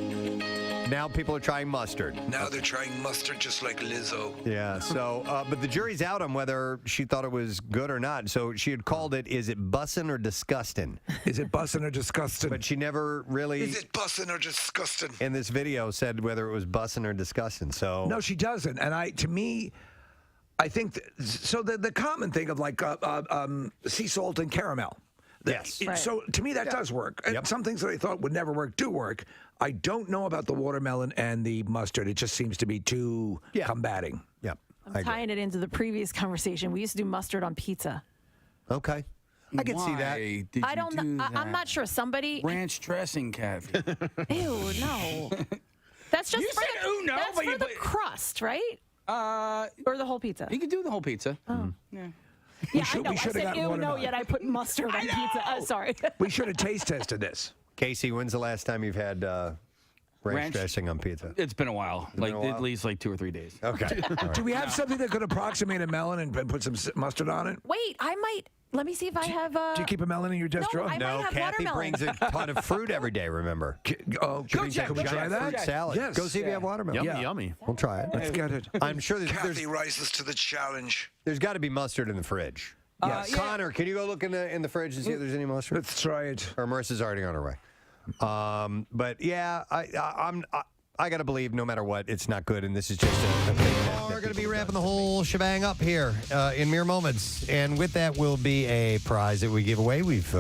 Now people are trying mustard. Now they're trying mustard just like Lizzo. Yeah, so, but the jury's out on whether she thought it was good or not. So she had called it, is it bussin' or disgusting? Is it bussin' or disgusting? But she never really... Is it bussin' or disgusting? In this video said whether it was bussin' or disgusting, so... No, she doesn't. And I think, so the common thing of like sea salt and caramel. Yes. So to me, that does work. And some things that I thought would never work do work. I don't know about the watermelon and the mustard. It just seems to be too combating. Yep. I'm tying it into the previous conversation. We used to do mustard on pizza. Okay. I can see that. Did I don't know. I'm not sure. Somebody. Ranch dressing, Kathy. Ew, no. That's just You for said, the, "Ooh, no," that's but for you the put- crust, right? Or the whole pizza. You can do the whole pizza. Oh. Yeah. Yeah, should- I know. we I should've said gotten ew, no, watermelon. yet I put mustard on pizza. Sorry. We should have taste tested this. Casey, when's the last time you've had ranch dressing on pizza? It's been a while. been a while? At least like 2 or 3 days. Okay. All right. Do we have something that could approximate a melon and put some mustard on it? Wait, I might. Let me see if I have. Do you keep a melon in your desk drawer? I might have Kathy watermelon. brings a ton of fruit every day, remember? Oh, She brings can we try giant that? fruit salad. Yes. Go see if you have watermelon. Yummy. We'll try it. Let's get it. I'm sure Kathy rises to the challenge. there's got to be mustard in the fridge. Yes. Connor, can you go look in the fridge and see if there's any mustard? Let's try it. Or Marissa's already on her way. But yeah, I got to believe no matter what, it's not good, and this is just a thing. We're going to be wrapping the whole shebang up here in mere moments, and with that will be a prize that we give away. We've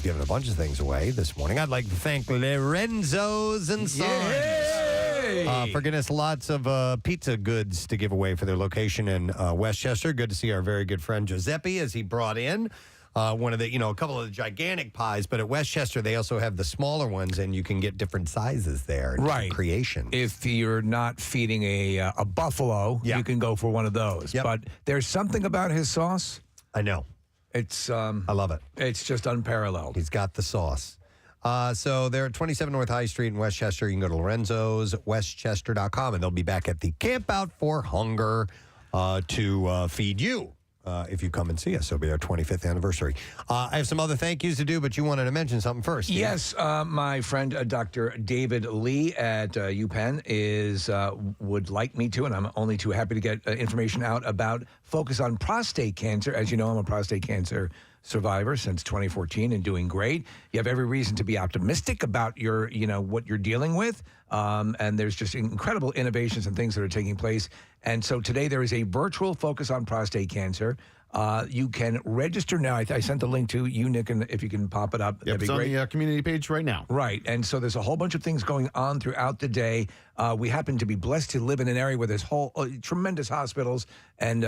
given a bunch of things away this morning. I'd like to thank Lorenzo's and Sons for getting us lots of pizza goods to give away for their location in Westchester. Good to see our very good friend Giuseppe as he brought in one of the, a couple of the gigantic pies, but at Westchester, they also have the smaller ones, and you can get different sizes there. Right. Creation. If you're not feeding a buffalo, you can go for one of those. Yep. But there's something about his sauce. I know. It's I love it. It's just unparalleled. He's got the sauce. So they're at 27 North High Street in Westchester. You can go to lorenzoswestchester.com, and they'll be back at the Camp Out for Hunger to feed you. If you come and see us. It'll be our 25th anniversary. I have some other thank yous to do, but you wanted to mention something first. Steve. Yes, my friend Dr. David Lee at UPenn would like me to, and I'm only too happy to get information out about Focus on Prostate Cancer. As you know, I'm a prostate cancer survivor since 2014 and doing great. You have every reason to be optimistic about your, what you're dealing with. And there's just incredible innovations and things that are taking place. And so today there is a virtual Focus on Prostate Cancer. You can register now. I sent the link to you, Nick, and if you can pop it up, that'd be great. It's on the community page right now. Right. And so there's a whole bunch of things going on throughout the day. We happen to be blessed to live in an area where there's tremendous hospitals. And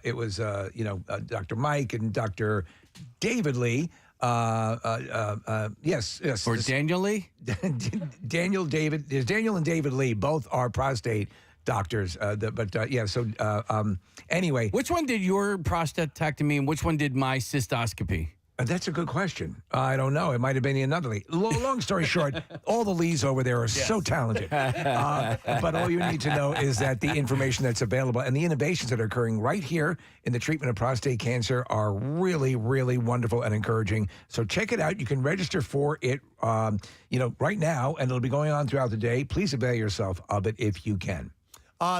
it was, Dr. Mike and Dr. David Lee. Yes. Or Daniel Lee? Daniel and David Lee both are prostate doctors. Anyway. Which one did your prostatectomy and which one did my cystoscopy? That's a good question. I don't know. It might have been another Lee. Long story short, all the Lees over there are so talented. But all you need to know is that the information that's available and the innovations that are occurring right here in the treatment of prostate cancer are really, really wonderful and encouraging. So check it out. You can register for it, right now, and it'll be going on throughout the day. Please avail yourself of it if you can.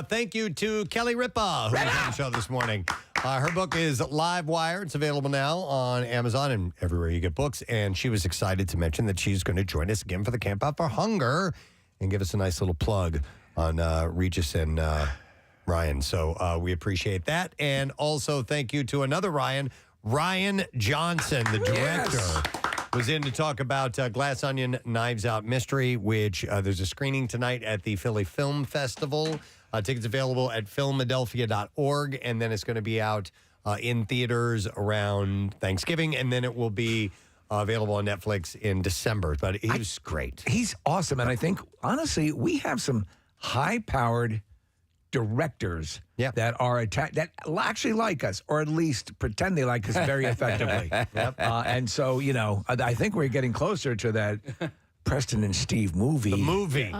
Thank you to Kelly Ripa, who was on the show this morning. Her book is Live Wire. It's available now on Amazon and everywhere you get books. And she was excited to mention that she's going to join us again for the Camp Out for Hunger and give us a nice little plug on Regis and Ryan. So we appreciate that. And also thank you to another Ryan Johnson, the director. Yes. Was in to talk about Glass Onion Knives Out Mystery, which there's a screening tonight at the Philly Film Festival. Tickets available at Filmadelphia.org, and then it's going to be out in theaters around Thanksgiving, and then it will be available on Netflix in December. But he was great. He's awesome, and I think, honestly, we have some high-powered directors that are that actually like us, or at least pretend they like us very effectively. And so, I think we're getting closer to that Preston and Steve movie. The movie.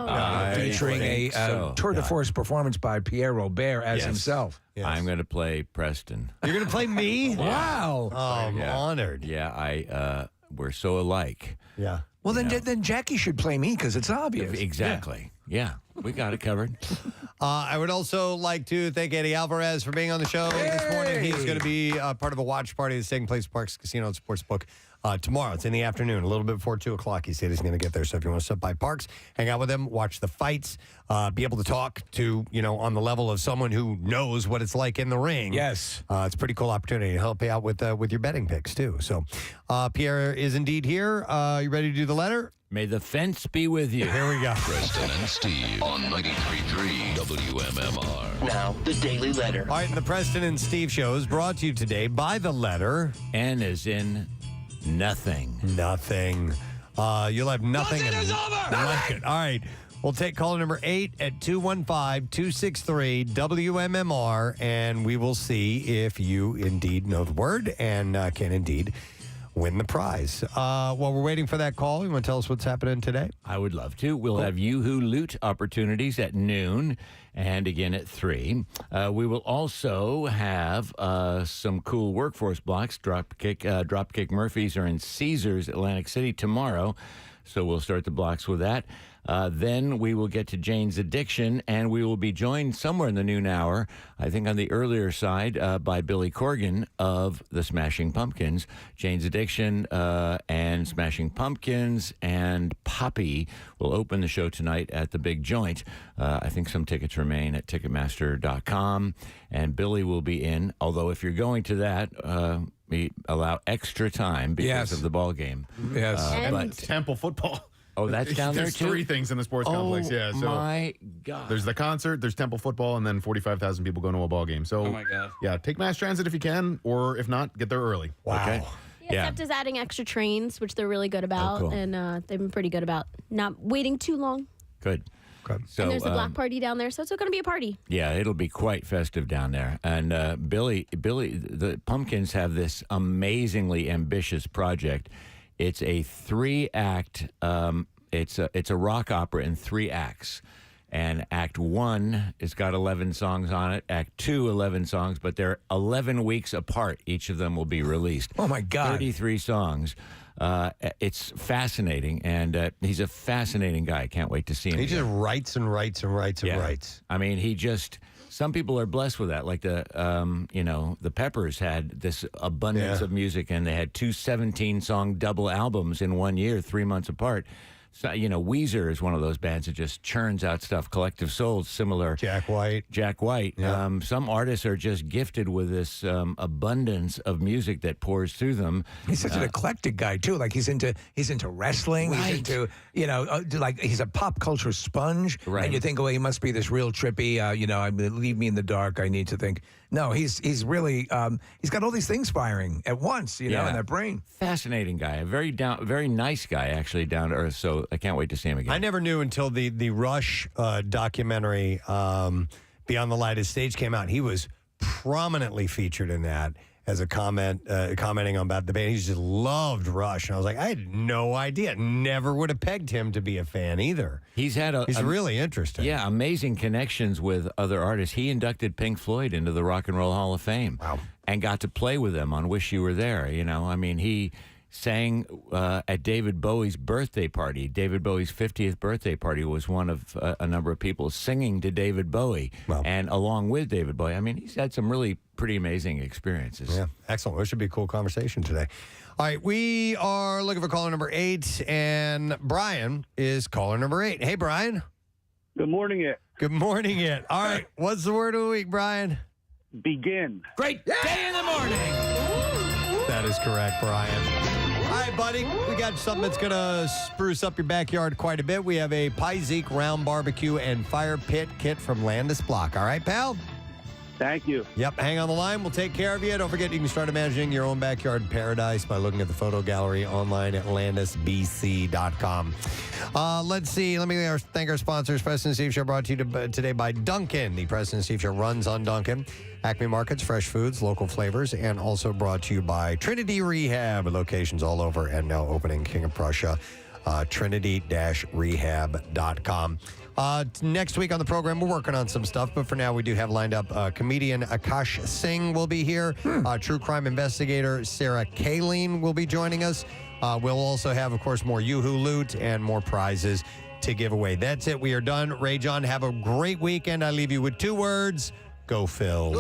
Featuring a tour de force performance by Pierre Robert as himself. Yes. I'm going to play Preston. You're going to play me? Wow. Oh, I'm honored. Yeah, we're so alike. Yeah. Well, then Jackie should play me because it's obvious. Exactly. Yeah, we got it covered. I would also like to thank Eddie Alvarez for being on the show this morning. He's going to be part of a watch party that's taking place at Parks Casino and Sportsbook tomorrow. It's in the afternoon, a little bit before 2 o'clock. He said he's going to get there. So if you want to stop by Parks, hang out with him, watch the fights, be able to talk to, on the level of someone who knows what it's like in the ring. Yes. It's a pretty cool opportunity to help you out with your betting picks, too. So Pierre is indeed here. You ready to do the letter? May the fence be with you. Here we go. Preston and Steve on 93.3 WMMR. Now, the Daily Letter. All right, and the Preston and Steve Show is brought to you today by the letter N as in nothing. Nothing. You'll have nothing. Nothing is over! Nothing! All right. We'll take caller number 8 at 215-263-WMMR, and we will see if you indeed know the word and can indeed win the prize. While we're waiting for that call, you want to tell us what's happening today? I would love to. We'll have Yoo-Hoo Loot opportunities at noon and again at 3. We will also have some cool workforce blocks. Dropkick Murphys are in Caesars, Atlantic City tomorrow. So we'll start the blocks with that. Then we will get to Jane's Addiction, and we will be joined somewhere in the noon hour, I think on the earlier side, by Billy Corgan of the Smashing Pumpkins. Jane's Addiction and Smashing Pumpkins and Poppy will open the show tonight at the Big Joint. I think some tickets remain at Ticketmaster.com, and Billy will be in, although if you're going to that, we allow extra time because of the ball game. Yes. But Temple football. Oh, that's down there There's too? 3 things in the sports complex. Yeah. So my God. There's the concert, there's Temple football, and then 45,000 people going to a ball game. So, Oh, my God. Yeah, take mass transit if you can, or if not, get there early. Wow. Okay. Except is adding extra trains, which they're really good about, cool. and they've been pretty good about not waiting too long. Good. So, And there's a block party down there, so it's going to be a party. Yeah, it'll be quite festive down there. And Billy, the Pumpkins have this amazingly ambitious project. It's a 3-act. It's a rock opera in 3 acts. And Act 1 has got 11 songs on it. Act 2, 11 songs, but they're 11 weeks apart. Each of them will be released. Oh, my God. 33 songs. It's fascinating, and he's a fascinating guy. I can't wait to see him. He just writes and writes and writes and writes. I mean, some people are blessed with that. Like the Peppers had this abundance of music, and they had 2 17-song double albums in 1 year, 3 months apart. So, Weezer is one of those bands that just churns out stuff. Collective Soul, similar. Jack White. Yeah. Some artists are just gifted with this abundance of music that pours through them. He's such an eclectic guy too. Like he's into wrestling. Right. He's into like he's a pop culture sponge. Right. And you think, well, he must be this real trippy. Leave me in the dark. I need to think. No, he's really he's got all these things firing at once. In that brain. Fascinating guy. A very nice guy, actually, down to earth. So I can't wait to see him again. I never knew until the Rush documentary, Beyond the Light of Stage, came out. He was prominently featured in that as a commenting on about the band. He just loved Rush. And I was like, I had no idea. Never would have pegged him to be a fan either. He's really interesting. Yeah, amazing connections with other artists. He inducted Pink Floyd into the Rock and Roll Hall of Fame. Wow. And got to play with them on Wish You Were There. I mean, he sang at David Bowie's birthday party. David Bowie's 50th birthday party was one of a number of people singing to David Bowie. Wow. And along with David Bowie. I mean, he's had some really pretty amazing experiences. Yeah, excellent. Well, it should be a cool conversation today. All right, we are looking for caller number 8, and Brian is caller number 8. Hey, Brian. Good morning, it. Good morning, it. All right, what's the word of the week, Brian? Begin. Great day in the morning. That is correct, Brian. All right, buddy, we got something that's going to spruce up your backyard quite a bit. We have a Piezeek round barbecue and fire pit kit from Landis Block. All right, pal? Thank you. Yep, hang on the line. We'll take care of you. Don't forget, you can start imagining your own backyard paradise by looking at the photo gallery online at landisbc.com. Let's see. Let me thank our sponsors. Preston Steve Show brought to you today by Dunkin'. The Preston Steve Show runs on Dunkin'. Acme Markets, fresh foods, local flavors, and also brought to you by Trinity Rehab, locations all over and now opening King of Prussia, trinity-rehab.com. Next week on the program, we're working on some stuff, but for now, we do have lined up comedian Akash Singh will be here. True crime investigator Sarah Kaline will be joining us. We'll also have, of course, more Yoo-Hoo loot and more prizes to give away. That's it. We are done. Ray John, have a great weekend. I leave you with 2 words. Go Phils.